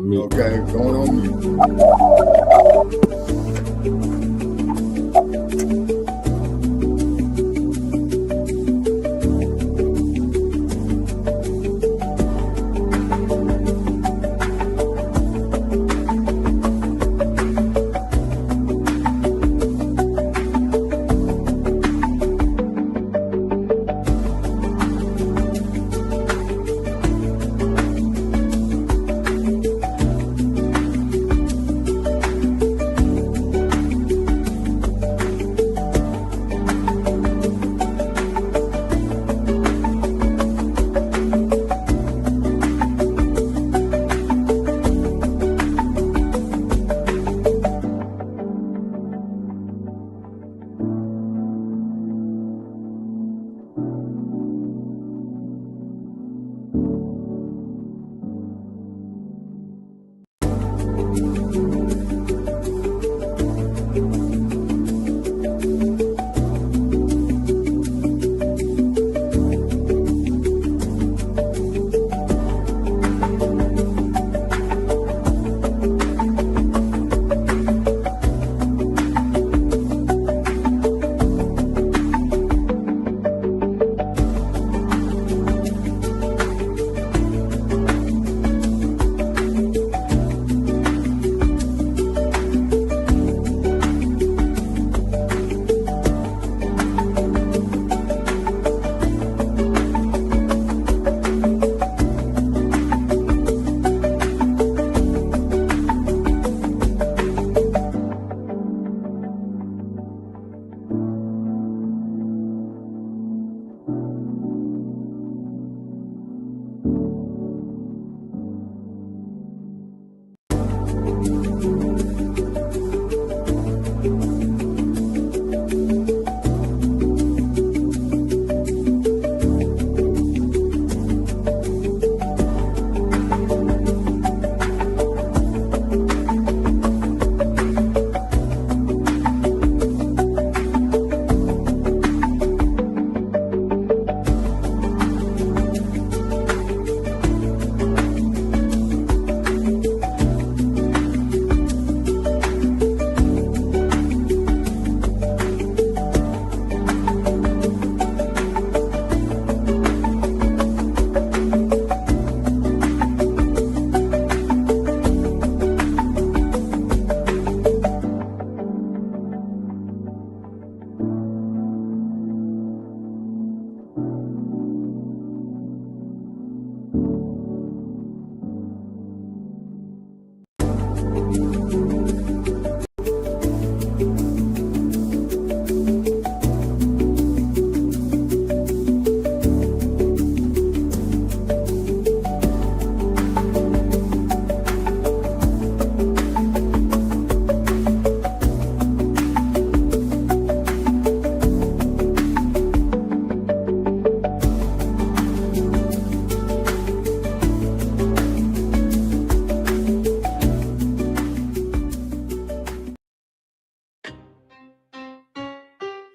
on mute. Okay, going on mute.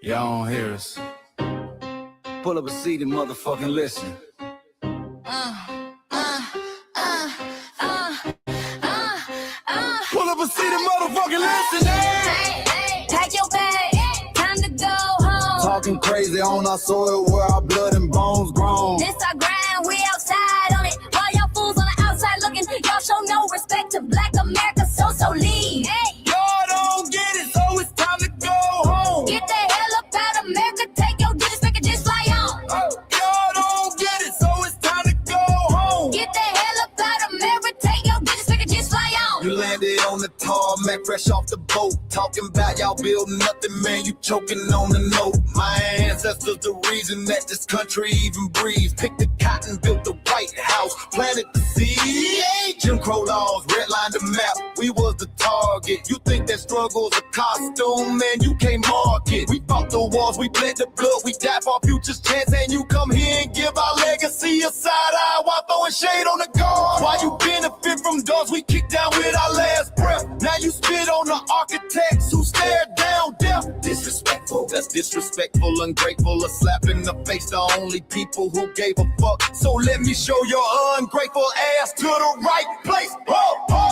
Y'all don't hear us. Pull up a seat and motherfucking listen. Pull up a seat and motherfucking listen. Hey, pack your bag, time to go home. Talking crazy on our soil where our blood and bones grown. This our grind, we outside on it. While y'all fools on the outside looking, y'all show no respect to Black America, so leave. Hey. Y'all don't get it, so it's time to go home. Get the hell up out of America, take your digits, make it just fly on. Y'all don't get it, so it's time to go home. Get the hell up out of America, take your digits, make it just fly on. You landed on the tarmac, fresh off the boat. Talking about y'all building nothing, man, you choking on the note. My ancestors the reason that this country even breathes. Picked the cotton, built the White House, planted the seed. Jim Crow laws, redlined the map, we was the target. You think that struggle's a costume, man, you can't mark it. We fought the wars, we bled the blood, we died for our future's chance. And you come here and give our legacy a side eye while throwing shade on the guard. While you benefit from doors we kicked down with our last breath. Now you spit on the architects who stared down death. Disrespectful, that's disrespectful, ungrateful, a slap in the face to only people who gave a fuck. So let me show your ungrateful ass to the right place. Oh, oh.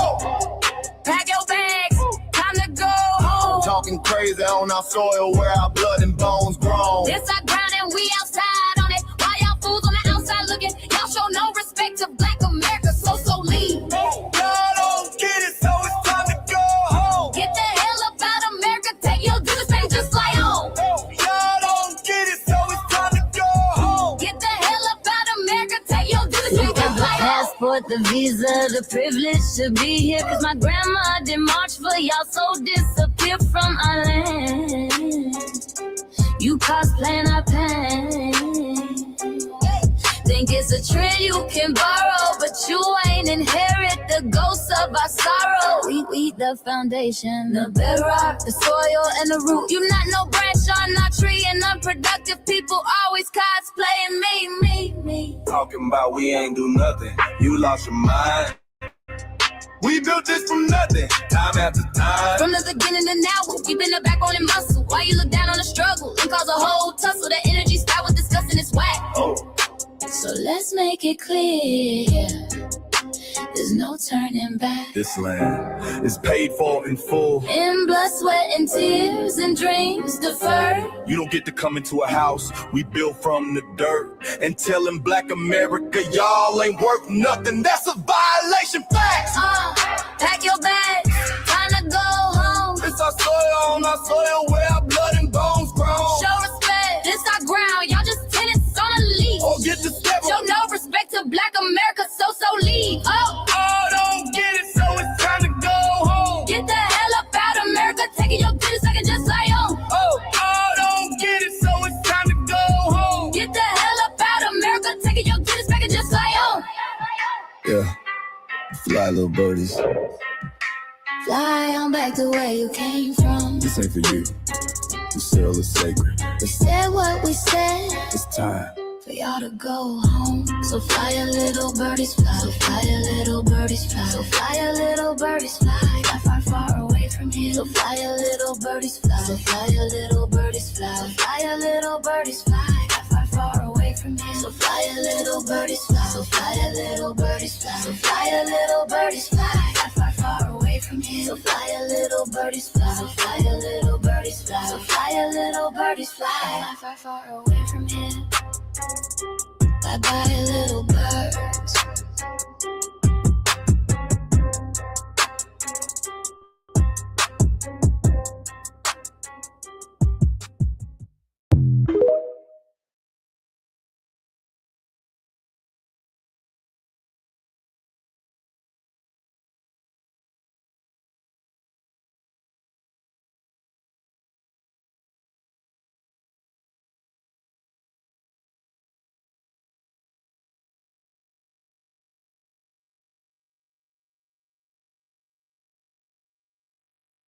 talking crazy on our soil where our blood and bones grown. This our ground and we outside on it. Why y'all fools on the outside looking? Y'all show no respect to Black America, so leave. Y'all don't get it, so it's time to go home. Get the hell up out America, take your duties and just fly home. Y'all don't get it, so it's time to go home. Get the hell up out America, take your duties and just fly home. Passport, the visa, the privilege to be here. Cause my grandma didn't march for y'all, so disappear from our land. You cosplaying our pain. Think it's a trend you can borrow, but you ain't inherit the ghosts of our sorrow. We the foundation, the bedrock, the soil, and the root. You not no branch on our tree, and unproductive people always cosplaying me. Talking about we ain't do nothing. You lost your mind. We built this from nothing, time after time. From the beginning to now, we been the backbone and muscle. Why you look down on the struggle and cause a whole tussle? That energy style with disgusting is whack. So let's make it clear, there's no turning back. This land is paid for in full. In blood, sweat, and tears, and dreams deferred. You don't get to come into a house we built from the dirt and telling Black America y'all ain't worth nothing. That's a violation. Facts. Pack your bags, time to go home. It's our soil on our soil where our blood and bones grown. Show respect, this our ground. Y'all just tenants on a leash. Or get the step. Show no respect to Black America, so leave. Don't get it, so it's time to go home. Get the hell up out America, taking your business, I can just fly home. Don't get it, so it's time to go home. Get the hell up out America, taking your business, I can just fly home. Yeah, fly little birdies. Fly on back to where you came from. This ain't for you. The soil is sacred. We said what we said. It's time For y'all to go home. So fly a little birdies fly. So fly a little birdies fly. So fly a little birdies fly. Not far, far away from here. So fly a little birdies fly. So fly a little birdies fly. So fly a little birdies fly. Not far, far away from here. So fly a little birdies fly. So fly a little birdies fly. So fly a little birdies fly. Not far, far away from here. So fly a little birdies fly. So fly a little birdies fly. So fly a little birdies fly. Not far, far away from here. Bye bye, little birds.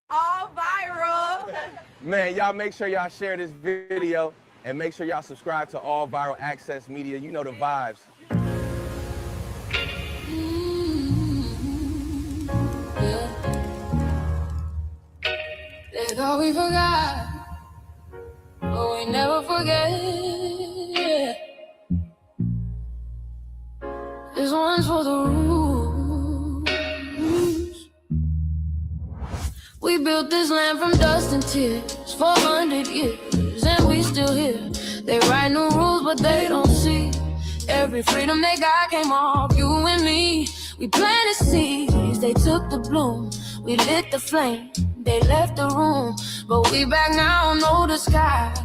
All viral. Man, y'all make sure y'all share this video and make sure y'all subscribe to All Viral Access Media. You know the vibes. Yeah. They thought we forgot, but we never forget. This one's for the rules. We built this land from dust and tears, 400 years, and we still here. They write new rules, but they don't see every freedom they got came off you and me. We planted seeds, they took the bloom. We lit the flame, they left the room. But we back now, no disguise.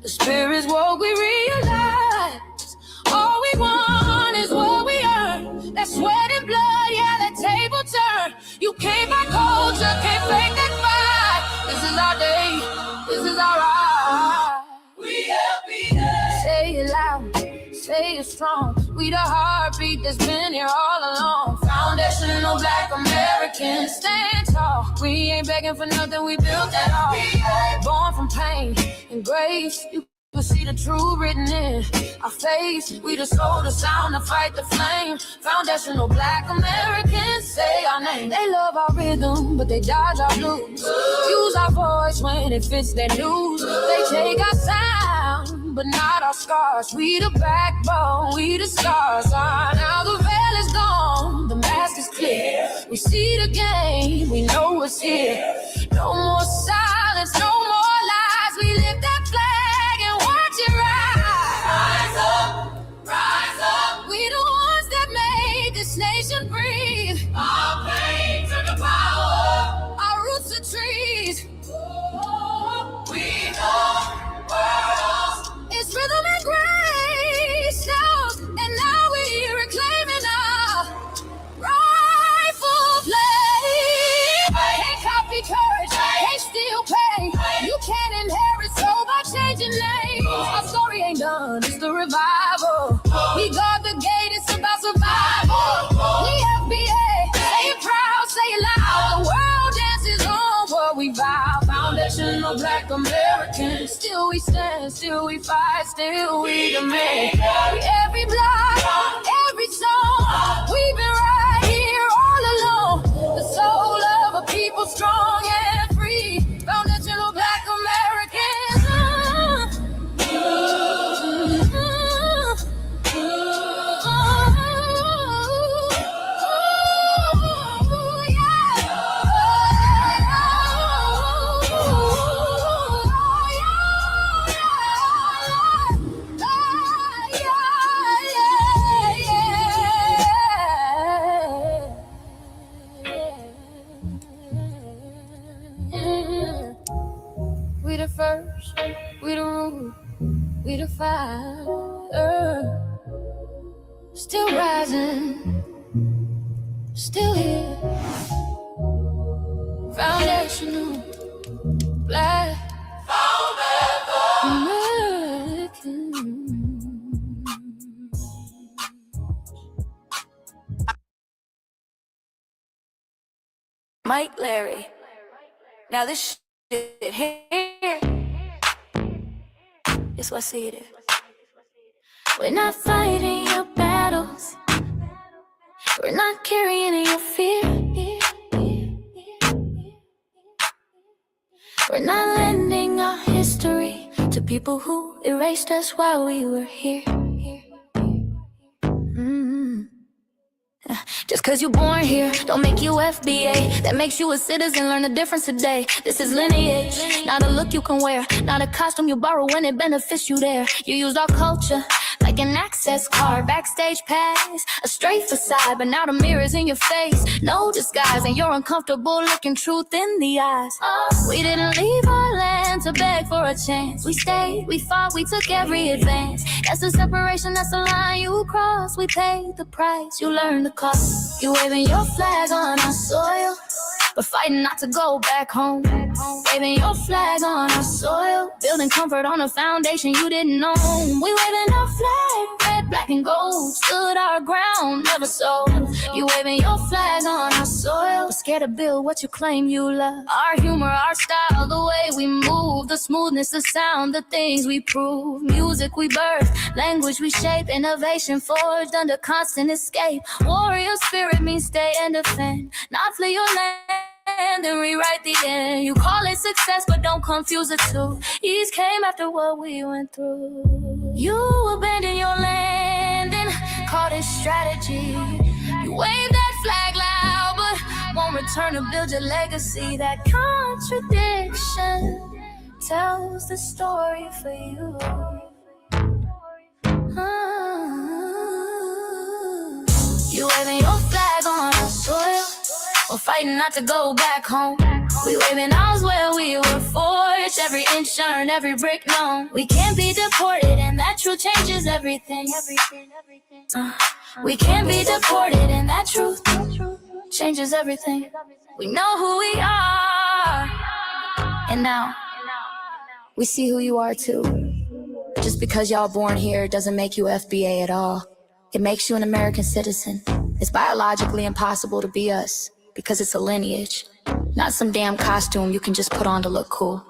The spirits woke, we realize all we want is what we earn. That sweat and blood, yeah, that table turn. You can't buy culture, can't fake that fight. This is our day, this is our ride. We happy. Say it loud, say it strong. We the heartbeat that's been here all along. Foundational Black Americans, stand tall. We ain't begging for nothing, we built that all. Born from pain and grace. You see the truth written in our face. We the soul, the sound, to fight the flame. Foundational Black Americans, say our name. They love our rhythm, but they dodge our blues. Use our voice when it fits their news. They take our sound, but not our scars. We the backbone, we the stars. Now the veil is gone, the mask is clear. We see the game, we know what's here. No more silence. violence, no more lies. We lift that flag and watch it rise. Rise up, rise up. We the ones that made this nation breathe. Our pain to the power. Our roots are trees. We know world. It's rhythm and grace now, and now we're reclaiming our rightful place. Can't copy courage, can't steal pain. You can't inherit soul by changing names. Our story ain't done, it's the revival. We guard the gate, it's about survival. We FBA, say it proud, say it loud. The world dances on what we vow. Foundational Black Americans. Still we stand, still we fight, still we demand. Every block, every song, we've been right here all along. The soul of a people strong and free. Foundational Black Americans. We the first, we the root, we the fire. Still rising, still here. Foundational Black American. Mike Larry. Now this shit here is what I see it is. We're not fighting your battles. We're not carrying your fear. We're not lending our history to people who erased us while we were here. Just cause you're born here, don't make you FBA. That makes you a citizen, learn the difference today. This is lineage, not a look you can wear. Not a costume you borrow when it benefits you there. You used our culture like an access card. Backstage pass, a straight facade. But now the mirror's in your face, no disguise. And you're uncomfortable looking truth in the eyes. We didn't leave our land to beg for a chance. We stayed, we fought, we took every advance. That's the separation, that's the line you cross. We paid the price, you learned the cost. You waving your flag on our soil, but fighting not to go back home. Waving your flag on our soil, building comfort on a foundation you didn't know. We waving our flag, red, black, and gold. Stood our ground, never sold. You waving your flag on our soil, but scared to build what you claim you love. Our humor, our style, the way we move, the smoothness, the sound, the things we prove. Music we birth, language we shape, innovation forged under constant escape. Warrior spirit means stay and defend, not flee your land and rewrite the end. You call it success, but don't confuse the two. Ease came after what we went through. You abandoned your land and called it strategy. You wave that flag loud, but won't return to build your legacy. That contradiction tells the story for you. You waving your flag on our soil, we're fighting not to go back home. We waving ours where we were forged, every inch earned, every brick known. We can't be deported, and that truth changes everything. We can't be deported, and that truth changes everything. We know who we are, and now we see who you are too. Just because y'all born here doesn't make you FBA at all. It makes you an American citizen. It's biologically impossible to be us because it's a lineage, not some damn costume you can just put on to look cool.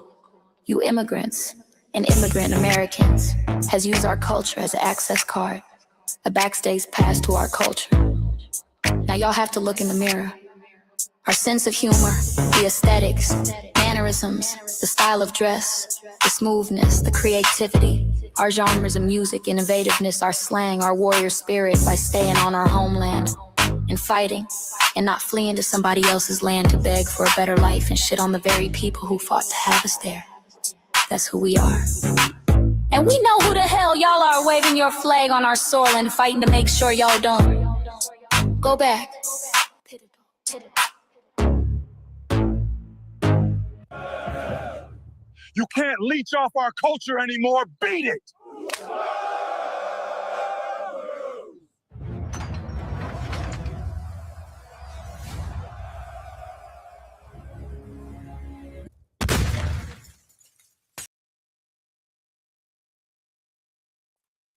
You immigrants and immigrant Americans has used our culture as an access card, a backstage pass to our culture. Now y'all have to look in the mirror. Our sense of humor, the aesthetics, mannerisms, the style of dress, the smoothness, the creativity, our genres of music, innovativeness, our slang, our warrior spirit by staying on our homeland. and fighting and not fleeing to somebody else's land to beg for a better life and shit on the very people who fought to have us there. That's who we are. And we know who the hell y'all are waving your flag on our soil and fighting to make sure y'all don't go back. You can't leech off our culture anymore. Beat it!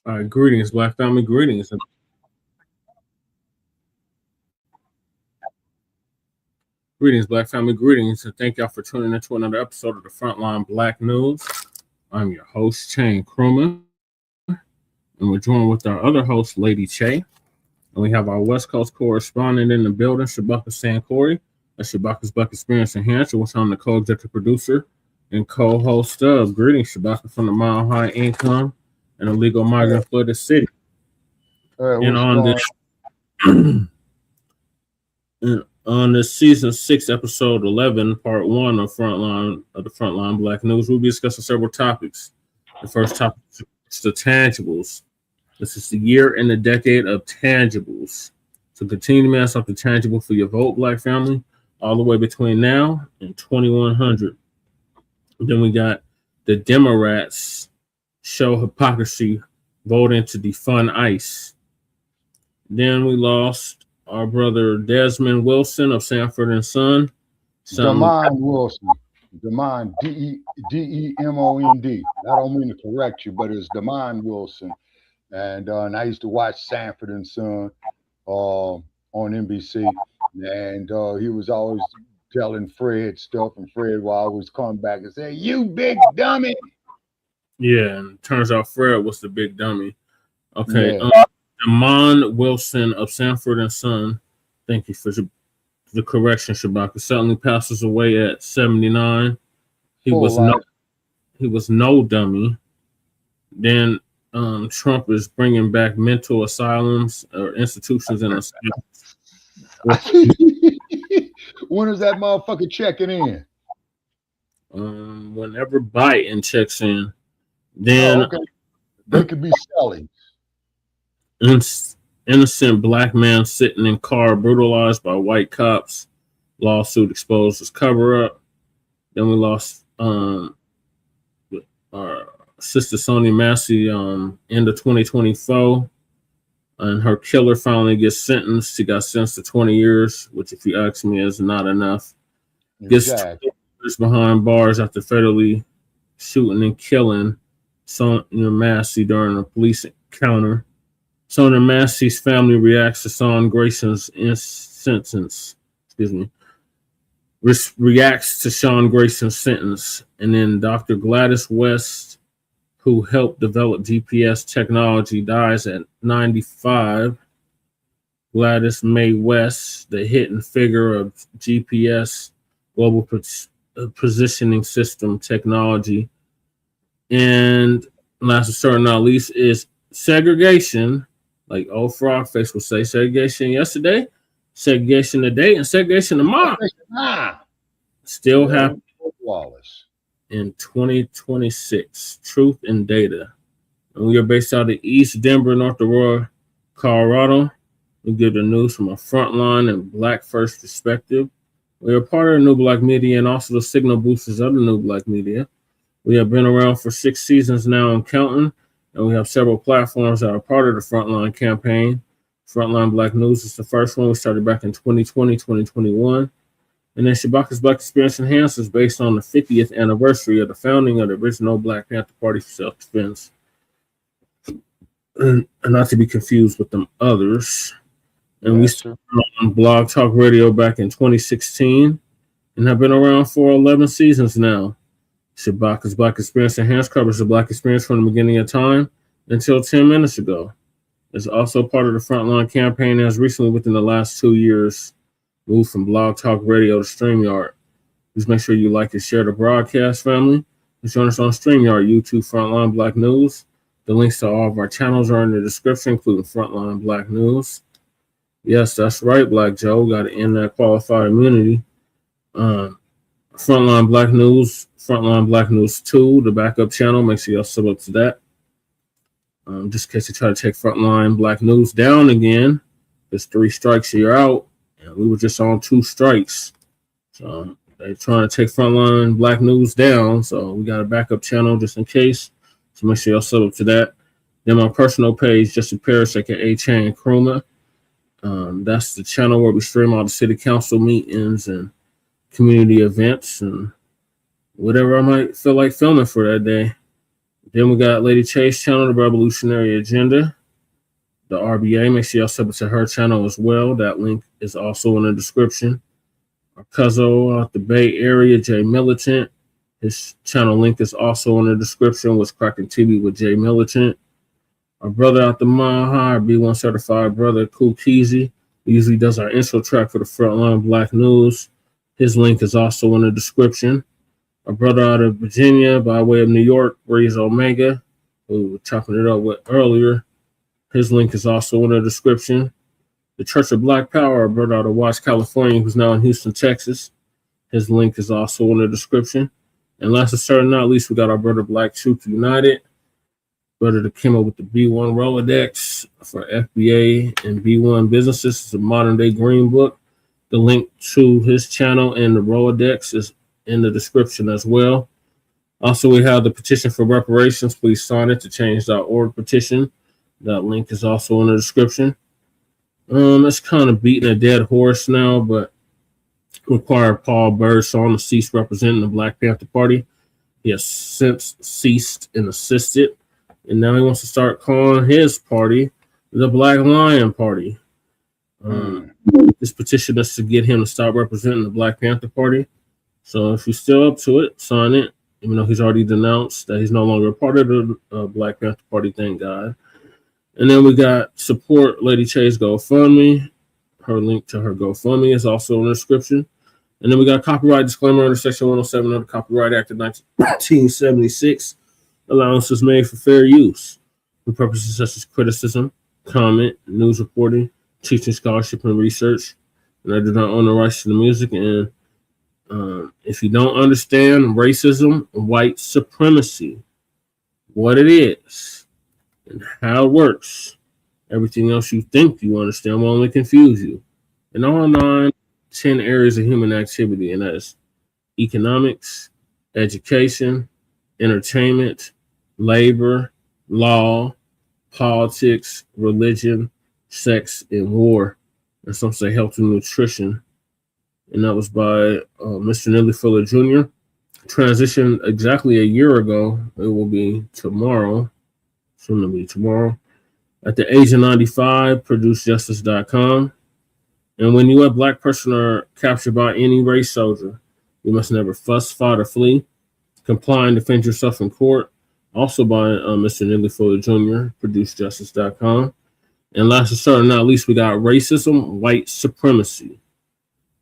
All right, greetings, Black family, greetings. Greetings, Black family, greetings, and thank y'all for tuning into another episode of the Frontline Black News. I'm your host, Chain Krumah, and we're joined with our other host, Lady Che, and we have our West Coast correspondent in the building, Shabaka Sankori. That's Shabaka's Black Experience Enhancer, which I'm the co-executive producer and co-host of. Greetings, Shabaka, from the Mile High Income and illegal migrant flooded city. And on this season 6, episode 11, part 1 of the Frontline Black News, we'll be discussing several topics. The first topic is the tangibles. This is the year and the decade of tangibles. So continue to mass up the tangible for your vote, Black family, all the way between now and 2100. Then we got the Democrats show hypocrisy, voting to defund ICE. Then we lost our brother Desmond Wilson of Sanford and Son. Demond Wilson. Demond, D-E-M-O-N-D. I don't mean to correct you, but it's Demond Wilson. And I used to watch Sanford and Son on NBC. And he was always telling Fred stuff, and Fred will always come back and say, "You big dummy." Yeah, and turns out Fred was the big dummy. Okay, Demond Wilson of Sanford and Son, thank you for the correction, Shabaka, suddenly passes away at 79. He was no dummy. Then Trump is bringing back mental asylums or institutions in asylums. When is that motherfucker checking in? Whenever Biden checks in. Then they could be selling. Innocent Black man sitting in car brutalized by white cops. Lawsuit exposes cover up. Then we lost our sister Sonya Massey end of 2024. And her killer finally gets sentenced. She got sentenced to 20 years, which, if you ask me, is not enough. Exactly. Gets 2 years behind bars after federally shooting and killing Sonya Massey during a police encounter. Sonya Massey's family reacts to Son Grayson's sentence. Reacts to Sean Grayson's sentence. And then Dr. Gladys West, who helped develop GPS technology, dies at 95. Gladys Mae West, the hidden figure of GPS, global positioning system technology. And last but certainly not least is segregation. Like old Frogface would say, segregation yesterday, segregation today, and segregation tomorrow. Still happening in 2026. Truth and data. And we are based out of East Denver, North Aurora, Colorado. We give the news from a frontline and Black first perspective. We are part of the New Blacc Media and also the signal boosters of the New Blacc Media. We have been around for 6 seasons now and counting, and we have several platforms that are part of the Frontline campaign. Frontline Black News is the first one. We started back in 2020, 2021. And then Shabaka's Black Experience Enhanced is based on the 50th anniversary of the founding of the original Black Panther Party for Self-Defense. And not to be confused with them others. And we started on Blog Talk Radio back in 2016 and have been around for 11 seasons now. Shabaka's Black Experience Enhanced covers the Black experience from the beginning of time until 10 minutes ago. It's also part of the Frontline campaign and has recently, within the last 2 years, moved from Blog Talk Radio to StreamYard. Please make sure you like and share the broadcast, family. And join us on StreamYard, YouTube, Frontline Black News. The links to all of our channels are in the description, including Frontline Black News. Yes, that's right, Black Joe. Got to end that qualified immunity. Frontline Black News, Frontline Black News 2, the backup channel. Make sure y'all sub up to that. Just in case you try to take Frontline Black News down again, there's 3 strikes, you're out. And we were just on 2 strikes. So they're trying to take Frontline Black News down. So we got a backup channel just in case. So make sure y'all sub up to that. Then my personal page, Justin Parrish, aka Chan Kruma. That's the channel where we stream all the city council meetings and community events and whatever I might feel like filming for that day. Then we got Lady Chase channel, the Revolutionary Agenda, the RBA. Make sure y'all sub to her channel as well. That link is also in the description. Our cousin out the Bay Area, Jay Militant. His channel link is also in the description. What's Cracking TV with Jay Militant. Our brother out the Mile High, our B1 certified brother, Cool Keezy. He usually does our intro track for the Frontline Black News. His link is also in the description. Our brother out of Virginia, by way of New York, Raise Omega, who we were chopping it up with earlier. His link is also in the description. The Church of Black Power, our brother out of Watts, California, who's now in Houston, Texas. His link is also in the description. And last but certainly not least, we got our brother Black Truth United. Brother that came up with the B1 Rolodex for FBA and B1 businesses. It's a modern day green book. The link to his channel and the Rolodex is in the description as well. Also, we have the petition for reparations. Please sign it to change.org petition. That link is also in the description. It's kind of beating a dead horse now, but required Paul Birdsong to cease representing the Black Panther Party. He has since ceased and assisted. And now he wants to start calling his party the Black Lion Party. This petition is to get him to stop representing the Black Panther Party. So if you're still up to it, sign it. Even though he's already denounced that he's no longer a part of the Black Panther Party, thank God. And then we got support Lady Chase GoFundMe. Her link to her GoFundMe is also in the description. And then we got copyright disclaimer under Section 107 of the Copyright Act of 1976. Allowance is made for fair use for purposes such as criticism, comment, news reporting, teaching, scholarship, and research. And I do not own the rights to the music. And if you don't understand racism, white supremacy, what it is, and how it works, everything else you think you understand will only confuse you. In all 10 areas of human activity, and that is economics, education, entertainment, labor, law, politics, religion, sex, and war. And some say health and nutrition. And that was by Mr. Neely Fuller Jr. Transitioned exactly a year ago. It will be tomorrow. Soon to be tomorrow. At the age of 95, ProduceJustice.com. And when you, a Black person, are captured by any race soldier, you must never fuss, fight, or flee. Comply and defend yourself in court. Also by Mr. Neely Fuller Jr., ProduceJustice.com. And last but certainly not least, we got racism, white supremacy.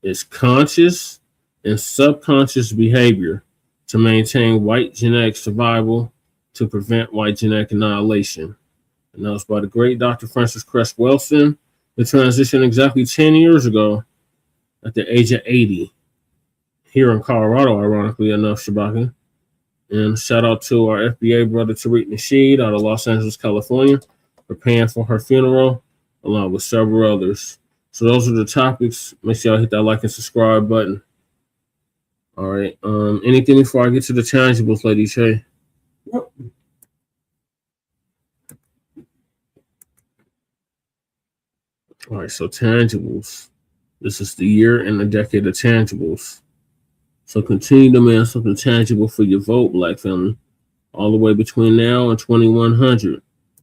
It's conscious and subconscious behavior to maintain white genetic survival to prevent white genetic annihilation. And that was by the great Dr. Francis Cress Welsing, who transitioned exactly 10 years ago at the age of 80 here in Colorado, ironically enough, Shabaka. And shout out to our FBA brother Tariq Nasheed out of Los Angeles, California, for paying for her funeral, along with several others. So those are the topics. Make sure y'all hit that like and subscribe button. All right. Anything before I get to the tangibles, Lady Shay? Yep. All right. So tangibles. This is the year and the decade of tangibles. So continue to demand something tangible for your vote, Black family, all the way between now and 2100.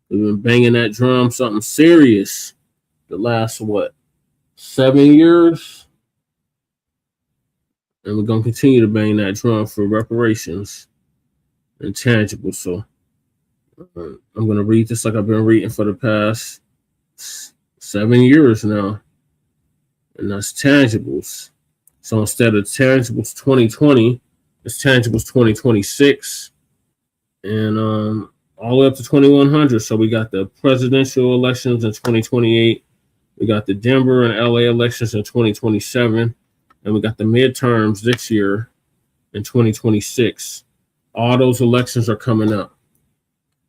We've been banging that drum, something serious, the last, 7 years? And we're going to continue to bang that drum for reparations and tangible. So I'm going to read this like I've been reading for the past 7 years now. And that's tangibles. So instead of tangibles 2020, it's tangibles 2026. And all the way up to 2100. So we got the presidential elections in 2028 We got the Denver and LA elections in 2027, and we got the midterms this year in 2026. All those elections are coming up.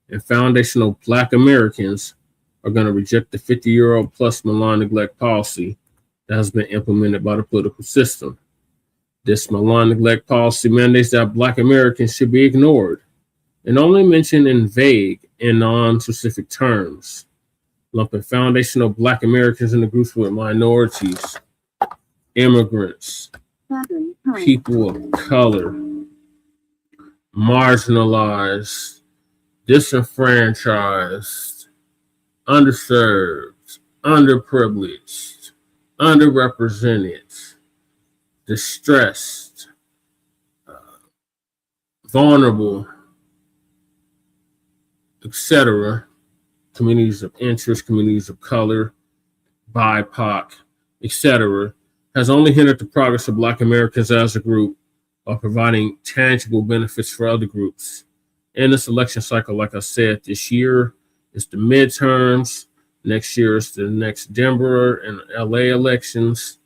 And foundational Black Americans are going to reject the 50-year-old plus malign neglect policy that has been implemented by the political system. This malign neglect policy mandates that Black Americans should be ignored and only mentioned in vague and non-specific terms, lumping foundational Black Americans into groups with minorities, immigrants, people of color, marginalized, disenfranchised, underserved, underprivileged, underrepresented, distressed, vulnerable, etc., communities of interest, communities of color, BIPOC, etc., has only hindered the progress of Black Americans as a group while providing tangible benefits for other groups. In this election cycle, like I said, this year is the midterms, next year is the next Denver and LA elections,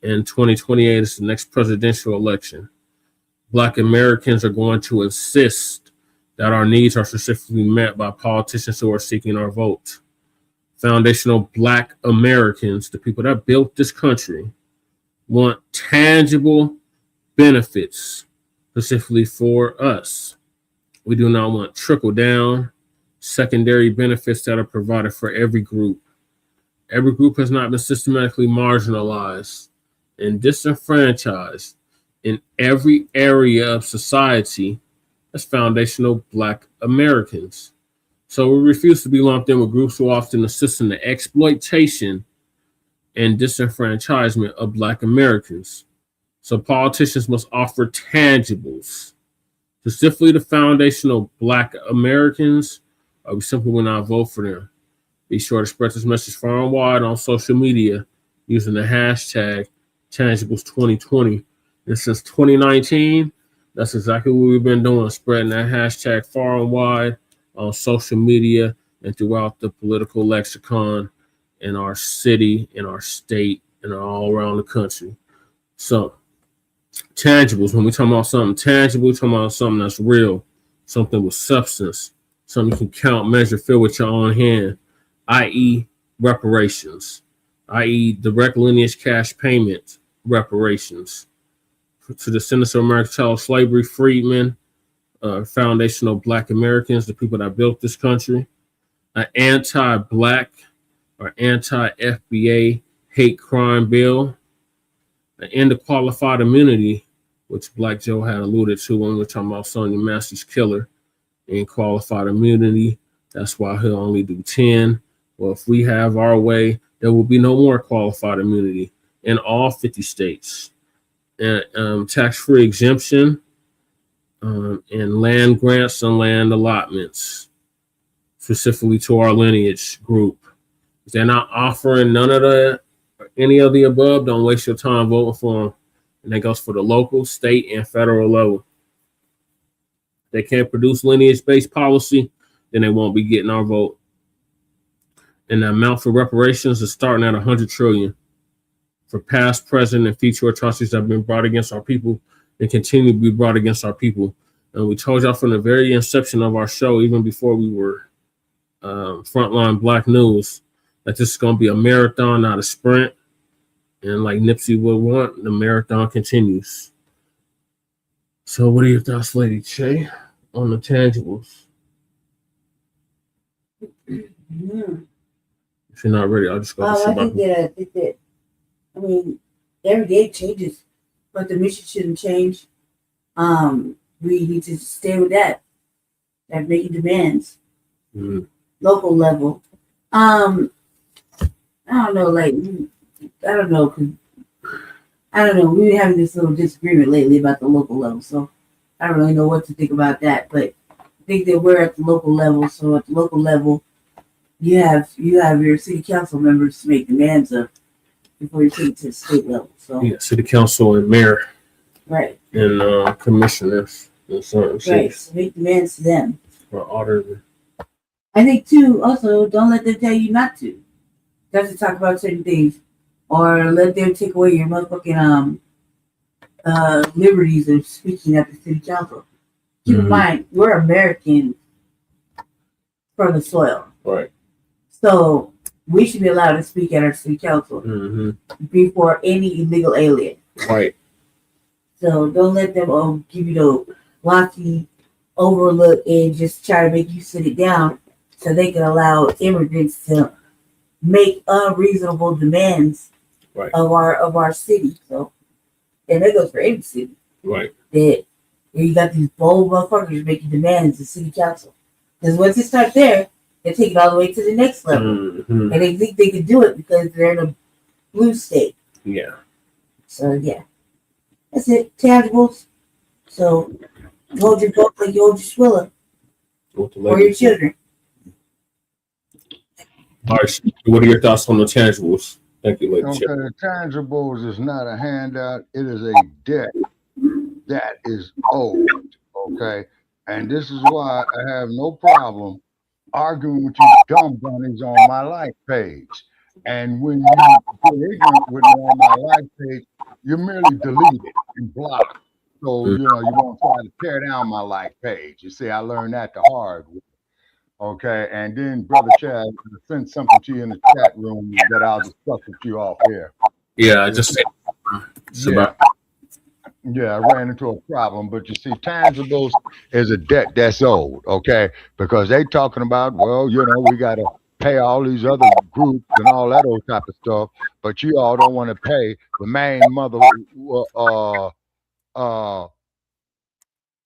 and 2028 is the next presidential election. Black Americans are going to insist that our needs are specifically met by politicians who are seeking our vote. Foundational Black Americans, the people that built this country, want tangible benefits specifically for us. We do not want trickle down, secondary benefits that are provided for every group. Every group has not been systematically marginalized and disenfranchised in every area of society as foundational Black Americans. So we refuse to be lumped in with groups who often assist in the exploitation and disenfranchisement of Black Americans. So politicians must offer tangibles, specifically the foundational Black Americans, or we simply will not vote for them. Be sure to spread this message far and wide on social media using the hashtag Tangibles2020. And since 2019, that's exactly what we've been doing, spreading that hashtag far and wide on social media and throughout the political lexicon in our city, in our state, and all around the country. So, tangibles, when we talk about something tangible, we're talking about something that's real, something with substance, something you can count, measure, feel with your own hand, i.e. reparations, i.e. direct lineage cash payment reparations to the descendants of American child slavery, freedmen, foundational Black Americans, the people that built this country, an anti-Black or anti-FBA hate crime bill, an end to qualified immunity, which Black Joe had alluded to when we were talking about Sonya Massey's killer, and qualified immunity. That's why he'll only do 10. Well, if we have our way, there will be no more qualified immunity in all 50 states. And tax-free exemption and land grants and land allotments, specifically to our lineage group. If they're not offering none of the any of the above, don't waste your time voting for them. And that goes for the local, state, and federal level. If they can't produce lineage-based policy, then they won't be getting our vote. And the amount for reparations is starting at $100 trillion for past, present, and future atrocities that have been brought against our people and continue to be brought against our people. And we told y'all from the very inception of our show, even before we were Frontline Black News, that this is going to be a marathon, not a sprint. And like Nipsey would want, the marathon continues. So what are your thoughts, Lady Che, on the tangibles? If you're not ready, I'll just go. I think that, I mean, every day it changes, but the mission shouldn't change. We need to stay with that. That making demands. Mm-hmm. Local level. I don't know, like, I don't know. We've been having this little disagreement lately about the local level, so I don't really know what to think about that. But I think that we're at the local level, so at the local level, you have your city council members to make demands of before you take it to the state level. So yeah, city council and mayor, right, and commissioners in certain right, cities. so make demands to them. Or auditor. I think too. Also, don't let them tell you not to. doesn't talk about certain things, or let them take away your motherfucking liberties of speaking at the city council. Keep in mind, we're Americans from the soil. Right. So we should be allowed to speak at our city council before any illegal alien. Right. So don't let them give you the lofty overlook and just try to make you sit it down so they can allow immigrants to make unreasonable demands of our city. So, and that goes for any city. Right. That you got these bold motherfuckers making demands to city council. Because once it starts there, they take it all the way to the next level. And they think they can do it because they're in a blue state. Yeah. So yeah. That's it. Tangibles. So hold your vote like you hold your swiller. Or your children. All right. What are your thoughts on the tangibles? Thank you, lady. Okay, the tangibles is not a handout. It is a debt that is owed. Okay. And this is why I have no problem arguing with you dumb bunnies on my life page. And when you get ignorant with me on my life page, you merely delete it and block. So, you won't try to tear down my life page. You see, I learned that the hard way. Okay. And then Brother Chad sent something to you in the chat room that I'll discuss with you off here. Yeah, I just said Yeah, I ran into a problem, but you see, tangibles is a debt that's owed, okay? Because they talking about, well, we got to pay all these other groups and all that old type of stuff, but you all don't want to pay the main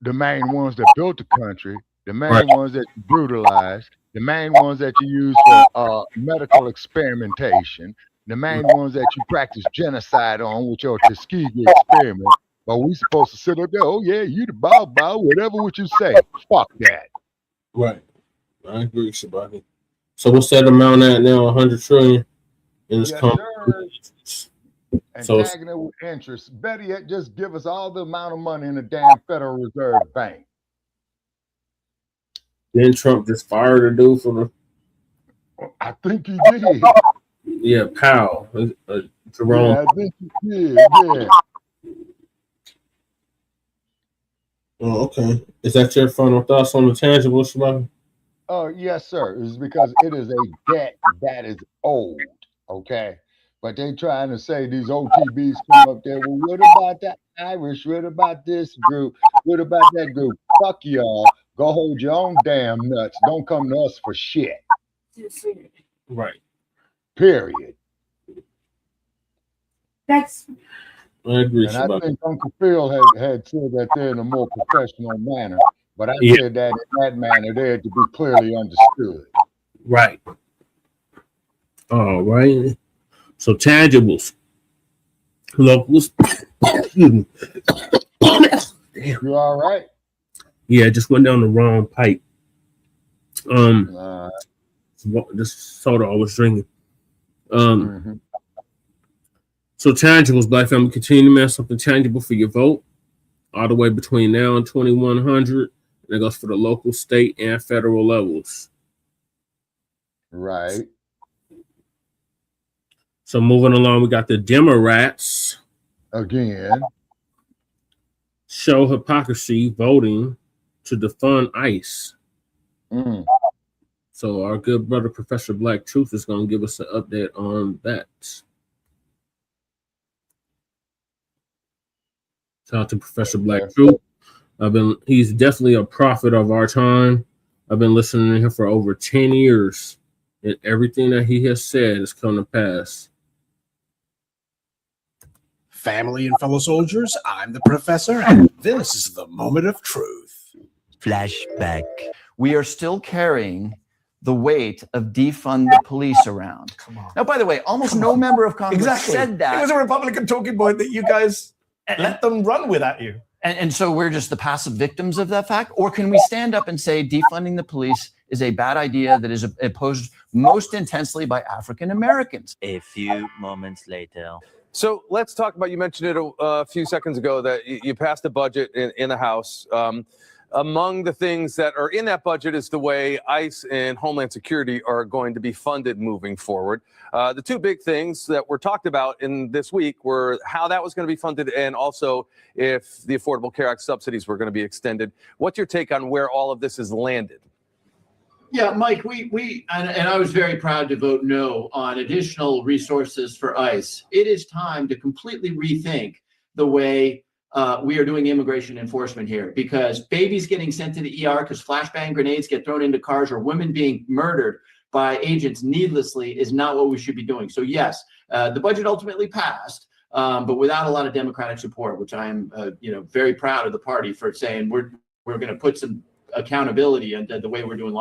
the main ones that built the country, the main ones that you brutalized, the main ones that you use for medical experimentation, the main ones that you practice genocide on with your Tuskegee experiment. But we supposed to sit up there, oh yeah, you the bow, whatever what you say. Fuck that. Right. I agree, Shabaki. So what's that amount at now? 100 trillion in this country. And So tagging it with interest. Better yet, just give us all the amount of money in the damn Federal Reserve Bank. Then Trump just fired a dude from the. I think he did. Yeah, Powell. Jerome. Yeah, I think he did. Yeah. Oh, okay. Is that your final thoughts on the tangible, Shabaki? Oh, yes, sir. It's because it is a debt that is owed. Okay. But they trying to say these OTBs come up there. Well, what about that Irish? What about this group? What about that group? Fuck y'all. Go hold your own damn nuts. Don't come to us for shit. Right. Period. That's. I agree. And I think Uncle Phil had said that there in a more professional manner, but I said that in that manner there to be clearly understood. Right. All right. So tangibles, locals. Damn. You all right? Yeah, just went down the wrong pipe. This soda I was drinking. So tangibles, Black family, continue to make something tangible for your vote, all the way between now and 2100. And it goes for the local, state, and federal levels. Right. So moving along, we got the Democrats. Again. Show hypocrisy voting to defund ICE. So our good brother, Professor Black Truth, is going to give us an update on that. Shout out to Professor Black Truth. He's definitely a prophet of our time. I've been listening to him for over 10 years, and everything that he has said has come to pass. Family and fellow soldiers, I'm the professor, and this is the moment of truth. Flashback. We are still carrying the weight of defund the police around. Come on. Now, by the way, almost no member of Congress said that. It was a Republican talking point that you guys let them run with at you. And so we're just the passive victims of that fact? Or can we stand up and say defunding the police is a bad idea that is opposed most intensely by African Americans? A few moments later. So let's talk about, you mentioned it a few seconds ago, that you passed the budget in the House. Among the things that are in that budget is the way ICE and Homeland Security are going to be funded moving forward. The two big things that were talked about in this week were how that was going to be funded and also if the Affordable Care Act subsidies were going to be extended. What's your take on where all of this has landed? Yeah, Mike, we and I was very proud to vote no on additional resources for ICE. It is time to completely rethink the way we are doing immigration enforcement here, because babies getting sent to the ER because flashbang grenades get thrown into cars or women being murdered by agents needlessly is not what we should be doing. So yes, the budget ultimately passed, but without a lot of Democratic support, which I am very proud of the party for saying we're going to put some accountability into the way we're doing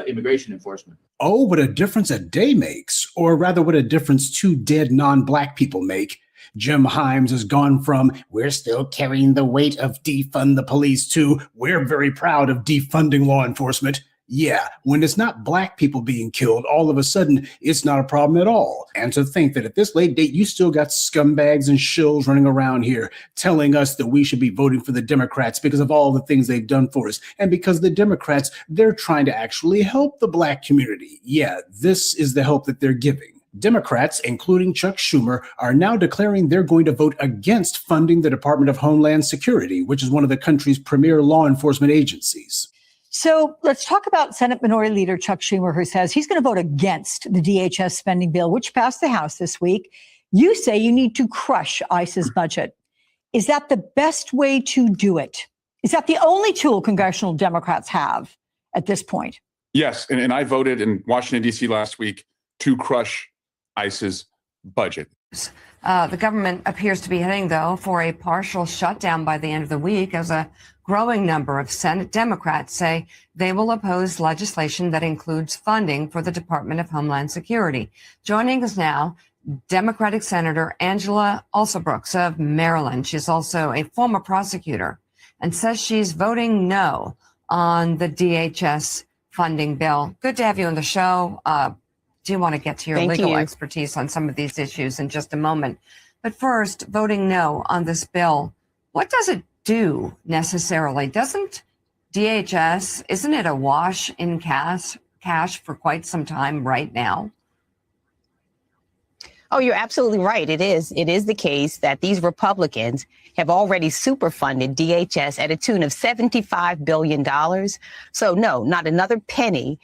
immigration enforcement. Oh, what a difference a day makes, or rather what a difference two dead non-Black people make. Jim Himes has gone from "we're still carrying the weight of defund the police" to "we're very proud of defunding law enforcement." Yeah, when it's not Black people being killed, all of a sudden it's not a problem at all. And to think that at this late date, you still got scumbags and shills running around here telling us that we should be voting for the Democrats because of all the things they've done for us. And because the Democrats, they're trying to actually help the Black community. Yeah, this is the help that they're giving. Democrats, including Chuck Schumer, are now declaring they're going to vote against funding the Department of Homeland Security, which is one of the country's premier law enforcement agencies. So let's talk about Senate Minority Leader Chuck Schumer, who says he's going to vote against the DHS spending bill, which passed the House this week. You say you need to crush ICE's budget. Is that the best way to do it? Is that the only tool congressional Democrats have at this point? Yes, and I voted in Washington, D.C. last week to crush ICE's budget. The government appears to be heading, though, for a partial shutdown by the end of the week as a growing number of Senate Democrats say they will oppose legislation that includes funding for the Department of Homeland Security. Joining us now, Democratic Senator Angela Alsobrooks of Maryland. She's also a former prosecutor and says she's voting no on the DHS funding bill. Good to have you on the show. Do want to get to your legal expertise on some of these issues in just a moment. But first, voting no on this bill, what does it do necessarily? Doesn't DHS, isn't it awash in cash for quite some time right now? Oh, you're absolutely right. It is. It is the case that these Republicans have already superfunded DHS at a tune of $75 billion. So no, not another penny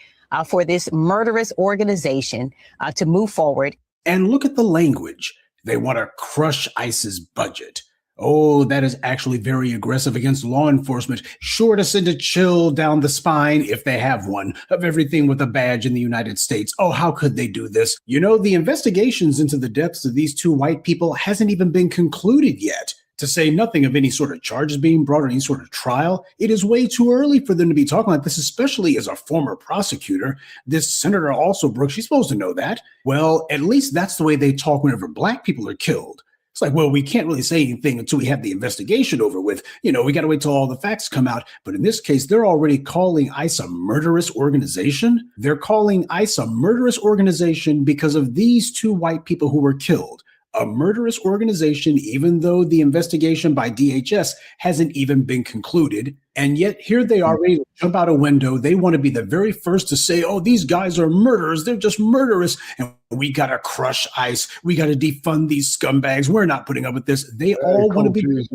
for this murderous organization to move forward. And look at the language. They want to crush ICE's budget. Oh, that is actually very aggressive against law enforcement, sure to send a chill down the spine, if they have one, of everything with a badge in the United States. Oh, how could they do this? You know, the investigations into the deaths of these two white people hasn't even been concluded yet. To say nothing of any sort of charges being brought or any sort of trial, it is way too early for them to be talking like this, especially as a former prosecutor. This Senator Alsobrooks, she's supposed to know that. Well, at least that's the way they talk whenever Black people are killed. It's like, well, we can't really say anything until we have the investigation over with. You know, we got to wait till all the facts come out. But in this case, they're already calling ICE a murderous organization. They're calling ICE a murderous organization because of these two white people who were killed. A murderous organization, even though the investigation by DHS hasn't even been concluded. And yet here they are ready to jump out a window. They want to be the very first to say, oh, these guys are murderers. They're just murderous. And we got to crush ICE. We got to defund these scumbags. We're not putting up with this. They all want to be.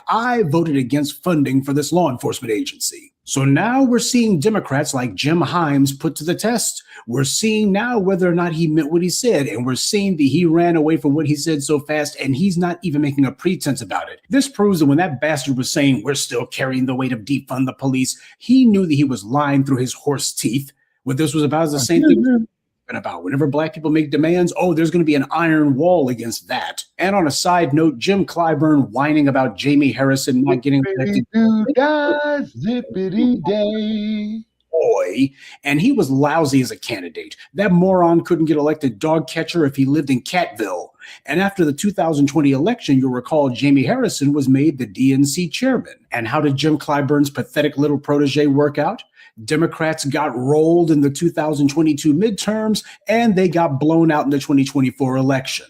I voted against funding for this law enforcement agency. So now we're seeing Democrats like Jim Himes put to the test. We're seeing now whether or not he meant what he said, and we're seeing that he ran away from what he said so fast, and he's not even making a pretense about it. This proves that when that bastard was saying we're still carrying the weight of defund the police, he knew that he was lying through his horse teeth. What this was about is the same thing about whenever Black people make demands, oh, there's going to be an iron wall against that. And on a side note, Jim Clyburn whining about Jamie Harrison not getting elected. Zippity day. Boy, and he was lousy as a candidate. That moron couldn't get elected dog catcher if he lived in Catville. And after the 2020 election, you'll recall Jamie Harrison was made the DNC chairman. And how did Jim Clyburn's pathetic little protege work out? Democrats got rolled in the 2022 midterms, and they got blown out in the 2024 election.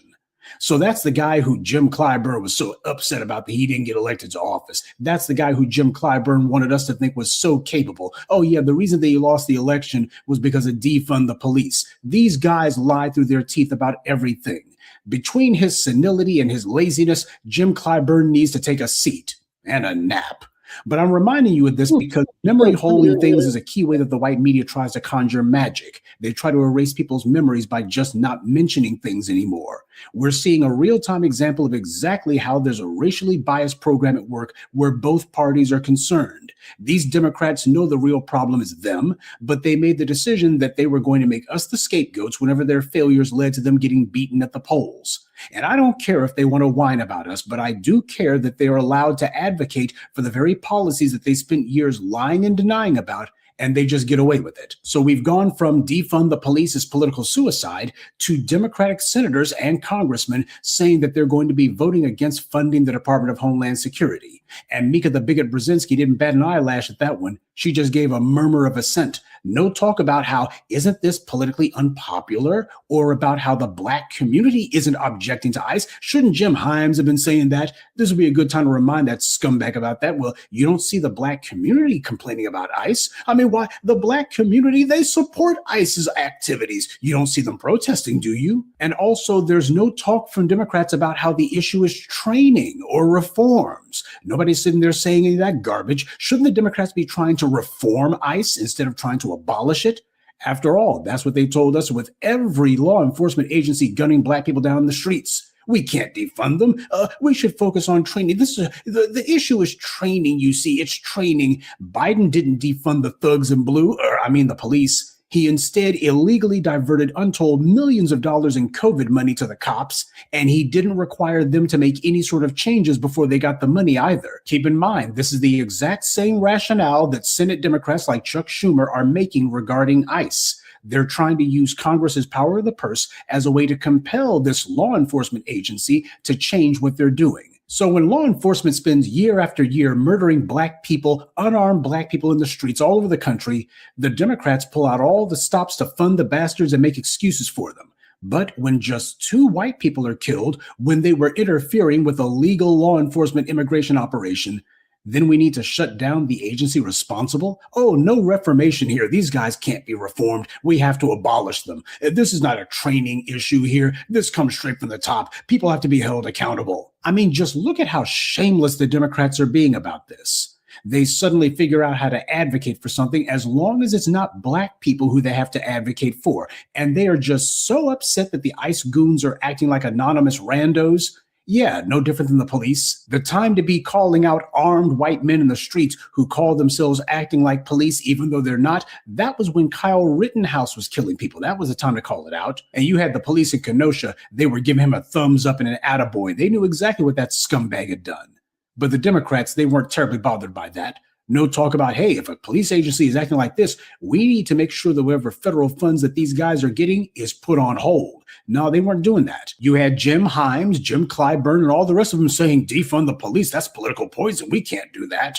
So that's the guy who Jim Clyburn was so upset about that he didn't get elected to office. That's the guy who Jim Clyburn wanted us to think was so capable. Oh yeah, the reason that he lost the election was because of defund the police. These guys lie through their teeth about everything. Between his senility and his laziness, Jim Clyburn needs to take a seat and a nap. But I'm reminding you of this because memory holding things is a key way that the white media tries to conjure magic. They try to erase people's memories by just not mentioning things anymore. We're seeing a real-time example of exactly how there's a racially biased program at work where both parties are concerned. These Democrats know the real problem is them, but they made the decision that they were going to make us the scapegoats whenever their failures led to them getting beaten at the polls. And I don't care if they want to whine about us, but I do care that they are allowed to advocate for the very policies that they spent years lying and denying about, and they just get away with it. So we've gone from defund the police as political suicide to Democratic senators and congressmen saying that they're going to be voting against funding the Department of Homeland Security. And Mika the bigot Brzezinski didn't bat an eyelash at that one. She just gave a murmur of assent. No talk about how isn't this politically unpopular or about how the Black community isn't objecting to ICE. Shouldn't Jim Himes have been saying that? This would be a good time to remind that scumbag about that. Well, you don't see the Black community complaining about ICE. I mean, why? The Black community, they support ICE's activities. You don't see them protesting, do you? And also, there's no talk from Democrats about how the issue is training or reforms. Nobody's sitting there saying any of that garbage. Shouldn't the Democrats be trying to reform ICE instead of trying to abolish it? After all, that's what they told us with every law enforcement agency gunning Black people down in the streets. We can't defund them. We should focus on training. This is the issue is training, you see. It's training. Biden didn't defund the thugs in blue, the police. He instead illegally diverted untold millions of dollars in COVID money to the cops, and he didn't require them to make any sort of changes before they got the money either. Keep in mind, this is the exact same rationale that Senate Democrats like Chuck Schumer are making regarding ICE. They're trying to use Congress's power of the purse as a way to compel this law enforcement agency to change what they're doing. So when law enforcement spends year after year murdering Black people, unarmed Black people in the streets all over the country, the Democrats pull out all the stops to fund the bastards and make excuses for them. But when just 2 white people are killed when they were interfering with a legal law enforcement immigration operation, then we need to shut down the agency responsible? Oh, no reformation here. These guys can't be reformed. We have to abolish them. This is not a training issue here. This comes straight from the top. People have to be held accountable. I mean, just look at how shameless the Democrats are being about this. They suddenly figure out how to advocate for something as long as it's not Black people who they have to advocate for. And they are just so upset that the ICE goons are acting like anonymous randos. Yeah, no different than the police. The time to be calling out armed white men in the streets who call themselves acting like police even though they're not, that was when Kyle Rittenhouse was killing people. That was the time to call it out. And you had the police in Kenosha. They were giving him a thumbs up and an attaboy. They knew exactly what that scumbag had done. But the Democrats, they weren't terribly bothered by that. No talk about, hey, if a police agency is acting like this, we need to make sure that whatever federal funds that these guys are getting is put on hold. No, they weren't doing that. You had Jim Himes, Jim Clyburn, and all the rest of them saying, defund the police. That's political poison. We can't do that.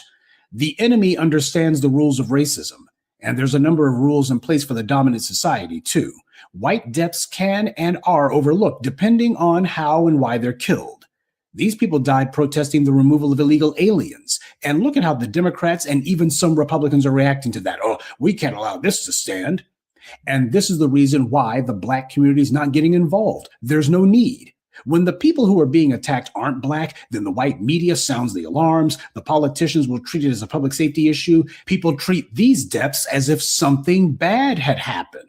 The enemy understands the rules of racism, and there's a number of rules in place for the dominant society, too. White deaths can and are overlooked, depending on how and why they're killed. These people died protesting the removal of illegal aliens. And look at how the Democrats and even some Republicans are reacting to that. Oh, we can't allow this to stand. And this is the reason why the Black community is not getting involved. There's no need. When the people who are being attacked aren't Black, then the white media sounds the alarms. The politicians will treat it as a public safety issue. People treat these deaths as if something bad had happened.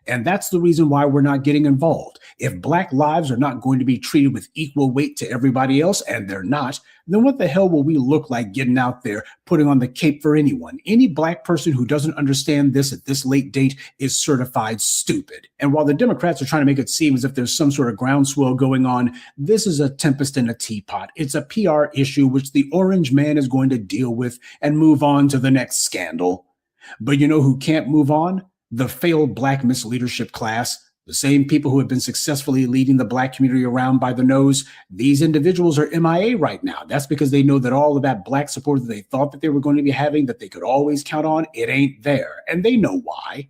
And that's the reason why we're not getting involved. If Black lives are not going to be treated with equal weight to everybody else, and they're not, then what the hell will we look like getting out there, putting on the cape for anyone? Any Black person who doesn't understand this at this late date is certified stupid. And while the Democrats are trying to make it seem as if there's some sort of groundswell going on, this is a tempest in a teapot. It's a PR issue which the orange man is going to deal with and move on to the next scandal. But you know who can't move on? The failed Black misleadership class. The same people who have been successfully leading the Black community around by the nose, these individuals are MIA right now. That's because they know that all of that Black support that they thought that they were going to be having, that they could always count on, it ain't there. And they know why.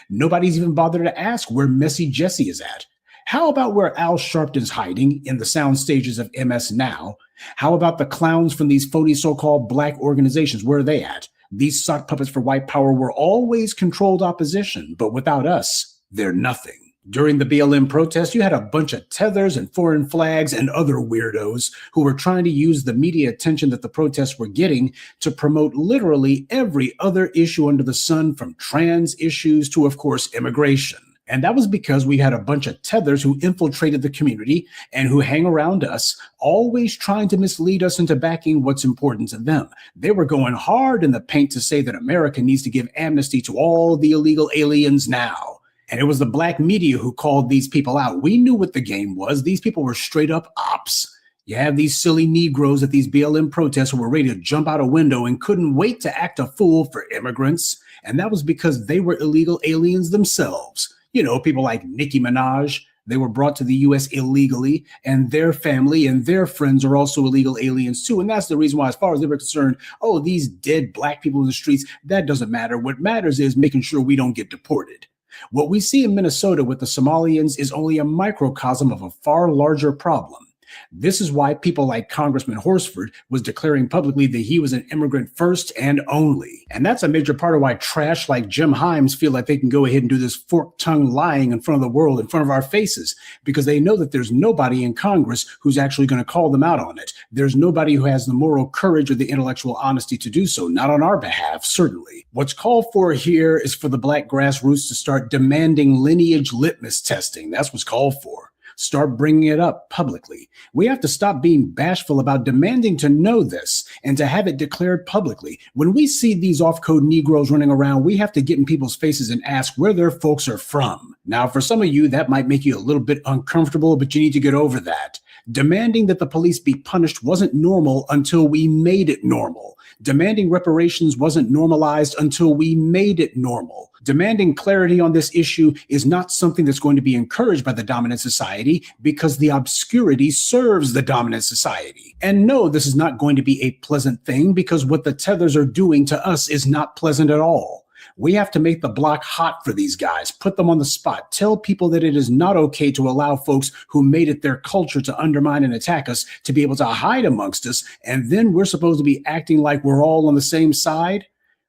Nobody's even bothered to ask where Messy Jesse is at. How about where Al Sharpton's hiding in the sound stages of MS Now? How about the clowns from these phony so-called black organizations? Where are they at? These sock puppets for white power were always controlled opposition, but without us, they're nothing. During the BLM protest, you had a bunch of tethers and foreign flags and other weirdos who were trying to use the media attention that the protests were getting to promote literally every other issue under the sun, from trans issues to, of course, immigration. And that was because we had a bunch of tethers who infiltrated the community and who hang around us, always trying to mislead us into backing what's important to them. They were going hard in the paint to say that America needs to give amnesty to all the illegal aliens now. And it was the Blacc Media who called these people out. We knew what the game was. These people were straight up ops. You have these silly Negroes at these BLM protests who were ready to jump out a window and couldn't wait to act a fool for immigrants. And that was because they were illegal aliens themselves. You know, people like Nicki Minaj. They were brought to the U.S. illegally, and their family and their friends are also illegal aliens too. And that's the reason why, as far as they were concerned, oh, these dead black people in the streets, that doesn't matter. What matters is making sure we don't get deported. What we see in Minnesota with the Somalians is only a microcosm of a far larger problem. This is why people like Congressman Horsford was declaring publicly that he was an immigrant first and only. And that's a major part of why trash like Jim Himes feel like they can go ahead and do this fork-tongued lying in front of the world, in front of our faces, because they know that there's nobody in Congress who's actually going to call them out on it. There's nobody who has the moral courage or the intellectual honesty to do so, not on our behalf, certainly. What's called for here is for the black grassroots to start demanding lineage litmus testing. That's what's called for. Start bringing it up publicly. We have to stop being bashful about demanding to know this and to have it declared publicly. When we see these off-code Negroes running around, we have to get in people's faces and ask where their folks are from. Now, for some of you, that might make you a little bit uncomfortable, but you need to get over that. Demanding that the police be punished wasn't normal until we made it normal. Demanding reparations wasn't normalized until we made it normal. Demanding clarity on this issue is not something that's going to be encouraged by the dominant society, because the obscurity serves the dominant society. And no, this is not going to be a pleasant thing, because what the tethers are doing to us is not pleasant at all. We have to make the block hot for these guys, put them on the spot, tell people that it is not okay to allow folks who made it their culture to undermine and attack us to be able to hide amongst us, and then we're supposed to be acting like we're all on the same side.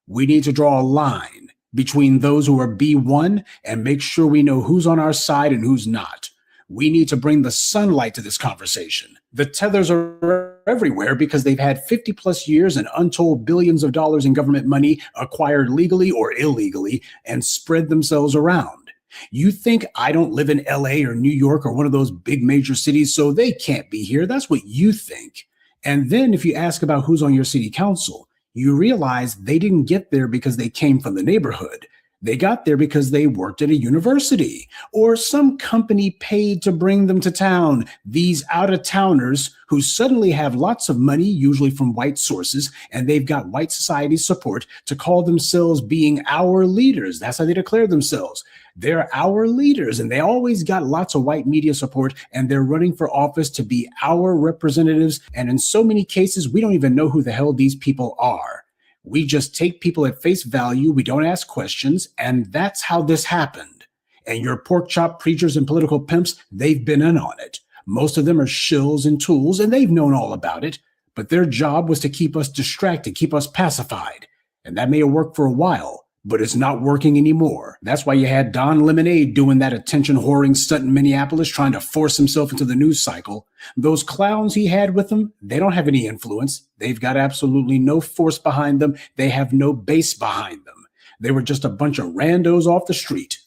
We need to draw a line between those who are B1 and make sure we know who's on our side and who's not. We need to bring the sunlight to this conversation. The tethers are everywhere because they've had 50 plus years and untold billions of dollars in government money acquired legally or illegally and spread themselves around. You think I don't live in LA or New York or one of those big major cities, so they can't be here? That's what you think. And then if you ask about who's on your city council, you realize they didn't get there because they came from the neighborhood. They got there because they worked at a university or some company paid to bring them to town. These out-of-towners who suddenly have lots of money, usually from white sources, and they've got white society support to call themselves being our leaders. That's how they declare themselves. They're our leaders, and they always got lots of white media support, and they're running for office to be our representatives. And in so many cases, we don't even know who the hell these people are. We just take people at face value. We don't ask questions. And that's how this happened. And your pork chop preachers and political pimps, they've been in on it. Most of them are shills and tools, and they've known all about it. But their job was to keep us distracted, keep us pacified. And that may have worked for a while, but it's not working anymore. That's why you had Don Lemonade doing that attention whoring stunt in Minneapolis, trying to force himself into the news cycle. Those clowns he had with him, they don't have any influence. They've got absolutely no force behind them. They have no base behind them. They were just a bunch of randos off the street.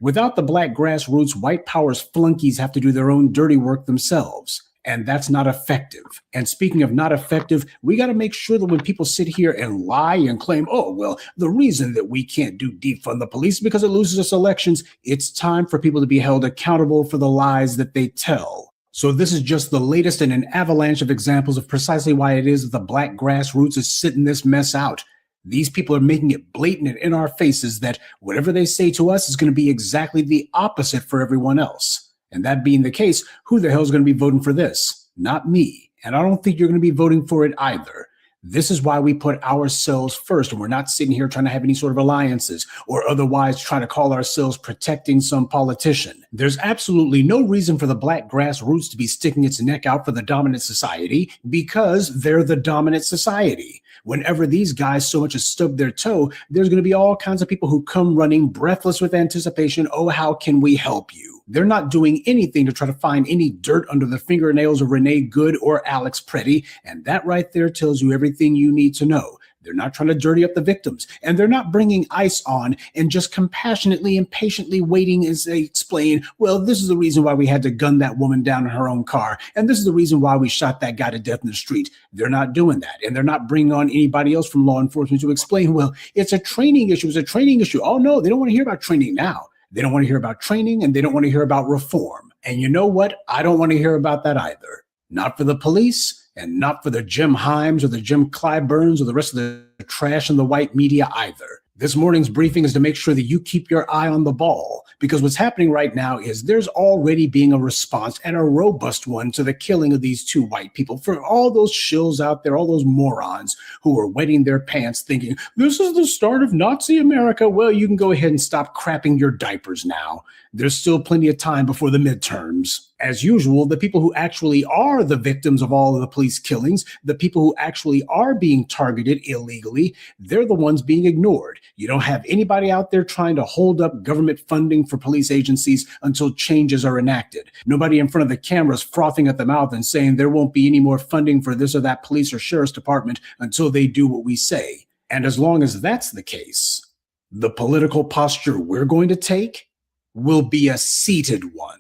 Without the black grassroots, white power's flunkies have to do their own dirty work themselves. And that's not effective. And speaking of not effective, we got to make sure that when people sit here and lie and claim, oh, well, the reason that we can't do defund the police is because it loses us elections, it's time for people to be held accountable for the lies that they tell. So this is just the latest in an avalanche of examples of precisely why it is that the black grassroots is sitting this mess out. These people are making it blatant and in our faces that whatever they say to us is going to be exactly the opposite for everyone else. And that being the case, who the hell is going to be voting for this? Not me. And I don't think you're going to be voting for it either. This is why we put ourselves first, and we're not sitting here trying to have any sort of alliances or otherwise trying to call ourselves protecting some politician. There's absolutely no reason for the Black grassroots to be sticking its neck out for the dominant society because they're the dominant society. Whenever these guys so much as stub their toe, there's going to be all kinds of people who come running breathless with anticipation. Oh, how can we help you? They're not doing anything to try to find any dirt under the fingernails of Renee Good or Alex Preddy. And that right there tells you everything you need to know. They're not trying to dirty up the victims, and they're not bringing ICE on and just compassionately and patiently waiting as they explain, well, this is the reason why we had to gun that woman down in her own car, and this is the reason why we shot that guy to death in the street. They're not doing that, and they're not bringing on anybody else from law enforcement to explain, well, it's a training issue, it's a training issue. Oh, no, they don't want to hear about training now. They don't want to hear about training, and they don't want to hear about reform. And you know what? I don't want to hear about that either. Not for the police, and not for the Jim Himes or the Jim Clyburns or the rest of the trash in the white media either. This morning's briefing is to make sure that you keep your eye on the ball, because what's happening right now is there's already being a response, and a robust one, to the killing of these two white people. For all those shills out there, all those morons who are wetting their pants thinking, this is the start of Nazi America, well, you can go ahead and stop crapping your diapers now. There's still plenty of time before the midterms. As usual, the people who actually are the victims of all of the police killings, the people who actually are being targeted illegally, they're the ones being ignored. You don't have anybody out there trying to hold up government funding for police agencies until changes are enacted. Nobody in front of the cameras frothing at the mouth and saying there won't be any more funding for this or that police or sheriff's department until they do what we say. And as long as that's the case, the political posture we're going to take will be a seated one.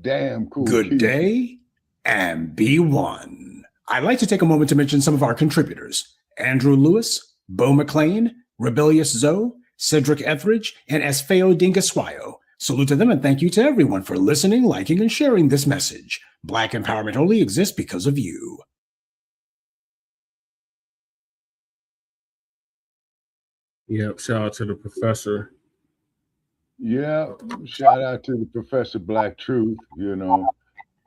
Damn cool. Good day and be one. I'd like to take a moment to mention some of our contributors: Andrew Lewis, Bo McLean, Rebellious Zoe, Cedric Etheridge, and Esfeo Dingaswayo. Salute to them, and thank you to everyone for listening, liking, and sharing this message. Black empowerment only exists because of you. Yep, shout out to the professor. Yeah, shout out to the Professor Black Truth, you know.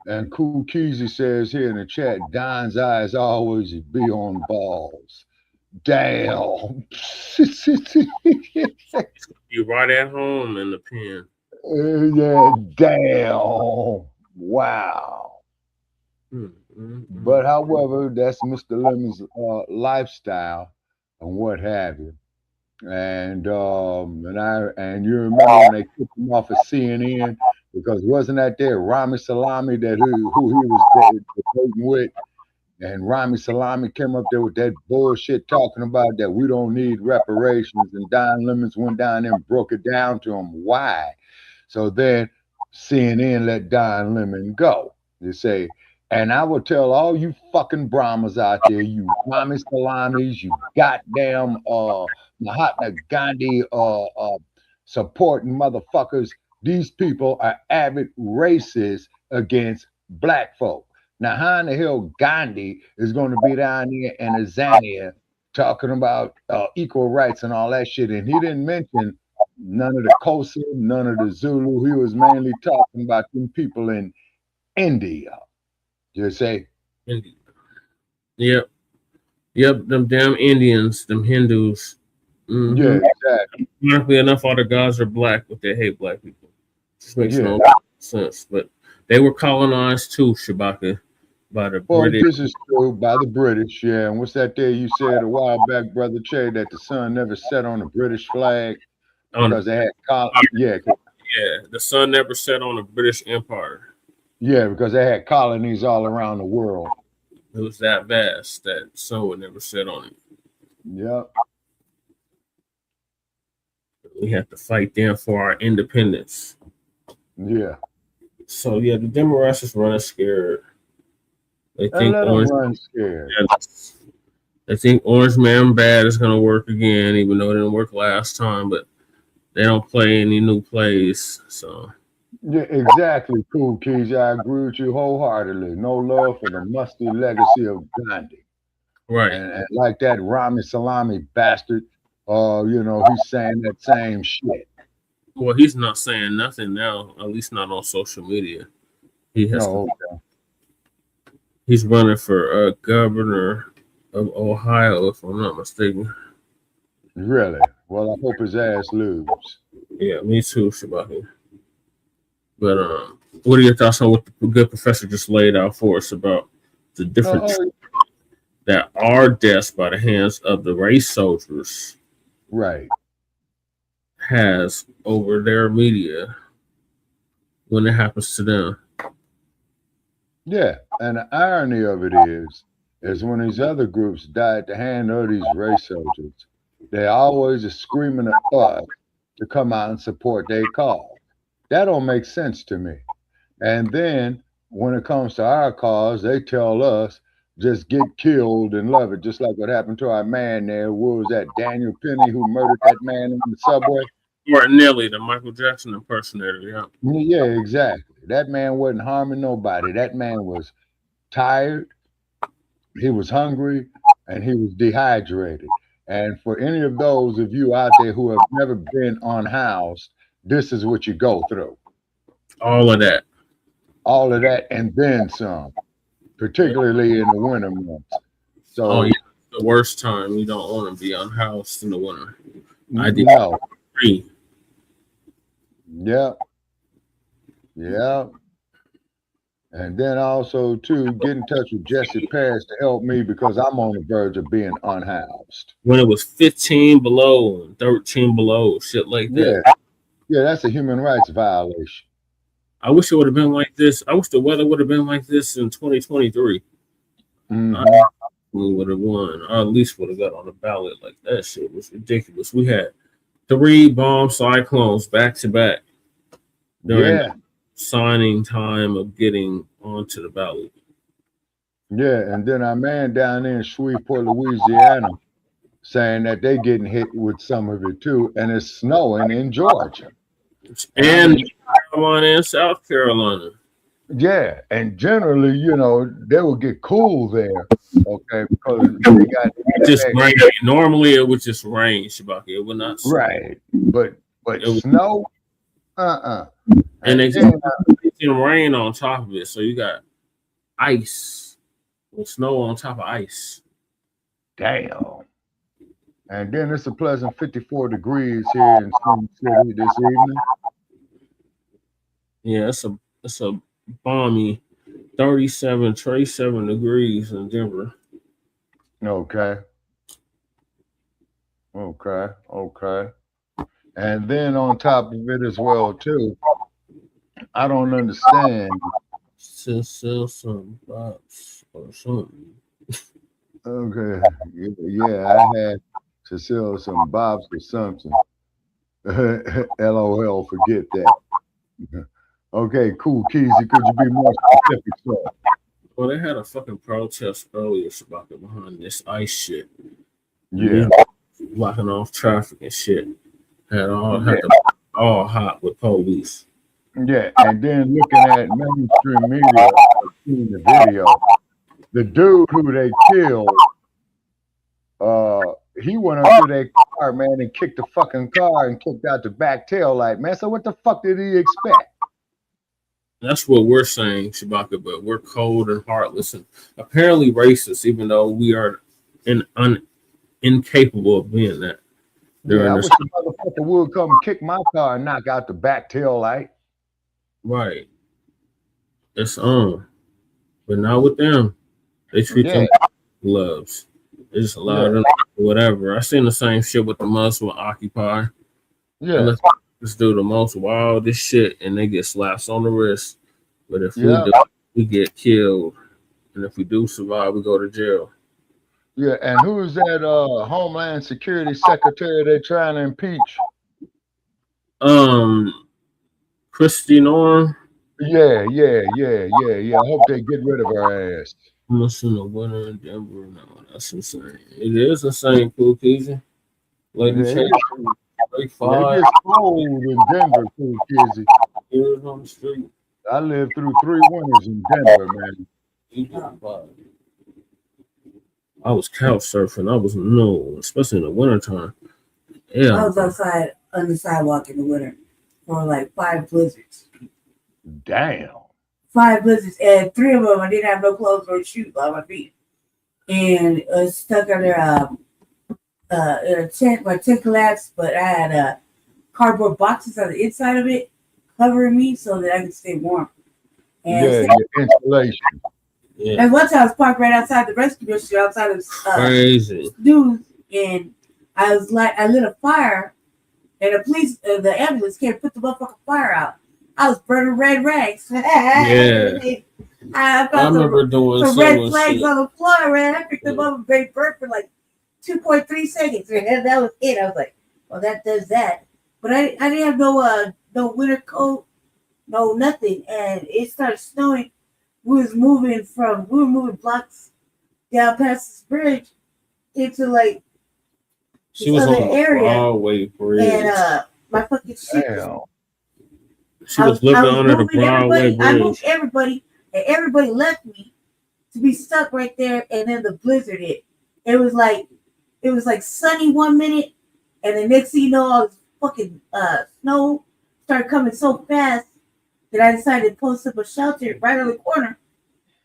And Cool Keezy says here in the chat, Don's eyes always be on balls. Damn. You right at home in the pen. Yeah, damn. Wow. But however, that's Mr. Lemon's lifestyle and what have you. And you remember when they kicked him off of CNN because wasn't that there Rami Salami that who he was debating with, and Rami Salami came up there with that bullshit talking about that we don't need reparations, and Don Lemons went down there and broke it down to him why. So then CNN let Don Lemon go. They say, and I will tell all you fucking Brahmas out there, you Rami Salamis, you goddamn Mahatma Gandhi supporting motherfuckers, these people are avid racists against black folk. Now, how in the hell Gandhi is going to be down there in Azania talking about equal rights and all that shit? And he didn't mention none of the Xhosa, none of the Zulu. He was mainly talking about them people in India. You say? India. Yep, them damn Indians, them Hindus. Yeah, exactly. Ironically enough, all the gods are black, but they hate black people. Just makes no sense. But they were colonized too, Shabaka, by the British. This is true, by the British, yeah. And what's that there you said a while back, Brother Che, that the sun never set on a British flag because they had the sun never set on a British empire. Yeah, because they had colonies all around the world. It was that vast that sun would never set on it. Yep. We have to fight them for our independence. Yeah. So the Democrats is running scared. They think They think Orange Man Bad is gonna work again, even though it didn't work last time. But they don't play any new plays. So yeah, exactly. Cool, Keys. I agree with you wholeheartedly. No love for the musty legacy of Gandhi. Right. And like that Rami Salami bastard. He's saying that same shit. Well, he's not saying nothing now, at least not on social media. He has. He's running for governor of Ohio, if I'm not mistaken. Really? Well, I hope his ass lose. Yeah, me too, Shabaki. But what are your thoughts on what the good professor just laid out for us about the different that are deaths by the hands of the race soldiers Right. has over their media when it happens to them? Yeah, and the irony of it is when these other groups die at the hand of these race soldiers, they always are screaming at us to come out and support their cause. That don't make sense to me. And then when it comes to our cause, they tell us just get killed and love it, just like what happened to our man there. What was that, Daniel Penny, who murdered that man in the subway? Martinelli, the Michael Jackson impersonator, yeah. Yeah, exactly. That man wasn't harming nobody. That man was tired, he was hungry, and he was dehydrated. And for any of those of you out there who have never been unhoused, this is what you go through. All of that. All of that and then some, particularly in the winter months. So yeah, the worst time. You don't want to be unhoused in the winter. I did. No. Yep. Yep. And then also too, get in touch with Jesse Paris to help me because I'm on the verge of being unhoused. When it was 15 below and 13 below, shit like that. Yeah. Yeah, that's a human rights violation. I wish it would have been like this. I wish the weather would have been like this in 2023. We would have won. I at least would have got on the ballot. Like that shit was ridiculous. We had 3 bomb cyclones back to back during signing time of getting onto the ballot. Yeah, and then our man down there in Shreveport, Louisiana, saying that they getting hit with some of it too, and it's snowing in Georgia. And Carolina and South Carolina. Yeah, and generally, you know, they will get cool there, okay, because they got just rain. Normally, it would just rain, Shabaki. It would not snow. Right, but snow, and they just rain on top of it, so you got ice with snow on top of ice. Damn. And then it's a pleasant 54 degrees here in Sun City this evening. Yeah, it's a balmy 37 degrees in Denver. Okay. And then on top of it as well too, I don't understand. Sell some box or something. Okay. Yeah, I had to sell some bobs or something. LOL, forget that. Okay, cool, Keezy. Could you be more specific, sir? Well, they had a fucking protest earlier about behind this ice shit. Yeah. Blocking off traffic and shit. Had all hot with police. Yeah, and then looking at mainstream media, seeing the video, the dude who they killed, he went up to their car, man, and kicked the fucking car and kicked out the back tail light, man. So what the fuck did he expect? That's what we're saying, Shabaka, but we're cold and heartless and apparently racist, even though we are incapable of being that. Yeah, I wish the motherfucker would come and kick my car and knock out the back tail light. Right. It's on. But not with them. They treat them like gloves. They just allow them whatever. I seen the same shit with the Muslim Occupy. Yeah. Let's do the most wildest shit and they get slaps on the wrist. But if we get killed, and if we do survive, we go to jail. Yeah, and who's that Homeland Security Secretary they're trying to impeach? Christy Norm. Yeah. I hope they get rid of her ass. Listen to winter in Denver. No, that's insane. It is insane, Cool Kizzy. Lady Chase. It gets cold in Denver, Cool Kizzy. Years on the street. I lived through 3 winters in Denver, man. I was couch surfing. I was especially in the wintertime. Yeah. I was outside on the sidewalk in the winter for like 5 blizzards. Damn. 5 blizzards, and 3 of them I didn't have no clothes or shoes on my feet. and stuck under a tent. My tent collapsed, but I had cardboard boxes on the inside of it covering me so that I could stay warm. And insulation. Yeah. And one time I was parked right outside the rescue mission, outside of crazy dudes, and I lit a fire, and the ambulance came and put the motherfucking fire out. I was burning red rags. Yeah. I remember doing some red similar flags shit. on the floor, man. I picked them up and they burnt for like 2.3 seconds, and that was it. I was like, well, that does that. But I didn't have no winter coat, no nothing, and it started snowing. We were moving blocks down past this bridge into like she was on the area. Broadway bridge. And my fucking shit. She was living under the Broadway bridge. I moved everybody, and everybody left me to be stuck right there. And then the blizzard hit. It was like sunny 1 minute, and the next thing you know, all this fucking snow started coming so fast that I decided to post up a shelter right on the corner.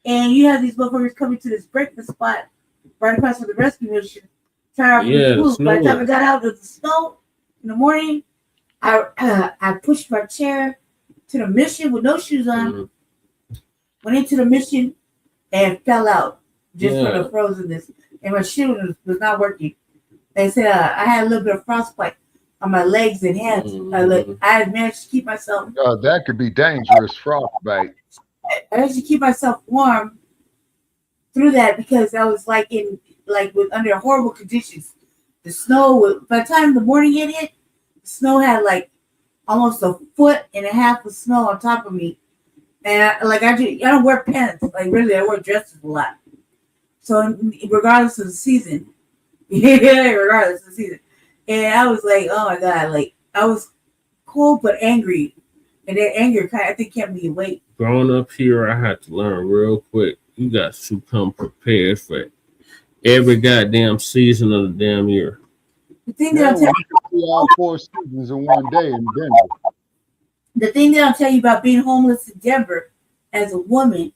And you have these motherfuckers coming to this breakfast spot right across from the rescue mission. By the time I got out of the snow in the morning, I pushed my chair to the mission with no shoes on, went into the mission, and fell out just for the frozenness. And my shoe was not working. They said I had a little bit of frostbite on my legs and hands. I had managed to keep myself. That could be dangerous, frostbite. I managed to keep myself warm through that because I was under horrible conditions. The snow, by the time the morning hit, the snow had like almost 1.5 feet of snow on top of me. And I don't wear pants. Like really, I wear dresses a lot. So regardless of the season, regardless of the season. And I was like, oh my God, like I was cold but angry. And that anger I think kept me awake. Growing up here, I had to learn real quick. You got to come prepared for every goddamn season of the damn year. The thing that I'll tell you, all 4 seasons in one day in Denver. The thing that I'll tell you about being homeless in Denver as a woman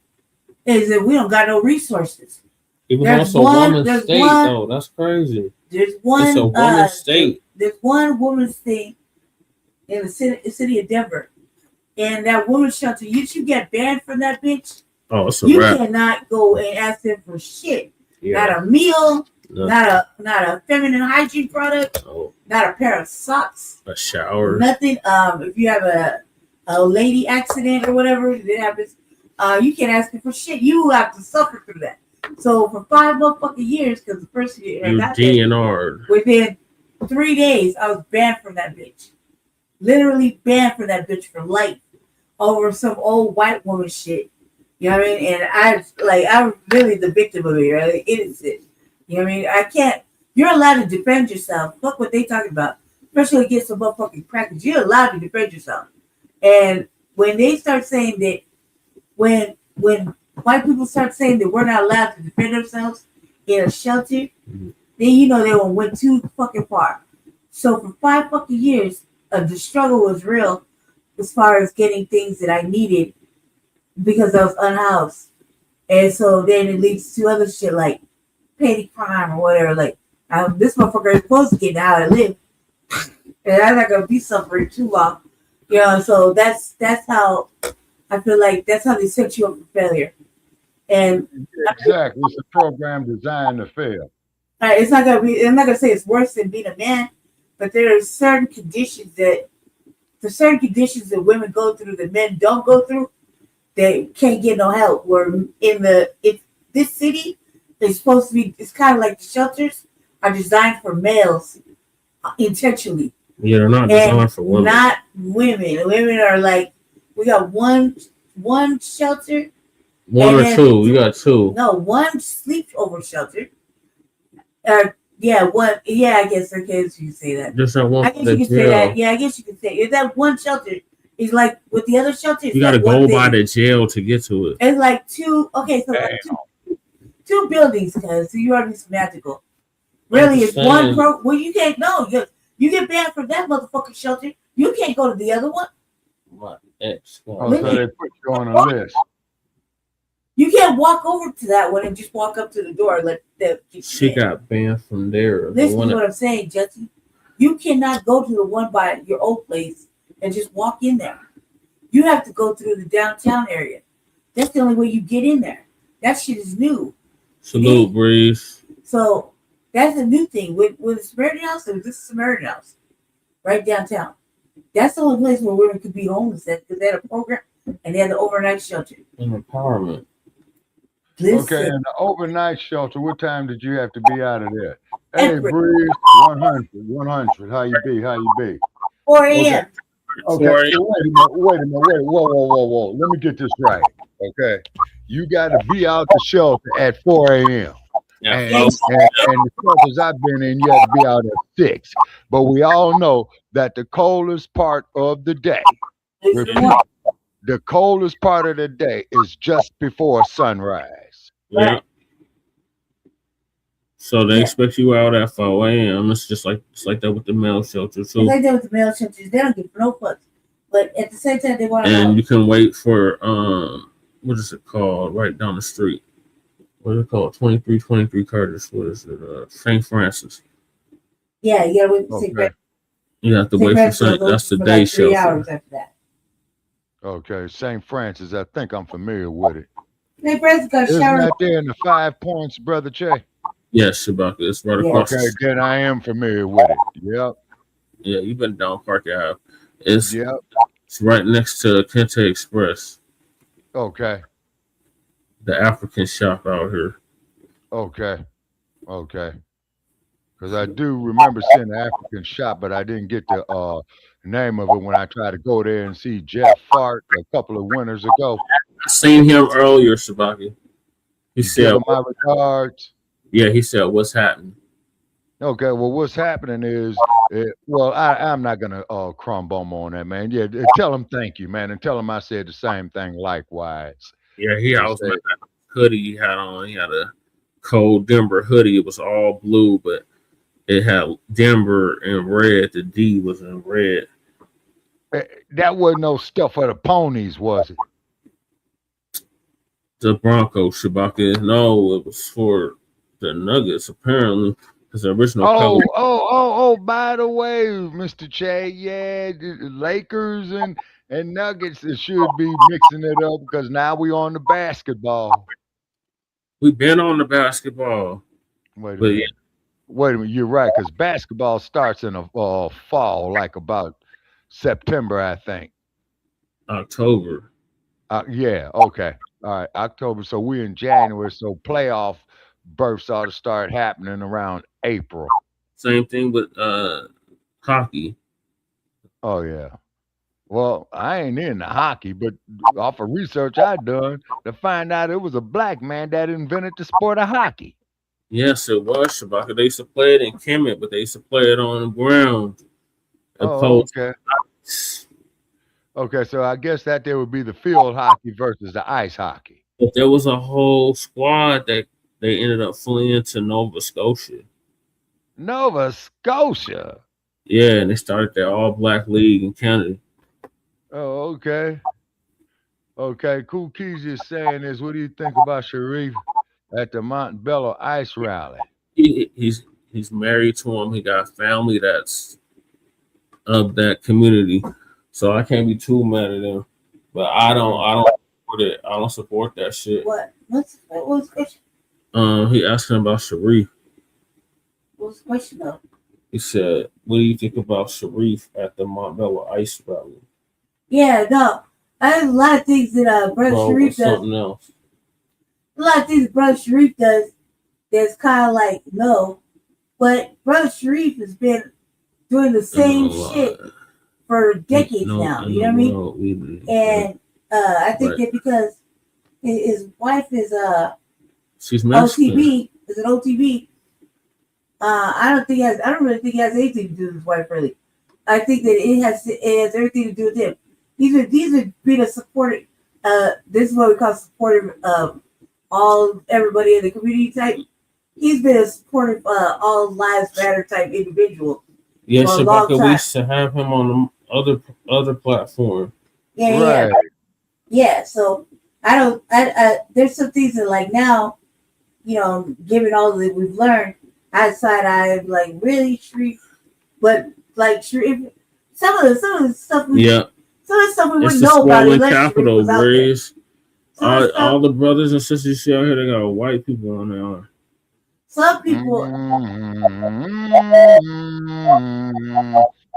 is that we don't got no resources. It was also a woman's state, though. That's crazy. There's one. It's a woman's state. There's one woman's thing in the city of Denver, and that woman's shelter. You get banned from that bitch. Oh, it's a you wrap. cannot go and ask them for shit. Yeah. Not a meal. No. Not a feminine hygiene product. Oh. Not a pair of socks. A shower. Nothing. If you have a lady accident or whatever that happens, you can't ask them for shit. You have to suffer through that. So for 5 motherfucking years, because the person got DNR'd. Within 3 days, I was banned from that bitch. Literally banned from that bitch for life over some old white woman shit. You know what I mean? And I'm really the victim of it, right? Innocent. You know what I mean? I can't. You're allowed to defend yourself. Fuck what they talking about, especially against some motherfucking crackers. You're allowed to defend yourself. And when they start saying that, when white people start saying that we're not allowed to defend ourselves in a shelter, then you know they went too fucking far. So for 5 fucking years, the struggle was real as far as getting things that I needed because I was unhoused. And so then it leads to other shit like petty crime or whatever. Like, this motherfucker is supposed to get how I live. And I'm not going to be suffering too long. You know, so that's how I feel like that's how they set you up for failure. And exactly, it's a program designed to fail. It's not gonna be. I'm not gonna say it's worse than being a man, but there are certain conditions that women go through that men don't go through. They can't get no help. Where this city is supposed to be. It's kind of like the shelters are designed for males intentionally. Yeah, they're not designed for women. Not women. Women are like, we got one shelter. One or two. You got two. No, one sleepover shelter. One. Yeah, I guess you can say that. Just that one. I guess you can say that. Yeah, I guess you can say if that one shelter is like with the other shelters. You got to go by the jail to get to it. It's like two. Okay, so like two buildings, cause so you already semantical. Really, it's one. Well, you can't. No, you get banned from that motherfucking shelter. You can't go to the other one. My ex. So they put you on a list. You can't walk over to that one and just walk up to the door. Let the She got banned from there. Listen to what I'm saying, Jesse. You cannot go to the one by your old place and just walk in there. You have to go through the downtown area. That's the only way you get in there. That shit is new. Salute, Breeze. So that's a new thing. With the Samaritan House, there was this Samaritan House right downtown. That's the only place where women could be homeless at because they had a program and they had the overnight shelter. And empowerment. Okay, and the overnight shelter, what time did you have to be out of there? Hey, Breeze, 100. How you be? 4 a.m. Okay, so wait a minute. Whoa. Let me get this right. Okay, you got to be out the shelter at 4 a.m. Yeah, and the shelters I've been in, you have to be out at 6. But we all know that the coldest part of the day, the coldest part of the day is just before sunrise. Yeah. So they expect you out at 4 a.m. It's like that with the male shelter too. It's like that with the male shelters. They don't give no fucks. But at the same time, they want to. And you can wait for what is it called? Right down the street. What is it called? 2323 Curtis. What is it? St. Francis. Yeah, you gotta wait for St. Francis. You have to wait for St. That's the day shelter. 3 hours after that. Okay, St. Francis. I think I'm familiar with it. St. Francis got Isn't shower. that there in the 5 Points, Brother Che? Yes, Shabaka. It's right across. Okay, then I am familiar with it. Yep. Yeah, you've been down Park Ave. It's right next to Kente Express. Okay. The African shop out here. Okay. Because I do remember seeing the African shop, but I didn't get the name of it when I tried to go there and see Jeff Fart a couple of winters ago. I seen him earlier, Shabaki. He said, my regards. Yeah, he said, what's happening? Okay, well, what's happening is, I'm not going to crumb bum on that, man. Yeah, tell him thank you, man, and tell him I said the same thing likewise. Yeah, he was like that hoodie he had on. He had a cold Denver hoodie. It was all blue, but it had Denver in red. The D was in red. That wasn't no stuff for the ponies, was it? The Broncos, Shabaka. No, it was for the Nuggets, apparently. Because the original color. By the way, Mr. Che, yeah, the Lakers and Nuggets, it should be mixing it up because now we on the basketball. We've been on the basketball. Wait a minute, you're right, because basketball starts in the fall, like about September, I think. October. Yeah, okay. All right, October. So we're in January, so playoff births ought to start happening around April. Same thing with hockey. Oh, yeah. Well, I ain't into hockey, but off of research I done to find out it was a black man that invented the sport of hockey. Yes, it was, Shabaka. They used to play it in Kemet, but they used to play it on the ground. Okay. Okay, so I guess that there would be the field hockey versus the ice hockey. But there was a whole squad that they ended up fleeing to Nova Scotia. Nova Scotia? Yeah, and they started their all-black league in Canada. Oh, okay. Okay, Cool Keys is saying this. What do you think about Sharif at the Montebello Ice Rally? He's married to him. He got family that's of that community. So I can't be too mad at him. But I don't support it. I don't support that shit. What was the question? He asking about Sharif. What's the question though? He said, what do you think about Sharif at the Montebello Ice Rally? Yeah, no. I have a lot of things that Brother Sharif does. Something else. A lot of things that Brother Sharif does that's kind of like no. But Brother Sharif has been doing the same shit for decades now. You know what I mean? And I think that because his wife is she's Mexican. OTB, is an OTB. I don't really think it has anything to do with his wife, really. I think that it has everything to do with him. These are being a supportive. This is what we call supportive of everybody in the community type. He's been a supportive all lives matter type individual. Yeah, Shabaka, we used to have him on the other platform. Yeah. So There's some things that like now, given all that we've learned, outside I like really street, but like street, some of the stuff we wouldn't know about unless capital, was out there. All the brothers and sisters you see out here, they got white people on there. Some people.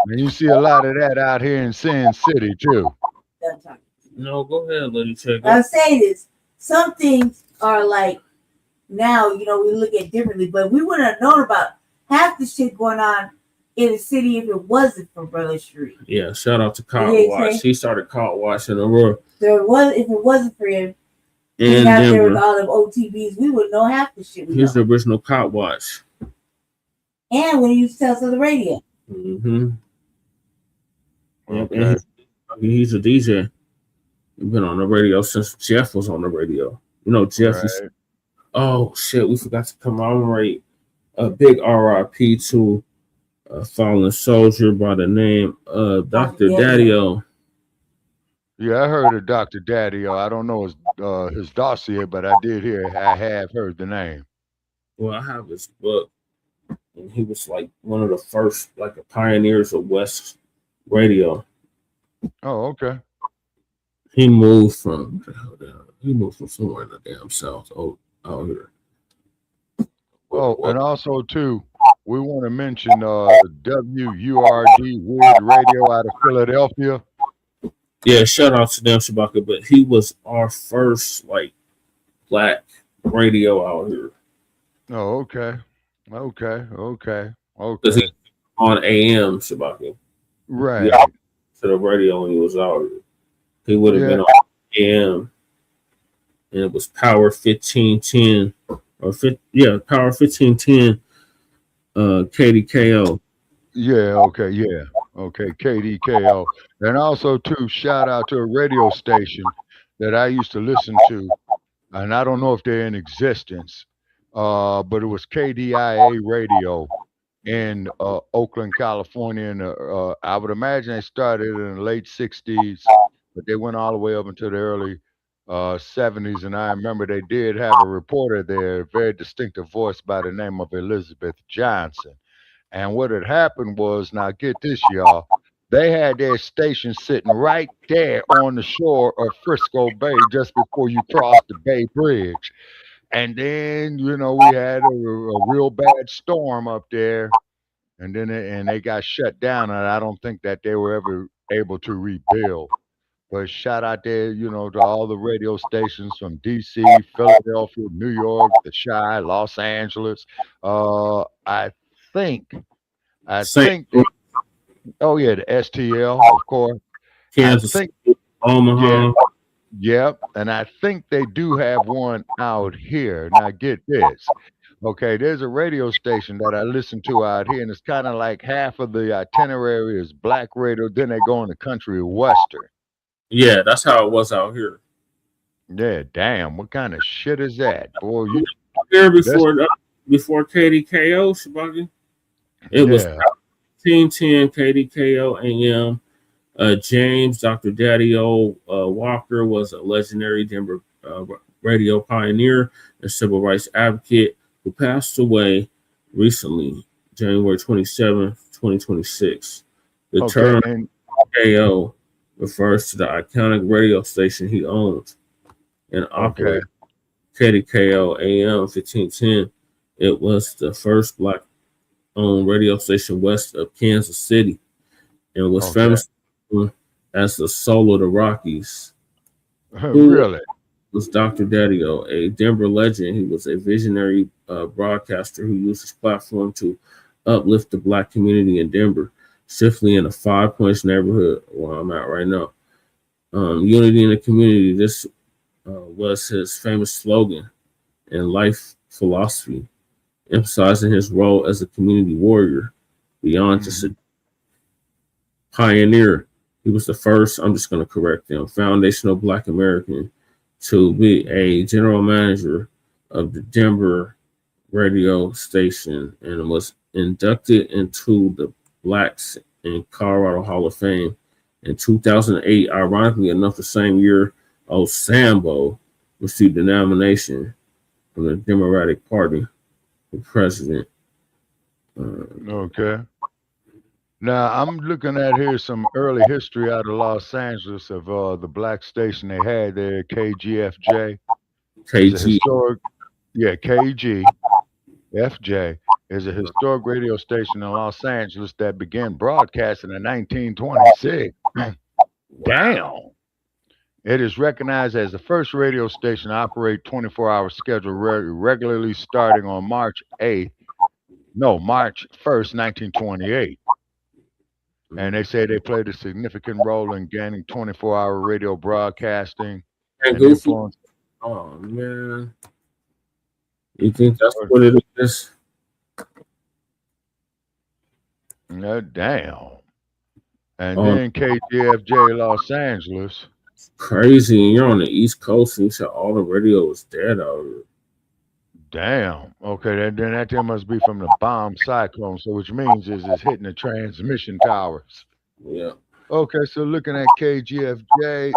And you see a lot of that out here in Sin City too. No, go ahead, Lady Check. I'm saying is some things are like now, we look at differently, but we wouldn't have known about half the shit going on in the city if it wasn't for Brother Street. Yeah, shout out to Cop Watch. He started Cop Watch in Aurora. If it wasn't for him, and out there with all them OTVs, we wouldn't know half the shit. He's the original Cop Watch. And when he used to tell us on the radio. Mm-hmm. Okay. He's a DJ. He's been on the radio since Jeff was on the radio. Jeff is. Oh shit, we forgot to commemorate a big RIP to a fallen soldier by the name of Dr. Daddy-O. Yeah, I heard of Dr. Daddy-O. I don't know his dossier, but I have heard the name. Well, I have his book, and he was like one of the first pioneers of West radio. Oh, okay. He moved from somewhere in the damn South out here. Oh, and also too, we want to mention WURD Wood Radio out of Philadelphia. Yeah, shout out to them, Shabaka, but he was our first black radio out here. Oh, okay. On AM, Shabaka. Right. Yeah, to the radio when he was out here. He would have been on AM. And it was Power 1510 Power 1510 KDKO. KDKO. And also too, shout out to a radio station that I used to listen to, and I don't know if they're in existence, but it was KDIA Radio in Oakland, California, and I would imagine they started in the late 60s, but they went all the way up into the early 70s, and I remember they did have a reporter there, a very distinctive voice by the name of Elizabeth Johnson. And what had happened was, now get this, y'all, they had their station sitting right there on the shore of Frisco Bay just before you cross the Bay Bridge. And then, we had a real bad storm up there, and then they got shut down, and I don't think that they were ever able to rebuild. But shout out there, to all the radio stations from DC, Philadelphia, New York, the Chi, Los Angeles. I think. Oh yeah, the STL, of course. Kansas, Omaha. Yep, and I think they do have one out here. Now get this. Okay, there's a radio station that I listen to out here, and it's kind of like half of the itinerary is black radio, then they go in the country western. Yeah, that's how it was out here. Yeah, damn. What kind of shit is that? Boy, you here before KDKO, Shabagi? It was 1510 KDKO AM. James, Dr. Daddy-O Walker was a legendary Denver radio pioneer and civil rights advocate who passed away recently, January 27th, 2026. The term KO refers to the iconic radio station he owned and operated, KDKO AM 1510. It was the first black-owned radio station west of Kansas City and was famous as the Soul of the Rockies. Really? Was Dr. Daddy-O, a Denver legend. He was a visionary broadcaster who used his platform to uplift the black community in Denver, specifically in the 5 Points neighborhood where I'm at right now. Unity in the community, this was his famous slogan and life philosophy, emphasizing his role as a community warrior beyond just a pioneer. He was the first, I'm just going to correct him, foundational black American to be a general manager of the Denver radio station and was inducted into the Blacks in Colorado Hall of Fame in 2008. Ironically enough, the same year Sambo received the nomination from the Democratic Party for president. Okay. Now I'm looking at here some early history out of Los Angeles of the black station they had there, KGFJ. It's a KG. historic, yeah, KGFJ is a historic radio station in Los Angeles that began broadcasting in 1926. Damn. It is recognized as the first radio station to operate 24-hour schedule regularly starting on March 1st, 1928. And they say they played a significant role in gaining 24-hour radio broadcasting And and Goofy. influence. Oh man, you think that's what it is? Damn. And then KGFJ Los Angeles. Crazy. And you're on the East Coast and you said all the radio was dead already. Damn. Okay, then that thing must be from the bomb cyclone. So which means is it's hitting the transmission towers. Yeah. Okay, so looking at KGFJ.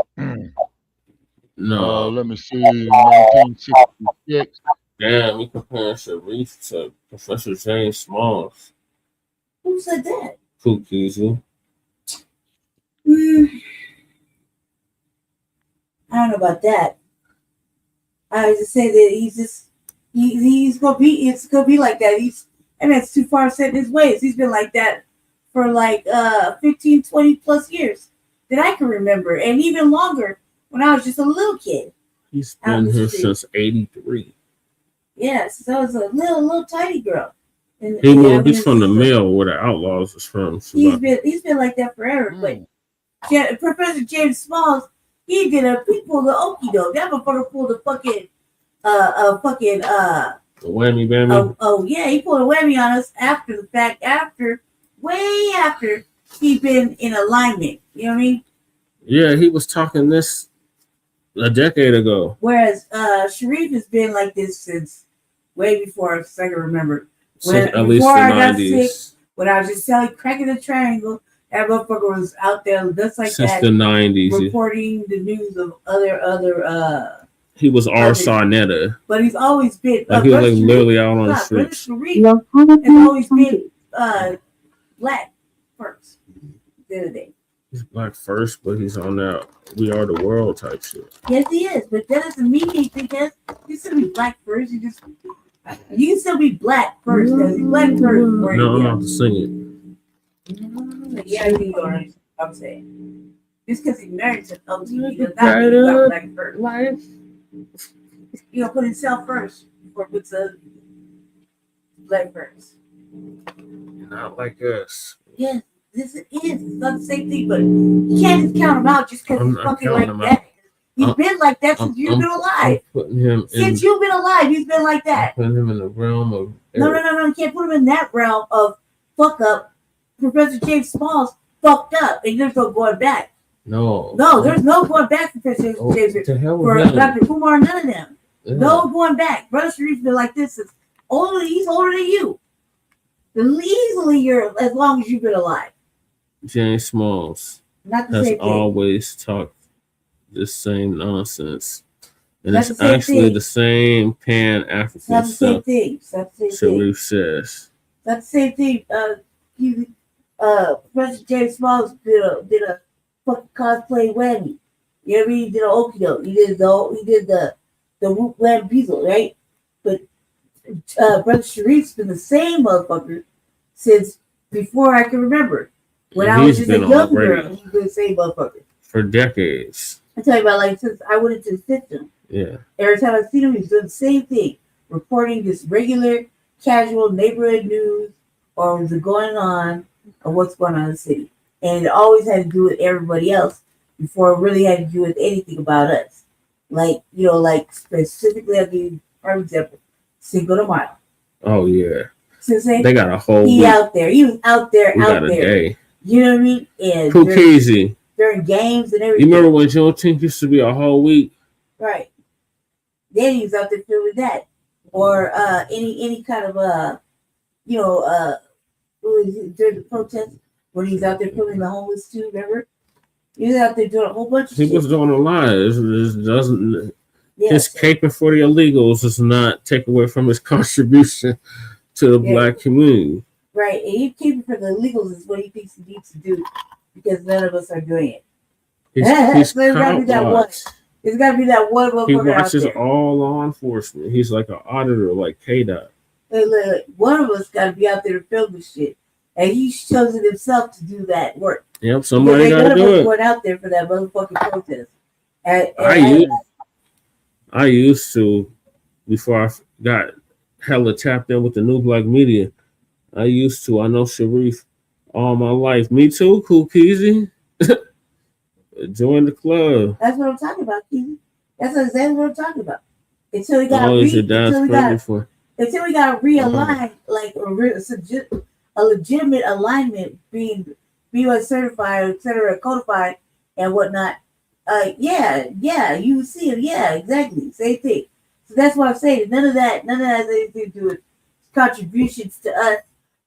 No. Let me see, 1966. Damn, we comparing Sharif to Professor James Smalls. Who said that? Cookies. I don't know about that. I would just say that he's gonna be. It's gonna be like that. It's too far set in his ways. He's been like that for like 15, 20 plus years that I can remember, and even longer when I was just a little kid. He's been here since '83. Yes, so I was a little tiny girl. And, He's from the mill where the Outlaws is from. So he's been like that forever. But Professor James Smalls, he pulled the okie doke. That motherfucker pulled the fucking the whammy bammy. Oh yeah, he pulled a whammy on us after the fact, way after he'd been in alignment. You know what I mean? Yeah, he was talking this a decade ago. Whereas Sharif has been like this since way before I can remember. At least the 90s. When I was just cracking the triangle, that motherfucker was out there just like Since that. the 90s. Reporting the news of other he was our Sarnetta. But he's always been he was like literally out on the streets. Sharif has always been black first. The other day. He's black first, but he's on that We Are the World type shit. Yes, he is. But that doesn't mean anything. He's still be black first. You can still be black first. He's black first. Right? No, I'm not to sing it. Yeah, you are. I'm saying. Just because he married to OT, he does not mean he's black first. Put himself first before puts a black first. Not like us. Yes, this is. It's not the same thing, but you can't just count him out just because he's fucking like that. He's been like that since you've been alive. Since you've been alive, he's been like that. Putting him in the realm of No. You can't put him in that realm of fuck up. Professor James Smalls fucked up, and there's no going back. No, there's no going back for Professor James. For Dr. Kumar, none of them. Yeah. No going back. Brother Sharif's been like this since he's older than you. Easily, you're as long as you've been alive. James Smalls has always talked this same nonsense, and it's actually the same Pan-African stuff. Sharif says that's the same thing. Professor James Smalls did a fucking cosplay whammy. You know what I mean? He did an okie doke. He did the Whoop Wham Beazle, right? But Brother Sharif's been the same motherfucker since before I can remember. When I was just a young girl, he's been the same motherfucker for decades. I tell you about since I went into the system. Yeah. Every time I've seen him, he's doing the same thing, reporting this regular, casual neighborhood news or the going on of what's going on in the city, and it always had to do with everybody else before it really had to do with anything about us. Specifically, I'll give you for example, Cinco de Mayo. Oh yeah. They got a whole he week. Out there. He was out there. A day. You know what I mean? And during games and everything. You remember when Juneteenth used to be a whole week? Right. Then he was out there filming that, or any kind of during the protest when he's out there filming the homeless too. Remember? He was out there doing a whole bunch of shit. He was doing a lot. It doesn't. Yes. His caping for the illegals does not take away from his contribution to the black community. Right, and he keeping for the illegals is what he thinks he needs to do because none of us are doing it. He's So it's gotta be that one. It's gotta be that one He motherfucker out watches there. all law enforcement. He's like an auditor, like KDOT. Look, one of us gotta be out there to film this shit, and he's chosen himself to do that work. Yep, somebody Because got to none of do us it. went out there for that motherfucking protest. I used to, before I got hella tapped in with the new Blacc Media, I know Sharif all my life. Me too, Cool Keezy. Join the club. That's what I'm talking about, Keezy. That's exactly what I'm talking about. Until we got until we got to realign, like a legitimate alignment, being BYS certified, etc., codified, and whatnot. You see it. Yeah, exactly. Same thing. So that's why I'm saying none of that has anything to do with contributions to us,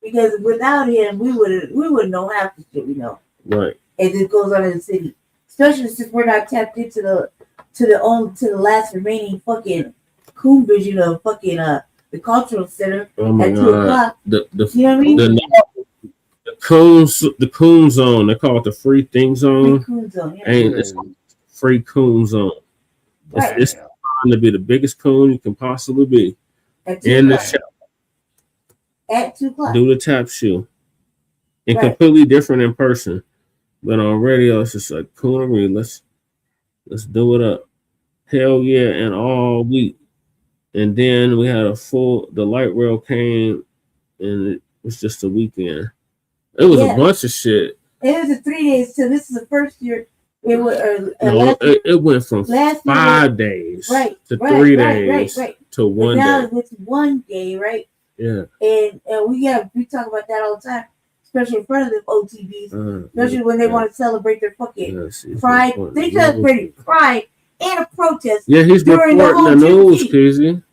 because without him, we wouldn't know half the shit we know. Right. And it goes on in the city, especially since we're not tapped into the last remaining fucking coon vision of fucking the cultural center at 2:00. The, You know what I mean? The coon zone. They call it the free thing zone. Free coon zone, yeah. And it's free coon zone. Right. It's trying to be the biggest coon you can possibly be. At In the 2:00. shop. At 2:00. Do the tap shoe. And Right. completely different in person. But on radio, it's just like coonery. Let's do it up. Hell yeah, and all week. And then we had the light rail came, and it was just a weekend. It was a bunch of shit. It was a 3 days. So this is the first year. It was. It went from 5 days to 3 days to 1 now day. it's 1 day, right? Yeah. And we talk about that all the time, especially in front of the OTVs, especially when they want to celebrate their fucking pride. They celebrated pride and a protest. Yeah, he's during reporting the news, Juneteenth. Kizzy.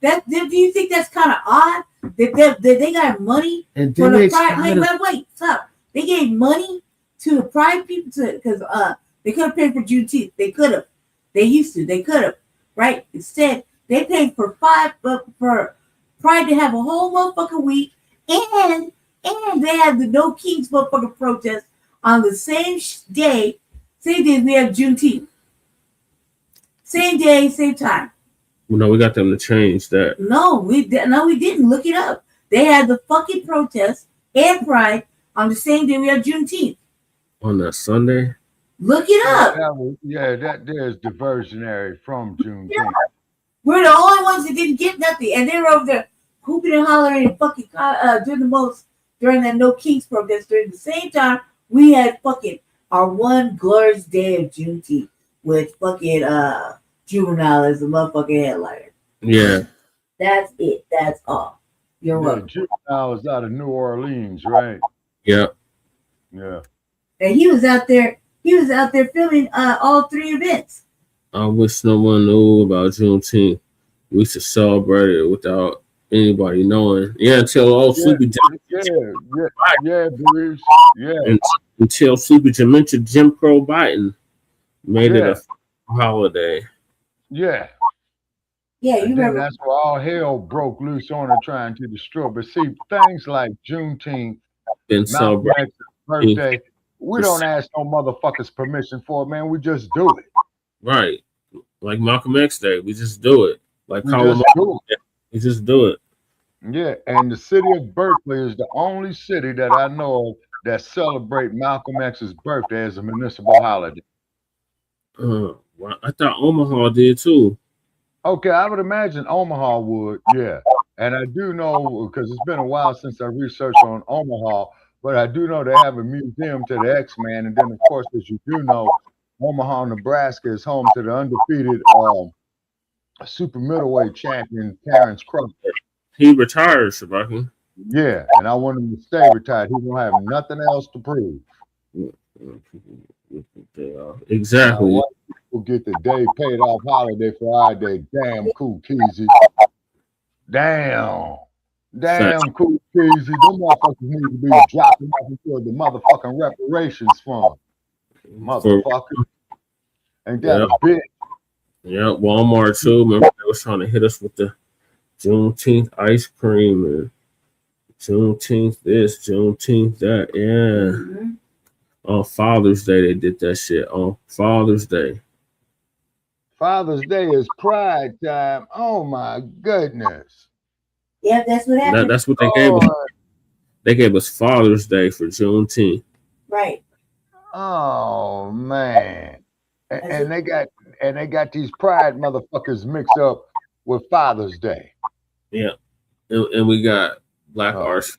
Do you think that's kind of odd? That they got money And for then the they pride? Wait, stop. They gave money to the pride people because they could have paid for Juneteenth. They could have. They used to. They could have. Right? Instead, they paid for Pride to have a whole motherfucking week, and they had the No Kings motherfucking protest on the same day we have Juneteenth. Same day, same time. Well, no, we got them to change that. No, we didn't. Look it up. They had the fucking protest and Pride on the same day we have Juneteenth. On that Sunday? Look it up. That there's diversionary from Juneteenth. Yeah. We're the only ones that didn't get nothing, and they were over there hooping and hollering and fucking doing the most during that No Kings protest. During the same time, we had fucking our one glorious day of Juneteenth with fucking Juvenile as the motherfucking headliner. Yeah. That's it. That's all. You're welcome. Juvenile is out of New Orleans, right? Yeah. Yeah. And he was out there filming all 3 events. I wish no one knew about Juneteenth. We should celebrate it without anybody knowing. Yeah, until old Sleepy Bruce. Yeah. Until Sleepy Jim Crow Biden made it a holiday. Yeah. Yeah, you remember. That's where all hell broke loose on her trying to destroy. But see, things like Juneteenth, Malcolm X's birthday, we don't ask no motherfuckers permission for it, man. We just do it. Right. Like Malcolm X Day. We just do it. Like We just do it. We just do it. Yeah, and the city of Berkeley is the only city that I know of that celebrate Malcolm X's birthday as a municipal holiday. Well, I thought Omaha did too. Okay, I would imagine Omaha would, yeah. And I do know, because it's been a while since I researched on Omaha, but I do know they have a museum to the X-Man. And then, of course, as you do know, Omaha, Nebraska is home to the undefeated super middleweight champion, Terrence Crawford. He retired, Shabaki. Yeah, and I want him to stay retired. He don't have nothing else to prove. Exactly. White people get the day paid off holiday for our day. Damn cool Keezy. Damn cool Keezy. Them motherfuckers need to be dropping off into the motherfucking reparations fund. Motherfucker. Ain't that a bitch? Yeah, Walmart too. Remember they was trying to hit us with the Juneteenth ice cream and Juneteenth this, Juneteenth that. Yeah. On Father's Day, they did that shit. On Father's Day. Father's Day is Pride time. Oh my goodness. Yeah, that's what happened. That's what they gave us. They gave us Father's Day for Juneteenth. Right. Oh man. And they got these Pride motherfuckers mixed up with Father's Day. Yeah. And we got Black Arts.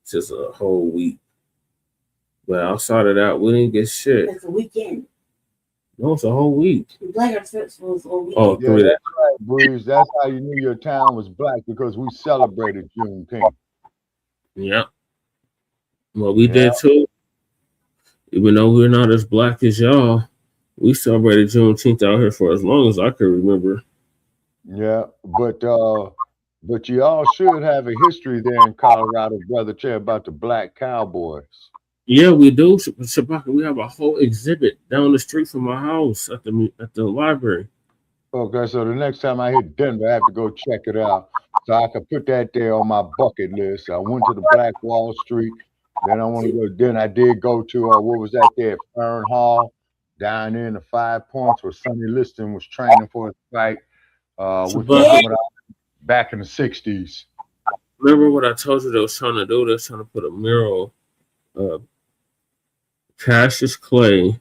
Just a whole week. But outside of that, we didn't get shit. It's a weekend. No, it's a whole week. Black Arts Festival is all weekend. Oh, yeah, that's right, Bruce. That's how you knew your town was black, because we celebrated Juneteenth. Yeah. Well, we did too. Even though we're not as black as y'all, we celebrated Juneteenth out here for as long as I can remember. Yeah, but you all should have a history there in Colorado, Brother Chair, about the Black Cowboys. Yeah, we do, Shabaka. We have a whole exhibit down the street from my house at the library. Okay, so the next time I hit Denver, I have to go check it out, so I can put that there on my bucket list. I went to the Black Wall Street. Then I want to go. Then I did go to what was that there? Fern Hall, down there in the 5 Points, where Sonny Liston was training for his fight. Back in the 60s. Remember what I told you they was trying to do? They was trying to put a mural of Cassius Clay,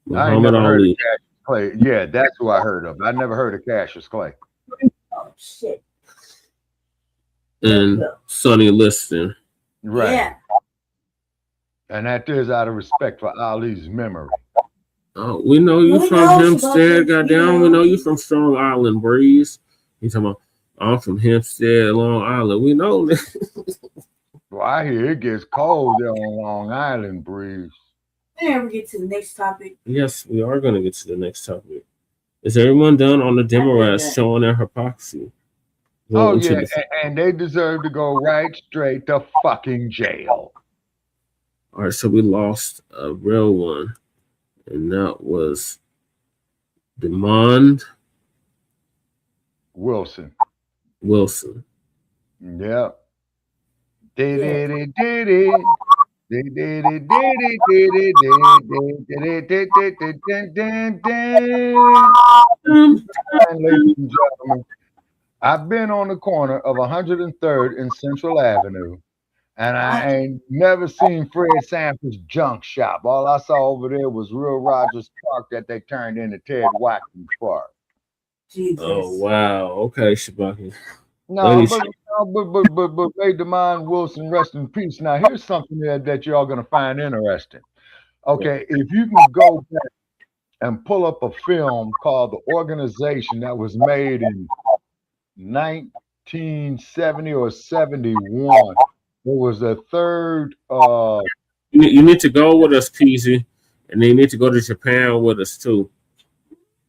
Muhammad Ali. Clay. Yeah, that's who I heard of. I never heard of Cassius Clay. Oh shit. And Sonny Liston. Right. Yeah. And that is out of respect for Ali's memory. Oh, we know you from Hempstead, goddamn. We know you from Strong Island, Breeze. He's talking about, I'm from Hempstead, Long Island. We know that. Well, I hear it gets cold there on Long Island, Breeze. And we get to the next topic. Yes, we are going to get to the next topic. Is everyone done on the Democrats showing their hypocrisy? Oh, yeah, and they deserve to go right straight to fucking jail. All right, so we lost a real one, and that was Demond Wilson. Yep. Ladies and gentlemen, I've been on the corner of 103rd and Central Avenue, and I ain't never seen Fred Sanford's junk shop. All I saw over there was Real Rogers Park that they turned into Ted Watkins Park. Jesus. Oh, wow. Okay, Shabaki. No, but may Demond Wilson rest in peace. Now, here's something that y'all going to find interesting. Okay, if you can go back and pull up a film called The Organization that was made in 1970 or 71. It was the third. You need to go with us, Peasy, and then you need to go to Japan with us too.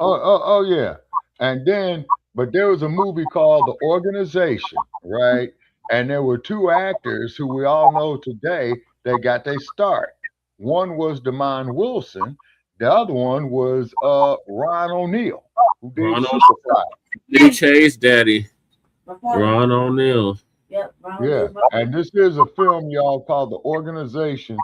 Oh yeah, and then but there was a movie called The Organization, right? And there were two actors who we all know today that got their start. One was Demond Wilson. The other one was Ron O'Neal, who did Superfly. Chase Daddy, Ron O'Neal. Yep. Yeah, and this is a film, y'all, called The Organization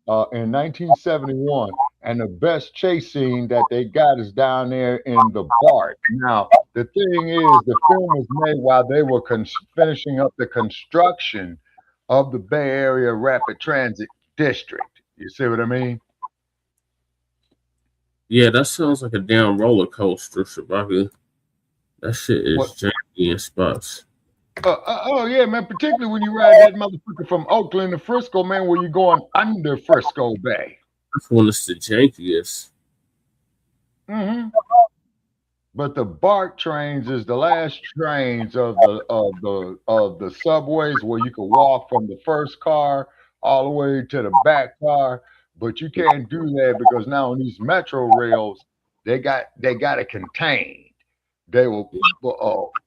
in 1971. And the best chase scene that they got is down there in the BART. Now, the thing is, the film was made while they were finishing up the construction of the Bay Area Rapid Transit District. You see what I mean? Yeah, that sounds like a damn roller coaster, Shabaki. That shit is janky in spots. Oh yeah, man. Particularly when you ride that motherfucker from Oakland to Frisco, man, where you're going under Frisco Bay. That's when it's the jankiest. Mm-hmm. But the BART trains is the last trains of the subways where you can walk from the first car all the way to the back car. But you can't do that because now on these metro rails, they got it contained. They will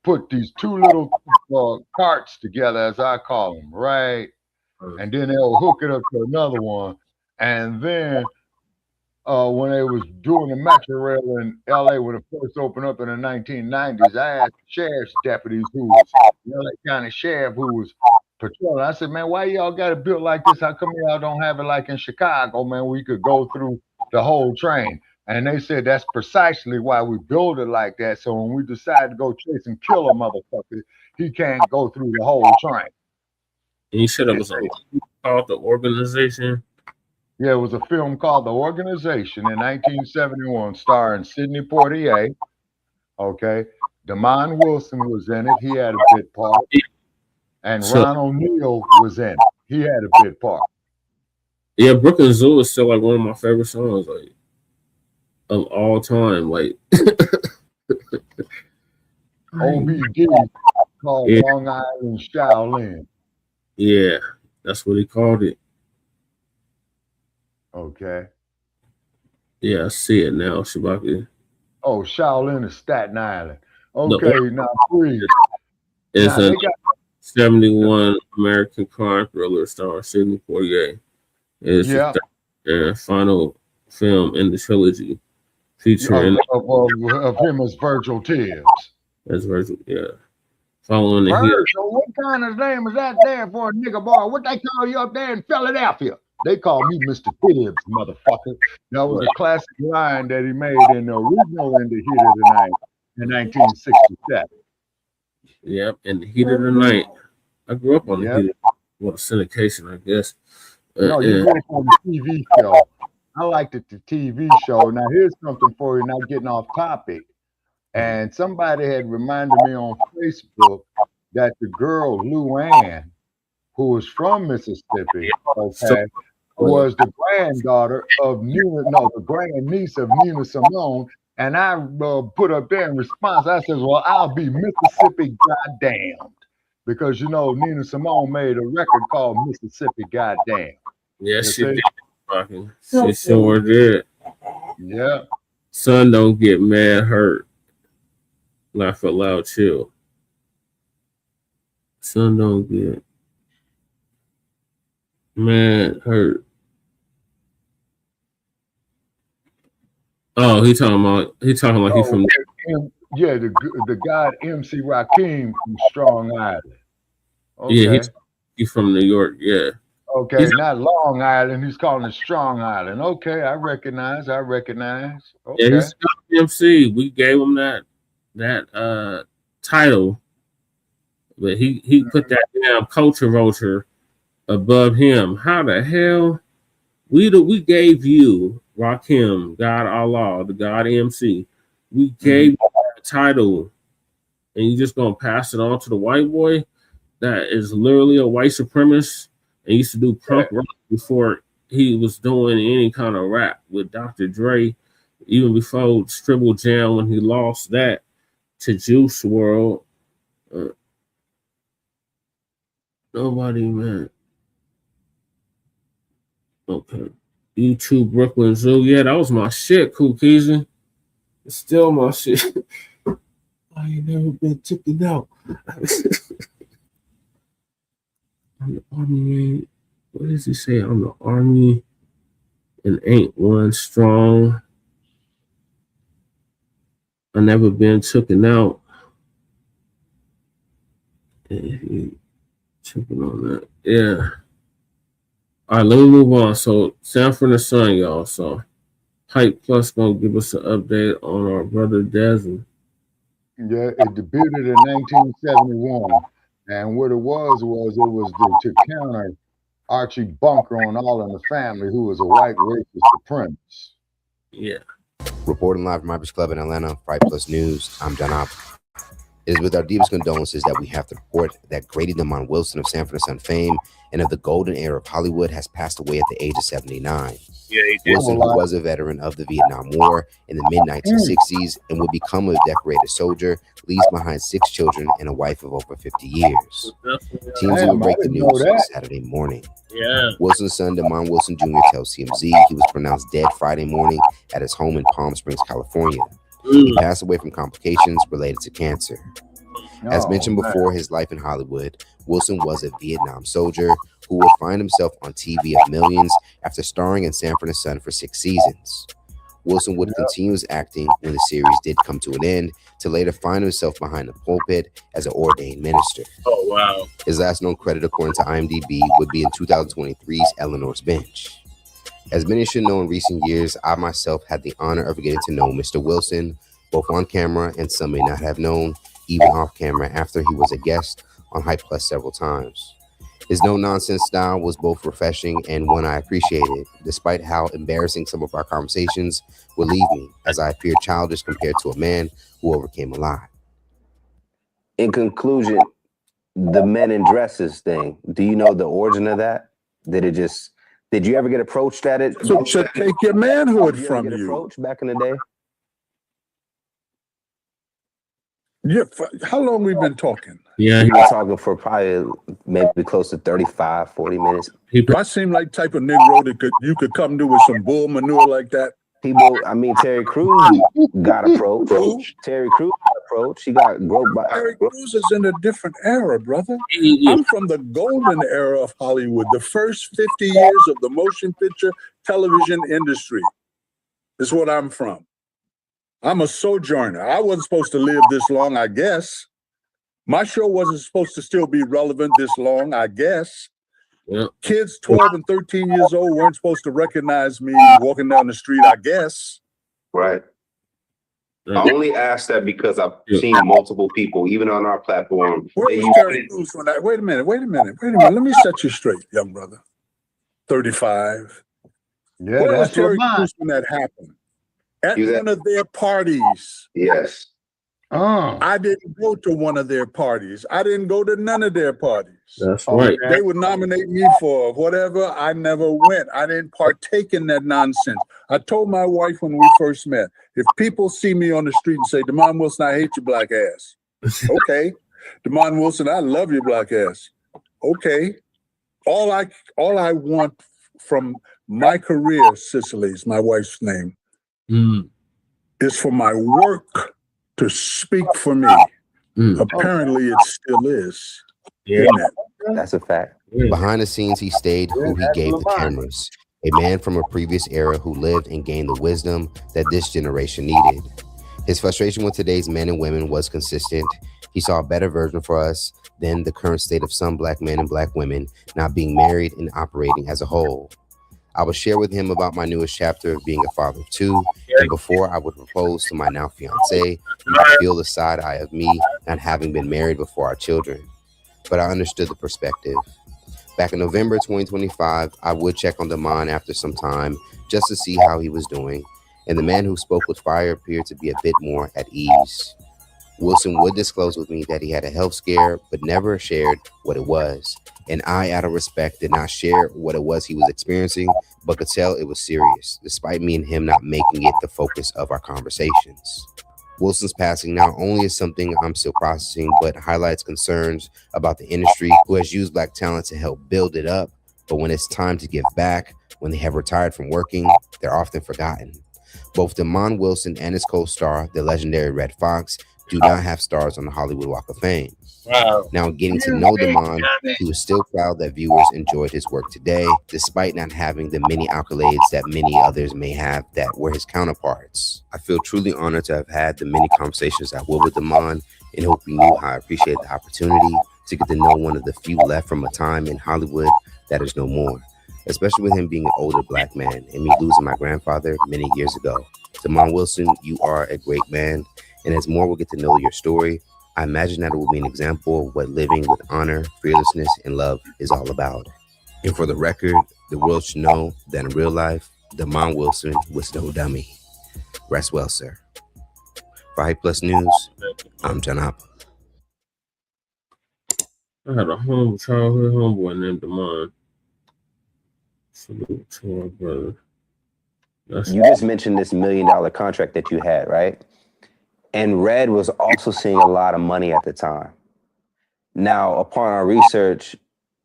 put these two little carts together, as I call them, right? And then they'll hook it up to another one. And then when they was doing the metro rail in LA when it first opened up in the 1990s, I asked sheriff's deputies who was LA County Sheriff who was patrolling. I said, man, why y'all got it built like this? How come y'all don't have it like in Chicago, man? We could go through the whole train. And they said that's precisely why we build it like that. So when we decide to go chase and kill a motherfucker, he can't go through the whole train. And you said it was called The Organization? Yeah, it was a film called The Organization in 1971, starring Sidney Poitier. Okay. Damon Wilson was in it. He had a bit part. And Ron O'Neal was in it. He had a bit part. Yeah, Brooklyn Zoo is still like one of my favorite songs, like of all time. Like OBD called Long Island Shaolin. Yeah, that's what he called it. Okay. Yeah, I see it now, Shabaki. Oh, Shaolin is Staten Island. Okay, now please. It's a 71 American crime thriller star Sidney Poitier. It's the final film in the trilogy featuring of him as Virgil Tibbs. As Virgil, yeah. Following the Virgil, what kind of name is that there for a nigga boy? What they call you up there in Philadelphia? They call me Mr. Tibbs, motherfucker. That was a classic line that he made in the original In the Heat of the Night in 1967. Yep, In the Heat of the Night. I grew up on the heat of syndication, I guess. No, you grew up on the TV show. I liked it, the TV show. Now, here's something for you, not getting off topic. And somebody had reminded me on Facebook that the girl, Luann, who was from Mississippi, was the granddaughter of the grandniece of Nina Simone. And I put up there in response, I said, well, I'll be Mississippi goddamned. Because, you know, Nina Simone made a record called Mississippi Goddamn. Yeah, she did. She sure did. Yeah. Son don't get mad hurt. Laugh out loud, chill. Son don't get mad hurt. Oh, he talking like he from the god MC Rakim from Strong Island. Okay. Yeah, he's from New York. Yeah. Okay, he's not Long Island. He's calling it Strong Island. Okay, I recognize. Okay. Yeah, he's MC. We gave him that title, but he put that damn culture vulture above him. How the hell? We gave you Rakim, God Allah, the God MC. We gave you that title, and you just gonna pass it on to the white boy that is literally a white supremacist and used to do punk rock before he was doing any kind of rap with Dr. Dre, even before Stribble Jam when he lost that to Juice WRLD. Nobody, man. Okay. YouTube Brooklyn Zoo. Yeah, that was my shit, Kookies. It's still my shit. I ain't never been taken out. I'm the army. What does he say? I'm the army and ain't one strong. I never been taken out. Tripping on that. Yeah. All right, let me move on. So, Sanford and Son, y'all. So, Hype Plus gonna give us an update on our brother Desmond. Yeah, it debuted in 1971, and what it was to counter Archie Bunker on All in the Family, who was a white racist supremacist. Yeah. Reporting live from Hypocrisy Club in Atlanta, Hype Plus News. I'm John Opp. It is with our deepest condolences that we have to report that Grady Damon Wilson of Sanford and Son fame and of the golden era of Hollywood has passed away at the age of 79. Yeah, he did. Wilson, who was a veteran of the Vietnam War in the mid-1960s and would become a decorated soldier, leaves behind 6 children and a wife of over 50 years. Teams will break the news on Saturday morning. Yeah. Wilson's son, Damon Wilson Jr., tells CMZ he was pronounced dead Friday morning at his home in Palm Springs, California. He passed away from complications related to cancer. As mentioned before, his life in Hollywood, Wilson was a Vietnam soldier who would find himself on TV of millions after starring in Sanford and Son for 6 seasons. Wilson would continue his acting when the series did come to an end, to later find himself behind the pulpit as an ordained minister. Oh, wow. His last known credit, according to IMDb, would be in 2023's Eleanor's Bench. As many should know, in recent years, I myself had the honor of getting to know Mr. Wilson, both on camera and some may not have known, even off camera, after he was a guest on Hype Plus several times. His no-nonsense style was both refreshing and one I appreciated, despite how embarrassing some of our conversations would leave me, as I appeared childish compared to a man who overcame a lot. In conclusion, the men in dresses thing, do you know the origin of that? Did you ever get approached at it? So to take your manhood from Get you. approached back in the day? Yeah, how long we've been talking? Yeah, we were talking for probably maybe close to 35, 40 minutes. Do I seem like type of Negro that you could come to with some bull manure like that? People, I mean, Terry Crews got approached. Terry Crews got approached. He got groped by. Terry Crews is in a different era, brother. I'm from the golden era of Hollywood, the first 50 years of the motion picture television industry. Is what I'm from. I'm a sojourner. I wasn't supposed to live this long, I guess. My show wasn't supposed to still be relevant this long, I guess. Yeah. Kids 12 and 13 years old weren't supposed to recognize me walking down the street, I guess. Right. I only asked that because I've seen multiple people, even on our platform. Where was Terry Crews when I, wait a minute. Let me set you straight, young brother. 35. Yeah, Where was that's Terry mine. Crews when that happened? At one of their parties. Yes. I didn't go to one of their parties. I didn't go to none of their parties. That's right. They would nominate me for whatever. I never went. I didn't partake in that nonsense. I told my wife when we first met, if people see me on the street and say, Demond Wilson, I hate your black ass. Okay. Demond Wilson, I love your black ass. Okay. All I want from my career, Cicely is my wife's name, is for my work to speak for me. Apparently it still is. Yeah. That's a fact. Behind the scenes, he stayed who he gave the cameras. A man from a previous era who lived and gained the wisdom that this generation needed. His frustration with today's men and women was consistent. He saw a better version for us than the current state of some black men and black women not being married and operating as a whole. I would share with him about my newest chapter of being a father of two, and before I would propose to my now fiance, he would feel the side eye of me not having been married before our children. But I understood the perspective. Back in November 2025, I would check on Demond after some time just to see how he was doing, and the man who spoke with fire appeared to be a bit more at ease. Wilson would disclose with me that he had a health scare, but never shared what it was. And I, out of respect, did not share what it was he was experiencing, but could tell it was serious, despite me and him not making it the focus of our conversations. Wilson's passing not only is something I'm still processing, but highlights concerns about the industry who has used black talent to help build it up, but when it's time to give back, when they have retired from working, they're often forgotten. Both Demond Wilson and his co-star, the legendary Red Fox, do not have stars on the Hollywood Walk of Fame. Wow. Now, getting to know Demond, he was still proud that viewers enjoyed his work today, despite not having the many accolades that many others may have that were his counterparts. I feel truly honored to have had the many conversations I will with Demond, and hope he knew how I appreciate the opportunity to get to know one of the few left from a time in Hollywood that is no more, especially with him being an older black man and me losing my grandfather many years ago. Demond Wilson, you are a great man, and as more will get to know your story, I imagine that it will be an example of what living with honor, fearlessness, and love is all about. And for the record, the world should know that in real life, Demond Wilson was no dummy. Rest well, sir. For Hype Plus News, I'm John Hopper. I had a childhood homeboy named Demond. Salute to our brother. You just mentioned this $1 million contract that you had, right? And Red was also seeing a lot of money at the time. Now, upon our research,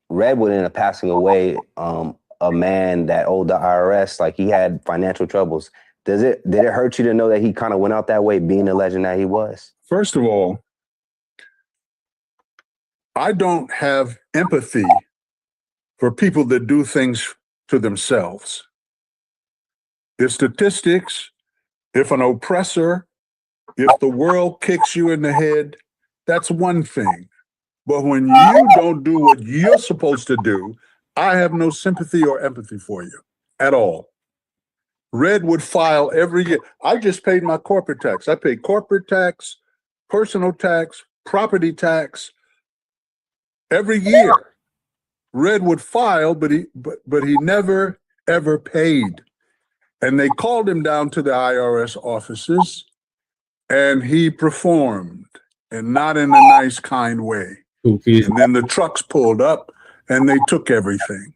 Red would end up passing away a man that owed the IRS, like he had financial troubles. Did it hurt you to know that he kind of went out that way, being the legend that he was? First of all, I don't have empathy for people that do things to themselves. There's statistics If an oppressor, if the world kicks you in the head, that's one thing. But when you don't do what you're supposed to do, I have no sympathy or empathy for you at all. Red would file every year. I just paid my corporate tax. I paid corporate tax, personal tax, property tax every year. Red would file, but he never ever paid. And they called him down to the IRS offices, and he performed, and not in a nice, kind way. And then the trucks pulled up, and they took everything.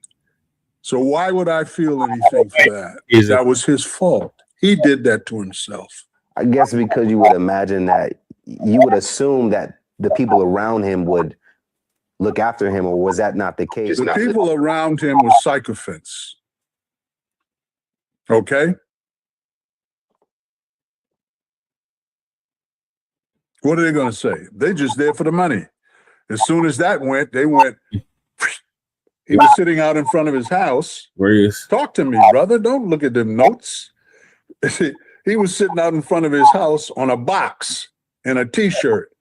So why would I feel anything for that? That was his fault. He did that to himself. I guess because you would imagine that, you would assume that the people around him would look after him, or was that not the case? The people around him were sycophants. Okay? What are they going to say? They just there for the money. As soon as that went, they went. He was sitting out in front of his house. Talk to me, brother. Don't look at them notes. He was sitting out in front of his house on a box and a T-shirt,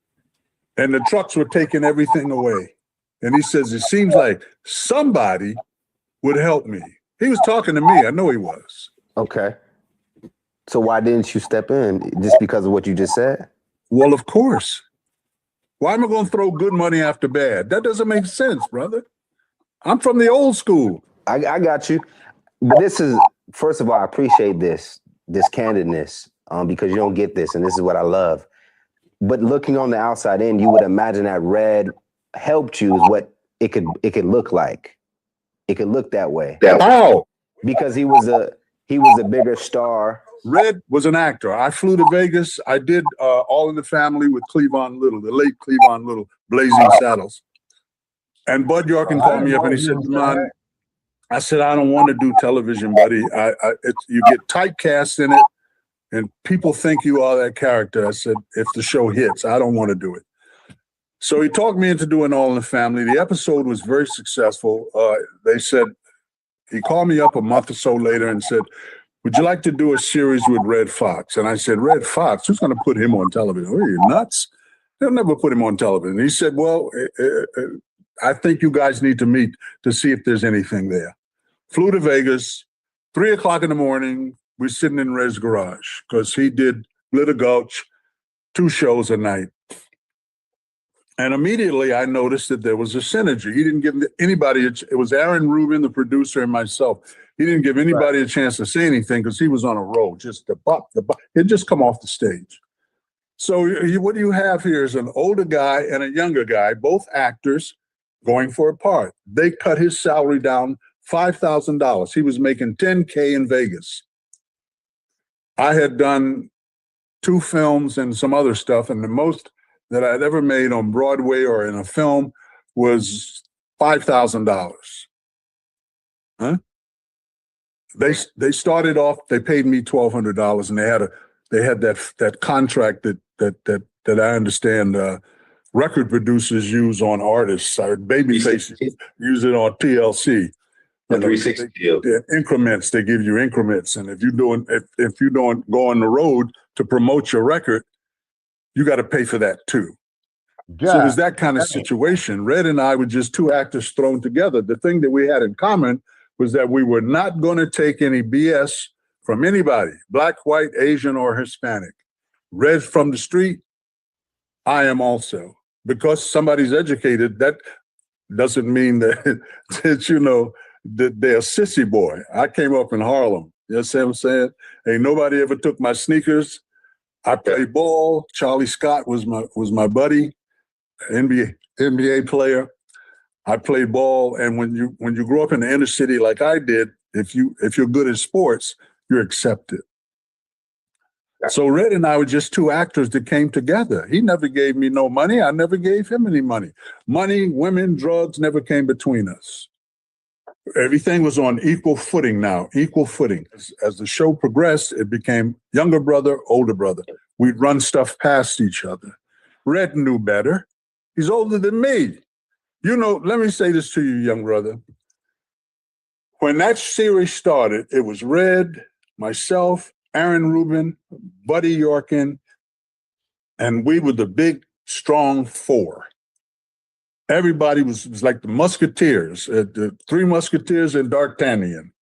and the trucks were taking everything away. And he says, it seems like somebody would help me. He was talking to me. I know he was. Okay. So why didn't you step in? Just because of what you just said? Well, of course. Why am I going to throw good money after bad? That doesn't make sense, brother. I'm from the old school. I got you. But this is, first of all, I appreciate this candidness because you don't get this, and this is what I love. But looking on the outside in, you would imagine that Red helped you is what it could look like. It could look that way. How? Because he was a bigger star. Red was an actor. I flew to Vegas. I did All in the Family with Cleavon Little, the late Cleavon Little, Blazing Saddles. And Bud Yorkin called me up and he said, "Man," I said, "I don't want to do television, buddy. You get typecast in it, and people think you are that character." I said, "If the show hits, I don't want to do it." So he talked me into doing All in the Family. The episode was very successful. They said, he called me up a month or so later and said, "Would you like to do a series with Red Fox?" And I said, "Red Fox? Who's going to put him on television? Are you nuts? They'll never put him on television." He said, "Well, I think you guys need to meet to see if there's anything there." Flew to Vegas, 3 o'clock in the morning. We're sitting in Red's garage because he did Glitter Gulch, 2 shows a night. And immediately I noticed that there was a synergy. He didn't give anybody, it was Aaron Rubin, the producer, and myself. He didn't give anybody a chance to say anything because he was on a roll, just the bop. He'd just come off the stage. So what you have here is an older guy and a younger guy, both actors, going for a part. They cut his salary down $5,000. He was making $10K in Vegas. I had done 2 films and some other stuff, and the most that I'd ever made on Broadway or in a film was $5,000. Huh? They started off, they paid me $1,200, and they had that contract that I understand record producers use on artists. Babyface use it on TLC. The 360 deal. Increments. They give you increments, and if you don't go on the road to promote your record, you got to pay for that too. So there's that kind of situation. Red and I were just 2 actors thrown together. The thing that we had in common was that we were not going to take any BS from anybody, Black, white, Asian, or Hispanic. Red from the street, I am also. Because somebody's educated, that doesn't mean that that they're a sissy boy. I came up in Harlem. You know what I'm saying? Ain't nobody ever took my sneakers. I played ball. Charlie Scott was my buddy, NBA player. I played ball, and when you grow up in the inner city like I did, if you're good at sports, you're accepted. So Red and I were just 2 actors that came together. He never gave me no money. I never gave him any money. Money, women, drugs never came between us. Everything was on equal footing now, equal footing. As the show progressed, it became younger brother, older brother. We'd run stuff past each other. Red knew better. He's older than me. Let me say this to you, young brother. When that series started, it was Red, myself, Aaron Rubin, Buddy Yorkin, and we were the big, strong four. Everybody was like the Musketeers, the Three Musketeers and D'Artagnan.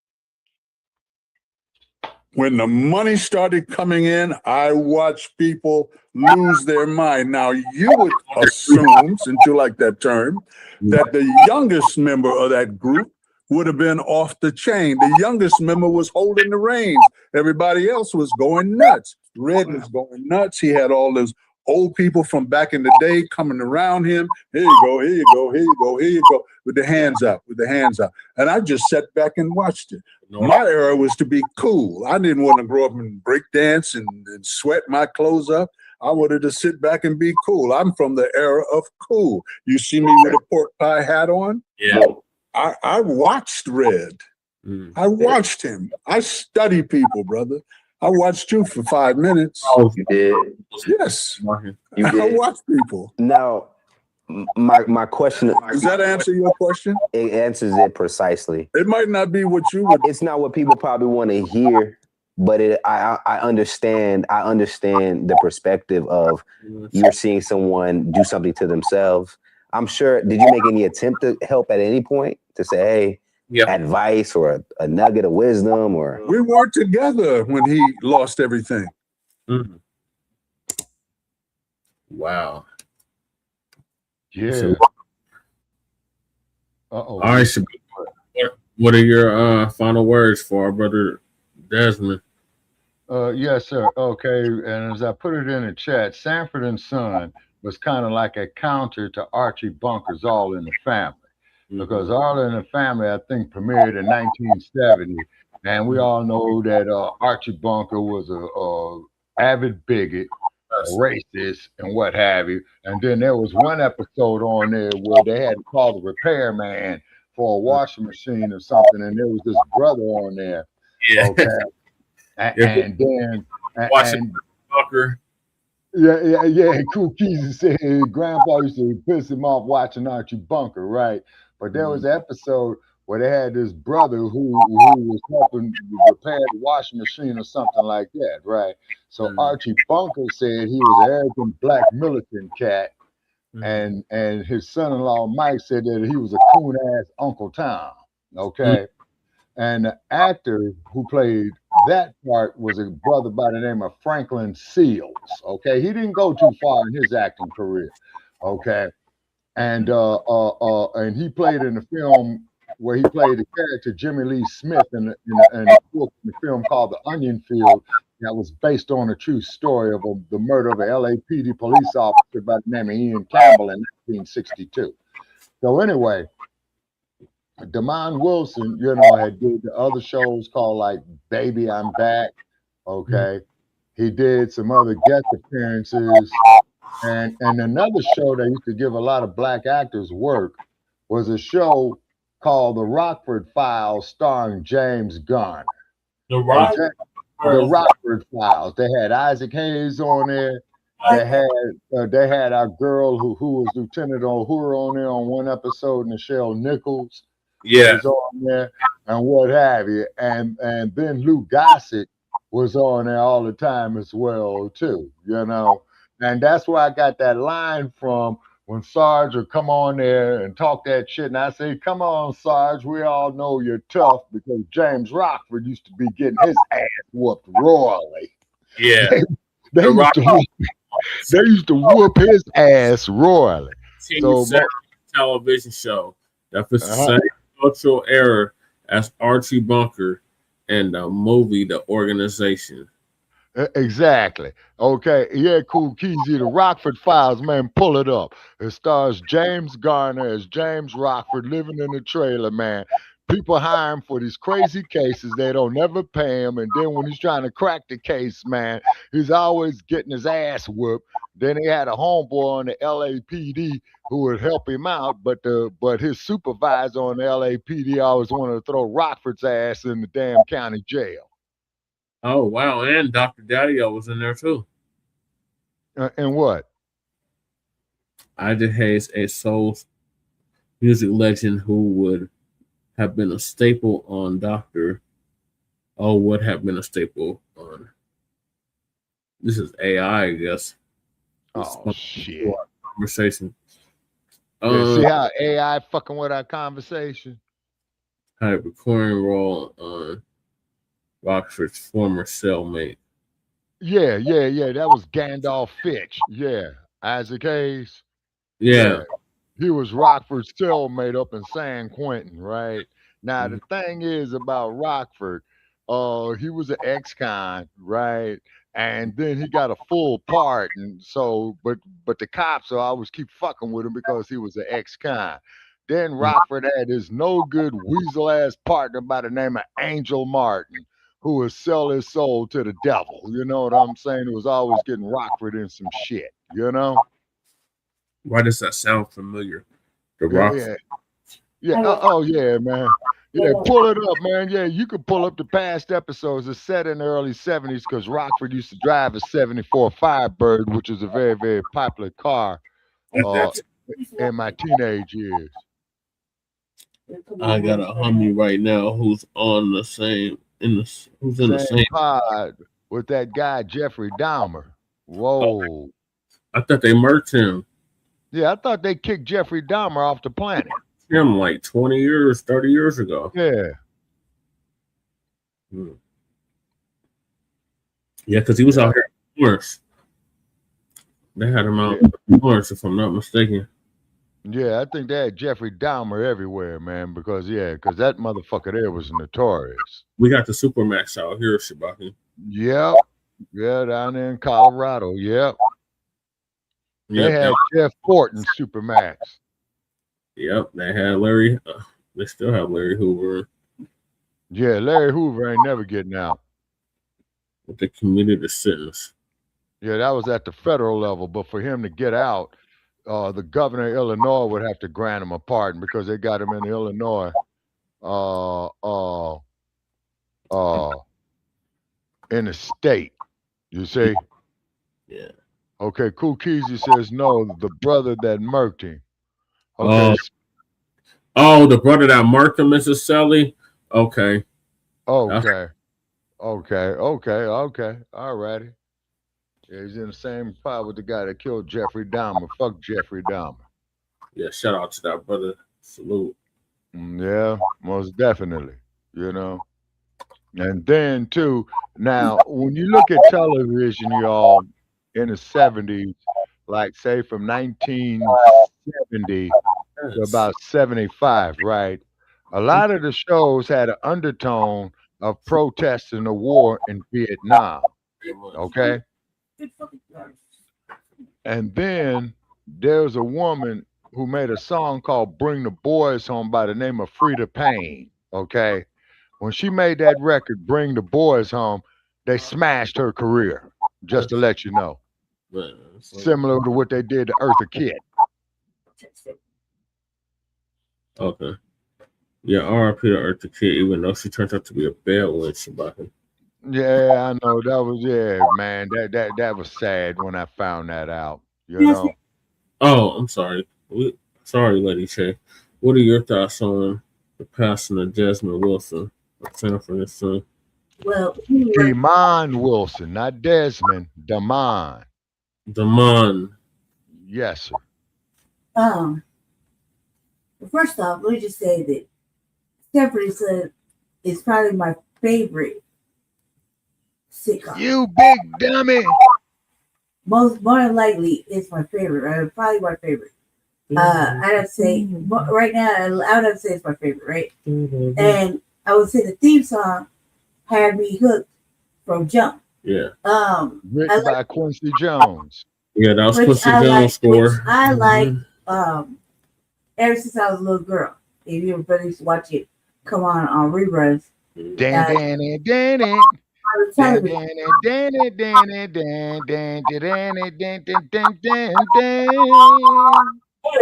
When the money started coming in, I watched people lose their mind. Now, you would assume, since you like that term, that the youngest member of that group would have been off the chain. The youngest member was holding the reins. Everybody else was going nuts. Red was going nuts. He had all those old people from back in the day coming around him. Here you go, here you go, here you go, here you go, with the hands up, with the hands up. And I just sat back and watched it. My era was to be cool. I didn't want to grow up and break dance and sweat my clothes up. I wanted to sit back and be cool. I'm from the era of cool. You see me with a pork pie hat on? Yeah. I watched Red. I watched him. I study people, brother. I watched you for 5 minutes. Oh, you did? Yes. You did? I watch people. Now, my question. Does that answer your question? It answers it precisely. It might not be what you would. It's not what people probably want to hear, but I understand. I understand the perspective of you're seeing someone do something to themselves. I'm sure. Did you make any attempt to help at any point to say, hey, advice or a nugget of wisdom? Or we weren't together when he lost everything. Mm-hmm. Wow. Yeah. All right. So what are your final words for our brother Desmond? Yes, sir. Okay. And as I put it in the chat, Sanford and Son was kind of like a counter to Archie Bunker's All in the Family. Because All in the Family, I think, premiered in 1970. And we all know that Archie Bunker was a avid bigot, a racist, and what have you. And then there was one episode on there where they had to call the repairman for a washing machine or something. And there was this brother on there. Yeah. Okay. And then watching Bunker. Yeah. Cool Keezy said Grandpa used to piss him off watching Archie Bunker, right? But there was an episode where they had this brother who was helping repair the washing machine or something like that, right? So Archie Bunker said he was an arrogant black militant cat, and his son-in-law Mike said that he was a coon-ass Uncle Tom, okay? And the actor who played that part was a brother by the name of Franklin Seals, okay? He didn't go too far in his acting career, okay? And he played in the film where he played the character Jimmy Lee Smith in the film called The Onion Field, that was based on a true story of the murder of an LAPD police officer by the name of Ian Campbell in 1962. So anyway, Demond Wilson, had did the other shows called like Baby I'm Back, okay? He did some other guest appearances. And another show that used to give a lot of black actors work was a show called The Rockford Files starring James Garner. The Rockford Files. They had Isaac Hayes on there. They had our girl who was Lieutenant O'Hura on there on one episode, Nichelle Nichols. Yeah. Was on there and what have you. And then Lou Gossett was on there all the time as well, too, And that's where I got that line from when Sarge would come on there and talk that shit. And I say, come on, Sarge, we all know you're tough, because James Rockford used to be getting his ass whooped royally. Yeah. They used to whoop his ass royally. So, television show that was the same cultural era as Archie Bunker and the movie The Organization. Exactly. Okay. Yeah, cool. Keezy, The Rockford Files, man, pull it up. It stars James Garner as James Rockford living in a trailer, man. People hire him for these crazy cases. They don't never pay him. And then when he's trying to crack the case, man, he's always getting his ass whooped. Then he had a homeboy on the LAPD who would help him out, but his supervisor on the LAPD always wanted to throw Rockford's ass in the damn county jail. Oh, wow. And Dr. Daddy-O was in there, too. And what? Isaac Hayes, a soul music legend who would have been a staple on would have been a staple on This is AI, I guess. Oh shit! Conversation. Yeah, see how AI fucking with our conversation? Had a recurring role on Rockford's former cellmate. Yeah. That was Gandalf Fitch. Yeah, Isaac Hayes. Yeah. He was Rockford's cellmate up in San Quentin, right? Now the thing is about Rockford, he was an ex-con, right? And then he got a full part, and so but the cops will always keep fucking with him because he was an ex-con. Then Rockford had his no good weasel ass partner by the name of Angel Martin, who would sell his soul to the devil. You know what I'm saying? It was always getting Rockford in some shit, you know? Why does that sound familiar? The Yeah, Rockford. yeah. Oh, yeah, man. Yeah, pull it up, man. Yeah, you can pull up the past episodes. It's set in the early 70s because Rockford used to drive a 74 Firebird, which is a very, very popular car in my teenage years. I got a homie right now who's on the same who's in the same pod with that guy Jeffrey Dahmer. Whoa. I thought they murked him. Yeah, I thought they kicked Jeffrey Dahmer off the planet. Him like 20 years, 30 years ago. Yeah. Yeah, because he was out here in Lawrence. They had him out in Lawrence, if I'm not mistaken. Yeah, I think they had Jeffrey Dahmer everywhere, man, because that motherfucker there was notorious. We got the Supermax out here, Shabaki. Yep. Yeah, down there in Colorado. Yep. They had Jeff Fortin Supermax. Yep, they had Larry. They still have Larry Hoover. Yeah, Larry Hoover ain't never getting out. But they commuted the sentence. Yeah, that was at the federal level, but for him to get out, the governor of Illinois would have to grant him a pardon because they got him in Illinois. In the state, you see? Yeah. Okay, Cool Keezy says no, the brother that murked him. Okay. The brother that murked him, Mrs. Selly? Okay. Okay. All righty. Yeah, he's in the same pod with the guy that killed Jeffrey Dahmer. Fuck Jeffrey Dahmer. Yeah, shout out to that brother. Salute. Yeah, most definitely. You know. And then too, now when you look at television, y'all, in the 70s, like say from 1970 to about 75, right? A lot of the shows had an undertone of protesting the war in Vietnam. Okay. And then there's a woman who made a song called Bring the Boys Home by the name of Frida Payne. Okay. When she made that record, Bring the Boys Home, they smashed her career, just to let you know. Similar to what they did to Eartha Kitt. Okay. Yeah, R.I.P. to Eartha Kitt, even though she turned out to be a bad one, Shabaka. Yeah, I know. That was man. That was sad when I found that out. You know. Oh, I'm sorry. Sorry, Lady Shay. What are your thoughts on the passing of Desmond Wilson of Sanford and Son? Well, Demond Wilson, not Desmond. Demond. Yes, sir. First off, let me just say that Sanford and Son is probably my favorite sitcom. You big dummy. More than likely, it's my favorite. Right? Probably my favorite. I'd have to say right now. I would have to say it's my favorite, right? And I would say the theme song had me hooked from jump. Yeah. Written by Quincy Jones. Yeah, that was Quincy Jones' score. I like ever since I was a little girl. If you ever used to watch it come on reruns. Danny. Anyway,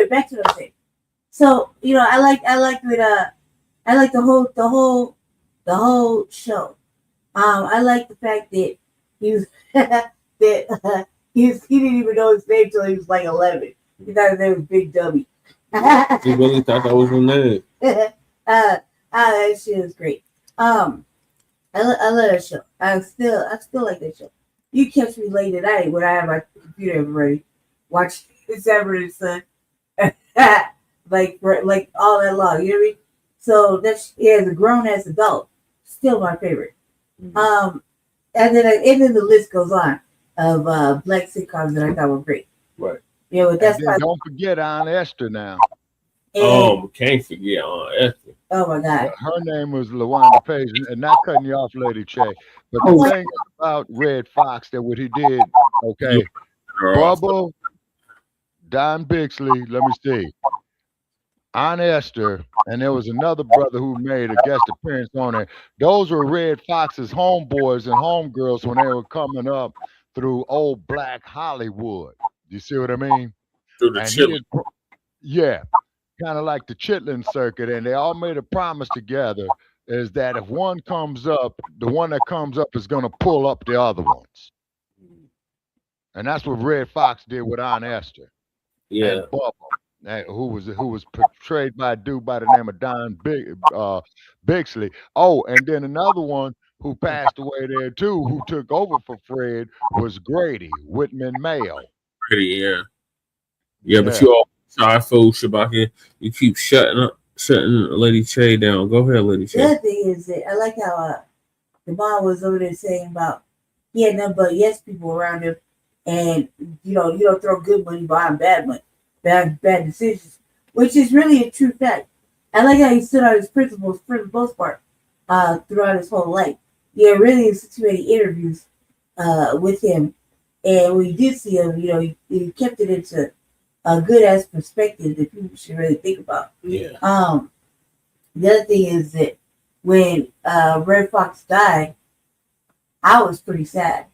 back to what I'm saying. So I like the whole show. I like the fact that he was he didn't even know his name till he was like 11. He thought his name was Big Dummy. He really thought that was his name. That shit was great. I love that show. I still like that show. You catch me late at night when I have my computer ready, watch Sanford and Son, like all that long. You know what I mean? So that's as a grown ass adult, still my favorite. And then the list goes on of black sitcoms that I thought were great. Right. You know, that's and then don't forget Aunt Esther now. Can't forget Aunt Esther. Oh my God. Her name was LaWanda Page, and not cutting you off, Lady Che. But the thing about Red Fox that what he did, okay, Bubba, Don Bixley, let me see, Aunt Esther, and there was another brother who made a guest appearance on it. Those were Red Fox's homeboys and homegirls when they were coming up through old black Hollywood. You see what I mean? Through the Chitlin. Yeah, kind of like the Chitlin circuit, and they all made a promise together is that if one comes up, the one that comes up is going to pull up the other ones. And that's what Red Fox did with Aunt Esther. Yeah. And Bubba, who was portrayed by a dude by the name of Don Bixley. Oh, and then another one who passed away there too, who took over for Fred, was Grady Whitman Mayo. Pretty, yeah. But you all shy fool, Shabaka. You keep shutting Lady Che down. Go ahead, Lady Che. The other thing is that I like how the mom was over there saying about he had nothing but yes people around him, and you don't throw good money behind bad money, bad decisions, which is really a true fact. I like how he stood on his principles for the most part throughout his whole life. Yeah, really, it's too many interviews with him, and when you did see him, he kept it into a good ass perspective that people should really think about. Yeah. The other thing is that when Red Fox died, I was pretty sad.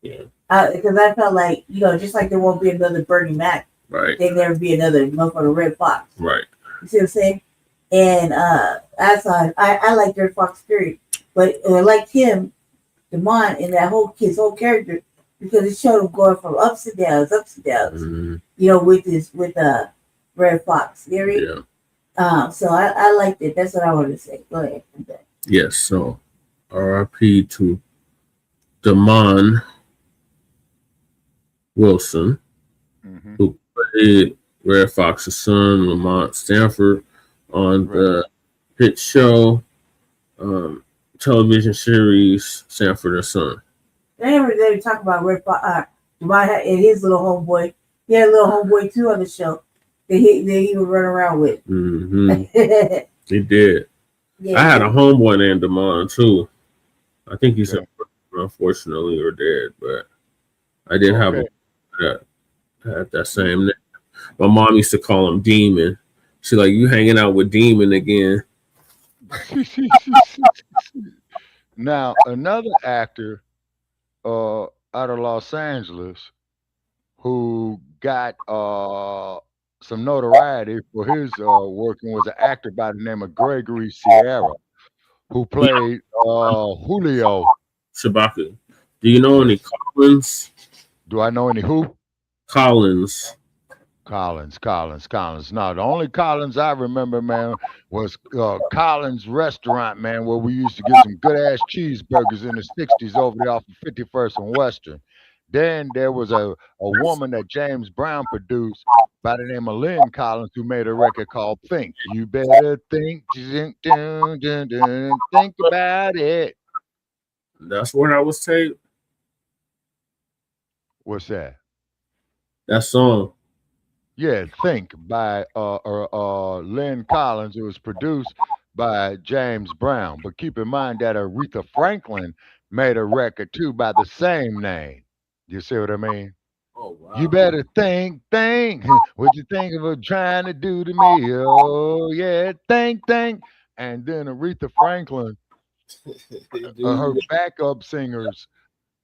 Yeah. Because I felt like, just like there won't be another Bernie Mac, right? There'll never be another motherfucker Red Fox. Right. You see what I'm saying? And I liked Red Fox period, but I liked him, Demond, and his whole character, because it showed him going from ups and downs, Mm-hmm. with Red Fox. You know what I mean? Yeah. So I liked it. That's what I wanted to say. Go ahead. Yes. So, R.I.P. to Damon Wilson, who played Red Fox's son, Lamont Sanford, on the hit show, television series Sanford and Son. They talk about Red Fox, and his little homeboy. He had a little homeboy too on the show that he would run around with. Mm-hmm. He did. Yeah, I had a homeboy named Damon too. I think he's unfortunately or dead, but I did have that same name. My mom used to call him Demon. She's like, "You hanging out with Demon again?" Now, another actor out of Los Angeles who got some notoriety for his working was an actor by the name of Gregory Sierra, who played Julio. Shabaka. Do you know any Collins? Do I know any who? Collins. Collins. No, the only Collins I remember, man, was Collins Restaurant, man, where we used to get some good ass cheeseburgers in the 60s over there off of 51st and Western. Then there was a woman that James Brown produced by the name of Lynn Collins, who made a record called Think. You better think about it. That's where I was taped. What's that? That song. Yeah, Think by Lynn Collins. It was produced by James Brown. But keep in mind that Aretha Franklin made a record too by the same name. You see what I mean? Oh, wow. You better think. What you think of trying to do to me? Oh, yeah, think. And then Aretha Franklin, her backup singers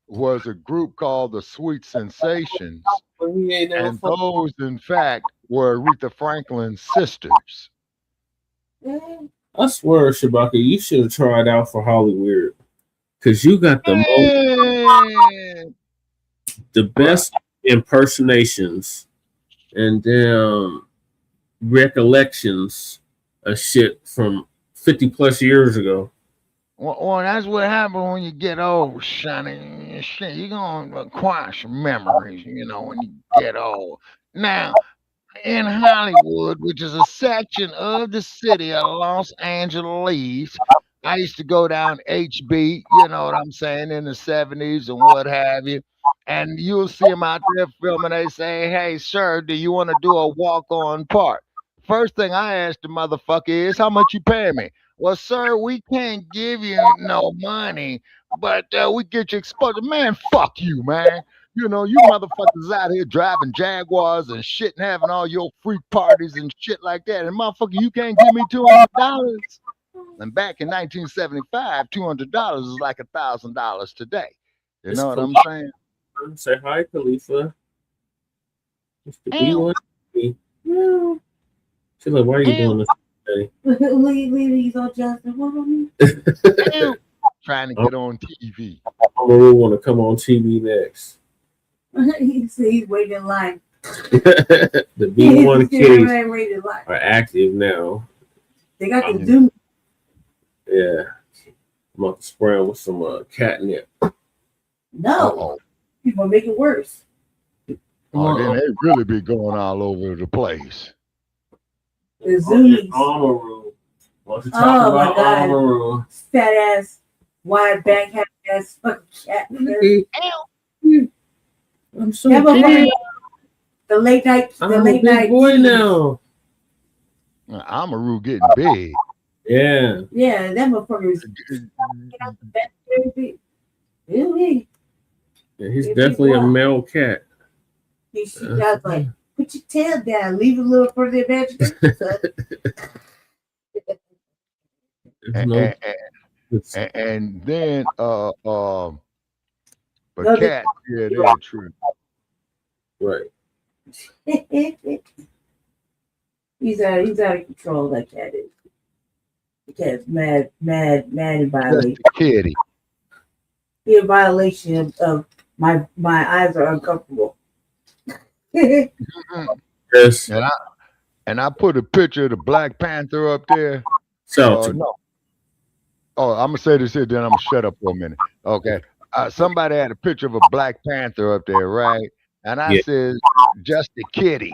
was a group called the Sweet Sensations. And those, in fact, were Aretha Franklin's sisters. I swear, Shabaka, you should have tried out for Hollywood. Because you got the best impersonations and recollections of shit from 50 plus years ago. Well, that's what happens when you get old, Sonny. Shit, you're going to acquire some memories, when you get old. Now, in Hollywood, which is a section of the city of Los Angeles, I used to go down HB, you know what I'm saying, in the 70s and what have you. And you'll see them out there filming. They say, "Hey, sir, do you want to do a walk on part?" First thing I ask the motherfucker is, "How much you pay me?" "Well, sir, we can't give you no money, but we get you exposure." Man, fuck you, man. You motherfuckers out here driving Jaguars and shit and having all your freak parties and shit like that. And motherfucker, you can't give me $200. And back in 1975, $200 is like $1,000 today. You know what I'm saying? Say hi, Khalifa. Mr. Ew. B1. She's like, why are you doing this today? He's on Justin. What on me? Ew. Trying to get on TV. We want to come on TV next. He's waiting in line. The B1 kids are active now. They got the Zoom. Yeah. I'm about to spray them with some catnip. No. People make it worse. Oh, then they really be going all over the place. The Zoomies. Oh my God. Fat ass, wide back, half ass fucking cat. I'm so big. The late night. I'm a big boy now. Amaru getting big. Yeah. Yeah, that motherfucker is. Really? Yeah, he's definitely a male cat. She got like, put your tail down, leave a little for the imagination. And then but cats, yeah, they're true. Right. He's out of control, that cat is. The cat's mad in violation. Just a kitty. He in violation of my eyes are uncomfortable. Yes. And I put a picture of the Black Panther up there. No. Oh, I'm gonna say this here, then I'm gonna shut up for a minute. Okay. Somebody had a picture of a Black Panther up there, right? And I said, just a kitty.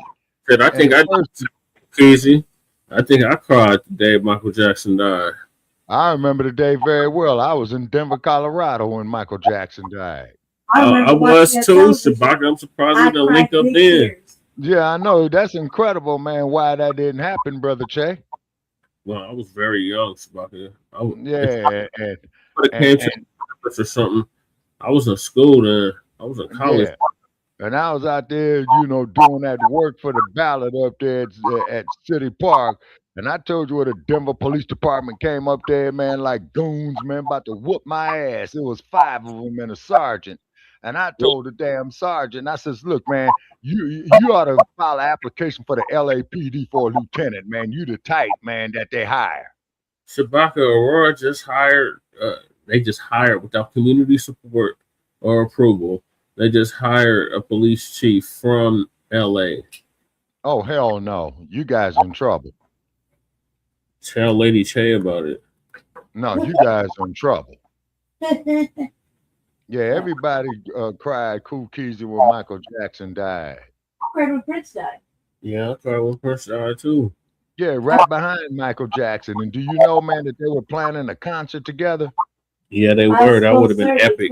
I think I cried the day Michael Jackson died. I remember the day very well. I was in Denver, Colorado when Michael Jackson died. I was too. Shabaka, I'm surprised we didn't link up then. Yeah, I know. That's incredible, man. Why that didn't happen, Brother Che? Well, I was very young, Shabaka. Or something. I was in school then. I was in college. Yeah. And I was out there, doing that work for the ballot up there at City Park. And I told you where the Denver Police Department came up there, man, like goons, man, about to whoop my ass. It was 5 of them and a sergeant. And I told the damn sergeant, I says, look, man, you ought to file an application for the LAPD for a lieutenant, man. You the type, man, that they hire. Shabaka, Aurora just hired, they just hired without community support or approval. They just hired a police chief from LA. Oh, hell no. You guys in trouble. Tell Lady Che about it. No, you guys in trouble. Yeah, everybody cried Cool Keezy when Michael Jackson died. I cried when Prince died. Yeah, I cried when Prince died too. Yeah, right behind Michael Jackson. And do you know, man, that they were planning a concert together? Yeah, they were. That would have been epic.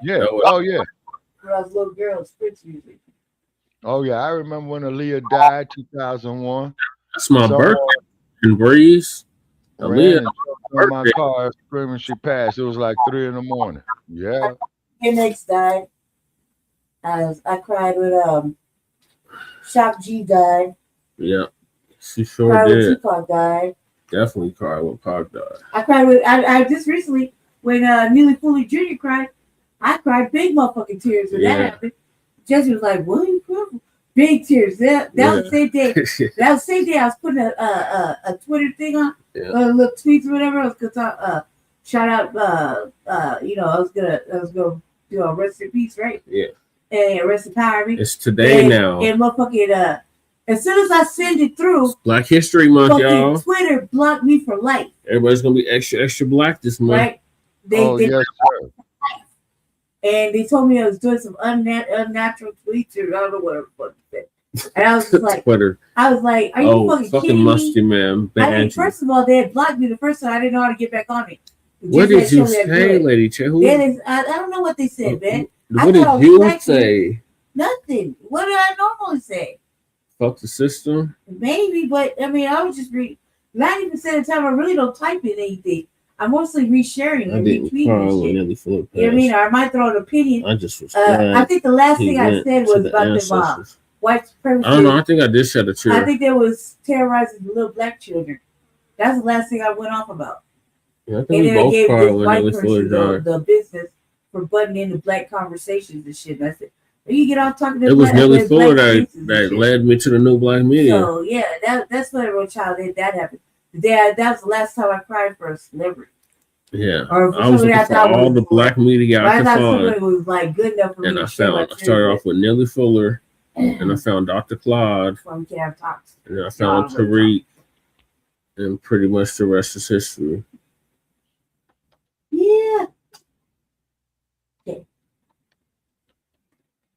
Yeah. Oh, yeah. When I was a little girl, it's Prince music. Oh, yeah. I remember when Aaliyah died, 2001. That's my birthday. And Breeze. Aaliyah in my car screaming she passed. It was like 3 a.m. Yeah. Next died. I cried when Shock G died. Yeah. She sure cried did. When Tupac died. Definitely cried when Pac died. I cried when I just recently when Neely Fully Jr. cried. I cried big motherfucking tears when that happened. Jesse was like, "What are you crying?" Big tears. That was the same day. That was the same day I was putting a Twitter thing on, little tweets or whatever. I was gonna shout out. I was gonna do a rest in peace, right? Yeah. And rest in power. It's today now. And motherfucking As soon as I send it through, Black History Month, y'all. Twitter blocked me for life. Everybody's gonna be extra black this month. Right? They yes, sir. And they told me I was doing some unnatural tweets or I don't know whatever the fuck they said. And I was just like, Twitter. I was like, are you fucking kidding musty me? man. I mean, first of all, they had blocked me the first time. I didn't know how to get back on it. What did you say, Lady Che? I don't know what they said, man. What did you say? Nothing. What did I normally say? Fuck the system. Maybe, but I mean, I was just 90% of the time I really don't type in anything. I'm mostly resharing and retweeting shit. You know what I mean? Or I might throw an opinion. I just was I think the last thing I said was about the white supremacy. I don't know. I think I did shed a tear. I think there was terrorizing the little black children. That's the last thing I went off about. Yeah, I And think we then I both gave cried this when white Nelly Fuller person died. the business for butting into black conversations and shit. And I said, you get off talking to It was Nelly Fuller black that led me to the new Blacc Media. So yeah, that's what I wrote. Child, that happened. That was the last time I cried for a celebrity. Yeah, Or I was looking for all the Blacc Media I could find. Somebody was like good enough for me. And I to share my started off with Nelly Fuller, and I found Dr. Claude, we can have talks. and then I found Tariq, and pretty much the rest is history. Yeah. Okay.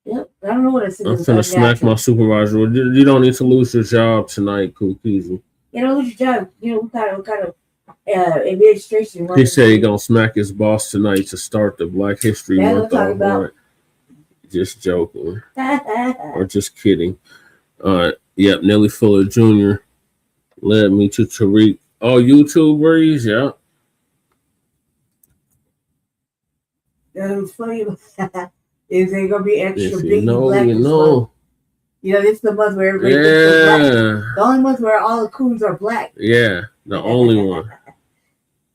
Yep. I don't know what I said. I'm finna smack my supervisor. You don't need to lose your job tonight, Kukizu. You don't lose your job. You know what kind of administration. He said he gonna smack his boss tonight to start the Black History Month off right. Just joking. Or just kidding. Yep, Nelly Fuller Jr. led me to Tariq. Oh, YouTubers, yeah. That was funny. Is there gonna be extra If big you know, black you know. You know, this is the month where everybody thinks they're black. The only month where all the coons are black. Yeah, the only one.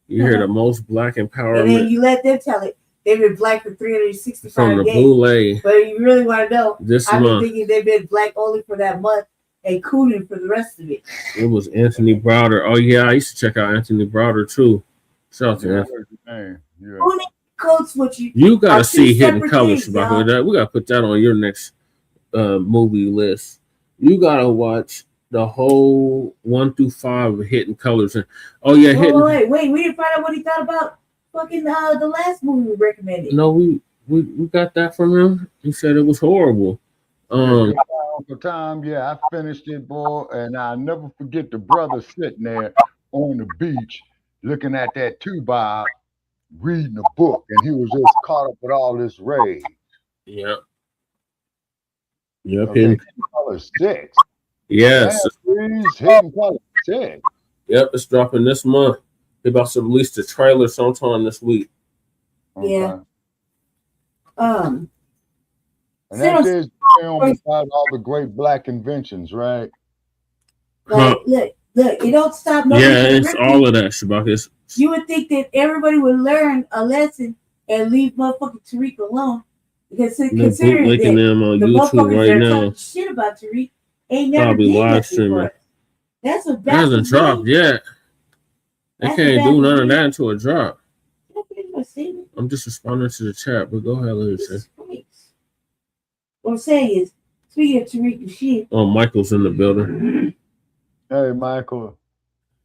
You hear the most black empowerment. And then you let them tell it. They've been black for 365 from the days. boule. But you really want to know, I've been month. thinking they've been black only for that month and cooning for the rest of it. It was Anthony Browder. Oh yeah, I used to check out Anthony Browder too. Shout out to Anthony. Cooning coats what You gotta see Hidden separate Colors things, about that. We gotta put that on your next movie list. You gotta watch the whole 1 through 5 of Hidden Colors. And Wait, we didn't find out what he thought about fucking the last movie we recommended. No, we got that from him. He said it was horrible. Time, yeah, I finished it, boy, and I'll never forget the brother sitting there on the beach looking at that 2-by reading a book, and he was just caught up with all this rage. Yeah. Yep. Okay, Hidden Colors 6. Yes. Hidden Colors 6. Yep, it's dropping this month. They're about to release the trailer sometime this week. Yeah. And that is film about all the great black inventions, right? Like, look, it don't stop. Yeah, it's all of that, Shabaka. You would think that everybody would learn a lesson and leave motherfucking Tariq alone. Because considering that them on the YouTube motherfuckers right that are now. talking shit about Tariq ain't never Probably did live nothing streaming. for us. That's what It hasn't dropped yet. They That's can't what do none Bacc of that until it drop. Media. I'm just responding to the chat, but go ahead, let me say. What I'm saying is, speaking of Tariq and shit. Oh, Michael's in the building. Hey, Michael.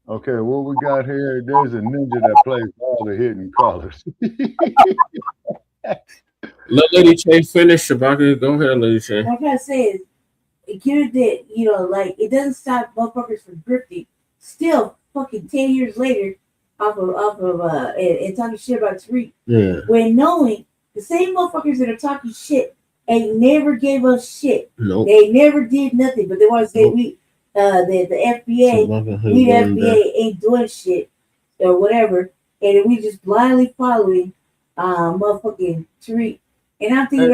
Okay, what we got here, there's a ninja that plays all the Hidden Colors. Let Lady Che finish, Shabaka. Go ahead, Lady Che. What I'm trying to say is, given that, you know, like, it doesn't stop motherfuckers from grifting. Still, fucking 10 years later, off of and talking shit about Tariq. Yeah. When knowing the same motherfuckers that are talking shit ain't never gave us shit. Nope. They never did nothing, but they want to say the FBA, we the FBA ain't doing shit or whatever, and we just blindly following motherfucking Tariq. And I'm thinking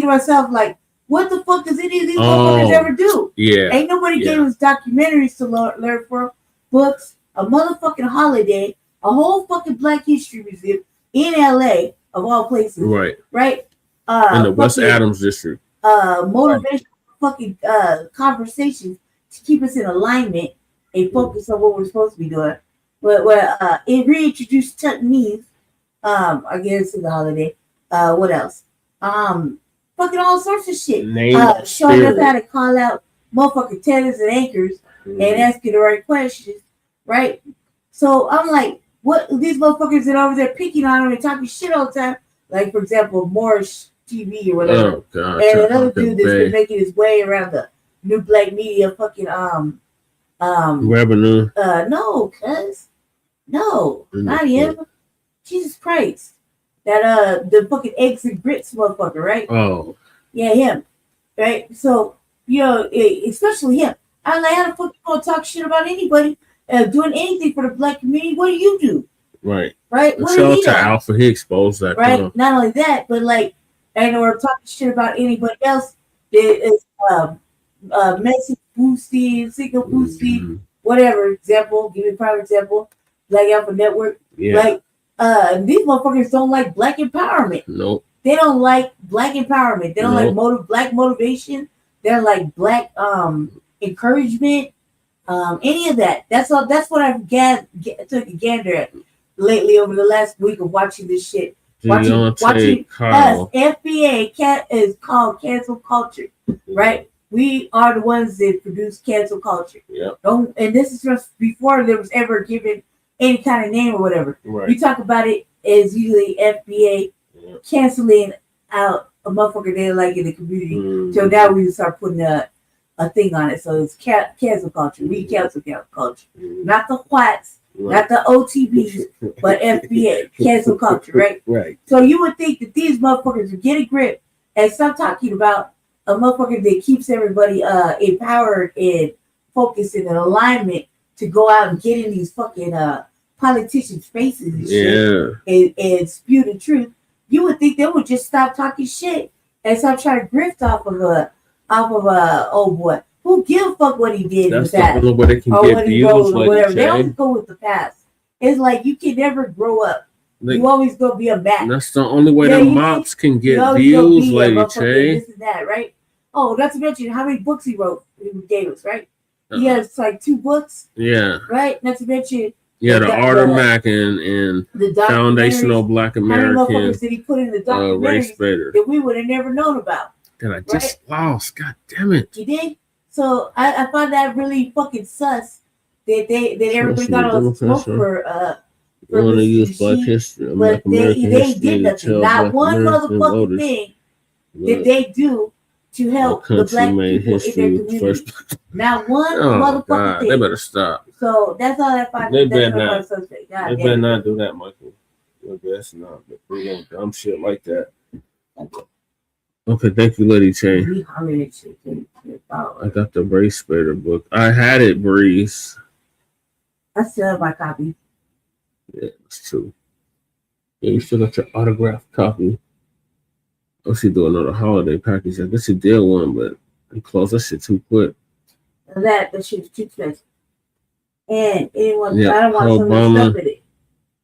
to myself, like, what the fuck does any of these motherfuckers ever do? Yeah. Ain't nobody gave us documentaries to learn from, books, a motherfucking holiday, a whole fucking Black History Museum in LA, of all places. Right. Right? In the West Adams district. Motivational fucking conversations to keep us in alignment and focus on what we're supposed to be doing. But it reintroduced Tutnese, I guess in the holiday. What else? Fucking all sorts of shit. Showing us how to call out motherfucking tethers and anchors and ask you the right questions, right? So I'm like, what these motherfuckers that over there picking on him and talking shit all the time, like for example, Morris TV or whatever, Oh God! and another dude that's been making his way around the new Blacc Media fucking revenue. No, cuz no, not him. Jesus Christ. That the fucking eggs and grits motherfucker, right? Oh. Yeah, him. Right? So, you know, especially him. I'm like, how the fuck you gonna talk shit about anybody doing anything for the Black community? What do you do? Right. Right? What Shout did out he to do? Alpha. He exposed that. Right? Not only that, but like, and we're talking shit about anybody else. It's Massey boosty, signal boosty, whatever example. Give me a prime example. Black Alpha Network. Yeah. Like, these motherfuckers don't like Black empowerment. Nope. They don't like Black empowerment. They don't like Black motivation. They don't like Black encouragement. Any of that. That's all. That's what I've took a gander at lately over the last week of watching this shit. Watching us. FBA is called cancel culture, right? We are the ones that produce cancel culture. Yep. And this is just before there was ever given any kind of name or whatever. Right. We talk about it as usually FBA canceling out a motherfucker they like in the community. So now we start putting a thing on it. So it's cancel culture. We cancel culture. Not the whites, not the OTBs, but FBA, cancel culture, right? Right. So you would think that these motherfuckers would get a grip and stop talking about a motherfucker that keeps everybody empowered and focused in an alignment to go out and get in these fucking politicians' faces and shit and spew the truth. You would think they would just stop talking shit and stop trying to grift off of old boy. Who give a fuck what he did That's with that? the only way they can or get what he views, wrote or like whatever. They Jay. always go with the past. It's like you can never grow up. You always gonna be a Bacc. That's the only way the mops can get views, Lady Che. This and that, right? Oh, not to mention how many books he wrote. He gave us, right? He has like 2 books. Yeah. Right. Not to mention. Yeah, the Art of Mac and the Foundational Black American How many motherfuckers did he put in the race documentaries baiter that we would have never known about? that I just lost. God damn it! You did. So I find that really fucking sus that everybody got all the smoke for want to use Black history, but Black American they history did to nothing. tell Not Black one American motherfucking voters thing that they do to help the Black people in their community. First. Not one Oh motherfucking God, thing. they better stop. So that's all I find. They That's better not. suspect. God They damn better it. not do that, Michael. They best not. But they want dumb shit like that. Okay, thank you, Lady Che. We hollering at shit. I got the Race Baiter book. I had it, Breeze. I still have my copy. Yeah, it's true. Yeah, you still got your autographed copy. Oh, she do another holiday package. I guess she did one, but they closed that shit too quick. That shit's too expensive. And anyone, Yeah, I don't want some Obama stuff in it.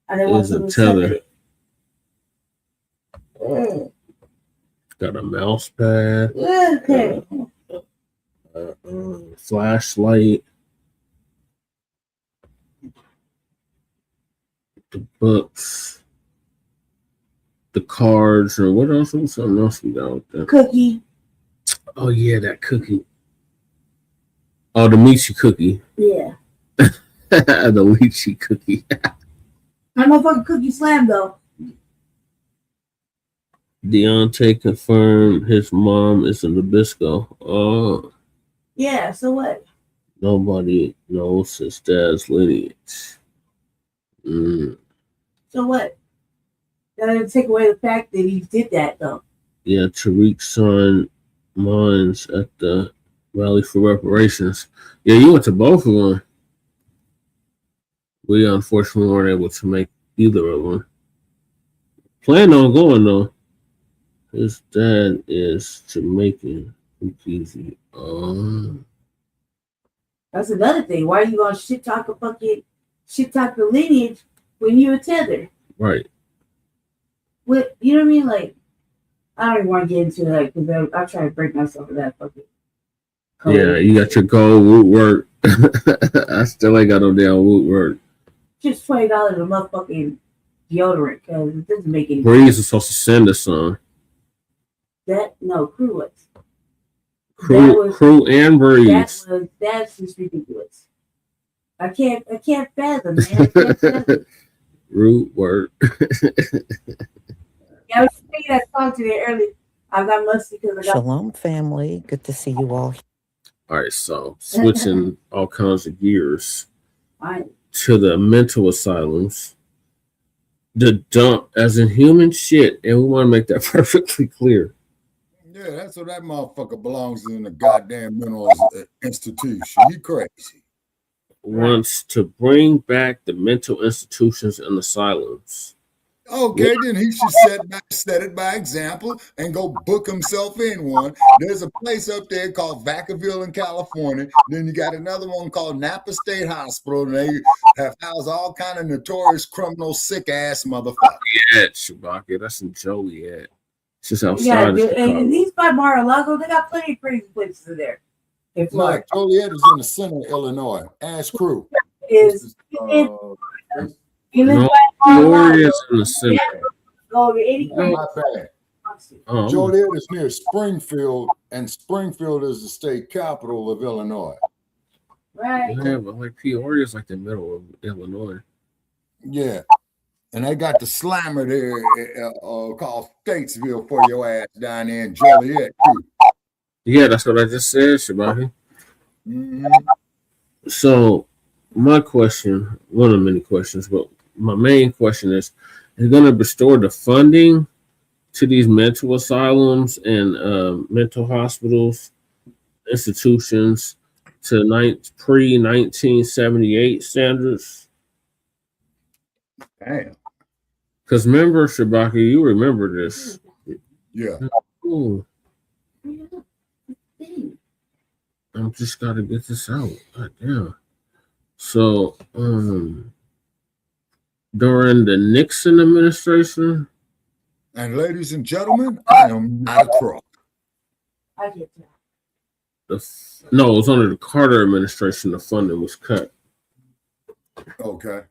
I don't want is a some stuff in tether. it. Mm. Got a mouse pad, Okay. flashlight, the books, the cards, or what else? What's something else we got with that? Cookie. Oh yeah, that cookie. Oh, the Michi cookie. Yeah. The lychee cookie. I'm motherfucking cookie slam though. Deontay confirmed his mom is a Nabisco. Oh, Yeah, so what? nobody knows his dad's lineage. Mm. So what? That doesn't take away the fact that he did that though. Yeah, Tariq signed mines at the Rally for Reparations. Yeah, you went to both of them. We unfortunately weren't able to make either of them. Plan on going though. His dad is Jamaican. Easy. That's another thing. Why are you gonna shit talk the lineage when you a tether? Right. What, you know what I mean? Like, I don't even want to get into that because I try to break myself of that fucking code. Yeah, you got your gold woot work. I still ain't got no damn woot work. Just $20 a motherfucking deodorant because it doesn't make any Breeze was supposed to send us some. That no, Crew was. Crew and breeze. That's just ridiculous. I can't fathom, man. I can't fathom. Root word. Yeah, I was singing that song today early. I got musty because I got. Shalom, family. Good to see you all. All right, so switching all kinds of gears Fine. to the mental asylums. The dump as in human shit, and we want to make that perfectly clear. Yeah, that's what that motherfucker belongs in the goddamn mental institution. You crazy. Wants to bring back the mental institutions and asylums. Okay, then he should set it by example and go book himself in one. There's a place up there called Vacaville in California. Then you got another one called Napa State Hospital, and they have housed all kind of notorious criminal, sick ass motherfuckers. Yeah, Chewbacca, that's in Joliet. It's just outside of Chicago. And these by Mar-a-Lago, they got plenty of crazy places in there. Like Joliet is in the center of Illinois. Ash Crew. Peoria is in the center. My bad. Oh. Joliet is near Springfield, and Springfield is the state capital of Illinois. Right. Yeah, but like Peoria is like the middle of Illinois. Yeah. And they got the slammer there called Statesville for your ass down there in Joliet, too. Yeah, that's what I just said, Shabaki. Mm-hmm. So, my question, one of many questions, but my main question is going to restore the funding to these mental asylums and mental hospitals, institutions to pre-1978 standards? Damn. Because remember, Shabaki, you remember this. Yeah. Ooh. I'm just got to get this out. God damn. So, during the Nixon administration. And ladies and gentlemen, I am not a crook. I get that. No, it was under the Carter administration. The funding was cut. Okay.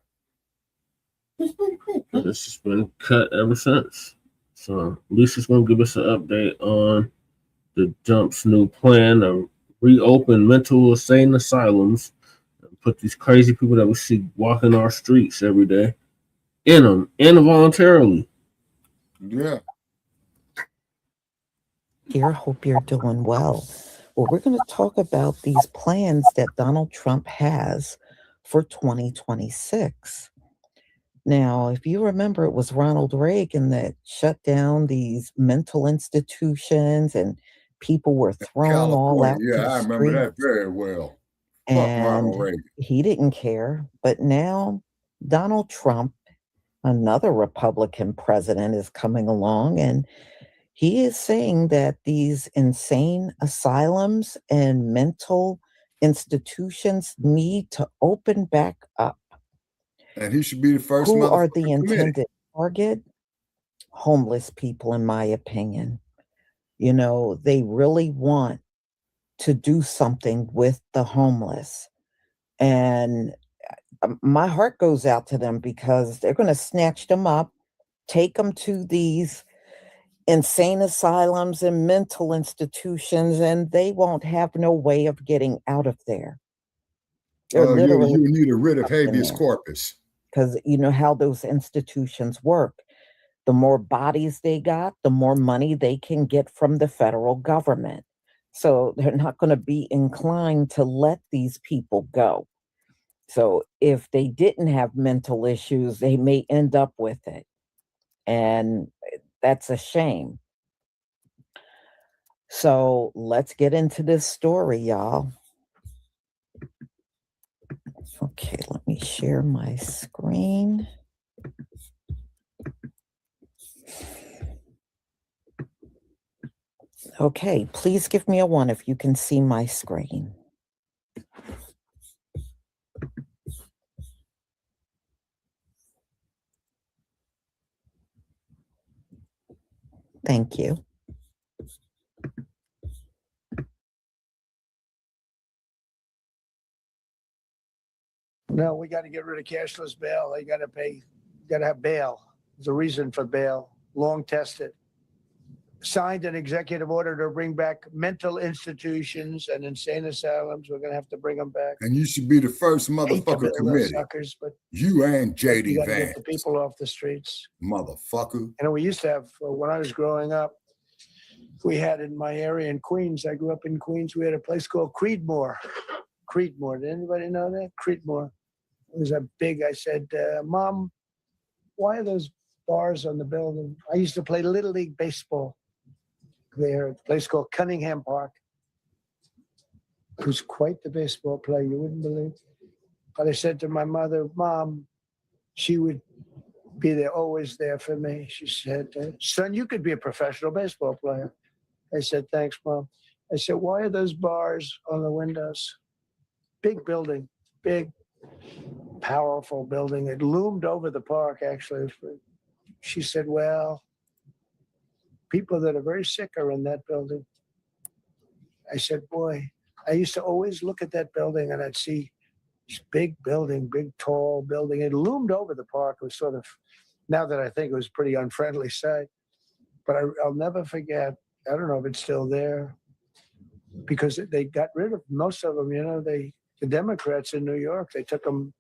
It's just been cut ever since. So Lisa's going to give us an update on the Jump's new plan to reopen mental insane asylums and put these crazy people that we see walking our streets every day in them involuntarily. Yeah. Here, hope you're doing well. Well, we're going to talk about these plans that Donald Trump has for 2026. Now, if you remember, it was Ronald Reagan that shut down these mental institutions and people were thrown all out. Yeah, I remember that very well. And he didn't care. But now Donald Trump, another Republican president, is coming along and he is saying that these insane asylums and mental institutions need to open back up. And he should be the first. Who are the intended target? Homeless people, in my opinion. You know, they really want to do something with the homeless. And my heart goes out to them because they're going to snatch them up, take them to these insane asylums and mental institutions, and they won't have no way of getting out of there. You need a writ of habeas corpus. Because you know how those institutions work. The more bodies they got, the more money they can get from the federal government. So they're not going to be inclined to let these people go. So if they didn't have mental issues, they may end up with it. And that's a shame. So let's get into this story, y'all. Okay, let me share my screen. Okay, please give me a 1 if you can see my screen. Thank you. No, we got to get rid of cashless bail. They got to pay, got to have bail. There's a reason for bail, long tested. signed an executive order to bring back mental institutions and insane asylums. We're going to have to bring them back. And you should be the first Hate to motherfucker build those committed. suckers, but You and you JD got to Vance, get the people off the streets. motherfucker. And we used to have, when I was growing up, we had in my area in Queens, I grew up in Queens, we had a place called Creedmoor. Creedmoor, did anybody know that? Creedmoor. It was a big, I said, Mom, why are those bars on the building? I used to play Little League Baseball there at a place called Cunningham Park. He was quite the baseball player, you wouldn't believe. But I said to my mother, Mom, she would be there, always there for me. She said, son, you could be a professional baseball player. I said, thanks, Mom. I said, why are those bars on the windows? Big building, big, powerful building. It loomed over the park, actually. She said, well, people that are very sick are in that building. I said, boy, I used to always look at that building and I'd see this big building, big, tall building. It loomed over the park. It was sort of, now that I think it was a pretty unfriendly sight, but I'll never forget. I don't know if it's still there because they got rid of most of them. You know, the Democrats in New York, they took them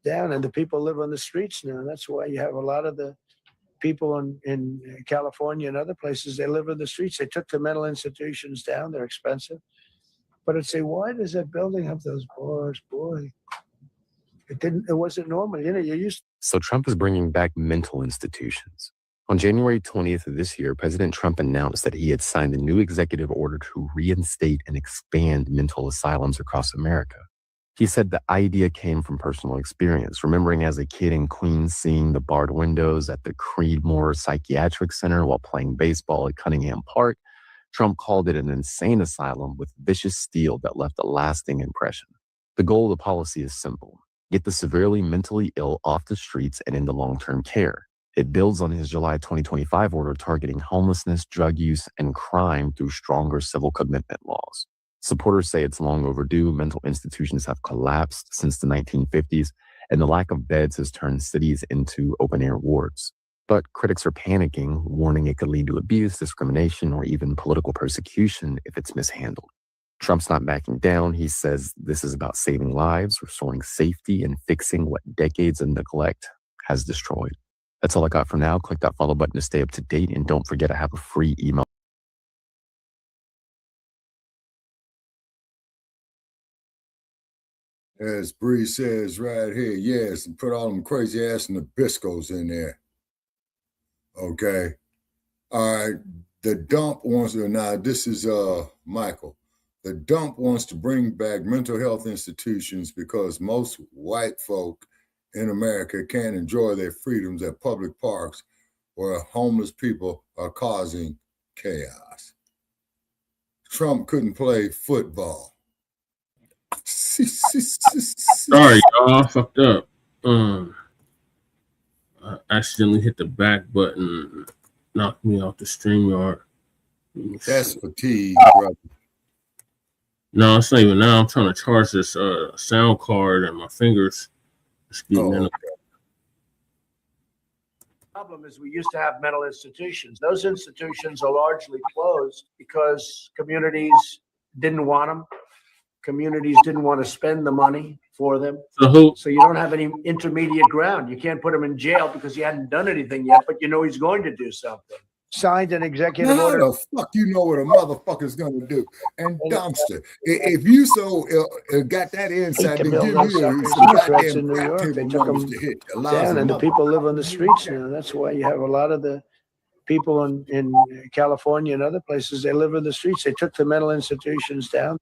down and the people live on the streets now. That's why you have a lot of the people in California and other places, they live in the streets. They took the mental institutions down. They're expensive. But I'd say, why does that building have those bars? Boy, it wasn't normal. You know, you used. So Trump is bringing back mental institutions. On January 20th of this year, President Trump announced that he had signed a new executive order to reinstate and expand mental asylums across America. He said the idea came from personal experience, remembering as a kid in Queens seeing the barred windows at the Creedmoor Psychiatric Center while playing baseball at Cunningham Park. Trump called it an insane asylum with vicious steel that left a lasting impression. The goal of the policy is simple: get the severely mentally ill off the streets and into long-term care. It builds on his July 2025 order targeting homelessness, drug use, and crime through stronger civil commitment laws. Supporters say it's long overdue. Mental institutions have collapsed since the 1950s, and the lack of beds has turned cities into open-air wards. But critics are panicking, warning it could lead to abuse, discrimination, or even political persecution if it's mishandled. Trump's not backing down. He says this is about saving lives, restoring safety, and fixing what decades of neglect has destroyed. That's all I got for now. Click that follow button to stay up to date, and don't forget I have a free email. As Bree says right here, yes, and put all them crazy ass Nabiscos in there. Okay. All right. The dump wants to, now this is Michael. The dump wants to bring back mental health institutions because most white folk in America can't enjoy their freedoms at public parks where homeless people are causing chaos. Trump couldn't play football. Sorry, y'all, I fucked up. I accidentally hit the back button, knocked me off the StreamYard. That's fatigue, brother. No, it's not even now. I'm trying to charge this sound card and my fingers. The problem is we used to have mental institutions. Those institutions are largely closed because communities didn't want them. Communities didn't want to spend the money for them. So you don't have any intermediate ground. You can't put him in jail because he hadn't done anything yet, but you know he's going to do something. Signed an executive order. How the fuck you know what a motherfucker's gonna do? And dumpster, if you so got that insight, then give me some Democrats in goddamn New York, table they took numbers them to hit. down, and the people live on the streets now. That's why you have a lot of the people in California and other places. They live in the streets. They took the mental institutions down.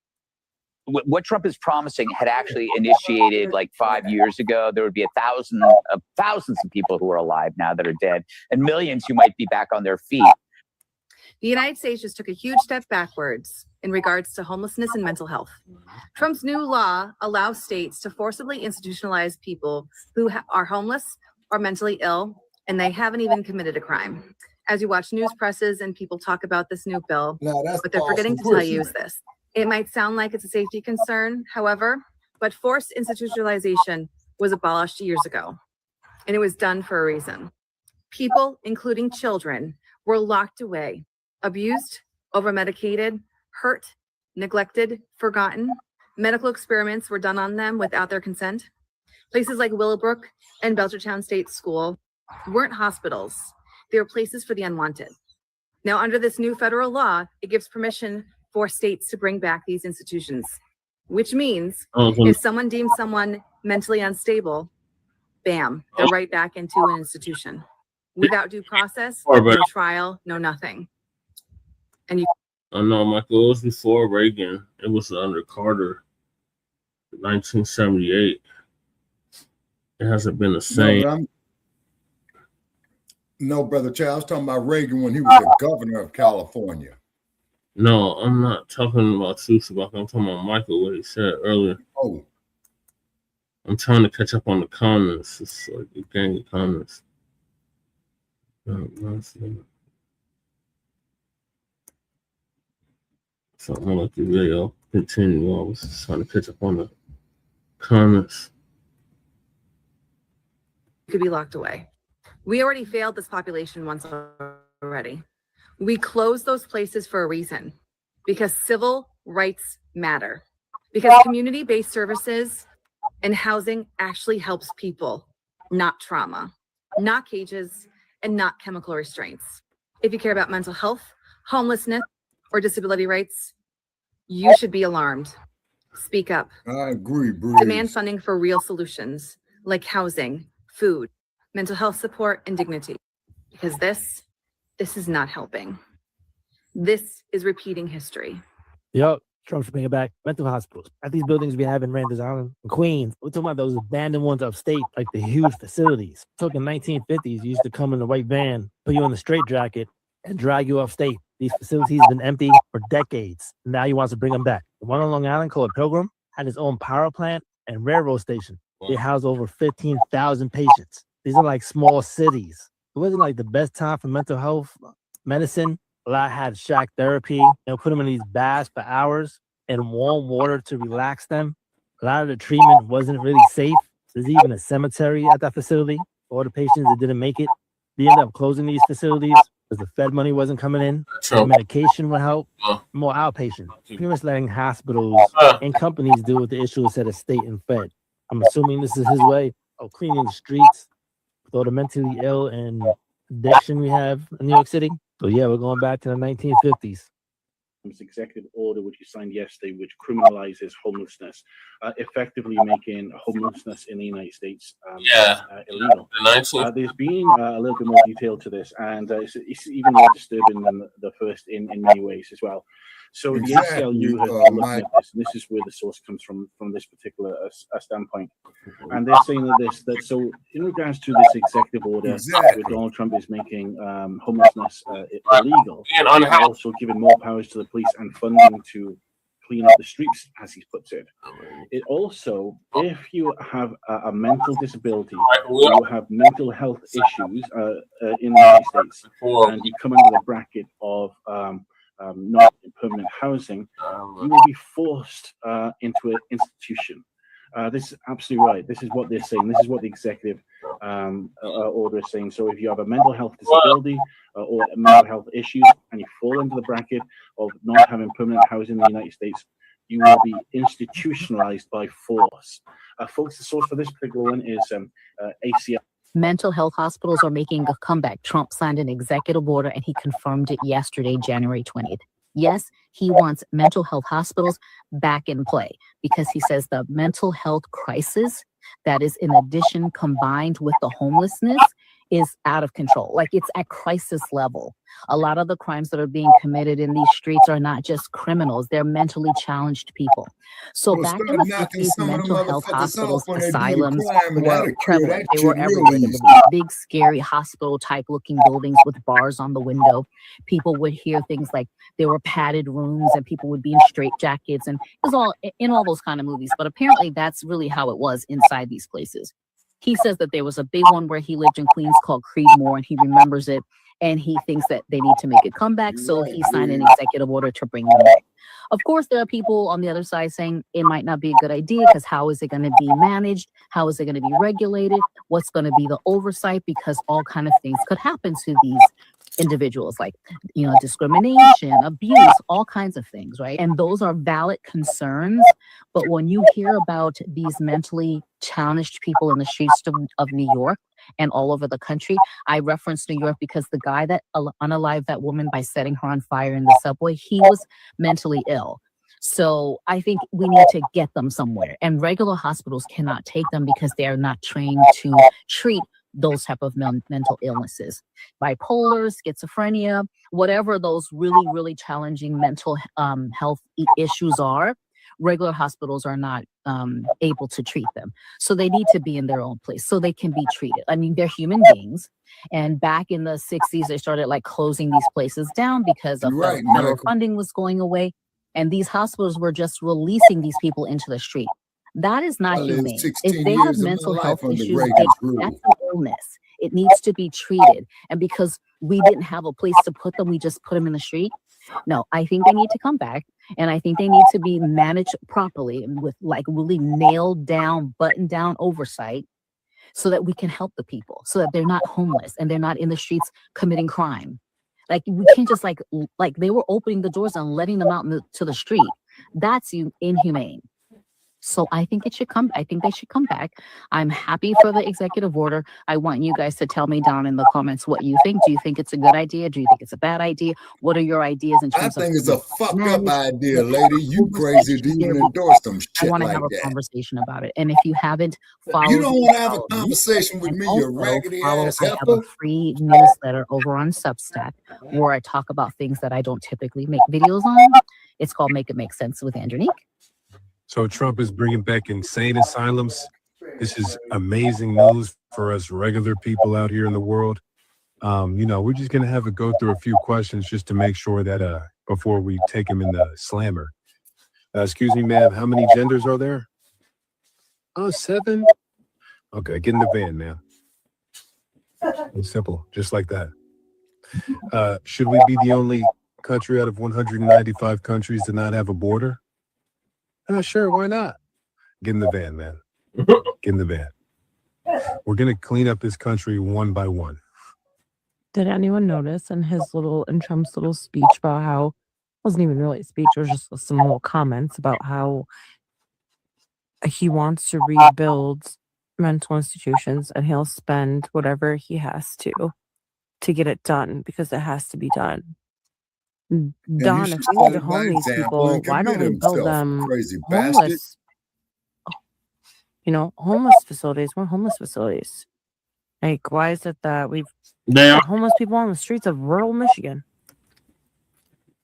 What Trump is promising had actually initiated like 5 years ago. There would be thousands of people who are alive now that are dead, and millions who might be back on their feet. The United States just took a huge step backwards in regards to homelessness and mental health. Trump's new law allows states to forcibly institutionalize people who are homeless or mentally ill, and they haven't even committed a crime. As you watch news presses and people talk about this new bill, what they're forgetting to tell you is this. It might sound like it's a safety concern, however, but forced institutionalization was abolished years ago, and it was done for a reason. People, including children, were locked away abused, over-medicated, hurt, neglected, forgotten. Medical experiments were done on them without their consent. Places like Willowbrook and Belchertown State School weren't hospitals. They were places for the unwanted. Now, under this new federal law, it gives permission for states to bring back these institutions, which means if someone deems someone mentally unstable, bam, they're right back into an institution without due process, no trial, no nothing. And you. I know, Michael, it was before Reagan. It was under Carter, 1978. It hasn't been the same. No, Brother Chad, I was talking about Reagan when he was the governor of California. No, I'm not talking about Susabak. I'm talking about Michael, what he said earlier. Oh. I'm trying to catch up on the comments. It's like a gang of comments. Something like the video. Continue. I was just trying to catch up on the comments. Could be locked away. We already failed this population once already. We closed those places for a reason, because civil rights matter, because community-based services and housing actually helps people, not trauma, not cages, and not chemical restraints. If you care about mental health, homelessness, or disability rights, you should be alarmed. Speak up. I agree, Bruce. Demand funding for real solutions like housing, food, mental health support, and dignity, because this is not helping. This is repeating history. Yup, Trump's bringing back mental hospitals. At these buildings we have in Randers Island and Queens, we're talking about those abandoned ones upstate, like the huge facilities. Talking 1950s, you used to come in the white van, put you in the straitjacket, and drag you upstate. These facilities have been empty for decades. Now he wants to bring them back. The one on Long Island called Pilgrim had its own power plant and railroad station. They house over 15,000 patients. These are like small cities. It wasn't like the best time for mental health medicine. A lot had shock therapy. They'll put them in these baths for hours and warm water to relax them. A lot of the treatment wasn't really safe. There's even a cemetery at that facility for all the patients that didn't make it. They ended up closing these facilities because the Fed money wasn't coming in. The medication would help. More outpatient. Pretty much letting hospitals and companies deal with the issue instead of state and Fed. I'm assuming this is his way of cleaning the streets with all the mentally ill and addiction we have in New York City. So yeah, we're going back to the 1950s. This executive order, which you signed yesterday, which criminalizes homelessness, effectively making homelessness in the United States illegal. There's been a little bit more detail to this, and it's even more disturbing than the first in many ways as well. So the ACLU has been looking at this, and this is where the source comes from this particular standpoint. And they're saying that so in regards to this executive order, where Donald Trump is making homelessness illegal, and also giving more powers to the police and funding to clean up the streets, as he puts it. It also, if you have a mental disability, you have mental health issues in the United States, and you come under the bracket of not in permanent housing, you will be forced into an institution. This is absolutely right. This is what they're saying. This is what the executive order is saying. So if you have a mental health disability or mental health issues and you fall into the bracket of not having permanent housing in the United States, you will be institutionalized by force. Folks, the source for this particular one is ACL. Mental health hospitals are making a comeback. Trump signed an executive order and he confirmed it yesterday, January 20th. Yes, he wants mental health hospitals back in play because he says the mental health crisis that is in addition combined with the homelessness is out of control. Like it's at crisis level. A lot of the crimes that are being committed in these streets are not just criminals, they're mentally challenged people. So back in the 50s, mental health hospitals, asylums were prevalent. They were everywhere. There were these big, scary hospital-type looking buildings with bars on the window. People would hear things like there were padded rooms and people would be in straitjackets, and it was all in all those kind of movies. But apparently that's really how it was inside these places. He says that there was a big one where he lived in Queens called Creedmoor, and he remembers it, and he thinks that they need to make a comeback, so he signed an executive order to bring them back. Of course, there are people on the other side saying it might not be a good idea because how is it going to be managed? How is it going to be regulated? What's going to be the oversight? Because all kind of things could happen to these individuals, like, discrimination, abuse, all kinds of things, right? And those are valid concerns. But when you hear about these mentally challenged people in the streets of New York and all over the country, I reference New York because the guy that unalived that woman by setting her on fire in the subway, he was mentally ill. So I think we need to get them somewhere, and regular hospitals cannot take them because they are not trained to treat those type of mental illnesses, bipolar, schizophrenia, whatever those really, really challenging mental health issues are. Regular hospitals are not able to treat them. So they need to be in their own place so they can be treated. I mean, they're human beings. And back in the 60s, they started like closing these places down because of federal funding was going away. And these hospitals were just releasing these people into the street. That is not humane. If they have mental health issues, that's an illness. It needs to be treated. And because we didn't have a place to put them, we just put them in the street. No, I think they need to come back. And I think they need to be managed properly and with like really nailed down, buttoned down oversight so that we can help the people, so that they're not homeless and they're not in the streets committing crime. Like we can't just like they were opening the doors and letting them out to the street. That's inhumane. So I think it should come. I think they should come back. I'm happy for the executive order. I want you guys to tell me down in the comments what you think. Do you think it's a good idea? Do you think it's a bad idea? What are your ideas in terms of? I think it's a fucked up idea, lady. You crazy to even endorse some shit I want to like have a that. conversation about it. And if you haven't followed, You don't want to have a conversation with me, you raggedy ass I have heifer. a free newsletter over on Substack where I talk about things that I don't typically make videos on. It's called Make It Make Sense with Andronique. So Trump is bringing back insane asylums. This is amazing news for us regular people out here in the world. We're just going to have to go through a few questions just to make sure that before we take him in the slammer. Excuse me, ma'am, how many genders are there? Oh, 7? Okay, get in the van, ma'am. It's simple, just like that. Should we be the only country out of 195 countries to not have a border? Sure, why not? Get in the van, man. Get in the van. We're going to clean up this country one by one. Did anyone notice in Trump's little speech about how, it wasn't even really a speech, it was just some little comments about how he wants to rebuild mental institutions and he'll spend whatever he has to get it done because it has to be done. Don, if we need to home these people, why don't we build them homeless? Homeless facilities. We're homeless facilities. Like, why is it that we've got homeless people on the streets of rural Michigan?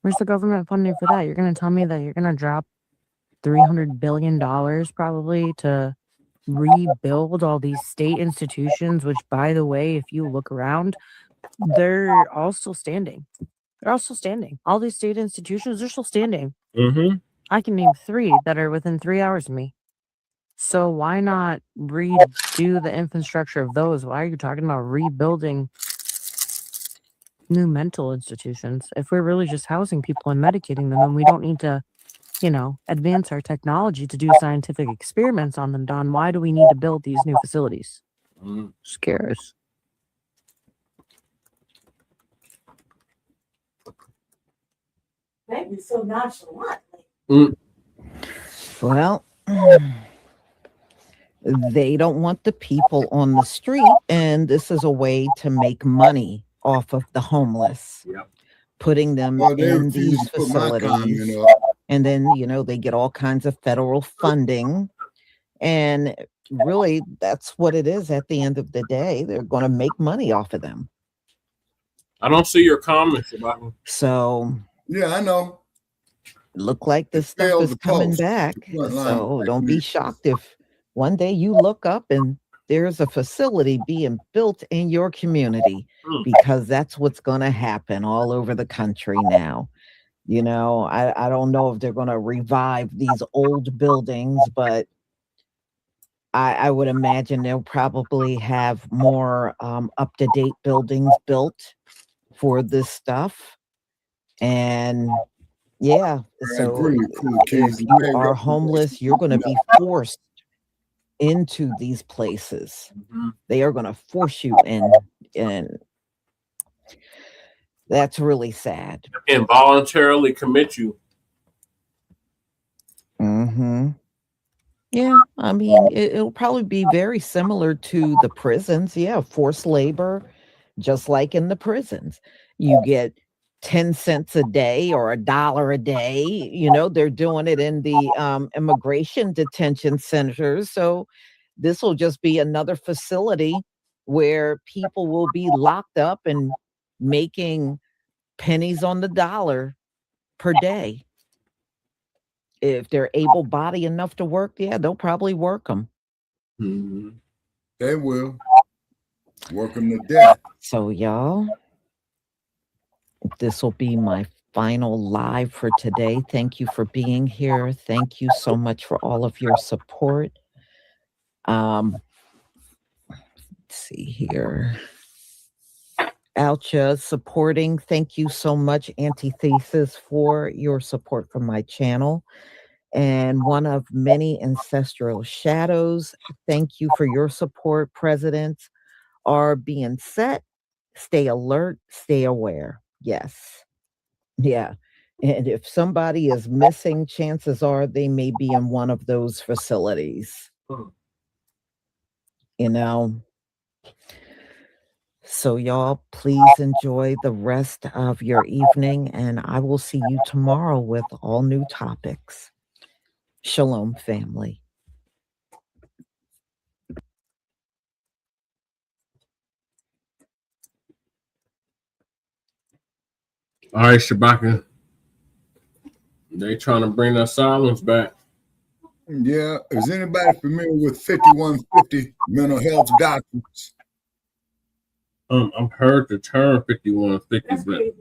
Where's the government funding for that? You're going to tell me that you're going to drop $300 billion probably to rebuild all these state institutions, which, by the way, if you look around, they're all still standing. They're all still standing. All these state institutions are still standing. Mm-hmm. I can name 3 that are within 3 hours of me. So why not redo the infrastructure of those? Why are you talking about rebuilding new mental institutions? If we're really just housing people and medicating them, then we don't need to, advance our technology to do scientific experiments on them, Don. Why do we need to build these new facilities? Scares. Make me so nonchalant. Well, they don't want the people on the street, and this is a way to make money off of the homeless. Putting them in these facilities, and then they get all kinds of federal funding, and really that's what it is. At the end of the day, they're going to make money off of them. I don't see your comments about it. So yeah, I know. Look like this stuff is coming back. So don't be shocked if one day you look up and there's a facility being built in your community, because that's what's going to happen all over the country now. I don't know if they're going to revive these old buildings, but I would imagine they'll probably have more up-to-date buildings built for this stuff. And yeah, so if you are homeless, you're going to be forced into these places. They are going to force you in. And That's really sad. And voluntarily commit you. Mm-hmm. Yeah, I mean, it'll probably be very similar to the prisons. Yeah, forced labor, just like in the prisons. You get 10 cents a day or $1 a day. You know, they're doing it in the immigration detention centers. So this will just be another facility where people will be locked up and making pennies on the dollar per day. If they're able-bodied enough to work, yeah, they'll probably work them. Mm-hmm. They will work them to death. So, y'all, this will be my final live for today. Thank you for being here. Thank you so much for all of your support. Let's see here. Alcha supporting. Thank you so much, Antithesis, for your support from my channel. And one of many ancestral shadows. Thank you for your support. Presidents are being set. Stay alert, stay aware. Yes. Yeah. And if somebody is missing, chances are they may be in one of those facilities. You know. So y'all, please enjoy the rest of your evening, and I will see you tomorrow with all new topics. Shalom, family. All right, Shabaka. They trying to bring the Asylums back. Yeah. Is anybody familiar with 5150 mental health doctors? I've heard the term 5150,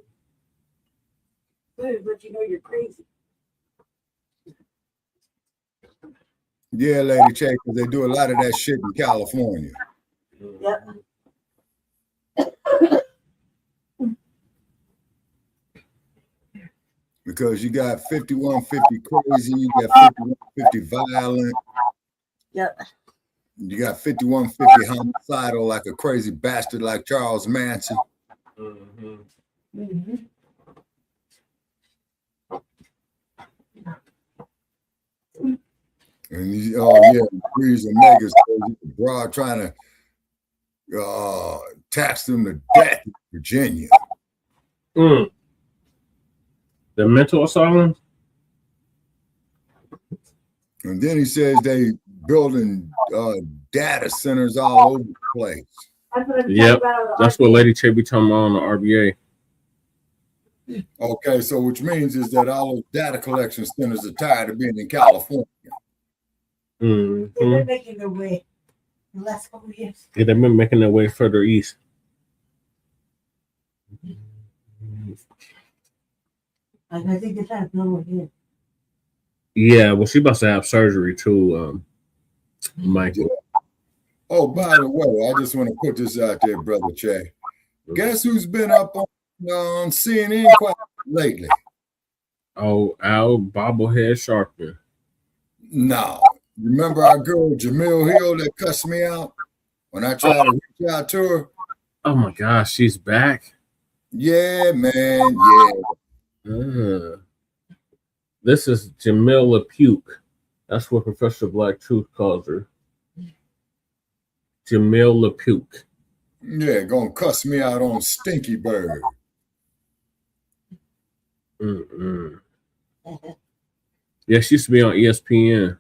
But you know you're crazy. Yeah, Lady Che, because they do a lot of that shit in California. Yep. Because you got 5150 crazy, you got 5150 violent. Yep. You got 5150 homicidal, like a crazy bastard like Charles Manson. Mm-hmm. And these Omegas, broad trying to tax them to death in Virginia. The mental asylum. And then he says they building data centers all over the place. Yep, that's what Lady Che be talking about on the RBA. Okay, so which means is that all those data collection centers are tired of being in California. They've been making their way in the last couple of years. Yeah, they've been making their way further east. I think they're trying to build one here. Yeah, well, she about to have surgery too, Michael. Oh, by the way, I just want to put this out there, Brother Che. Guess who's been up on CNN quite lately? Oh, Al Bobblehead Sharpton. No. Remember our girl Jamil Hill that cussed me out when I tried to reach out to her? Oh my gosh, she's back. Yeah, man. Yeah. This is Jamila Puke. That's what Professor Black Truth calls her. Jamila Puke. Yeah, gonna cuss me out on Stinky Bird. Yeah, she used to be on ESPN.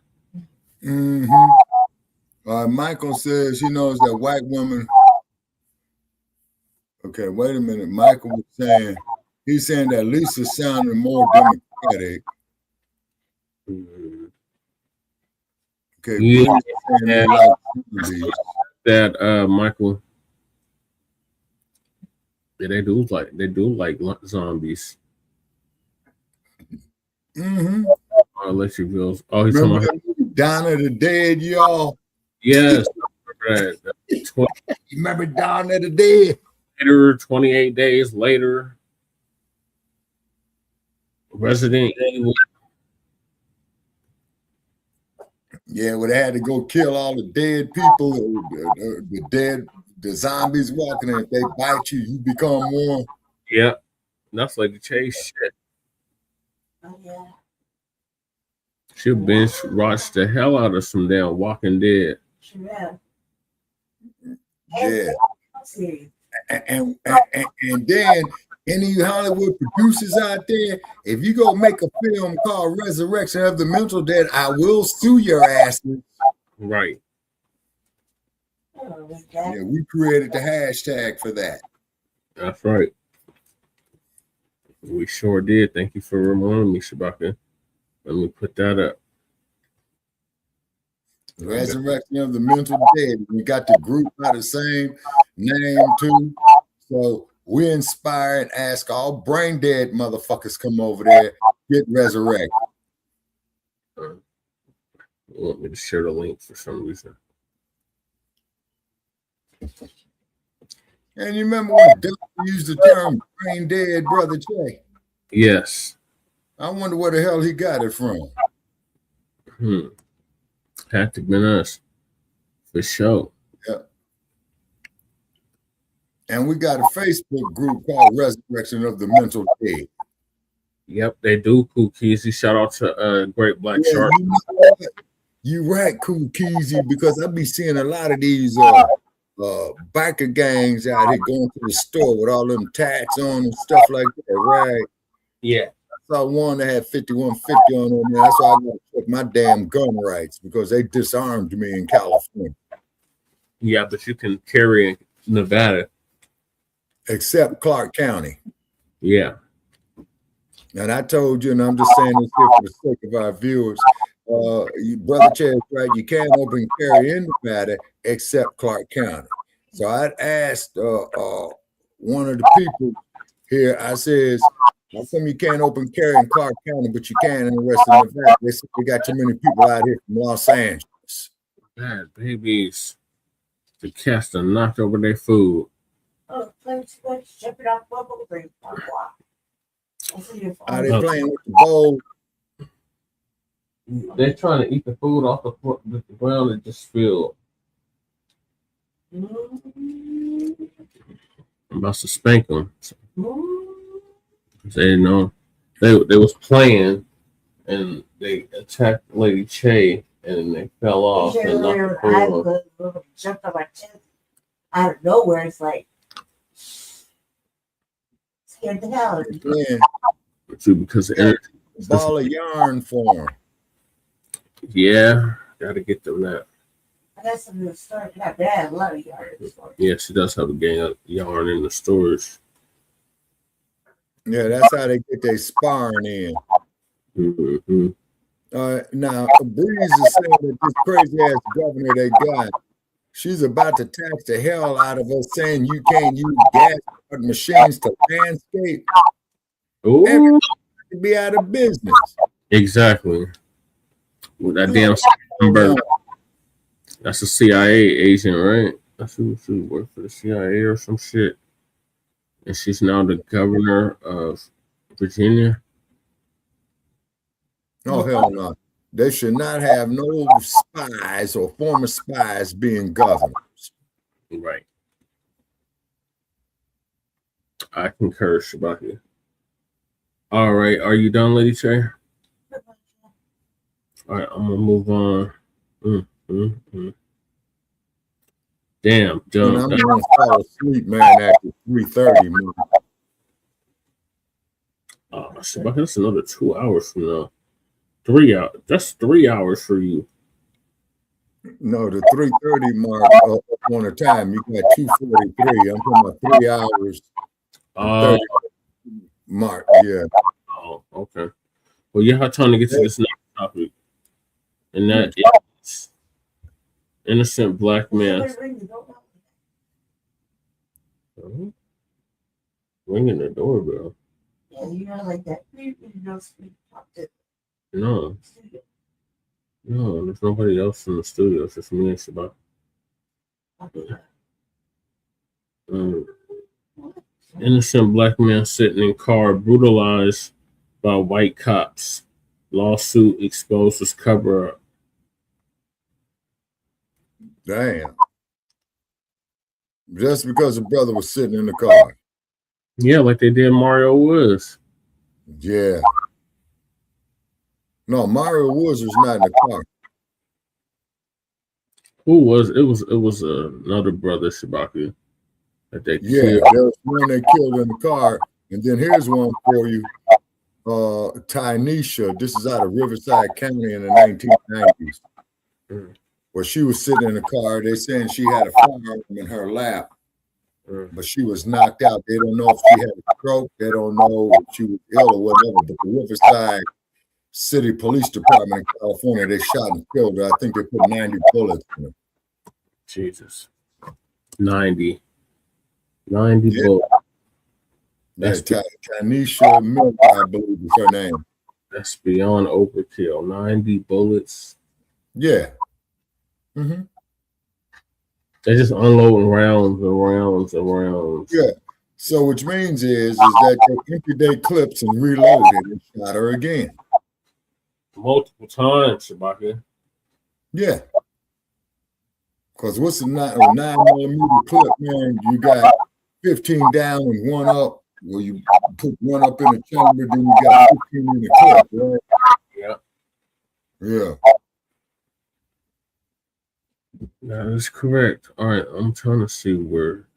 Michael says he knows that white women. Okay, wait a minute. Michael was saying he's saying that Lisa sounded more democratic. Okay, yeah, that Michael. Yeah, they do like zombies. I'll let you go. Oh, he's talking about Dawn of the Dead, y'all. Yes. Right. Remember Dawn of the Dead? Later, 28 days later. Resident Evil. Yeah, well, they had to go kill all the dead people, the zombies walking, and if they bite you, you become one. Yep. That's like the chase shit. Oh yeah. She'll binge watch the hell out of some damn Walking Dead. Sure. Yeah. And then any of you Hollywood producers out there, if you go make a film called Resurrection of the Mental Dead, I will sue your asses. Right. Yeah, we created the hashtag for that. That's right. We sure did. Thank you for reminding me, Shabaka. Let me put that up. Resurrection of the Mental Dead. We got the group by the same name too. So we inspire and ask all brain dead motherfuckers come over there, get resurrected. You want me to share the link for some reason. And you remember when Doug used the term brain dead, Brother Che? Yes. I wonder where the hell he got it from. Had to been us. For sure. Yeah. And we got a Facebook group called Resurrection of the Mental Dead. Yep, they do, Cool Keezy. Shout out to Great Black Shark. You know what? You right, Cool Keezy, because I be seeing a lot of these biker gangs out here going to the store with all them tats on and stuff like that, right? Yeah. I saw one that had 5150 on them. That's why I got to check my damn gun rights because they disarmed me in California. Yeah, but you can carry in Nevada. Except Clark County. Yeah. And I told you, and I'm just saying this here for the sake of our viewers, Brother Chad, right? You can't open carry in Nevada except Clark County. So I asked one of the people here, I says, how come you can't open carry in Clark County, but you can in the rest of Nevada? They said we got too many people out here from Los Angeles. Bad babies. The cats done knocked over their food. Oh, let's jump it off bubble green. Are they playing with the bowl? They're trying to eat the food off the ground and just spilled. I'm about to spank them. They didn't know. They was playing and they attacked Lady Che and they fell off and knocked the food off. Jumped on my chest out of nowhere. It's like scared the hell out of me. Yeah. Because ball of yarn for them. Yeah, gotta get them that. I got some in the store. Not bad. A lot of yarn in the store. Yeah, she does have a gang of yarn in the stores. Yeah, that's how they get their sparring in. Mm-hmm. Now, Breeze is saying that this crazy ass governor they got, she's about to tax the hell out of us, saying you can't use gas machines to landscape. Everybody could be out of business. Exactly. With that damn number. That's a CIA agent, right? That's who worked for the CIA or some shit. And she's now the governor of Virginia. Oh, hell no. They should not have no spies or former spies being governors. Right. I concur, Shabaki. All right. Are you done, Lady Che? All right. I'm going to move on. Damn, John. I'm going to fall asleep, man, after 3:30, man. Oh, Shabaki, that's another 2 hours from now. 3 hours. That's 3 hours for you. No, the 3:30 mark on the time. You got 2:43. I'm talking about 3 hours. 30 mark. Yeah. Oh, okay. Well, you have time to get to this next topic, and that is innocent black man. Ringing the doorbell. Yeah, you know, like that. No, there's nobody else in the studio. It's just me and Shabbat. Innocent black man sitting in car brutalized by white cops. Lawsuit exposes cover up. Damn. Just because the brother was sitting in the car. Yeah, like they did Mario Woods. Yeah. No, Mario Woods was not in the car. Who was it? Was another brother Shabaka that they Yeah, killed. there was one they killed in the car, and then here's one for you. Tynesha, this is out of Riverside County in the 1990s, where she was sitting in the car. They saying she had a firearm in her lap, but she was knocked out. They don't know if she had a stroke. They don't know if she was ill or whatever. But the Riverside City Police Department in California, they shot and killed her. I think they put 90 bullets in her. Jesus. 90 bullets. That's Tanisha Miller, I believe is her name. That's beyond overkill. 90 bullets. Yeah. Mm-hmm. They're just unloading rounds and rounds and rounds. Yeah. So which means is that they emptied their clips and reloaded and shot her again. Multiple times, Shabaka. Yeah. Because what's a 9mm clip, man? You got 15 down and one up. Well, you put one up in the chamber, then you got 15 in the clip, right? Yeah. Yeah. That is correct. All right, I'm trying to see where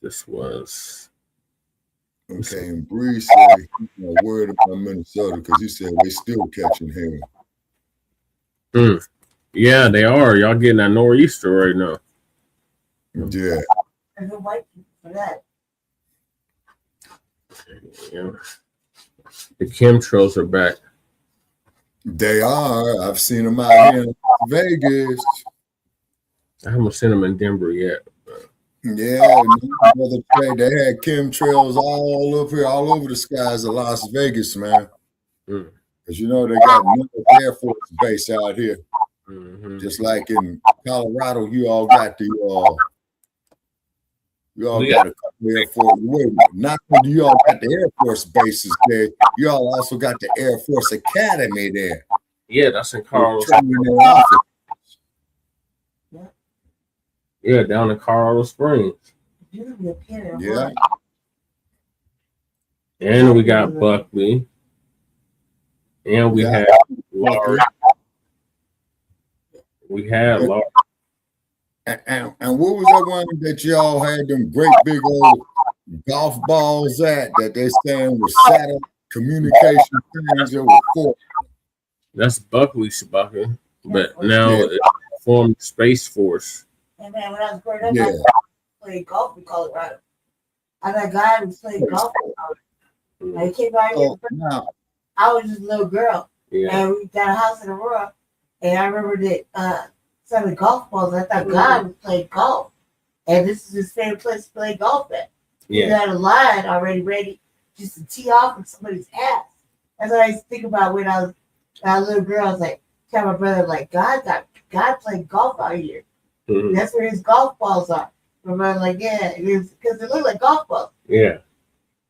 this was. Okay, and Bree said he's not worried about Minnesota because he said they still catching him. Yeah, they are. Y'all getting that nor'easter right now. Yeah. There's no white people for that. Yeah. The chemtrails are back. They are. I've seen them out here in Vegas. I haven't seen them in Denver yet. Yeah, brother Trey, they had chemtrails all up here, all over the skies of Las Vegas, man. Because you know they got another Air Force base out here. Just like in Colorado, you all got the got a couple Air Force. Wait, not only you all got the Air Force bases there, you all also got the Air Force Academy there. Yeah, that's in Colorado. Yeah, down in Colorado Springs. Yeah. And we got Buckley. And we had Laurie. We had Laurie. And what was that one that y'all had them great big old golf balls at that they saying was satellite communication things that were for? That's Buckley, Shabaka. But now it formed Space Force. And man, when I was growing up, I played golf in Colorado. I got a guy who was playing golf in Colorado. He came out here. I was just a little girl. And we got a house in Aurora. And I remember that some of the golf balls, I thought God was playing golf. And this is his favorite place to play golf at. He got a line already ready just to tee off in somebody's ass. That's what I used to think about when I was a little girl. I was like, tell my brother, like, God playing golf out here. That's where his golf balls are. My brother, like, yeah, because they look like golf balls. Yeah.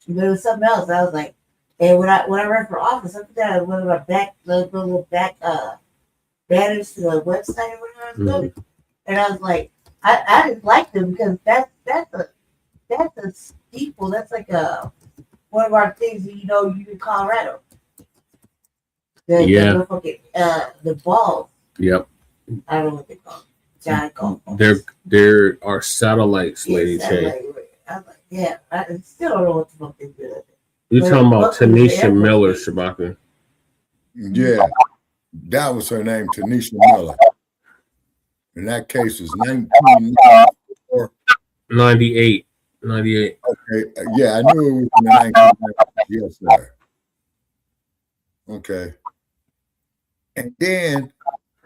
But it was something else. I was like, and when I ran for office, I put that one of my little back banners to the website or whatever I was doing. And I was like, I didn't like them because that's a steeple. That's like one of our things that you in Colorado. The balls. Yep. I don't know what they call them. Giant golf balls. There are satellites, Lady K. Yeah, I still don't know what the fuck they do. You're talking about Tanisha Miller, Shabaka. Yeah, that was her name, Tanisha Miller. And that case was 1994. 98. Okay, yeah, I knew it was in the 1990s. Yes, sir. Okay. And then,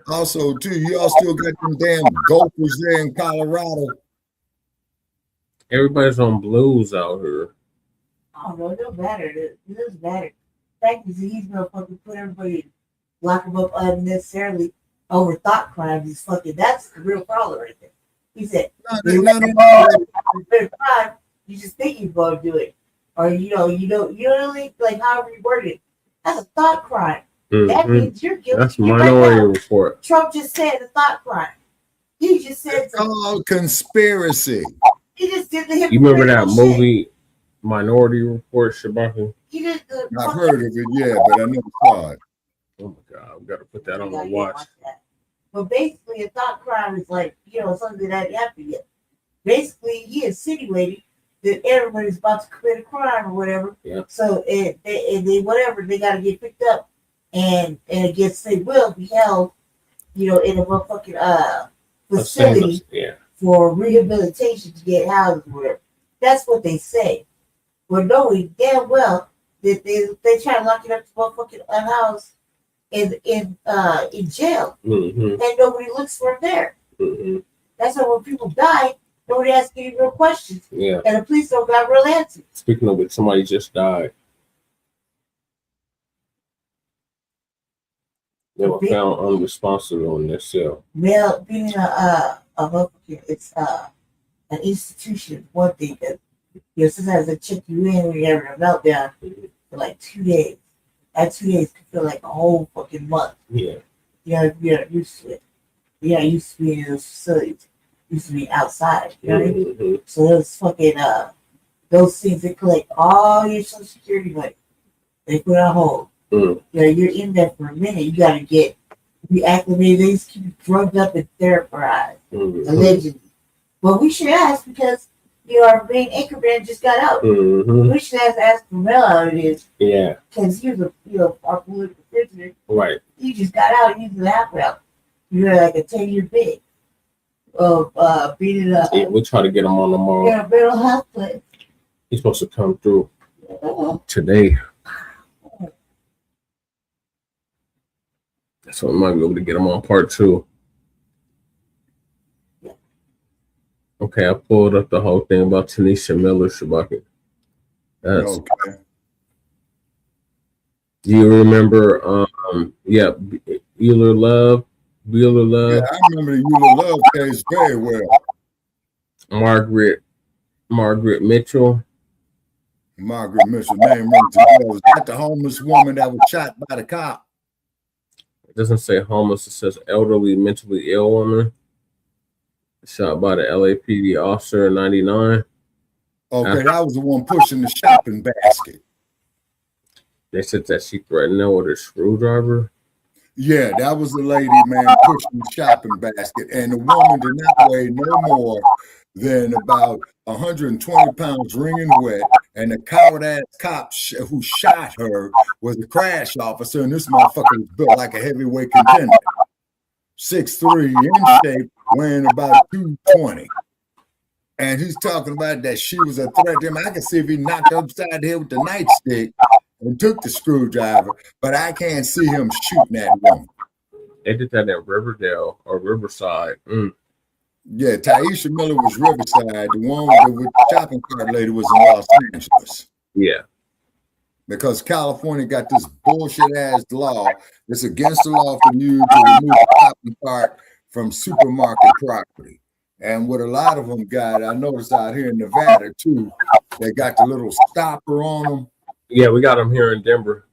also, too, y'all still got them damn golfers there in Colorado. Everybody's on blues out here. I don't know. It don't matter. It doesn't matter. The fact is, he's gonna fucking put everybody, lock them up unnecessarily over thought crimes. Is fucking. That's the real problem right there. He said, "No. Crime, you just think you're gonna do it, or you don't like however you word it. That's a thought crime. That means you're guilty. That's Minority Report. Trump just said a thought crime. He just said it's called conspiracy. He just did the You remember that Minority Report, Shabaki? I've heard of it, yeah, but I never saw it. Oh my God, I've got to put that on my watch. But basically, a thought crime is like, something that happened yet. Basically, he insinuated that everybody's about to commit a crime or whatever. Yeah. So they got to get picked up and they will be held, in a motherfucking facility for rehabilitation to get housed or whatever. That's what they say. But knowing damn well that they try to lock it up to motherfucking unhoused in jail, and nobody looks for them there. That's why when people die, nobody asks any real questions. Yeah. And the police don't got real answers. Speaking of which, somebody just died. They were found unresponsive in their cell. Well, being it's an institution. One thing that sometimes they check you in when you're having a meltdown for like 2 days. That 2 days can feel like a whole fucking month. Yeah. You're not used to it. You're not used to being in those facilities. Used to be outside. You know what I mean? So those fucking those things that collect all your Social Security money, they put on hold. You're in there for a minute. You gotta get reacclimated. They just keep you drugged up and therapized, allegedly. But we should ask because our main anchorman just got out. We should ask Mel how it is. Yeah. Because he was our political prisoner. Right. He just got out and he's an half out. You're like a 10-year bid of beating up. Yeah, we'll try to get him on tomorrow. Yeah, mental health place. He's supposed to come through today. So we might be able to get him on part 2. Okay, I pulled up the whole thing about Tanisha Miller, Shabaki. Okay. Do you remember Bueller Love? Yeah, I remember the Euler Love case very well. Margaret Mitchell. Margaret Mitchell, name rings a bell. Was that the homeless woman that was shot by the cop? It doesn't say homeless, it says elderly, mentally ill woman. Shot by the LAPD officer in 99. Okay, that was the one pushing the shopping basket. They said that she threatened them with a screwdriver. Yeah, that was the lady, man, pushing the shopping basket. And the woman did not weigh no more than about 120 pounds wringing wet. And the coward-ass cop who shot her was a crash officer. And this motherfucker was built like a heavyweight contender. 6'3", in shape, weighing about 220. And he's talking about that she was a threat to him. I can see if he knocked her upside the head with the nightstick and took the screwdriver, but I can't see him shooting that woman. They did that in Riverdale or Riverside. Yeah, Taisha Miller was Riverside. The one with the shopping cart lady was in Los Angeles. Yeah. Because California got this bullshit ass law. It's against the law for you to remove a shopping cart from supermarket property. And what a lot of them got, I noticed out here in Nevada too, they got the little stopper on them. Yeah, we got them here in Denver.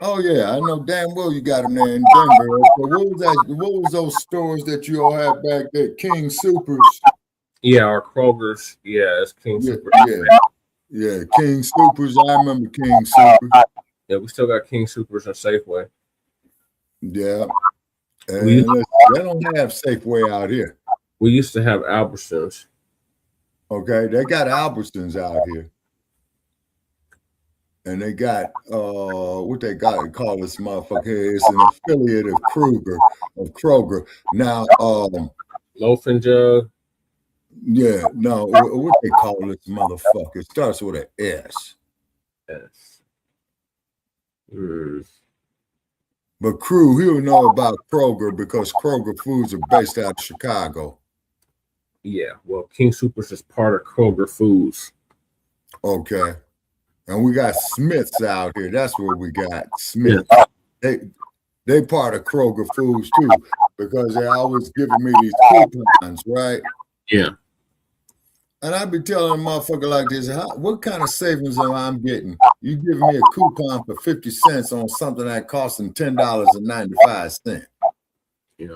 Oh yeah, I know damn well you got them there in Denver. But what was those stores that you all had back there? King Supers. Yeah, our Kroger's. Yeah, it's King Supers. Yeah, King Supers. I remember King Supers. Yeah, we still got King Supers and Safeway. Yeah. And they don't have Safeway out here. We used to have Albertsons. Okay, they got Albertsons out here. And they got what they got call this motherfucker here. It's an affiliate of Kroger. Now Loaf and Jug. Yeah, no, what they call this motherfucker? It starts with an S. S. But Crew, he'll know about Kroger because Kroger Foods are based out of Chicago. Yeah, well, King Supers is part of Kroger Foods. Okay. And we got Smiths out here. That's what we got. Smiths. They part of Kroger Foods too, because they always giving me these coupons, right? Yeah. And I be telling a motherfucker like this, what kind of savings am I getting? You giving me a coupon for 50 cents on something that costs them $10.95. Yeah.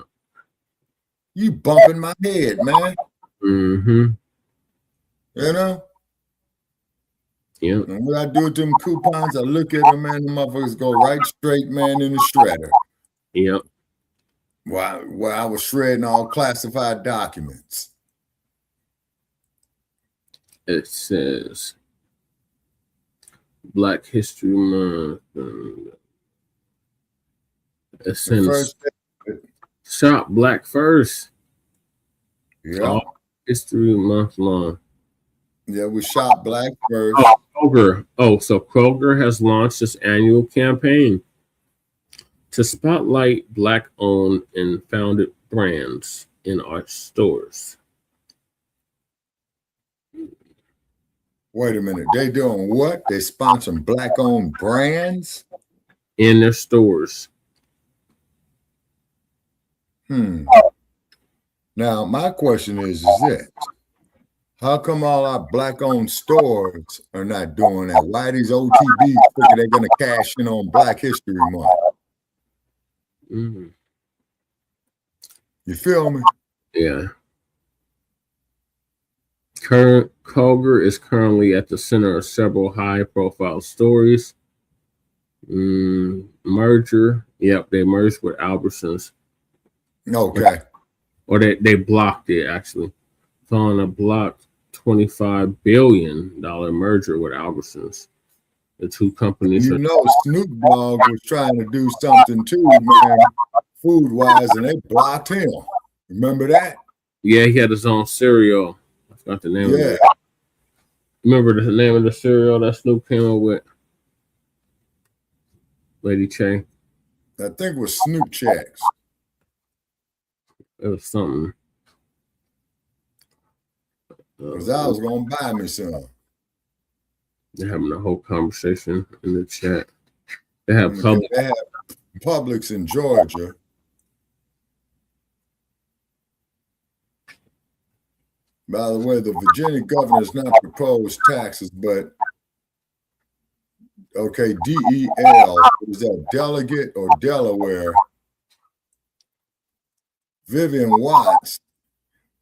You bumping my head, man. Mm-hmm. You know? Yeah. And what I do with them coupons, I look at them, man, the motherfuckers go right straight, man, in the shredder. Yep. While I was shredding all classified documents. It says Black History Month. It says shop Black first. Yeah. History Month long. Yeah, we shop Black first. Oh, Kroger. Oh, so Kroger has launched its annual campaign to spotlight Black-owned and founded brands in our stores. Wait a minute. They doing what? They sponsoring Black-owned brands? In their stores. Now, my question is this. How come all our Black-owned stores are not doing that? Why these OTBs figure they're going to cash in on Black History Month? Mm-hmm. You feel me? Yeah. Kroger is currently at the center of several high-profile stories. Merger. Yep, they merged with Albertsons. Okay. Or they blocked it, actually. Following a blocked $25 billion merger with Albertsons. The two companies. You know, Snoop Dogg was trying to do something too, man, food-wise, and they blocked him. Remember that? Yeah, he had his own cereal. I forgot the name of it. Remember the name of the cereal that Snoop came up with? Lady Che. I think it was Snoop Checks. It was something. Because I was going to buy me some. They're having a whole conversation in the chat. They have Publix. They have Publix in Georgia. By the way, the Virginia governor has not proposed taxes, but okay, DEL, is that delegate or Delaware? Vivian Watts,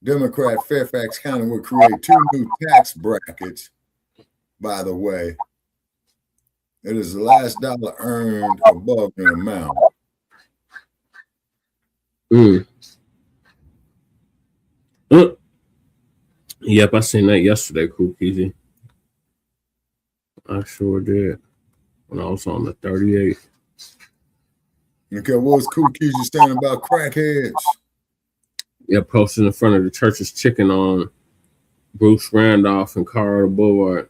Democrat, Fairfax County, will create 2 new tax brackets, by the way. It is the last dollar earned above an amount. Yep, I seen that yesterday, Cool Keezy. I sure did. When I was on the 38. Okay, what was Cool Keezy saying about crackheads? Yeah, posted in front of the church's chicken on Bruce Randolph and Colorado Boulevard.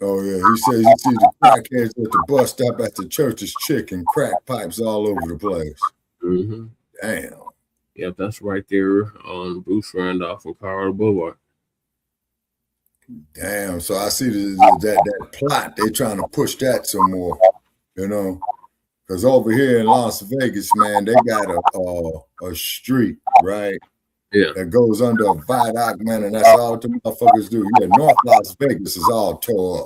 Oh, yeah. He says you see the crackheads at the bus stop at the church's chicken, crack pipes all over the place. Mm-hmm. Damn. Yep, that's right there on Bruce Randolph and Colorado Boulevard. Damn. So I see that plot. They trying to push that some more, you know. Because over here in Las Vegas, man, they got a street, right? Yeah. That goes under a viaduct, man, and that's all the motherfuckers do. Yeah, North Las Vegas is all tore up.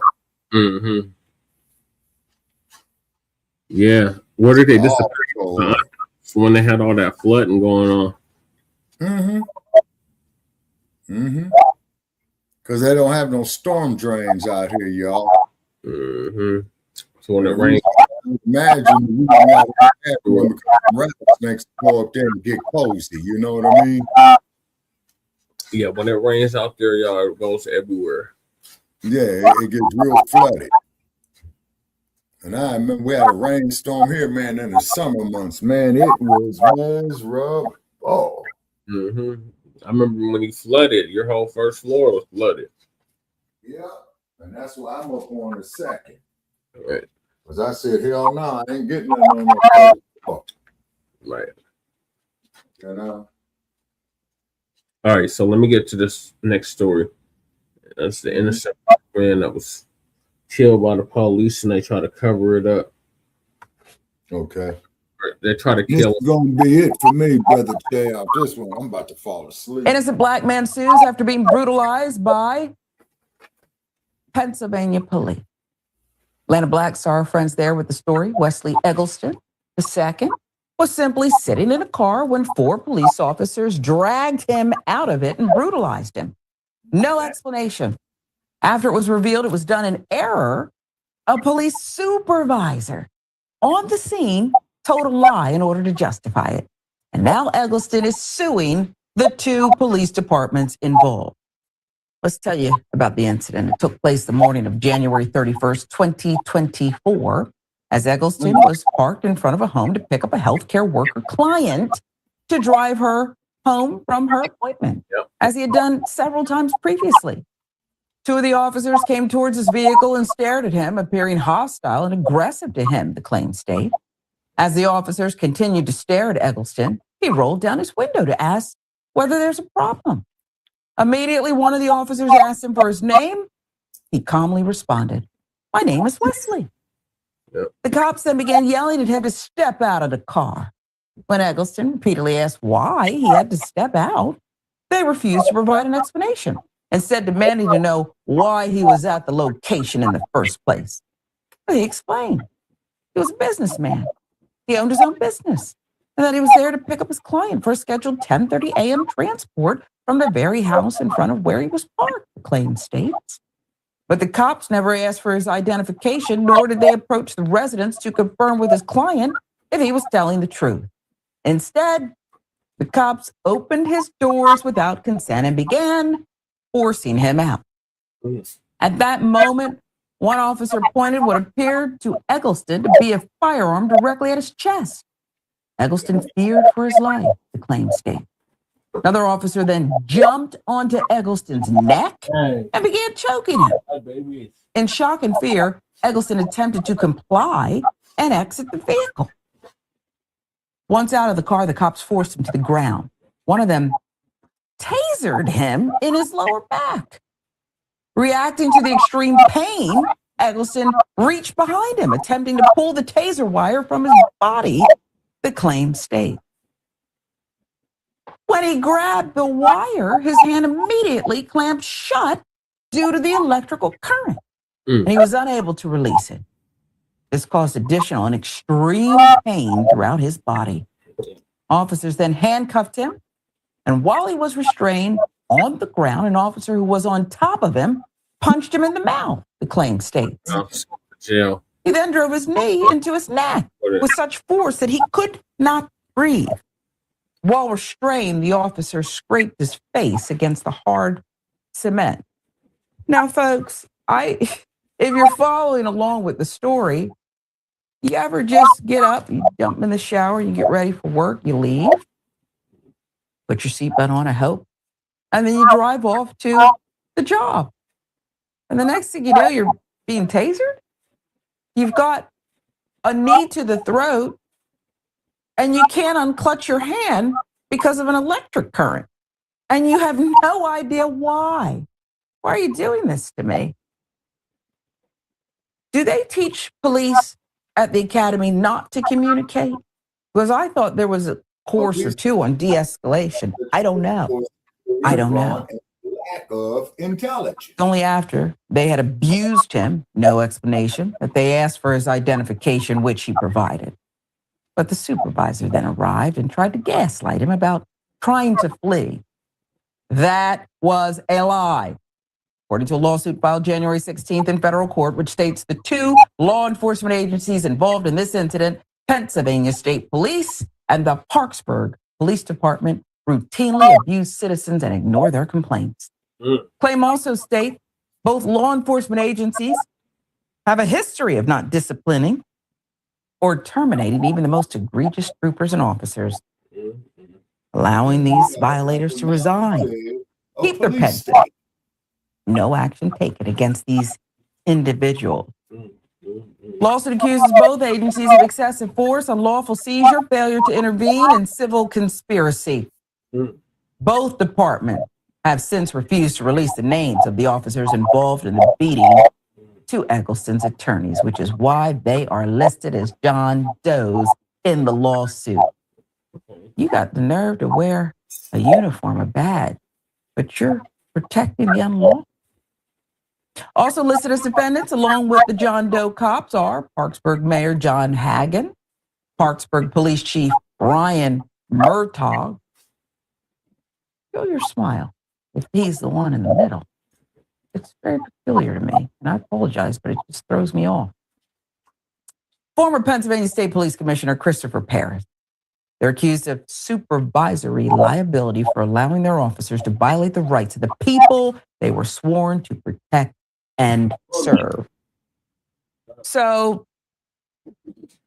Mm-hmm. Yeah. Where did they disappear? When they had all that flooding going on. Mm-hmm. Mm-hmm. Because they don't have no storm drains out here, y'all. Mm-hmm. So when it rains, imagine we out everywhere because rattlesnakes go up there and get cozy. You know what I mean? Yeah, when it rains out there, y'all, it goes everywhere. Yeah, it gets real flooded. And I remember we had a rainstorm here, man, in the summer months. Man, it was miserable. Oh. Mm-hmm. I remember when he flooded, your whole first floor was flooded. Yeah, and that's why I'm up on the second. Right. Because I said, hell no, I ain't getting nothing on that floor. Right. You know? All right, so let me get to this next story. That's the innocent man that was killed by the police and they try to cover it up. Okay. They try to This kill is going to be it for me, Brother J. This one, I'm about to fall asleep. Innocent black man sues after being brutalized by Pennsylvania police. Line Blacc saw our friends there with the story. Wesley Eggleston, the second, was simply sitting in a car when 4 police officers dragged him out of it and brutalized him. No explanation. After it was revealed it was done in error, a police supervisor on the scene told a lie in order to justify it. And now Eggleston is suing the two police departments involved. Let's tell you about the incident. It took place the morning of January 31st, 2024, as Eggleston was parked in front of a home to pick up a healthcare worker client to drive her home from her appointment, as he had done several times previously. Two of the officers came towards his vehicle and stared at him, appearing hostile and aggressive to him, the claim state. As the officers continued to stare at Eggleston, he rolled down his window to ask whether there's a problem. Immediately, one of the officers asked him for his name. He calmly responded, "My name is Wesley." The cops then began yelling at him to step out of the car. When Eggleston repeatedly asked why he had to step out, they refused to provide an explanation, instead demanding to know why he was at the location in the first place. He explained he was a businessman. He owned his own business, and that he was there to pick up his client for a scheduled 10:30 a.m. transport from the very house in front of where he was parked, the claim states. But the cops never asked for his identification, nor did they approach the residence to confirm with his client if he was telling the truth. Instead, the cops opened his doors without consent and began forcing him out. At that moment, one officer pointed what appeared to Eggleston to be a firearm directly at his chest. Eggleston feared for his life, the claim states. Another officer then jumped onto Eggleston's neck and began choking him. In shock and fear, Eggleston attempted to comply and exit the vehicle. Once out of the car, the cops forced him to the ground. One of them tasered him in his lower back. Reacting to the extreme pain, Eggleston reached behind him, attempting to pull the taser wire from his body, the claim states. When he grabbed the wire, his hand immediately clamped shut due to the electrical current, and he was unable to release it. This caused additional and extreme pain throughout his body. Officers then handcuffed him, and while he was restrained on the ground, an officer who was on top of him punched him in the mouth, the claim states. Jail. He then drove his knee into his neck with such force that he could not breathe. While restrained, the officer scraped his face against the hard cement. Now, folks, if you're following along with the story, you ever just get up, you jump in the shower, you get ready for work, you leave, put your seatbelt on, I hope, and then you drive off to the job. And the next thing you know, you're being tasered. You've got a knee to the throat, and you can't unclutch your hand because of an electric current. And you have no idea why. Why are you doing this to me? Do they teach police at the academy not to communicate? Because I thought there was a course or two on de-escalation. I don't know. Lack of intelligence. Only after they had abused him, no explanation, that they asked for his identification, which he provided. But the supervisor then arrived and tried to gaslight him about trying to flee. That was a lie. According to a lawsuit filed January 16th in federal court, which states the two law enforcement agencies involved in this incident, Pennsylvania State Police and the Parkersburg Police Department, routinely abuse citizens and ignore their complaints. Claim also states both law enforcement agencies have a history of not disciplining or terminating even the most egregious troopers and officers, allowing these violators to resign, keep their pets safe. No action taken against these individuals. Lawsuit accuses both agencies of excessive force, unlawful seizure, failure to intervene, and civil conspiracy. Both departments have since refused to release the names of the officers involved in the beating to Eggleston's attorneys, which is why they are listed as John Does in the lawsuit. You got the nerve to wear a uniform, a badge, but you're protecting the unlawful. Also listed as defendants, along with the John Doe cops, are Parkersburg Mayor John Hagan, Parkersburg Police Chief Brian Murtaugh. Show your smile if he's the one in the middle. it's very peculiar to me, and I apologize, but it just throws me off. Former Pennsylvania State Police Commissioner Christopher Paris. They're accused of supervisory liability for allowing their officers to violate the rights of the people they were sworn to protect and serve. So,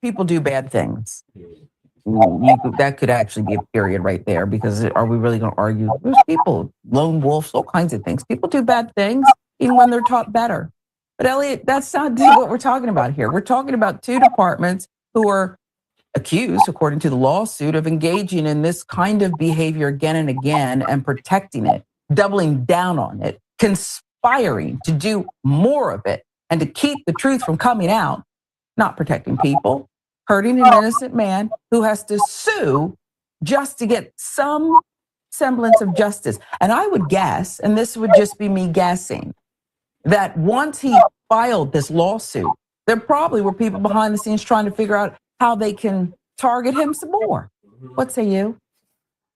people do bad things. That could actually be a period right there, because are we really going to argue? There's people, lone wolves, all kinds of things. People do bad things even when they're taught better. But Elliot, that's not what we're talking about here. We're talking about two departments who are accused, according to the lawsuit, of engaging in this kind of behavior again and again and protecting it, doubling down on it, conspiring to do more of it and to keep the truth from coming out, not protecting people, hurting an innocent man who has to sue just to get some semblance of justice. And I would guess, and this would just be me guessing, that once he filed this lawsuit, there probably were people behind the scenes trying to figure out how they can target him some more. What say you?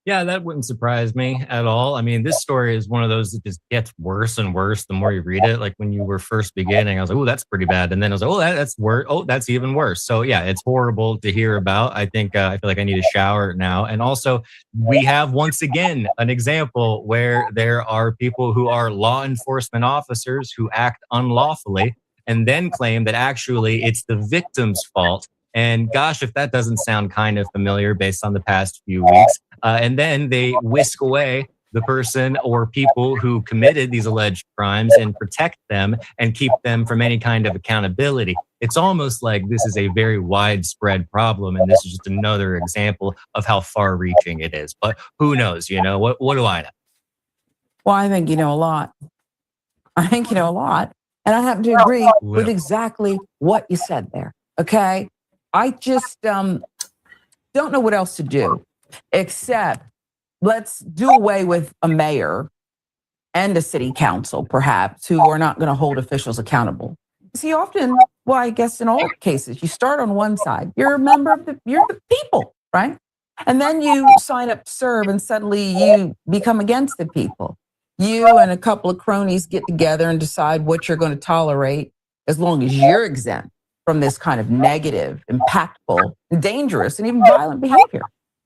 Yeah, that wouldn't surprise me at all. I mean, this story is one of those that just gets worse and worse the more you read it. Like when you were first beginning, I was like, oh, that's pretty bad. And then I was like, oh, that's worse. Oh, that's even worse. So yeah, it's horrible to hear about. I think I feel like I need a shower now. And also we have once again an example where there are people who are law enforcement officers who act unlawfully and then claim that actually it's the victim's fault. And gosh, if that doesn't sound kind of familiar based on the past few weeks. And then they whisk away the person or people who committed these alleged crimes and protect them and keep them from any kind of accountability. It's almost like this is a very widespread problem. And this is just another example of how far reaching it is. But who knows, what do I know? Well, I think you know a lot. I think you know a lot. And I happen to agree with exactly what you said there. Okay. I just don't know what else to do, except let's do away with a mayor and a city council, perhaps, who are not going to hold officials accountable. See, often, well, I guess in all cases, you start on one side. You're a member of you're the people, right? And then you sign up to serve, and suddenly you become against the people. You and a couple of cronies get together and decide what you're going to tolerate as long as you're exempt from this kind of negative, impactful, dangerous, and even violent behavior.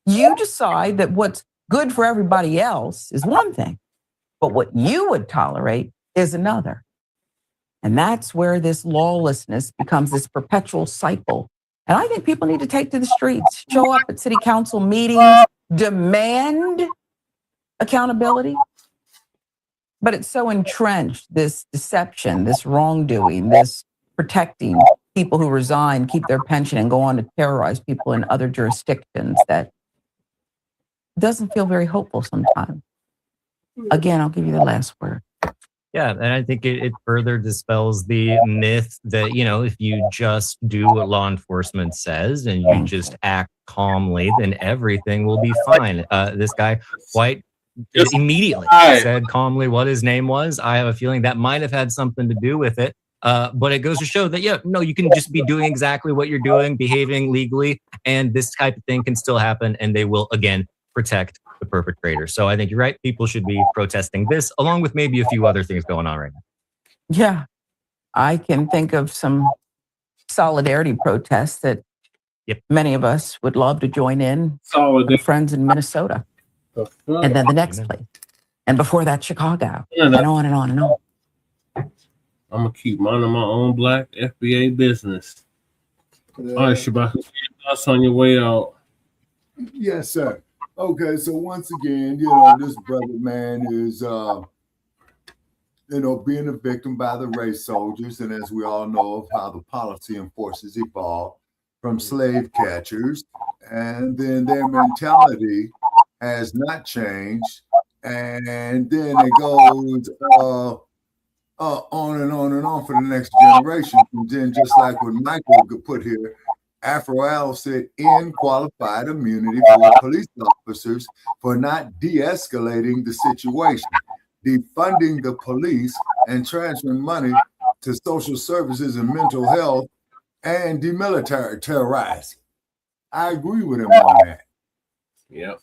You decide that what's good for everybody else is one thing, but what you would tolerate is another. And that's where this lawlessness becomes this perpetual cycle. And I think people need to take to the streets, show up at city council meetings, demand accountability. But it's so entrenched, this deception, this wrongdoing, this protecting people who resign, keep their pension, and go on to terrorize people in other jurisdictions, that doesn't feel very hopeful sometimes. Again, I'll give you the last word. Yeah, and I think it further dispels the myth that, if you just do what law enforcement says and you just act calmly, then everything will be fine. This guy quite immediately said calmly what his name was. I have a feeling that might have had something to do with it. But it goes to show that, you can just be doing exactly what you're doing, behaving legally, and this type of thing can still happen, and they will, again, protect the perpetrator. So I think you're right. People should be protesting this, along with maybe a few other things going on right now. Yeah, I can think of some solidarity protests that many of us would love to join in. With friends in Minnesota. And then the next place. And before that, Chicago. And on and on and on. I'm gonna keep minding my own Black FBA business. All right, Shabbat, thoughts on your way out? Yes, sir. Okay, so once again, this brother man is, being a victim by the race soldiers, and as we all know of how the policy enforcers evolved from slave catchers, and then their mentality has not changed, and then it goes on and on and on for the next generation. And then just like what Michael could put here, Afro-Al said in qualified immunity for police officers for not de-escalating the situation, defunding the police and transferring money to social services and mental health and demilitarizing. I agree with him on that. Yep.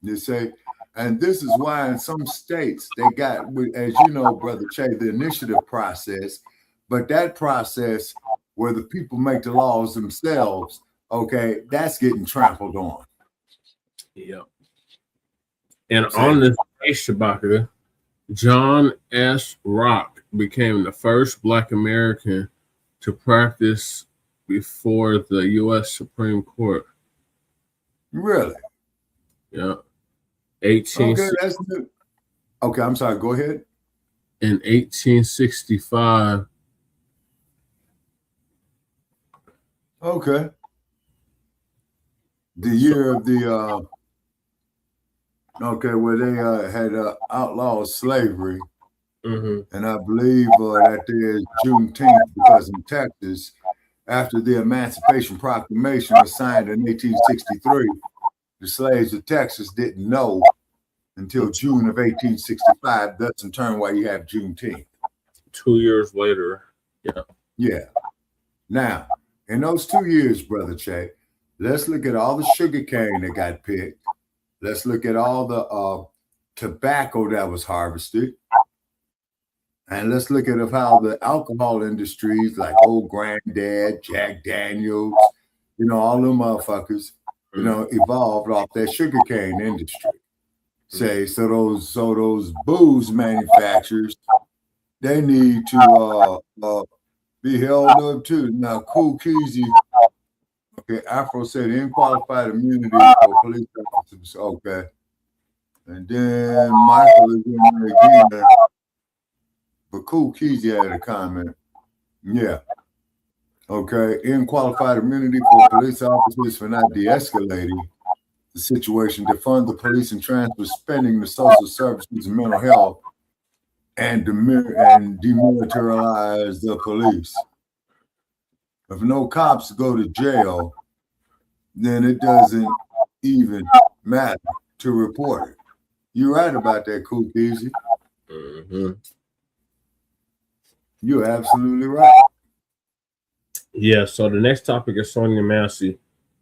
They say, And this is why in some states they got, as you know, Brother Che, the initiative process, but that process where the people make the laws themselves, okay, that's getting trampled on. Yeah. And on this case, Shabaka, John S. Rock became the first Black American to practice before the U.S. Supreme Court. Really? Yeah. 18. Okay, that's new. Okay, I'm sorry. Go ahead. In 1865. Okay. The year of the where they had outlawed slavery. And I believe that day is Juneteenth, because in Texas, after the Emancipation Proclamation was signed in 1863, the slaves of Texas didn't know until June of 1865. That's in turn why you have Juneteenth. 2 years later. Yeah. Yeah. Now, in those 2 years, Brother Che, let's look at all the sugar cane that got picked. Let's look at all the tobacco that was harvested. And let's look at how the alcohol industries like Old Granddad, Jack Daniels, all them motherfuckers, evolved off that sugarcane industry. So those booze manufacturers, they need to be held up too. Now, Cool Keezy, okay, Afro said unqualified immunity for police officers. Okay. And then Michael is in there again. But Cool Keezy had a comment. Yeah. Okay. Unqualified immunity for police officers for not de-escalating the situation, defund the police and transfer spending to social services and mental health, and demilitarize the police. If no cops go to jail, then it doesn't even matter to report it. You're right about that, Cool Keezy. You're absolutely right. Yeah, so the next topic is Sonya Massey.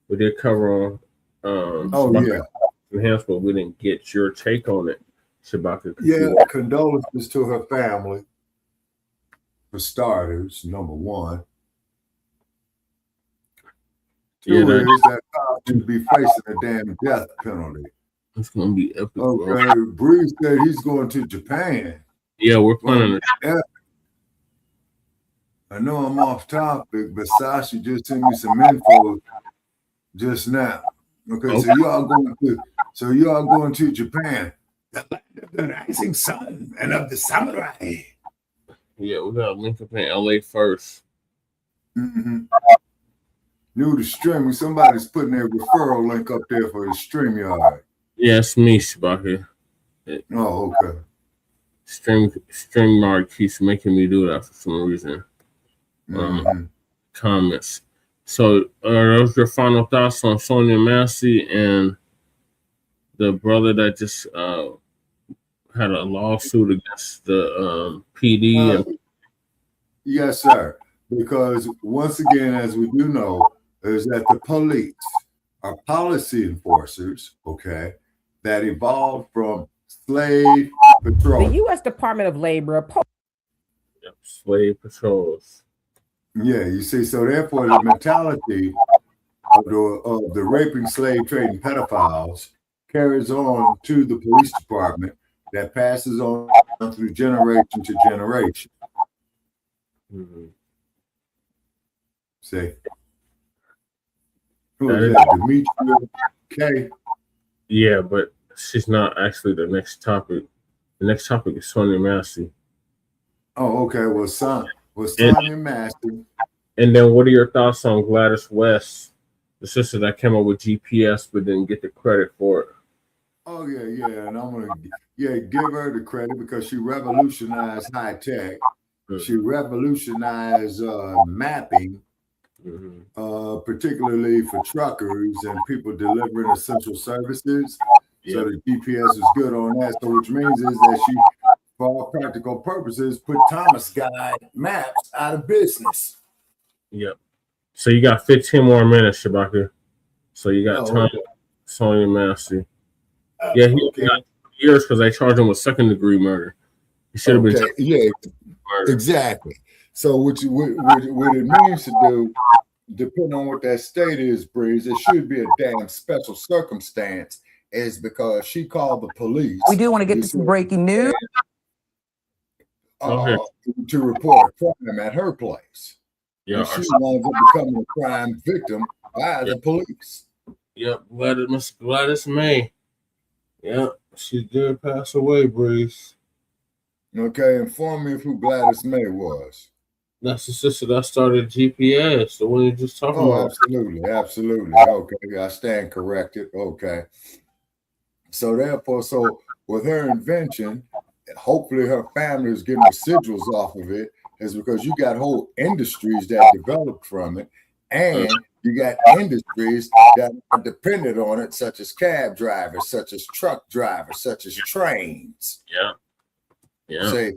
We did cover enhancement. We didn't get your take on it, Shabaka. Yeah, condolences to her family, for starters, number one. Two is that cops should be facing a damn death penalty. It's going to be epic. Okay, Bree said he's going to Japan. Yeah, we're planning it. I know I'm off topic, but Sasha just sent me some info just now. Okay, so you are going to Japan, the land of the rising sun and of the samurai. Yeah, we got a link up in LA first. New to streaming. Somebody's putting their referral link up there for the StreamYard. Yeah, it's me, Shabaka. Oh, okay. StreamYard keeps making me do that for some reason. Comments. So, those your final thoughts on Sonya Massey and the brother that just had a lawsuit against the PD? Yes, sir. Because once again, as we do know, is that the police are policy enforcers, okay, that evolved from slave patrol. The U.S. Department of Labor. Slave patrols. Yeah, you see, so therefore the mentality of the raping, slave trading pedophiles carries on to the police department, that passes on through generation to generation. See, who is that? Demetria K. Yeah, but she's not actually the next topic. The next topic is Sonya Massey. Oh, okay. Well, Sonya Massey. And then what are your thoughts on Gladys West, the sister that came up with GPS but didn't get the credit for it? Oh, yeah. And I'm going to give her the credit because she revolutionized high tech. She revolutionized mapping, particularly for truckers and people delivering essential services. So the GPS is good on that. So which means is that she, for all practical purposes, put Thomas Guide maps out of business. Yep. So you got 15 more minutes, Shabaka. So you got time. Sonya Massey. years because they charged him with second-degree murder. He should have been. Yeah, exactly. So what it means to do, depending on what that state is, Breeze, it should be a damn special circumstance, is because she called the police. We do want to get to some breaking news. To report a crime at her place. Yeah, and she winds up becoming a crime victim by the police. Yep, Miss Gladys May. Yep, she did pass away, Breeze. Okay, inform me of who Gladys May was. That's the sister that started GPS, the one you just talking about. Absolutely. Okay, I stand corrected. Okay. So therefore, with her invention, hopefully her family is getting residuals off of it, is because you got whole industries that developed from it, and you got industries that are dependent on it, such as cab drivers, such as truck drivers, such as trains. Yeah. See,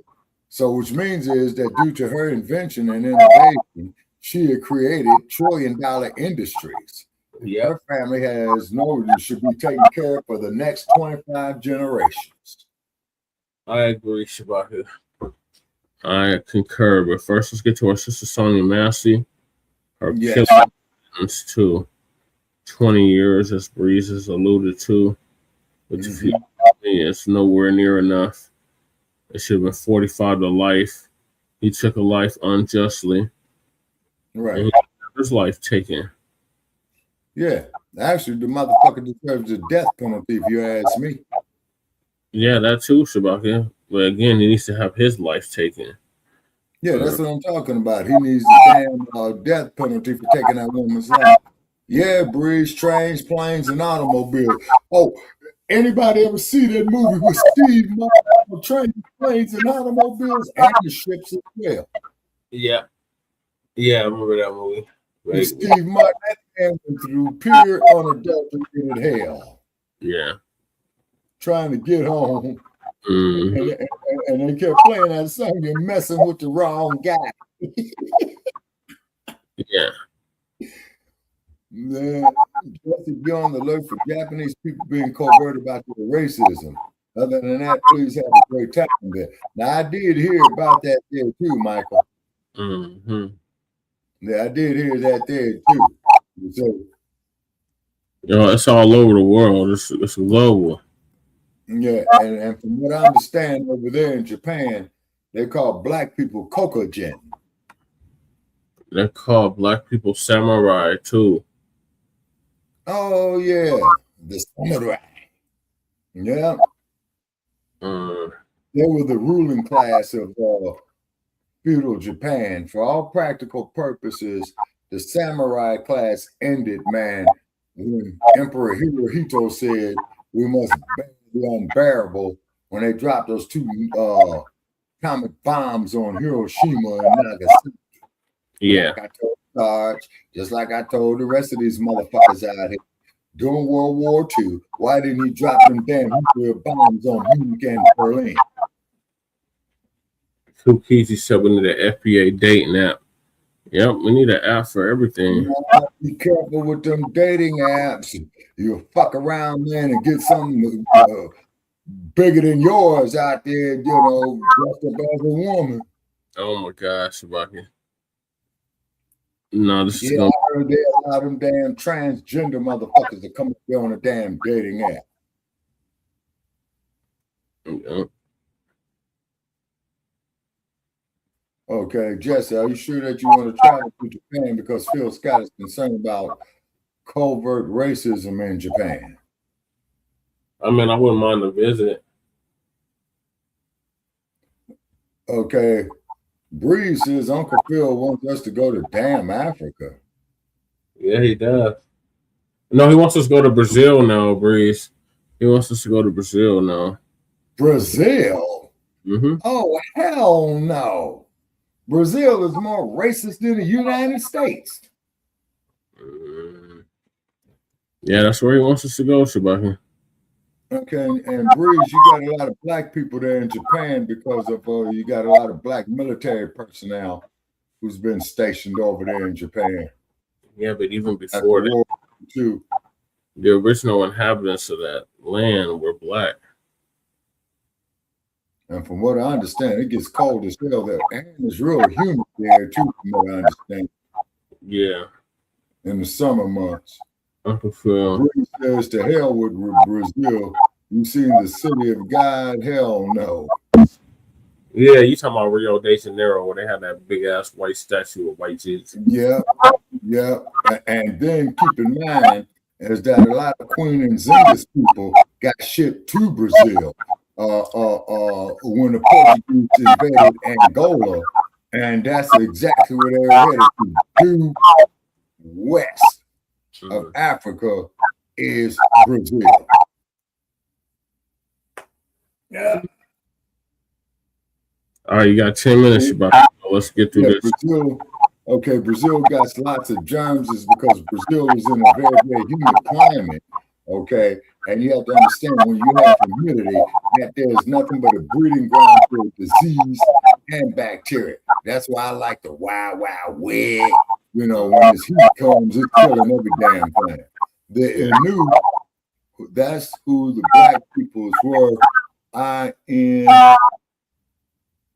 so which means is that due to her invention and innovation, she had created trillion-dollar industries. Yeah. Her family should be taken care of for the next 25 generations. I agree, Shabaka. I concur. But first, let's get to our sister Sonya Massey. Her killing sentence to 20 years, as Breeze has alluded to, which if you it's nowhere near enough. It should have been 45 to life. He took a life unjustly. Right. And he had his life taken. Yeah. Actually, the motherfucker deserves the death penalty, if you ask me. Yeah, that too, Shabaka. But again, he needs to have his life taken. Yeah, that's what I'm talking about. He needs the damn death penalty for taking that woman's life. Yeah, Breeze, trains, planes, and automobiles. Oh, anybody ever see that movie with Steve Martin, trains, planes, and automobiles, and the ships as well? Yeah. Yeah, I remember that movie. Right. Steve Martin, that man went through pure unadulterated hell. Yeah. Trying to get home. Mm-hmm. And they kept playing that song, you're messing with the wrong guy. Yeah. Just be on the alert for Japanese people being covert about their racism. Other than that, please have a great time there. Now, I did hear about that there too, Michael. Mm-hmm. Yeah, I did hear that there too. So, it's all over the world. It's global. Yeah, and from what I understand over there in Japan, they call black people kokojin. They call black people samurai too. Oh yeah, the samurai. Yeah. They were the ruling class of feudal Japan. For all practical purposes, the samurai class ended, man, when Emperor Hirohito said we must bear the unbearable when they dropped those two atomic bombs on Hiroshima and Nagasaki. Yeah. Like I told Sarge, just like I told the rest of these motherfuckers out here during World War II, why didn't he drop them damn nuclear bombs on Munich and Berlin? Kukizi said we need an FBA dating app. Yep, we need an app for everything. Be careful with them dating apps. You'll fuck around, man, and get something bigger than yours out there, dressed up as a woman. Oh my gosh, Shabaki. No, this is I heard they allow them damn transgender motherfuckers to come up there on a damn dating app. Yeah. Okay, Jesse, are you sure that you want to travel to Japan because Phil Scott is concerned about covert racism in Japan? I mean, I wouldn't mind a visit. Okay. Breeze says Uncle Phil wants us to go to damn Africa. Yeah, he does. No, he wants us to go to Brazil now, Breeze. He wants us to go to Brazil now. Brazil? Mm-hmm. Oh, hell no. Brazil is more racist than the United States. Yeah, that's where he wants us to go, Shabaki. Okay, and Breeze, you got a lot of black people there in Japan because of you got a lot of black military personnel who's been stationed over there in Japan. Yeah, but even before that, the original inhabitants of that land were black. And from what I understand, it gets cold as hell there. And it's real humid there too, from what I understand. Yeah. In the summer months. Uncle Phil. Bree says to hell with Brazil. You seen the city of God? Hell no. Yeah, you talking about Rio de Janeiro where they have that big ass white statue of white Jesus. Yeah, yeah. And then keep in mind is that a lot of Queen and Zingas people got shipped to Brazil when the Portuguese invaded Angola, and that's exactly where they were headed to. Due west of Africa is Brazil. Yeah. All right, you got 10 minutes. Let's get through this. Brazil, okay, Brazil got lots of germs is because Brazil is in a very, very humid climate. Okay, and you have to understand when you have humidity that there's nothing but a breeding ground for disease and bacteria. That's why I like the wild, wild, wet. You know, when this heat comes, it's killing every damn thing. They knew that's who the black peoples were. INOU.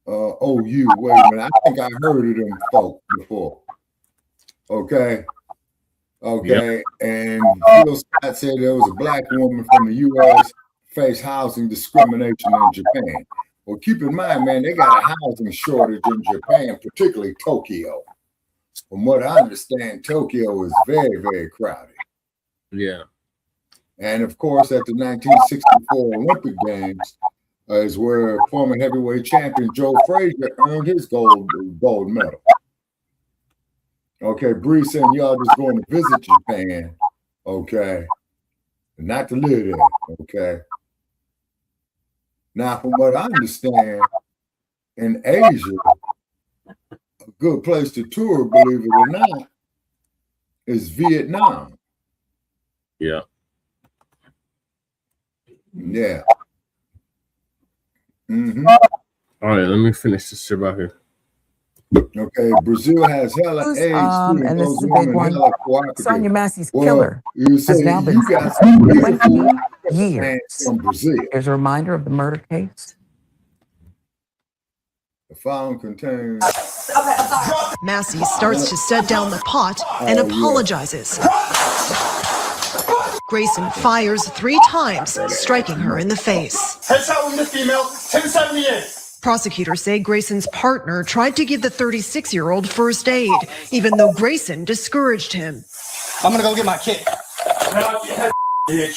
Wait a minute. I think I heard of them folk before. Okay. Okay. Yep. And Phil Scott said there was a black woman from the U.S. faced housing discrimination in Japan. Well, keep in mind, man, they got a housing shortage in Japan, particularly Tokyo. From what I understand, Tokyo is very, very crowded. Yeah. And of course, at the 1964 Olympic Games is where former heavyweight champion Joe Frazier earned his gold medal. Okay, Bree saying y'all just going to visit Japan, okay, not to live there, okay. Now, from what I understand, in Asia, a good place to tour, believe it or not, is Vietnam. Yeah. Yeah. Mm-hmm. All right, let me finish this shit out here. Okay, Brazil has hella AIDS too, and this is a big one. Sonya Massey's well, killer has now been 20 years. From Brazil. Here's a reminder of the murder case. The file contains. Massey starts to set down the pot and apologizes. Grayson fires 3 times, striking her in the face. Headshot wounded female, 1078. Prosecutors say Grayson's partner tried to give the 36-year-old first aid, even though Grayson discouraged him. I'm gonna go get my kit. No, you're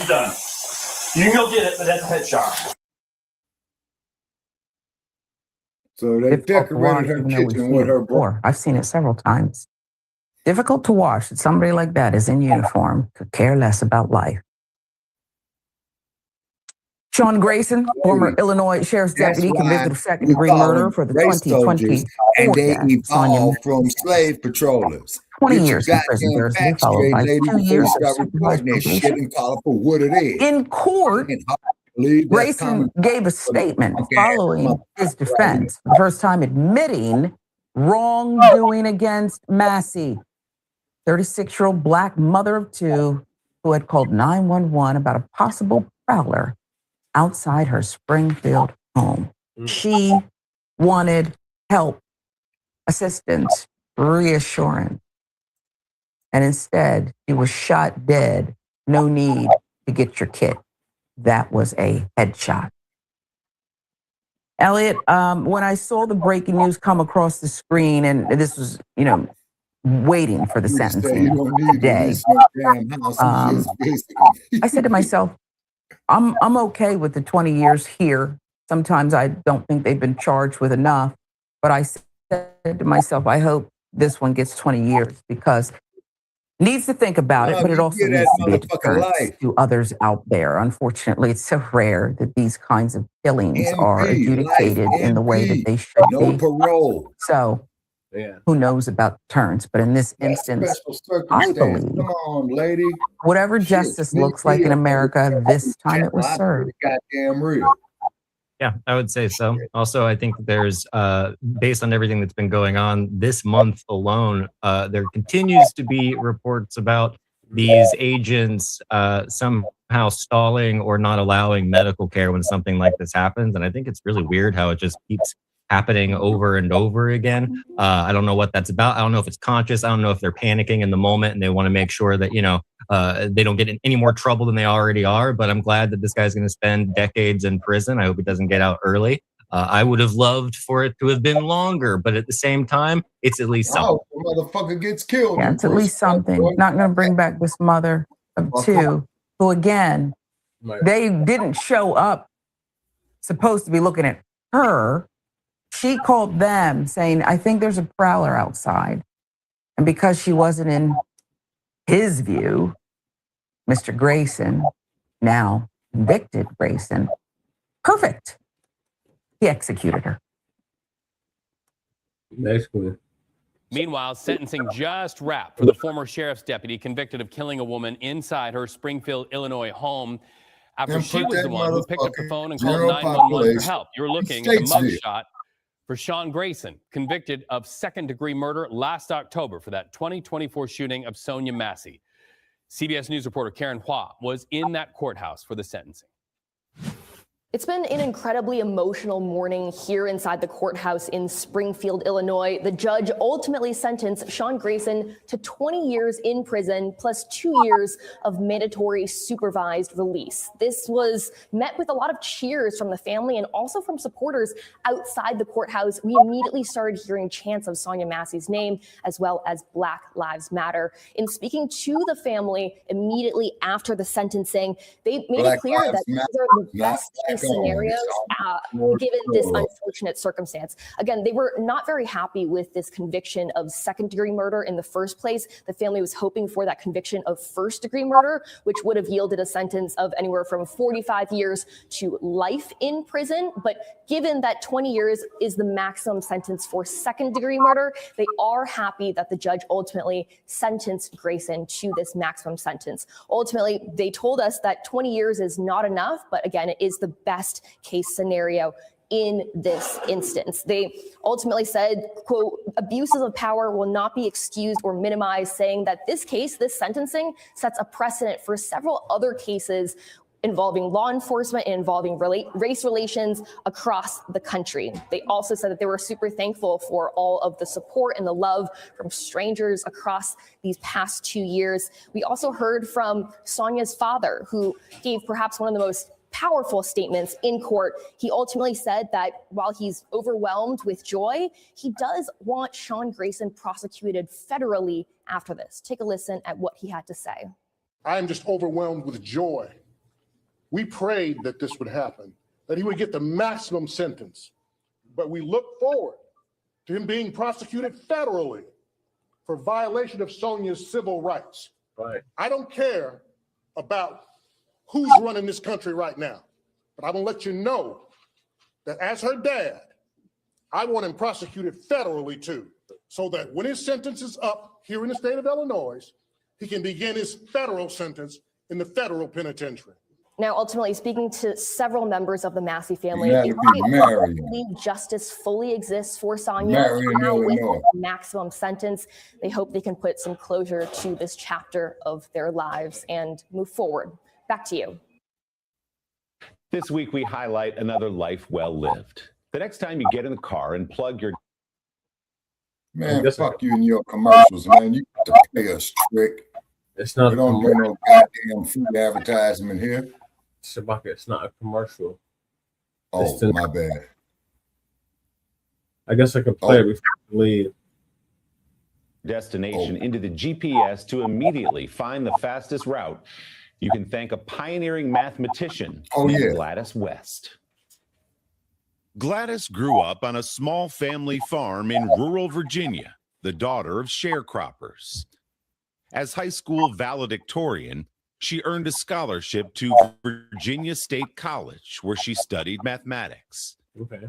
done. You can go get it, but that's a headshot. So they decorated her kitchen with her brother. I've seen it several times. Difficult to watch that somebody like that is in uniform, could care less about life. Sean Grayson, former Illinois Sheriff's Deputy, convicted of second-degree murder for the 2020 and they evolved from slave patrollers. 20 years in prison, Thursday, followed by 2 years of supervised probation. And call it for what it is. In court, Grayson gave a statement following his defense, for the first time admitting wrongdoing against Massey, 36-year-old black mother of 2 who had called 911 about a possible prowler outside her Springfield home. She wanted help, assistance, reassurance. And instead, she was shot dead. No need to get your kit. That was a headshot. Elliot, when I saw the breaking news come across the screen, and this was, waiting for the sentencing today, I said to myself, I'm okay with the 20 years here. Sometimes I don't think they've been charged with enough, but I said to myself, I hope this one gets 20 years because it needs to think about it, but it also needs to be a deterrent to others out there. Unfortunately, it's so rare that these kinds of killings are adjudicated in the way that they should be. Parole. So who knows about deterrents? But in this instance, I believe whatever justice looks like in America, this time it was served. Goddamn real. Yeah, I would say so. Also, I think there's, based on everything that's been going on this month alone, there continues to be reports about these agents somehow stalling or not allowing medical care when something like this happens. And I think it's really weird how it just keeps happening over and over again. I don't know what that's about. I don't know if it's conscious. I don't know if they're panicking in the moment and they want to make sure that, they don't get in any more trouble than they already are. But I'm glad that this guy's going to spend decades in prison. I hope he doesn't get out early. I would have loved for it to have been longer, but at the same time, it's at least something. Oh, the motherfucker gets killed. Yeah, it's at least something. Not going to bring back this mother of two who, again, they didn't show up supposed to be looking at her. She called them saying, I think there's a prowler outside. And because she wasn't in his view, Mr. Grayson, now convicted Grayson, perfect. He executed her. Basically. Meanwhile, sentencing just wrapped for the former sheriff's deputy convicted of killing a woman inside her Springfield, Illinois home after she was the one who picked up the phone and called 911 for help. You're looking at the mugshot for Sean Grayson, convicted of second-degree murder last October for that 2024 shooting of Sonya Massey. CBS News reporter Karen Hua was in that courthouse for the sentencing. It's been an incredibly emotional morning here inside the courthouse in Springfield, Illinois. The judge ultimately sentenced Sean Grayson to 20 years in prison plus 2 years of mandatory supervised release. This was met with a lot of cheers from the family and also from supporters outside the courthouse. We immediately started hearing chants of Sonya Massey's name as well as Black Lives Matter. In speaking to the family immediately after the sentencing, they made it clear that these are the best case scenarios given this unfortunate circumstance. Again, they were not very happy with this conviction of second-degree murder in the first place. The family was hoping for that conviction of first-degree murder, which would have yielded a sentence of anywhere from 45 years to life in prison. But given that 20 years is the maximum sentence for second-degree murder, they are happy that the judge ultimately sentenced Grayson to this maximum sentence. Ultimately, they told us that 20 years is not enough, but again, it is the best case scenario in this instance. They ultimately said, quote, abuses of power will not be excused or minimized, saying that this case, this sentencing, sets a precedent for several other cases involving law enforcement and involving race relations across the country. They also said that they were super thankful for all of the support and the love from strangers across these past 2 years. We also heard from Sonya's father, who gave perhaps one of the most powerful statements in court. He ultimately said that while he's overwhelmed with joy, he does want Sean Grayson prosecuted federally after this. Take a listen at what he had to say. I am just overwhelmed with joy. We prayed that this would happen, that he would get the maximum sentence, but we look forward to him being prosecuted federally for violation of Sonya's civil rights. Right. I don't care about who's running this country right now, but I'm gonna let you know that as her dad, I want him prosecuted federally too, so that when his sentence is up here in the state of Illinois, he can begin his federal sentence in the federal penitentiary. Now, ultimately, speaking to several members of the Massey family, You gotta be they believe justice fully exists for Sonya now with a maximum sentence. They hope they can put some closure to this chapter of their lives and move forward. Back to you. This week, we highlight another life well lived. The next time you get in the car and plug your... Man, fuck you and your commercials, man. You got to pay us, trick. It's not. We don't do no goddamn food advertisement here. Shabaka, it's not a commercial. Oh, my bad. I guess I could play it before we leave. Destination into the GPS to immediately find the fastest route. You can thank a pioneering mathematician named Gladys West. Gladys grew up on a small family farm in rural Virginia, the daughter of sharecroppers. As high school valedictorian, she earned a scholarship to Virginia State College, where she studied mathematics. Okay.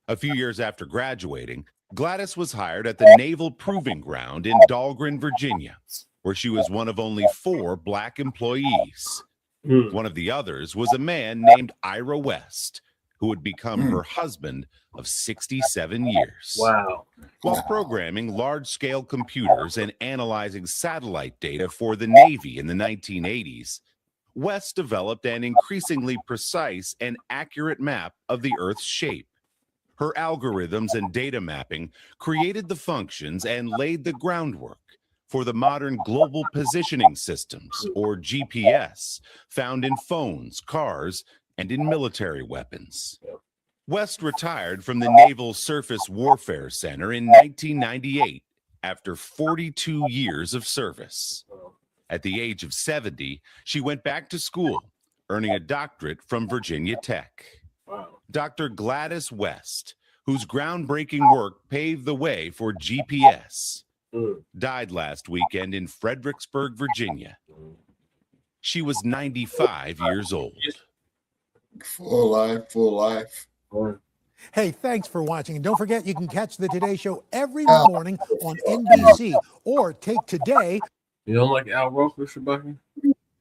A few years after graduating, Gladys was hired at the Naval Proving Ground in Dahlgren, Virginia, where she was one of only 4 Black employees. One of the others was a man named Ira West, who would become her husband of 67 years. Wow. While programming large-scale computers and analyzing satellite data for the Navy in the 1980s, West developed an increasingly precise and accurate map of the Earth's shape. Her algorithms and data mapping created the functions and laid the groundwork for the modern global positioning systems, or GPS, found in phones, cars, and in military weapons. West retired from the Naval Surface Warfare Center in 1998 after 42 years of service. At the age of 70, she went back to school, earning a doctorate from Virginia Tech. Dr. Gladys West, whose groundbreaking work paved the way for GPS, died last weekend in Fredericksburg, Virginia. She was 95 years old. Full life, full life. Hey, thanks for watching. And don't forget, you can catch the Today Show every morning on NBC or take Today. You don't like Al Roker, Shabaki?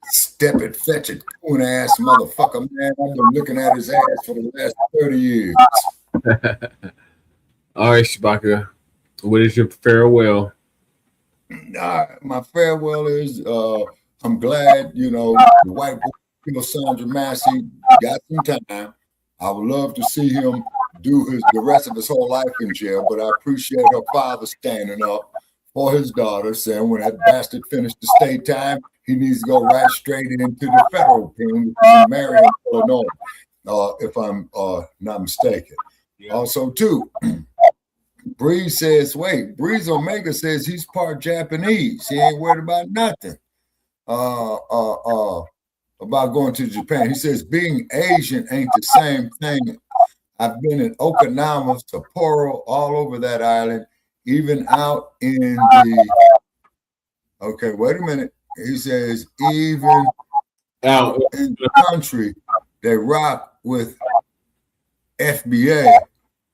Step it, fetch it, coon ass motherfucker, man. I've been looking at his ass for the last 30 years. All right, Shabaka. What is your farewell? My farewell is I'm glad, the white boy, Sandra Massey, got some time. I would love to see him do the rest of his whole life in jail, but I appreciate her father standing up for his daughter, saying when that bastard finished the state time, he needs to go right straight into the federal pen, which is in Marion, Illinois, if I'm not mistaken. Yeah. Also, too, Breeze says, Breeze Omega says he's part Japanese. He ain't worried about nothing about going to Japan. He says being Asian ain't the same thing. I've been in Okinawa, Sapporo, all over that island, even out in okay, wait a minute. He says even out in the country, they rock with FBA.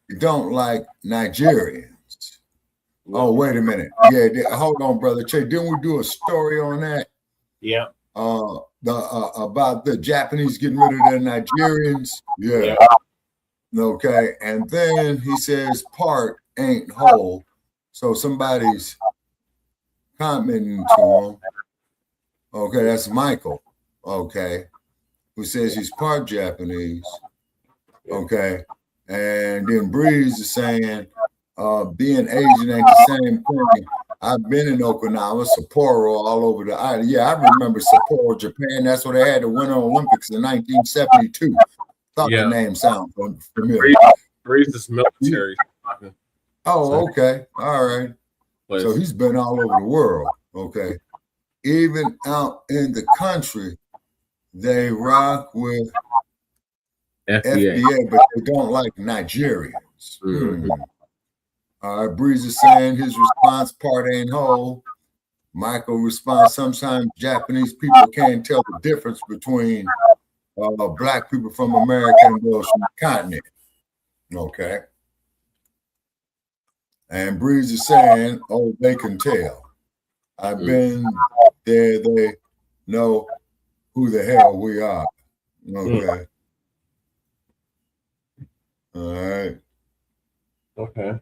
They don't like Nigerians. Oh, wait a minute. Yeah, hold on, brother Che. Didn't we do a story on that? Yeah. About the Japanese getting rid of their Nigerians. Yeah. Okay. And then he says part ain't whole. So somebody's commenting to him. Okay, that's Michael. Okay. Who says he's part Japanese. Okay. And then Breeze is saying being Asian ain't the same thing. I've been in Okinawa, Sapporo, all over the island. Yeah, I remember Sapporo, Japan. That's where they had the Winter Olympics in 1972. Thought the name sounded familiar. Breeze is military. Oh, okay. All right. So he's been all over the world. Okay. Even out in the country, they rock with FBA, but they don't like Nigerians. Mm-hmm. All right, Breeze is saying his response part ain't whole. Michael responds, sometimes Japanese people can't tell the difference between black people from America and those from the continent. Okay. And Breeze is saying, oh, they can tell. I've been there, they know who the hell we are. Okay. All right. Okay.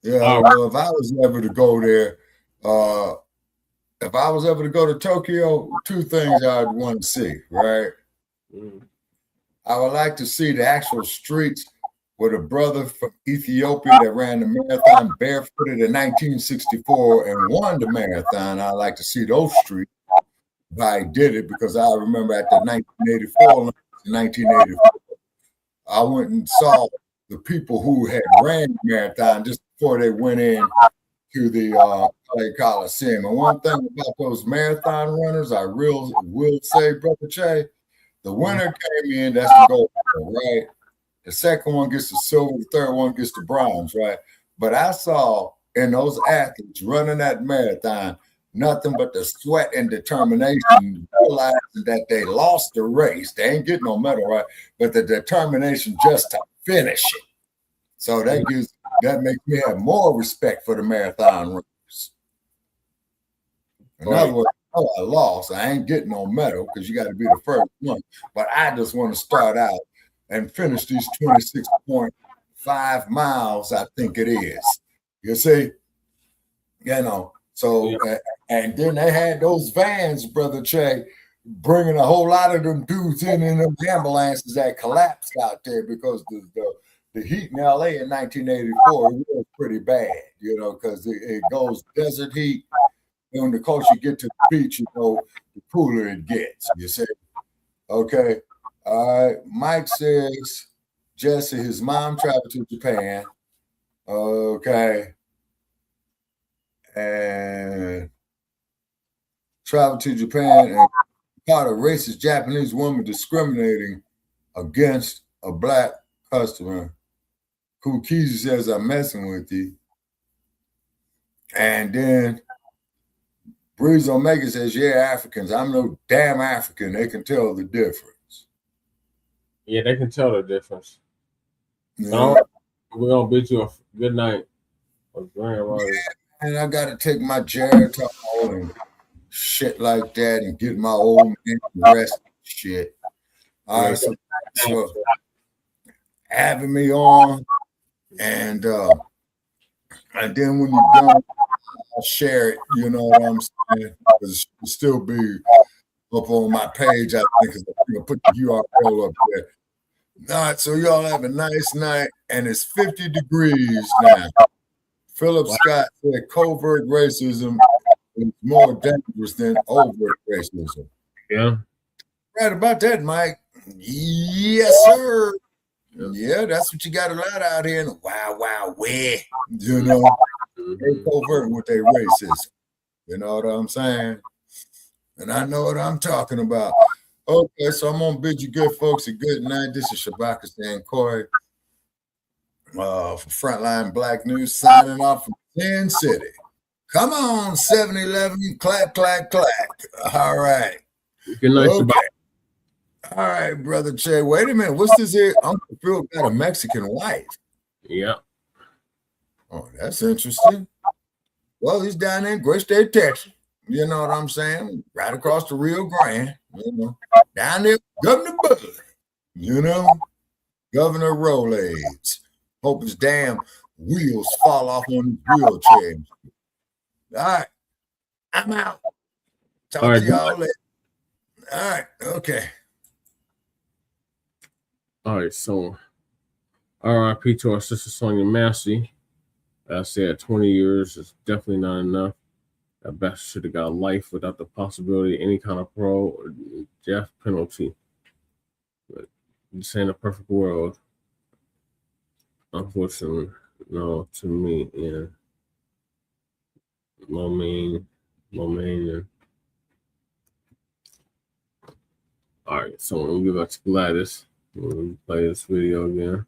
Yeah, well, if I was ever to go there, if I was ever to go to Tokyo, two things I'd want to see, right? I would like to see the actual streets where the brother from Ethiopia that ran the marathon barefooted in 1964 and won the marathon. I'd like to see those streets if I did it, because I remember at the 1984, I went and saw the people who had ran the marathon just before they went in to the LA Coliseum. And one thing about those marathon runners, I will say, Brother Che, the winner came in, that's the gold medal, right? The second one gets the silver, the third one gets the bronze, right? But I saw in those athletes running that marathon, nothing but the sweat and determination, realizing that they lost the race. They ain't getting no medal, right? But the determination just to finish it. So that makes me have more respect for the marathon runners. In other words, oh, I lost. I ain't getting no medal because you got to be the first one. But I just want to start out and finish these 26.5 miles, I think it is. You see? You know, so, and then they had those vans, Brother Che, bringing a whole lot of them dudes in them ambulances that collapsed out there because the heat in LA in 1984 was pretty bad, you know, because it goes desert heat. And when the closer you get to the beach, you know, the cooler it gets, you see. Okay. All right. Mike says, Jesse, his mom traveled to Japan. Okay. And traveled to Japan and caught a racist Japanese woman discriminating against a black customer who Keezy says, I'm messing with you. And then Breeze Omega says, yeah, Africans. I'm no damn African. They can tell the difference. Yeah, they can tell the difference. Yeah. We're going to bid you a good night. And I got to take my Geritol and shit like that and get my old man rest and shit. All right, so having me on. And then when you're done, I'll share it, you know what I'm saying? Because it'll still be up on my page, I think, because I'm going to put the URL up there. All right, so y'all have a nice night, and it's 50 degrees now. Philip Scott said covert racism is more dangerous than overt racism. Yeah. Right about that, Mike. Yes, sir. Yeah, that's what you got a lot out here in the wild, wild west. You know, they covert with their racism. You know what I'm saying? And I know what I'm talking about. Okay, so I'm gonna bid you good folks a good night. This is Shabaka Stan Corey for Frontline Black News, signing off from Sin City. Come on, 7-Eleven, clack, clack, clack. All right. Good night, okay. Shabaka. All right, Brother Che. Wait a minute. What's this here? Uncle Phil got a Mexican wife. Yeah. Oh, that's interesting. Well, he's down there in Great State, Texas. You know what I'm saying? Right across the Rio Grande. You know, down there, Governor Bud. You know, Governor Rolades. Hope his damn wheels fall off on his wheelchair. All right. I'm out. Talk to y'all later. All right. Okay. All right, so RIP to our sister Sonya Massey. I said 20 years is definitely not enough. That best should have got life without the possibility of any kind of parole or death penalty. But this ain't a perfect world. Unfortunately, no, to me, yeah. Lo mein. All right, so we'll get back to Gladys. We'll play this video again.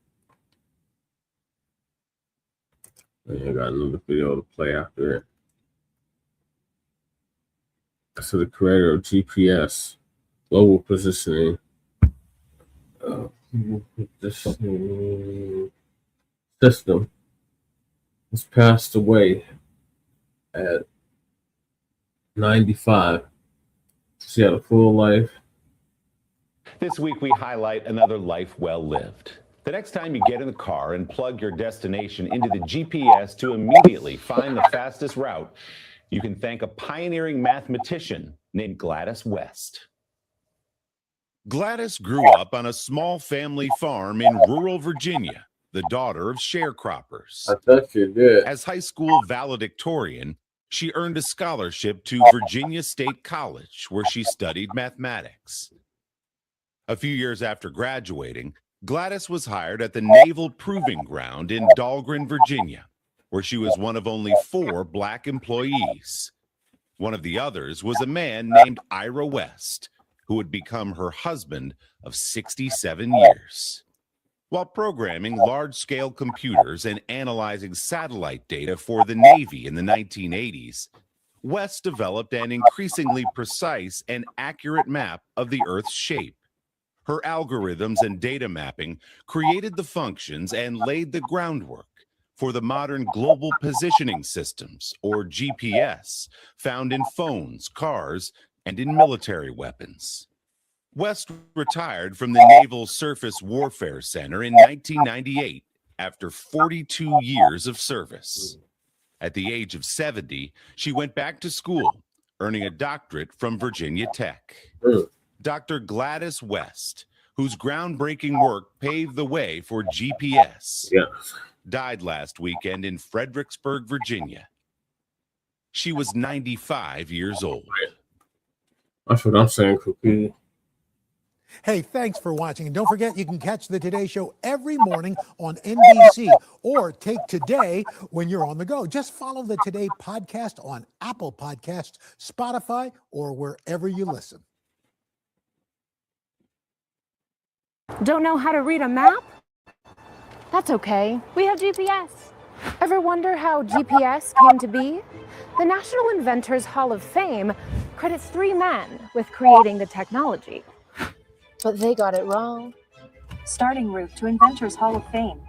And I got another video to play after it. So the creator of GPS, global positioning, this system has passed away at 95. She had a full life. This week, we highlight another life well lived. The next time you get in the car and plug your destination into the GPS to immediately find the fastest route, you can thank a pioneering mathematician named Gladys West. Gladys grew up on a small family farm in rural Virginia, the daughter of sharecroppers. I thought you did. As high school valedictorian, she earned a scholarship to Virginia State College, where she studied mathematics. A few years after graduating, Gladys was hired at the Naval Proving Ground in Dahlgren, Virginia, where she was one of only 4 Black employees. One of the others was a man named Ira West, who would become her husband of 67 years. While programming large-scale computers and analyzing satellite data for the Navy in the 1980s, West developed an increasingly precise and accurate map of the Earth's shape. Her algorithms and data mapping created the functions and laid the groundwork for the modern global positioning systems, or GPS, found in phones, cars, and in military weapons. West retired from the Naval Surface Warfare Center in 1998 after 42 years of service. At the age of 70, she went back to school, earning a doctorate from Virginia Tech. Dr. Gladys West, whose groundbreaking work paved the way for GPS, died last weekend in Fredericksburg, Virginia. She was 95 years old. That's what I'm saying, Cookie. Hey, thanks for watching. And don't forget, you can catch the Today Show every morning on NBC or take Today when you're on the go. Just follow the Today podcast on Apple Podcasts, Spotify, or wherever you listen. Don't know how to read a map? That's okay. We have GPS. Ever wonder how GPS came to be? The National Inventors Hall of Fame credits 3 men with creating the technology. But they got it wrong. Starting route to Inventors Hall of Fame.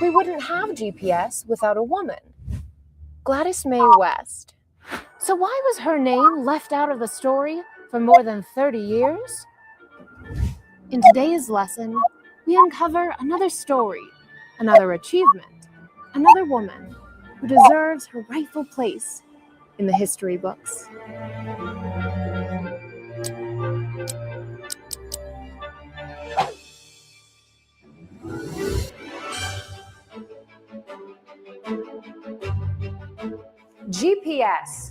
We wouldn't have GPS without a woman. Gladys Mae West. So why was her name left out of the story for more than 30 years? In today's lesson, we uncover another story, another achievement, another woman who deserves her rightful place in the history books. GPS,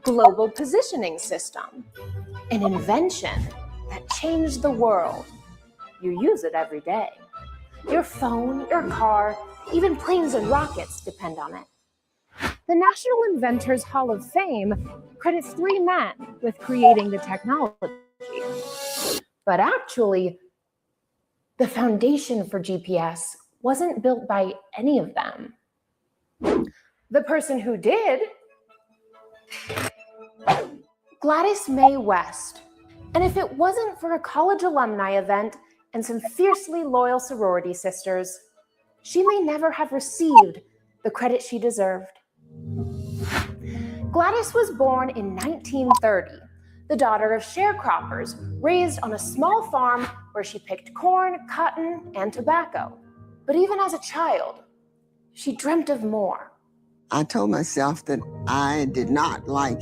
Global Positioning System, an invention that changed the world. You use it every day. Your phone, your car, even planes and rockets depend on it. The National Inventors Hall of Fame credits 3 men with creating the technology. But actually, the foundation for GPS wasn't built by any of them. The person who did, Gladys Mae West. And if it wasn't for a college alumni event and some fiercely loyal sorority sisters, she may never have received the credit she deserved. Gladys was born in 1930, the daughter of sharecroppers raised on a small farm where she picked corn, cotton, and tobacco. But even as a child, she dreamt of more. I told myself that I did not like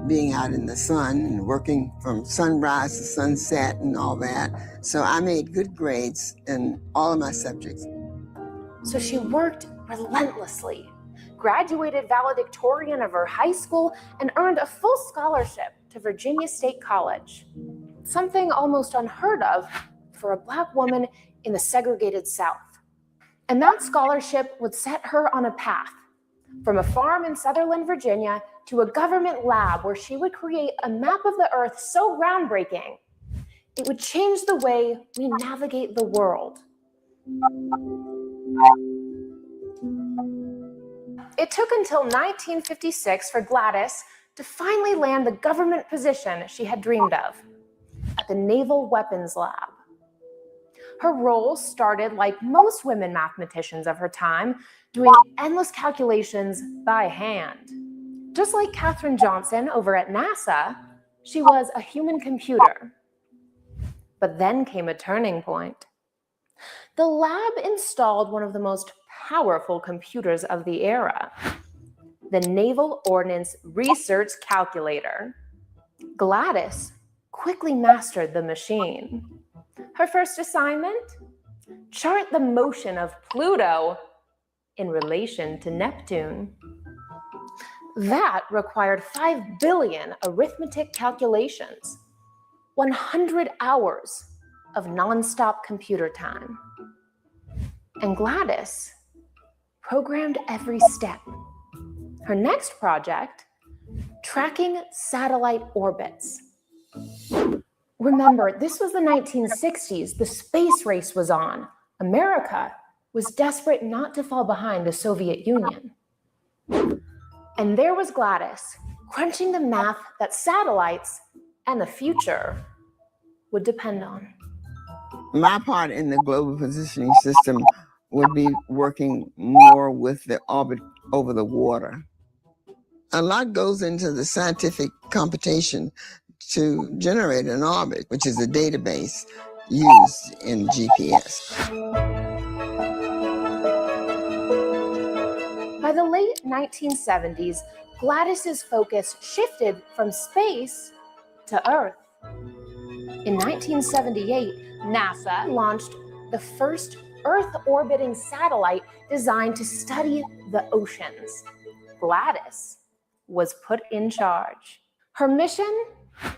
being out in the sun and working from sunrise to sunset and all that. So I made good grades in all of my subjects. So she worked relentlessly, graduated valedictorian of her high school, and earned a full scholarship to Virginia State College. Something almost unheard of for a Black woman in the segregated South. And that scholarship would set her on a path from a farm in Sutherland, Virginia, to a government lab where she would create a map of the earth so groundbreaking, it would change the way we navigate the world. It took until 1956 for Gladys to finally land the government position she had dreamed of, at the Naval Weapons Lab. Her role started like most women mathematicians of her time, doing endless calculations by hand. Just like Katherine Johnson over at NASA, she was a human computer. But then came a turning point. The lab installed one of the most powerful computers of the era, the Naval Ordnance Research Calculator. Gladys quickly mastered the machine. Her first assignment? Chart the motion of Pluto in relation to Neptune. That required 5 billion arithmetic calculations, 100 hours of nonstop computer time. And Gladys programmed every step. Her next project, tracking satellite orbits. Remember, this was the 1960s. The space race was on. America was desperate not to fall behind the Soviet Union. And there was Gladys, crunching the math that satellites and the future would depend on. My part in the global positioning system would be working more with the orbit over the water. A lot goes into the scientific computation to generate an orbit, which is a database used in GPS. By the late 1970s, Gladys's focus shifted from space to Earth. In 1978, NASA launched the first Earth-orbiting satellite designed to study the oceans. Gladys was put in charge. Her mission?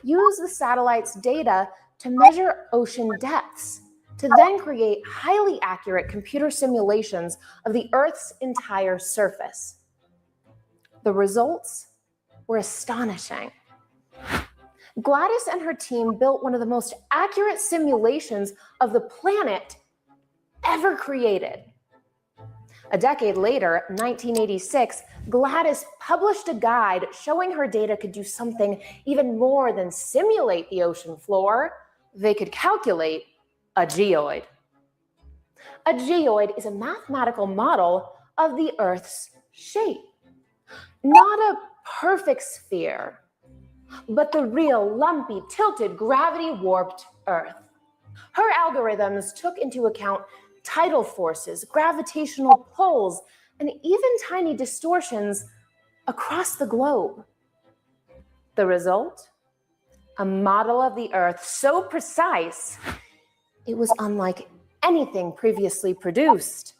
Use the satellite's data to measure ocean depths, to then create highly accurate computer simulations of the Earth's entire surface. The results were astonishing. Gladys and her team built one of the most accurate simulations of the planet ever created. A decade later, 1986, Gladys published a guide showing her data could do something even more than simulate the ocean floor. They could calculate a geoid. A geoid is a mathematical model of the Earth's shape. Not a perfect sphere, but the real lumpy, tilted, gravity-warped Earth. Her algorithms took into account tidal forces, gravitational pulls, and even tiny distortions across the globe. The result? A model of the Earth so precise, it was unlike anything previously produced.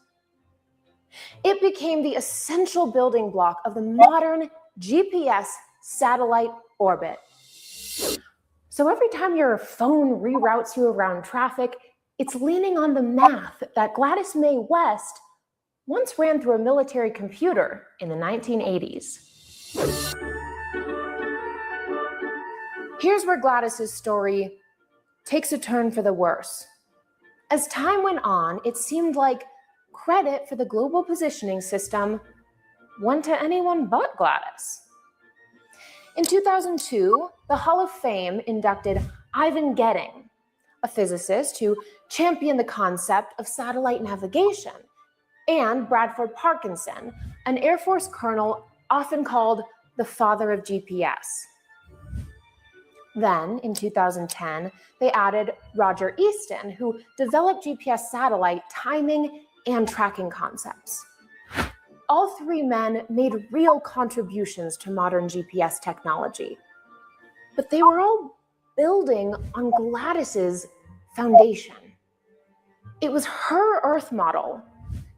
It became the essential building block of the modern GPS satellite orbit. So every time your phone reroutes you around traffic, it's leaning on the math that Gladys Mae West once ran through a military computer in the 1980s. Here's where Gladys's story takes a turn for the worse. As time went on, it seemed like credit for the global positioning system went to anyone but Gladys. In 2002, the Hall of Fame inducted Ivan Getting, a physicist who championed the concept of satellite navigation, and Bradford Parkinson, an Air Force colonel often called the father of GPS. Then, in 2010, they added Roger Easton, who developed GPS satellite timing and tracking concepts. All three men made real contributions to modern GPS technology, but they were all building on Gladys's foundation. It was her Earth model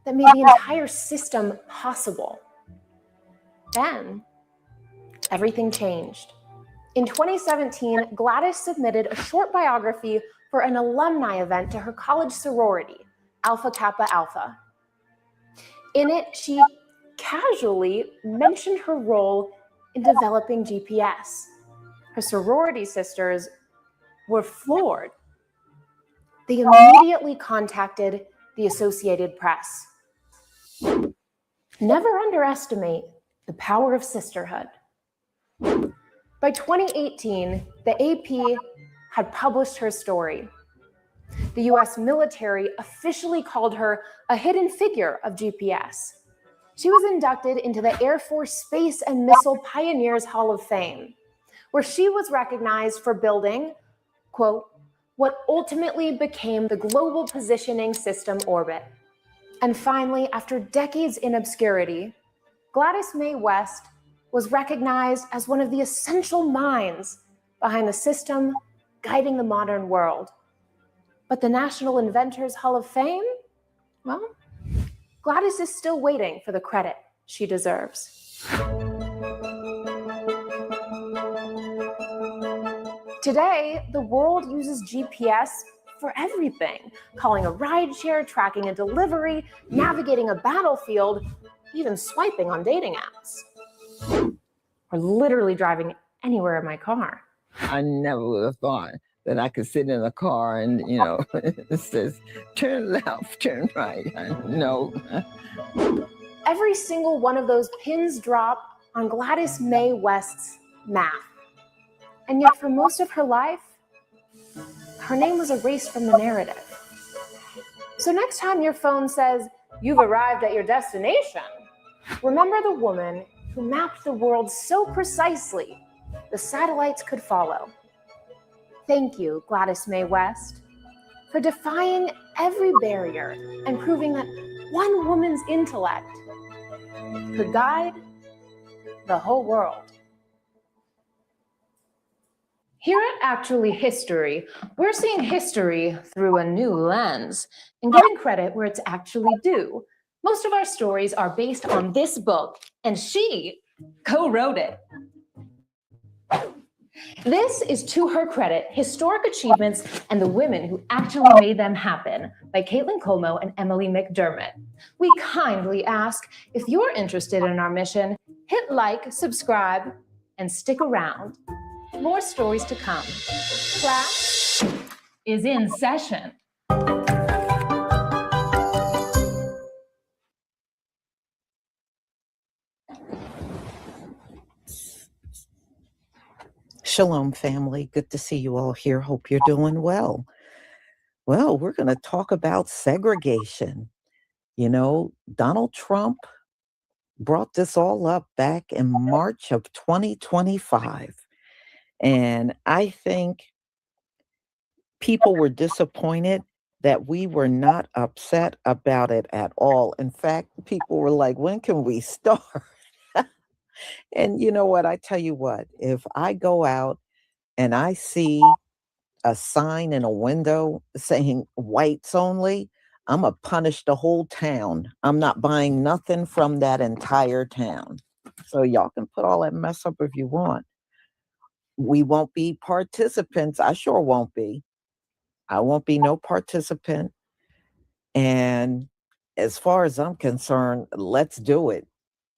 that made the entire system possible. Then, everything changed. In 2017, Gladys submitted a short biography for an alumni event to her college sorority, Alpha Kappa Alpha. In it, she casually mentioned her role in developing GPS. Her sorority sisters were floored. They immediately contacted the Associated Press. Never underestimate the power of sisterhood. By 2018, the AP had published her story. The US military officially called her a hidden figure of GPS. She was inducted into the Air Force Space and Missile Pioneers Hall of Fame, where she was recognized for building, quote, what ultimately became the Global Positioning System orbit. And finally, after decades in obscurity, Gladys Mae West was recognized as one of the essential minds behind the system guiding the modern world. But the National Inventors Hall of Fame? Well, Gladys is still waiting for the credit she deserves. Today, the world uses GPS for everything, calling a rideshare, tracking a delivery, navigating a battlefield, even swiping on dating apps. Or literally driving anywhere in my car. I never would have thought that I could sit in a car and, it says, turn left, turn right. No. Every single one of those pins drop on Gladys Mae West's math. And yet for most of her life, her name was erased from the narrative. So next time your phone says, you've arrived at your destination, remember the woman who mapped the world so precisely the satellites could follow. Thank you, Gladys Mae West, for defying every barrier and proving that one woman's intellect could guide the whole world. Here at Actually History, we're seeing history through a new lens and giving credit where it's actually due. Most of our stories are based on this book, and she co-wrote it. This is, to her credit, Historic Achievements and the Women Who Actually Made Them Happen by Caitlin Como and Emily McDermott. We kindly ask, if you're interested in our mission, hit like, subscribe, and stick around. More stories to come. Class is in session. Shalom, family. Good to see you all here. Hope you're doing well. Well, we're going to talk about segregation. You know, Donald Trump brought this all up back in March of 2025. And I think people were disappointed that we were not upset about it at all. In fact, people were like, when can we start? And you know what? I tell you what, if I go out and I see a sign in a window saying whites only, I'm going to punish the whole town. I'm not buying nothing from that entire town. So y'all can put all that mess up if you want. We won't be participants. I sure won't be. I won't be no participant. And as far as I'm concerned, let's do it.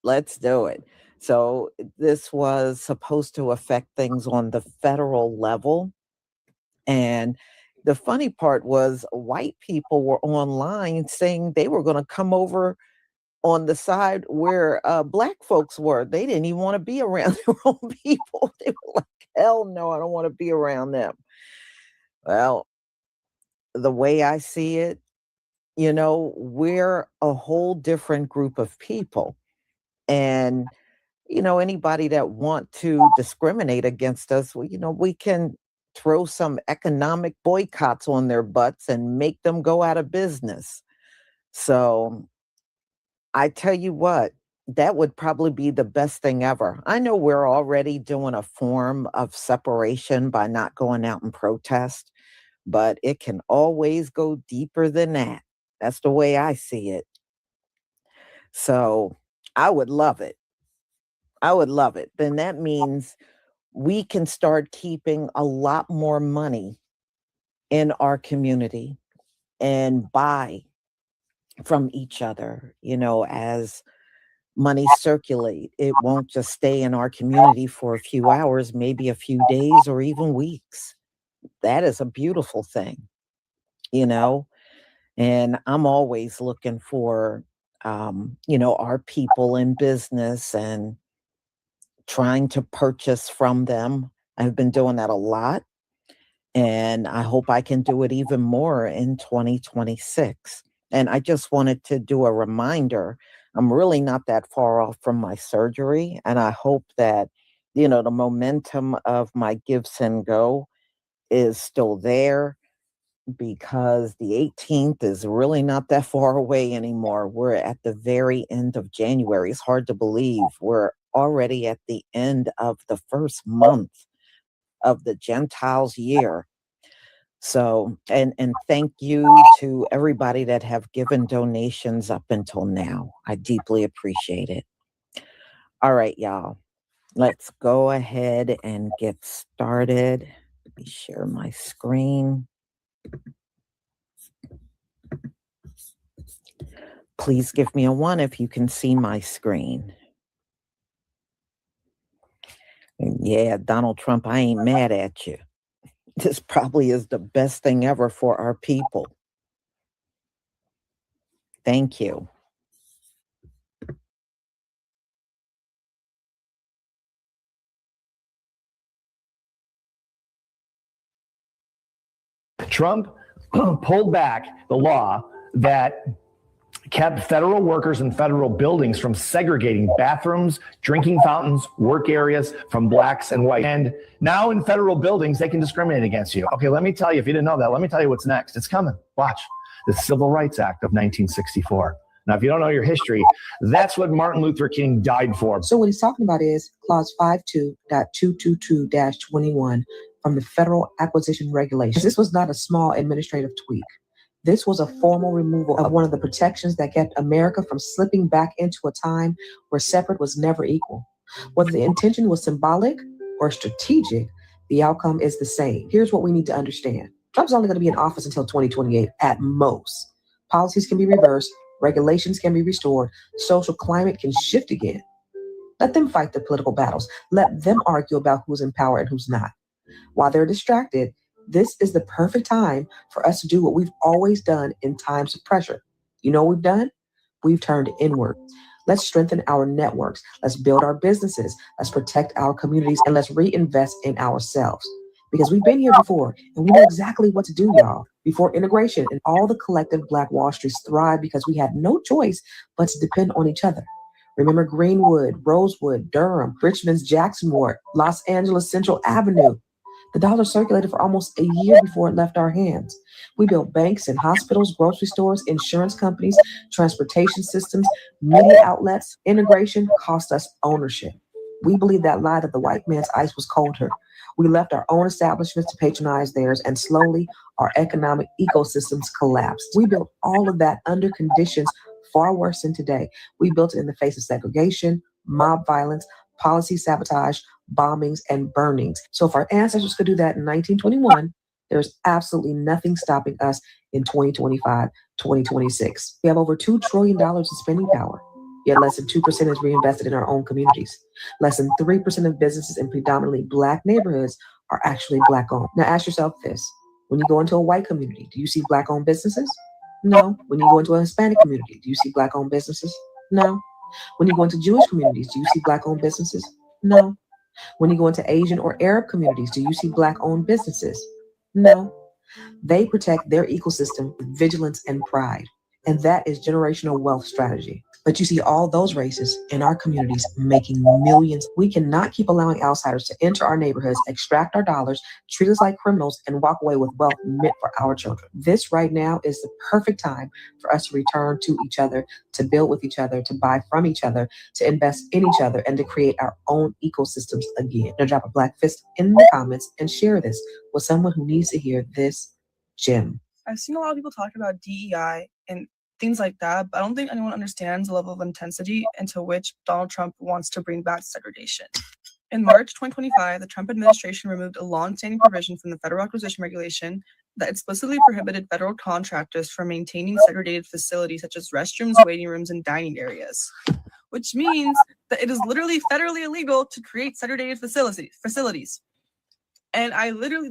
Let's do it. So this was supposed to affect things on the federal level. And the funny part was white people were online saying they were going to come over on the side where Black folks were. They didn't even want to be around their own people. They were like, hell no, I don't want to be around them. Well, the way I see it, you know, we're a whole different group of people. And, you know, anybody that want to discriminate against us, well, you know, we can throw some economic boycotts on their butts and make them go out of business. So I tell you what, that would probably be the best thing ever. I know we're already doing a form of separation by not going out and protest, but it can always go deeper than that. That's the way I see it. So I would love it. I would love it. Then that means we can start keeping a lot more money in our community and buy from each other, you know, as money circulate. It won't just stay in our community for a few hours, maybe a few days or even weeks. That is a beautiful thing, you know, and I'm always looking for, you know, our people in business and trying to purchase from them. I've been doing that a lot, and I hope I can do it even more in 2026. And I just wanted to do a reminder, I'm really not that far off from my surgery, and I hope that, you know, the momentum of my Give, Send, Go is still there, because the 18th is really not that far away anymore. We're at the very end of January. It's hard to believe we're already at the end of the first month of the Gentiles year. So, and thank you to everybody that have given donations up until now. I deeply appreciate it. All right, y'all, let's go ahead and get started. Let me share my screen. Please give me a 1 if you can see my screen. And yeah, Donald Trump, I ain't mad at you. This probably is the best thing ever for our people. Thank you. Trump pulled back the law that kept federal workers in federal buildings from segregating bathrooms, drinking fountains, work areas from blacks and whites. And now in federal buildings, they can discriminate against you. Okay, let me tell you, if you didn't know that, let me tell you what's next. It's coming. Watch. The Civil Rights Act of 1964. Now, if you don't know your history, that's what Martin Luther King died for. So what he's talking about is Clause 52.222-21 from the Federal Acquisition Regulations. This was not a small administrative tweak. This was a formal removal of one of the protections that kept America from slipping back into a time where separate was never equal. Whether the intention was symbolic or strategic, the outcome is the same. Here's what we need to understand. Trump's only going to be in office until 2028 at most. Policies can be reversed, regulations can be restored, social climate can shift again. Let them fight the political battles. Let them argue about who's in power and who's not. While they're distracted, this is the perfect time for us to do what we've always done in times of pressure. You know what we've done? We've turned inward. Let's strengthen our networks. Let's build our businesses. Let's protect our communities, and let's reinvest in ourselves. Because we've been here before, and we know exactly what to do, y'all. Before integration and all the collective Black Wall Streets thrived because we had no choice but to depend on each other. Remember Greenwood, Rosewood, Durham, Richmond's Jackson Ward, Los Angeles Central Avenue. The dollar circulated for almost a year before it left our hands. We built banks and hospitals, grocery stores, insurance companies, transportation systems, media outlets. Integration cost us ownership. We believed that lie that the white man's ice was colder. We left our own establishments to patronize theirs, and slowly our economic ecosystems collapsed. We built all of that under conditions far worse than today. We built it in the face of segregation, mob violence, policy sabotage, bombings, and burnings. So if our ancestors could do that in 1921, there's absolutely nothing stopping us in 2025, 2026. We have over $2 trillion in spending power, yet less than 2% is reinvested in our own communities. Less than 3% of businesses in predominantly Black neighborhoods are actually Black-owned. Now ask yourself this. When you go into a white community, do you see Black-owned businesses? No. When you go into a Hispanic community, do you see Black-owned businesses? No. When you go into Jewish communities, do you see Black-owned businesses? No. When you go into Asian or Arab communities, do you see Black-owned businesses? No. They protect their ecosystem with vigilance and pride. And that is generational wealth strategy. But you see all those races in our communities making millions. We cannot keep allowing outsiders to enter our neighborhoods, extract our dollars, treat us like criminals, and walk away with wealth meant for our children. This right now is the perfect time for us to return to each other, to build with each other, to buy from each other, to invest in each other, and to create our own ecosystems again. Now drop a Black fist in the comments and share this with someone who needs to hear this gem. I've seen a lot of people talk about DEI and things like that, but I don't think anyone understands the level of intensity into which Donald Trump wants to bring back segregation. In March 2025, the Trump administration removed a long-standing provision from the Federal Acquisition Regulation that explicitly prohibited federal contractors from maintaining segregated facilities such as restrooms, waiting rooms, and dining areas, which means that it is literally federally illegal to create segregated facilities. And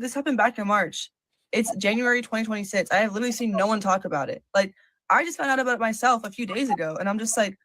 this happened back in March. It's January 2026. I have literally seen no one talk about it. Like, I just found out about it myself a few days ago, and I'm just like,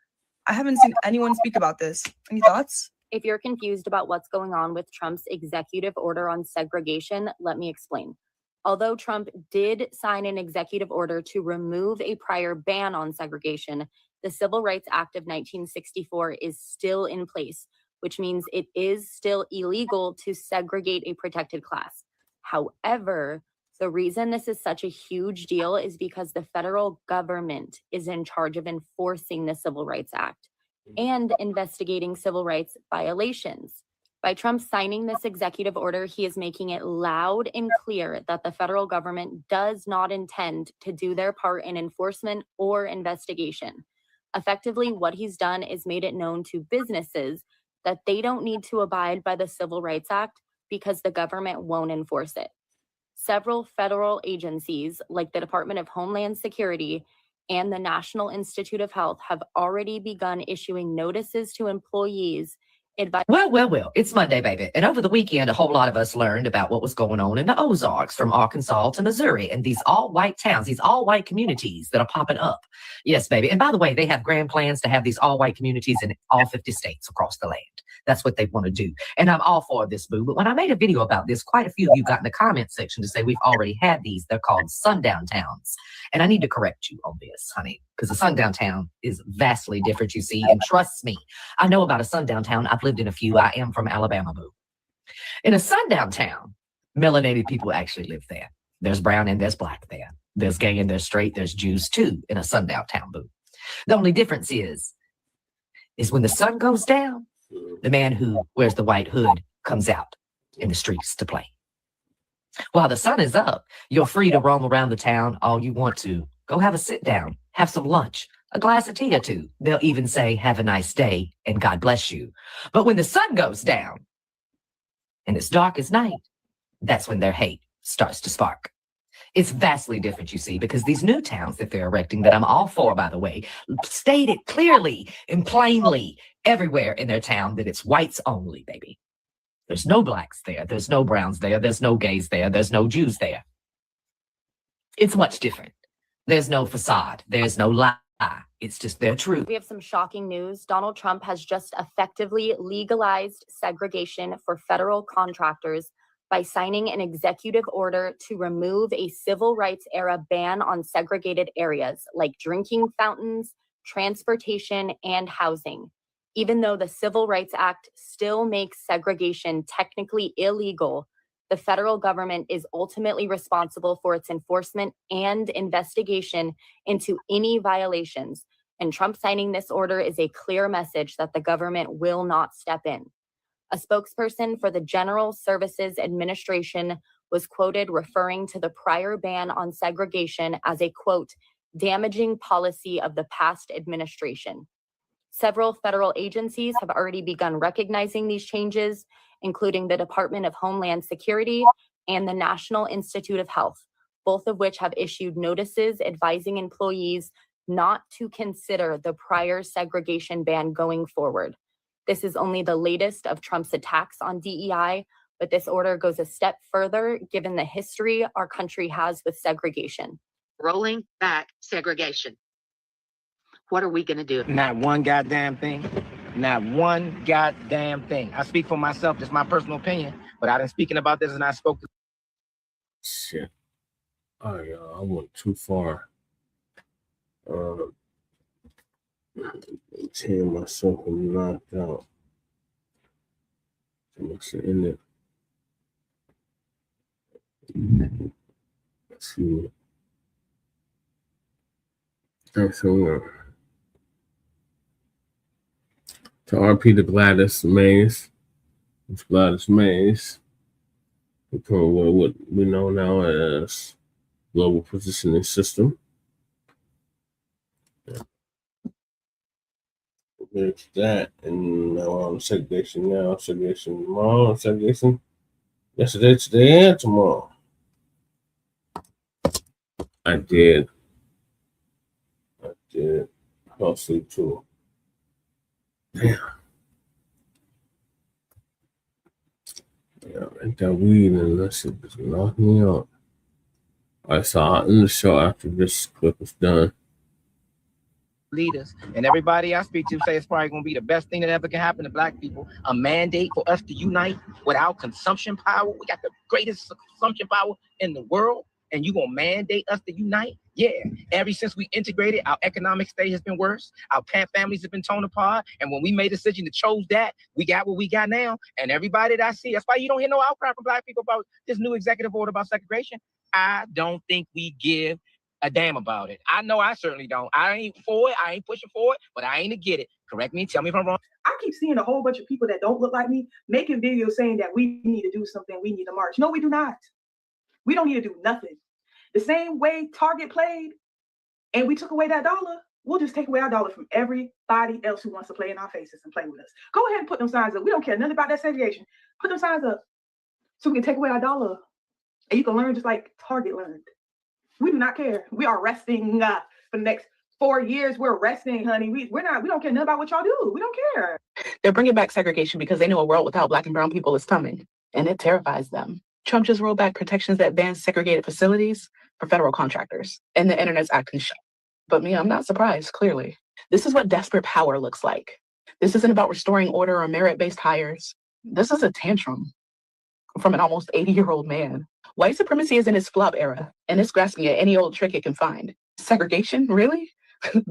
I haven't seen anyone speak about this. Any thoughts? If you're confused about what's going on with Trump's executive order on segregation, let me explain. Although Trump did sign an executive order to remove a prior ban on segregation, the Civil Rights Act of 1964 is still in place, which means it is still illegal to segregate a protected class. However, the reason this is such a huge deal is because the federal government is in charge of enforcing the Civil Rights Act and investigating civil rights violations. By Trump signing this executive order, he is making it loud and clear that the federal government does not intend to do their part in enforcement or investigation. Effectively, what he's done is made it known to businesses that they don't need to abide by the Civil Rights Act because the government won't enforce it. Several federal agencies, like the Department of Homeland Security and the National Institute of Health, have already begun issuing notices to employees Well, it's Monday, baby. And over the weekend, a whole lot of us learned about what was going on in the Ozarks from Arkansas to Missouri and these all-white towns, these all-white communities that are popping up. Yes, baby. And by the way, they have grand plans to have these all-white communities in all 50 states across the land. That's what they want to do. And I'm all for this, boo. But when I made a video about this, quite a few of you got in the comment section to say we've already had these. They're called sundown towns. And I need to correct you on this, honey, because a sundown town is vastly different, you see. And trust me, I know about a sundown town. I've lived in a few. I am from Alabama, boo. In a sundown town, melanated people actually live there. There's brown and there's black there. There's gay and there's straight. There's Jews, too, in a sundown town, boo. The only difference is when the sun goes down, the man who wears the white hood comes out in the streets to play. While the sun is up, you're free to roam around the town all you want to. Go have a sit down, have some lunch, a glass of tea or two. They'll even say, have a nice day and God bless you. But when the sun goes down and it's dark as night, that's when their hate starts to spark. It's vastly different, you see, because these new towns that they're erecting, that I'm all for, by the way, state it clearly and plainly everywhere in their town that it's whites only, baby. There's no blacks there. There's no browns there. There's no gays there. There's no Jews there. It's much different. There's no facade. There's no lie. It's just their truth. We have some shocking news. Donald Trump has just effectively legalized segregation for federal contractors by signing an executive order to remove a civil rights era ban on segregated areas like drinking fountains, transportation, and housing. Even though the Civil Rights Act still makes segregation technically illegal, the federal government is ultimately responsible for its enforcement and investigation into any violations. And Trump signing this order is a clear message that the government will not step in. A spokesperson for the General Services Administration was quoted referring to the prior ban on segregation as a, quote, damaging policy of the past administration. Several federal agencies have already begun recognizing these changes, including the Department of Homeland Security and the National Institute of Health, both of which have issued notices advising employees not to consider the prior segregation ban going forward. This is only the latest of Trump's attacks on DEI, but this order goes a step further given the history our country has with segregation. Rolling back segregation. What are we going to do? Not one goddamn thing. Not one goddamn thing. I speak for myself. Just my personal opinion. But I've been speaking about this and I spoke to... Shit. I went too far. Tearing myself and knocked out. So much in it. Let's see. So, to RP to Gladys Mays. It's Gladys Mays. What we know now as Global Positioning System. There's that, and now on segregation now, segregation tomorrow, segregation yesterday, today, and tomorrow. I did. Fell asleep too. Damn. Yeah, I got weed and that shit just knocked me out. I saw in the show after this clip is done. Leaders and everybody I speak to say it's probably going to be the best thing that ever can happen to black people. A mandate for us to unite without consumption power. We got the greatest consumption power in the world, and you going to mandate us to unite? Yeah. Ever since we integrated, our economic state has been worse. Our families have been torn apart. And when we made a decision to chose that, we got what we got now. And everybody that I see, that's why you don't hear no outcry from black people about this new executive order about segregation. I don't think we give a damn about it. I know I certainly don't. I ain't for it. I ain't pushing for it, but I ain't to get it. Correct me. Tell me if I'm wrong. I keep seeing a whole bunch of people that don't look like me making videos saying that we need to do something. We need to march. No, we do not. We don't need to do nothing. The same way Target played and we took away that dollar, we'll just take away our dollar from everybody else who wants to play in our faces and play with us. Go ahead and put them signs up. We don't care nothing about that segregation. Put them signs up so we can take away our dollar. And you can learn just like Target learned. We do not care. We are resting for the next 4 years we're resting, honey. We don't care nothing about what y'all do. We don't care. They're bringing back segregation because they know a world without Black and brown people is coming, and it terrifies them. Trump just rolled back protections that ban segregated facilities for federal contractors, and the internet's acting shocked. But me, I'm not surprised, clearly. This is what desperate power looks like. This isn't about restoring order or merit-based hires. This is a tantrum from an almost 80-year-old man. White supremacy is in its flop era, and it's grasping at any old trick it can find. Segregation, really?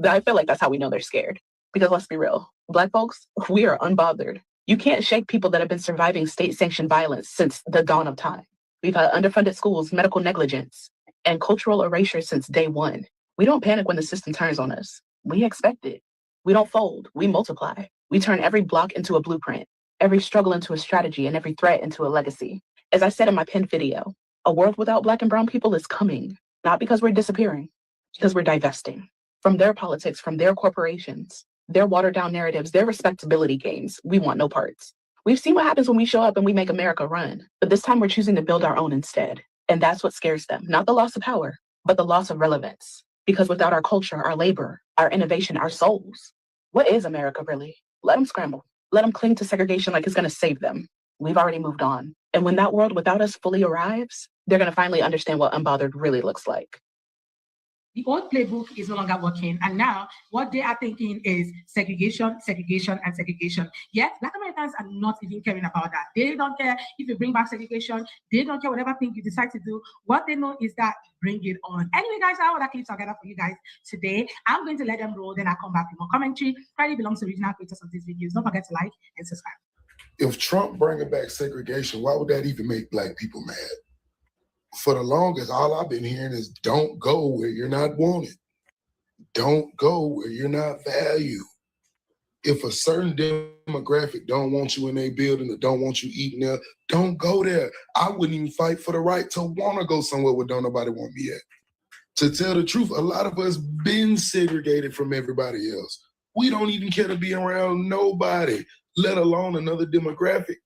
I feel like that's how we know they're scared. Because let's be real, Black folks, we are unbothered. You can't shake people that have been surviving state-sanctioned violence since the dawn of time. We've had underfunded schools, medical negligence, and cultural erasure since day one. We don't panic when the system turns on us. We expect it. We don't fold, we multiply. We turn every block into a blueprint, every struggle into a strategy, and every threat into a legacy. As I said in my pinned video, a world without Black and brown people is coming, not because we're disappearing, because we're divesting from their politics, from their corporations, their watered down narratives, their respectability games. We want no parts. We've seen what happens when we show up and we make America run, but this time we're choosing to build our own instead. And that's what scares them, not the loss of power, but the loss of relevance. Because without our culture, our labor, our innovation, our souls, what is America really? Let them scramble. Let them cling to segregation like it's going to save them. We've already moved on. And when that world without us fully arrives, they're going to finally understand what unbothered really looks like. The old playbook is no longer working. And now what they are thinking is segregation, segregation, and segregation. Yet Black Americans are not even caring about that. They don't care if you bring back segregation. They don't care whatever thing you decide to do. What they know is that bring it on. Anyway, guys, I have other clips together for you guys today. I'm going to let them roll. Then I'll come back with more commentary. Credit belongs to original creators of these videos. Don't forget to like and subscribe. If Trump bringing back segregation, why would that even make Black people mad? For the longest, all I've been hearing is don't go where you're not wanted. Don't go where you're not valued. If a certain demographic don't want you in their building or don't want you eating there, don't go there. I wouldn't even fight for the right to want to go somewhere where don't nobody want me at. To tell the truth, a lot of us been segregated from everybody else. We don't even care to be around nobody, let alone another demographic.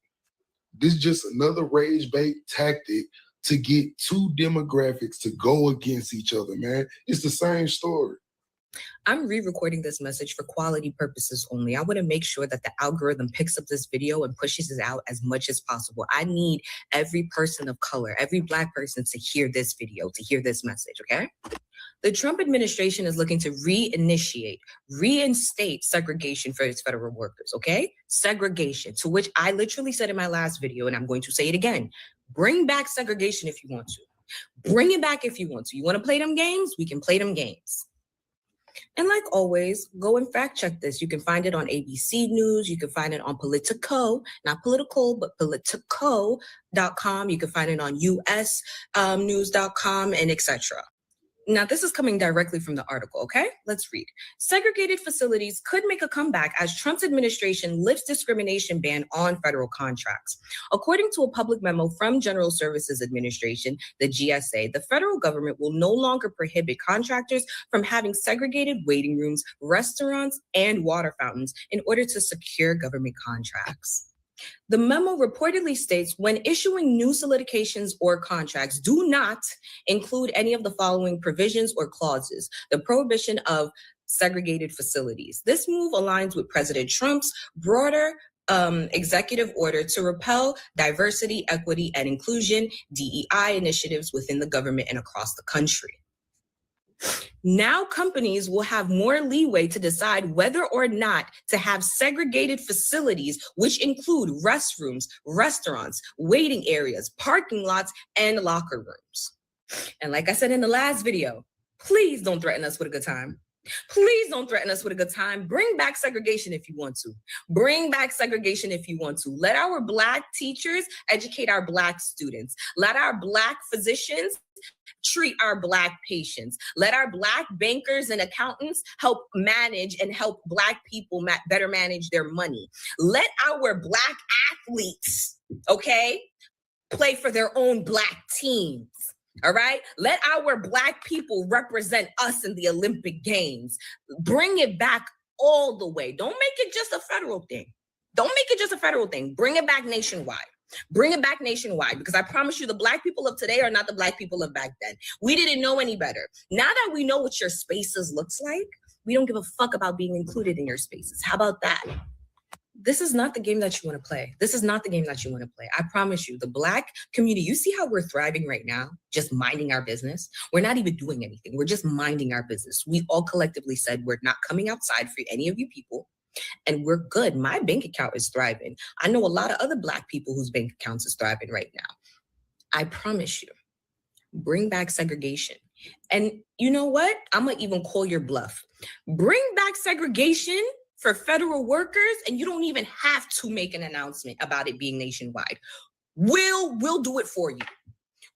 This is just another rage bait tactic to get two demographics to go against each other, man. It's the same story. I'm re-recording this message for quality purposes only. I want to make sure that the algorithm picks up this video and pushes it out as much as possible. I need every person of color, every Black person to hear this video, to hear this message, okay? The Trump administration is looking to reinstate segregation for its federal workers, okay? Segregation, to which I literally said in my last video, and I'm going to say it again. Bring back segregation if you want to. Bring it back if you want to. You want to play them games? We can play them games. And like always, go and fact check this. You can find it on ABC News. You can find it on Politico, not political, but politico.com. You can find it on usnews.com and etc. Now, this is coming directly from the article, okay? Let's read. Segregated facilities could make a comeback as Trump's administration lifts discrimination ban on federal contracts. According to a public memo from General Services Administration, the GSA, the federal government will no longer prohibit contractors from having segregated waiting rooms, restaurants, and water fountains in order to secure government contracts. The memo reportedly states when issuing new solicitations or contracts, do not include any of the following provisions or clauses: the prohibition of segregated facilities. This move aligns with President Trump's broader executive order to repel diversity, equity, and inclusion, DEI initiatives within the government and across the country. Now companies will have more leeway to decide whether or not to have segregated facilities, which include restrooms, restaurants, waiting areas, parking lots, and locker rooms. And like I said in the last video, please don't threaten us with a good time. Please don't threaten us with a good time. Bring back segregation if you want to. Bring back segregation if you want to. Let our Black teachers educate our Black students. Let our Black physicians treat our Black patients. Let our Black bankers and accountants help manage and help Black people better manage their money. Let our Black athletes, okay, play for their own Black teams. All right. Let our Black people represent us in the Olympic Games. Bring it back all the way. Don't make it just a federal thing. Don't make it just a federal thing. Bring it back nationwide. Bring it back nationwide, because I promise you the Black people of today are not the Black people of back then. We didn't know any better. Now that we know what your spaces looks like, We don't give a fuck about being included in your spaces. How about that? This is not the game that you want to play. This is not the game that you want to play. I promise you, the Black community, you see how we're thriving right now, just minding our business? We're not even doing anything. We're just minding our business. We all collectively said we're not coming outside for any of you people, and we're good. My bank account is thriving. I know a lot of other Black people whose bank accounts is thriving right now. I promise you, bring back segregation. And you know what? I'm gonna even call your bluff. Bring back segregation for federal workers, and you don't even have to make an announcement about it being nationwide. We'll do it for you.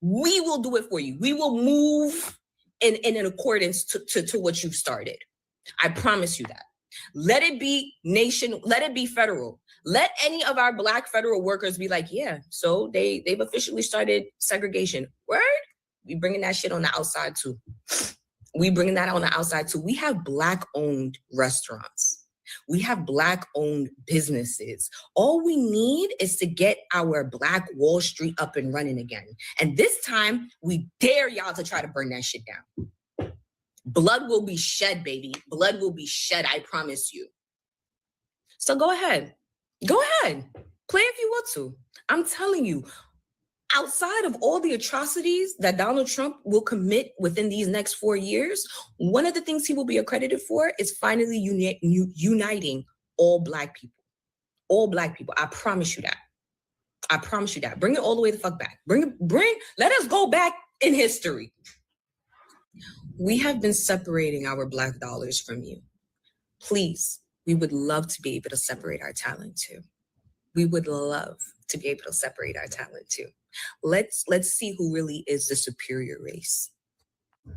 We will do it for you. We will move in accordance to what you've started. I promise you that. Let it be let it be federal. Let any of our Black federal workers be like, yeah, so they've officially started segregation. Word? We bringing that shit on the outside too. We bringing that on the outside too. We have Black-owned restaurants. We have Black-owned businesses. All we need is to get our Black Wall Street up and running again. And this time, we dare y'all to try to burn that shit down. Blood will be shed, baby. Blood will be shed, I promise you. So go ahead. Go ahead. Play if you want to. I'm telling you, outside of all the atrocities that Donald Trump will commit within these next 4 years, one of the things he will be accredited for is finally uniting all Black people. All Black people. I promise you that. I promise you that. Bring it all the way the fuck back. Let us go back in history. We have been separating our Black dollars from you. Please, we would love to be able to separate our talent too. We would love to be able to separate our talent too. Let's see who really is the superior race.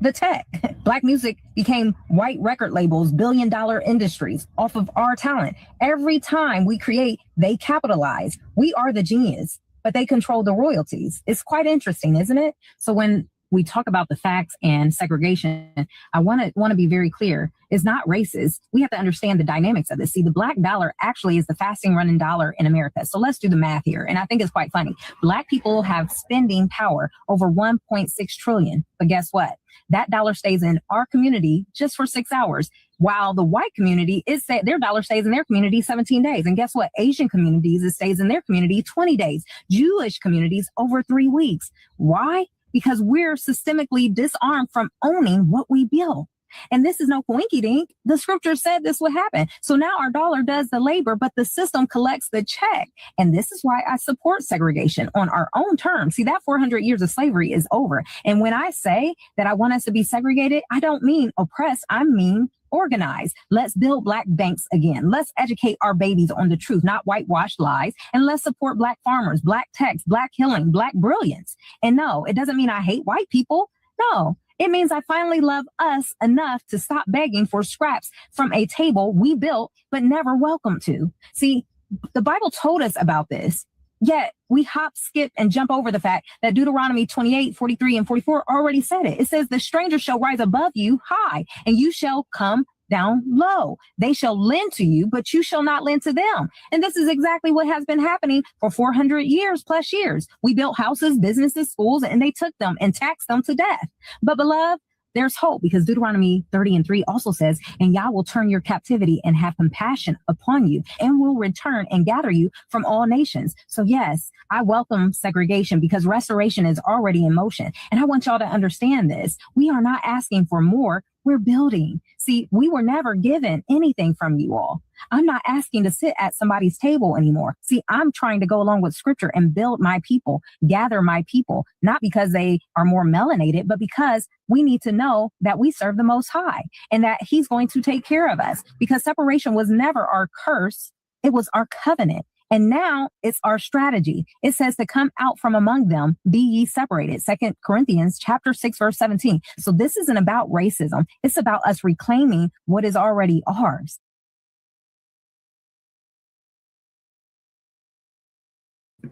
The tech. Black music became white record labels, billion-dollar industries off of our talent. Every time we create, they capitalize. We are the genius, but they control the royalties. It's quite interesting, isn't it? So when we talk about the facts and segregation, I want to be very clear. It's not racist. We have to understand the dynamics of this. See, the Black dollar actually is the fastest running dollar in America. So let's do the math here. And I think it's quite funny. Black people have spending power over 1.6 trillion. But guess what? That dollar stays in our community just for 6 hours, while the white community their dollar stays in their community 17 days. And guess what? Asian communities, it stays in their community 20 days. Jewish communities over 3 weeks. Why? Because we're systemically disarmed from owning what we build. And this is no coinky dink. The scripture said this would happen. So now our dollar does the labor, but the system collects the check. And this is why I support segregation on our own terms. See, that 400 years of slavery is over. And when I say that I want us to be segregated, I don't mean oppressed. I mean organize. Let's build Black banks again. Let's educate our babies on the truth, not whitewashed lies. And let's support Black farmers, Black techs, Black healing, Black brilliance. And no, it doesn't mean I hate white people. No, it means I finally love us enough to stop begging for scraps from a table we built but never welcomed to. See, the Bible told us about this. Yet we hop, skip, and jump over the fact that Deuteronomy 28, 43, and 44 already said it. It says, the stranger shall rise above you high, and you shall come down low. They shall lend to you, but you shall not lend to them. And this is exactly what has been happening for 400 years plus years. We built houses, businesses, schools, and they took them and taxed them to death. But beloved, there's hope, because Deuteronomy 30:3 also says, and Yah will turn your captivity and have compassion upon you, and will return and gather you from all nations. So yes, I welcome segregation, because restoration is already in motion. And I want y'all to understand this. We are not asking for more. We're building. See, we were never given anything from you all. I'm not asking to sit at somebody's table anymore. See, I'm trying to go along with scripture and build my people, gather my people, not because they are more melanated, but because we need to know that we serve the Most High and that He's going to take care of us, because separation was never our curse. It was our covenant. And now it's our strategy. It says to come out from among them, be ye separated. 2 Corinthians chapter 6, verse 17. So this isn't about racism. It's about us reclaiming what is already ours.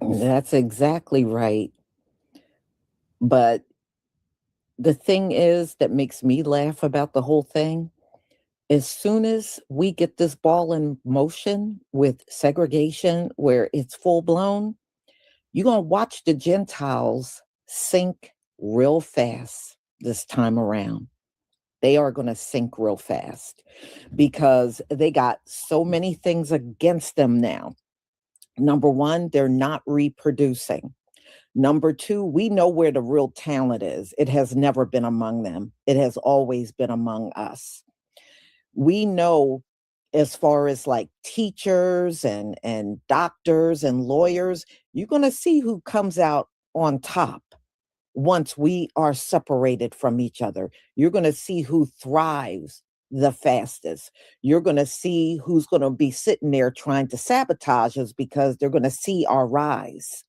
That's exactly right. But the thing is that makes me laugh about the whole thing, as soon as we get this ball in motion with segregation where it's full blown, you're going to watch the Gentiles sink real fast this time around. they are going to sink real fast because they got so many things against them now. Number one, they're not reproducing. Number two, we know where the real talent is. It has never been among them. It has always been among us. We know as far as like teachers and doctors and lawyers, you're going to see who comes out on top once we are separated from each other. You're going to see who thrives the fastest. You're going to see who's going to be sitting there trying to sabotage us because they're going to see our rise.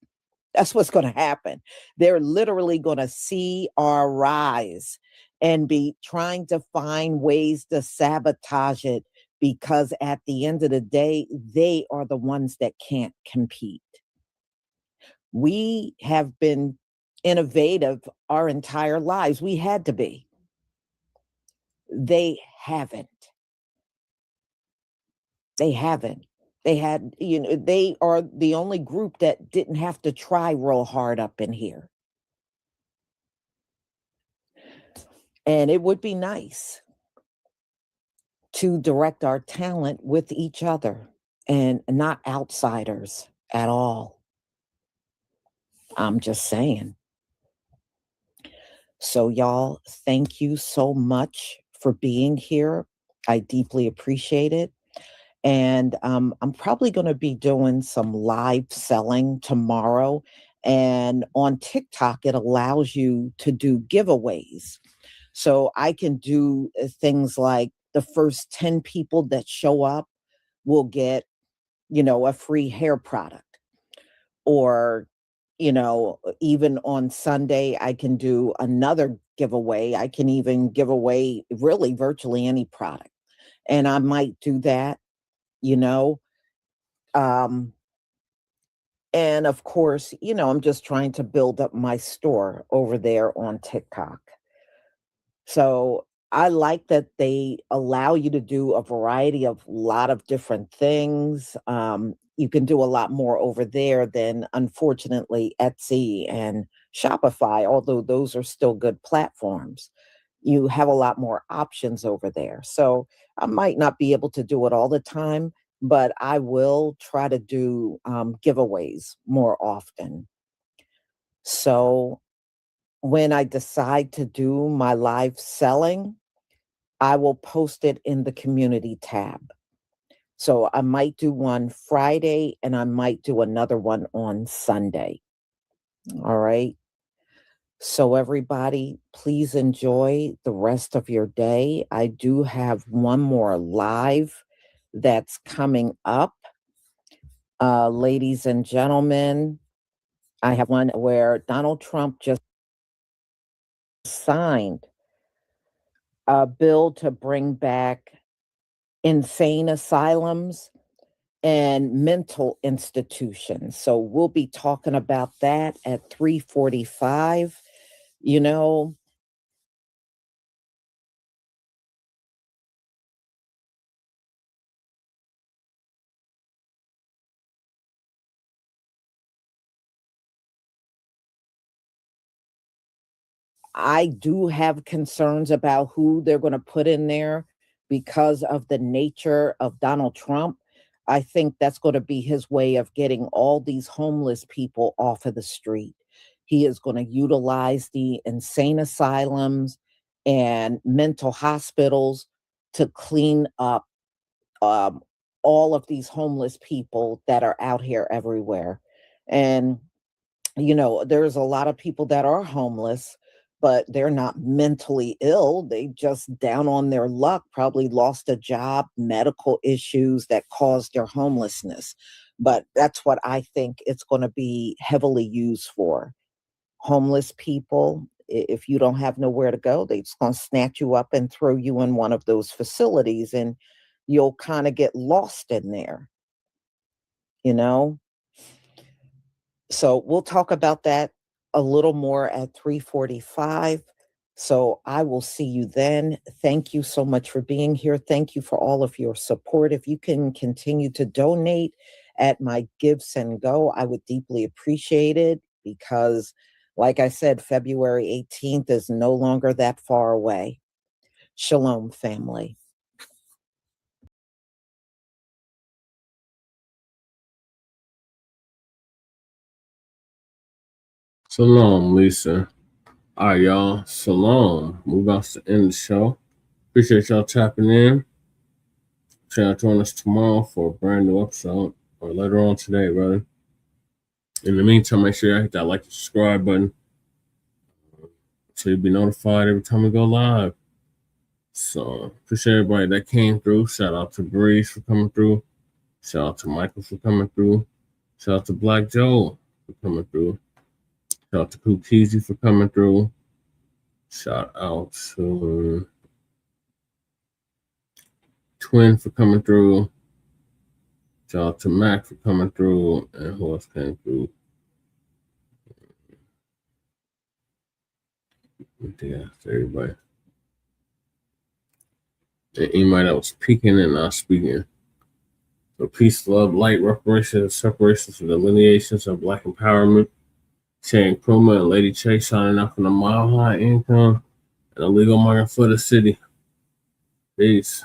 That's what's going to happen. They're literally going to see our rise and be trying to find ways to sabotage it because at the end of the day, they are the ones that can't compete. We have been innovative our entire lives. We had to be. They haven't. They haven't. They had, they are the only group that didn't have to try real hard up in here. And it would be nice to direct our talent with each other and not outsiders at all. I'm just saying. So y'all, thank you so much for being here. I deeply appreciate it. And I'm probably going to be doing some live selling tomorrow. And on TikTok, it allows you to do giveaways. So I can do things like the first 10 people that show up will get, a free hair product. Or, even on Sunday, I can do another giveaway. I can even give away really virtually any product. And I might do that. And of course, I'm just trying to build up my store over there on TikTok. So I like that they allow you to do a variety of lot of different things. You can do a lot more over there than, unfortunately, Etsy and Shopify, although those are still good platforms. You have a lot more options over there. So I might not be able to do it all the time, but I will try to do giveaways more often. So when I decide to do my live selling, I will post it in the community tab. So I might do one Friday and I might do another one on Sunday. All right. So everybody, please enjoy the rest of your day. I do have one more live that's coming up. Ladies and gentlemen, I have one where Donald Trump just signed a bill to bring back insane asylums and mental institutions. So we'll be talking about that at 3:45. I do have concerns about who they're going to put in there because of the nature of Donald Trump. I think that's going to be his way of getting all these homeless people off of the street. He is going to utilize the insane asylums and mental hospitals to clean up all of these homeless people that are out here everywhere. And, there's a lot of people that are homeless, but they're not mentally ill. They just down on their luck, probably lost a job, medical issues that caused their homelessness. But that's what I think it's going to be heavily used for. Homeless people, if you don't have nowhere to go, they're just going to snatch you up and throw you in one of those facilities and you'll kind of get lost in there, So we'll talk about that a little more at 3:45. So I will see you then. Thank you so much for being here. Thank you for all of your support. If you can continue to donate at my Give, Send, Go, I would deeply appreciate it because, like I said, February 18th is no longer that far away. Shalom, family. Shalom, Lisa. All right, y'all. Shalom. We're about to end the show. Appreciate y'all tapping in. Try to join us tomorrow for a brand new episode, or later on today, brother. In the meantime, make sure you hit that like and subscribe button so you'll be notified every time we go live. So appreciate everybody that came through. Shout out to Breeze for coming through. Shout out to Michael for coming through. Shout out to Black Joe for coming through. Shout out to Kookeezy for coming through. Shout out to Twin for coming through. Shout out to Mac for coming through. And who else came through? Yeah, everybody. And anybody that was peeking and not speaking. So peace, love, light, reparations, separations, and delineations of Black empowerment. Sharon Kruma and Lady Chase signing off on a mile high income and a legal market for the city. Peace.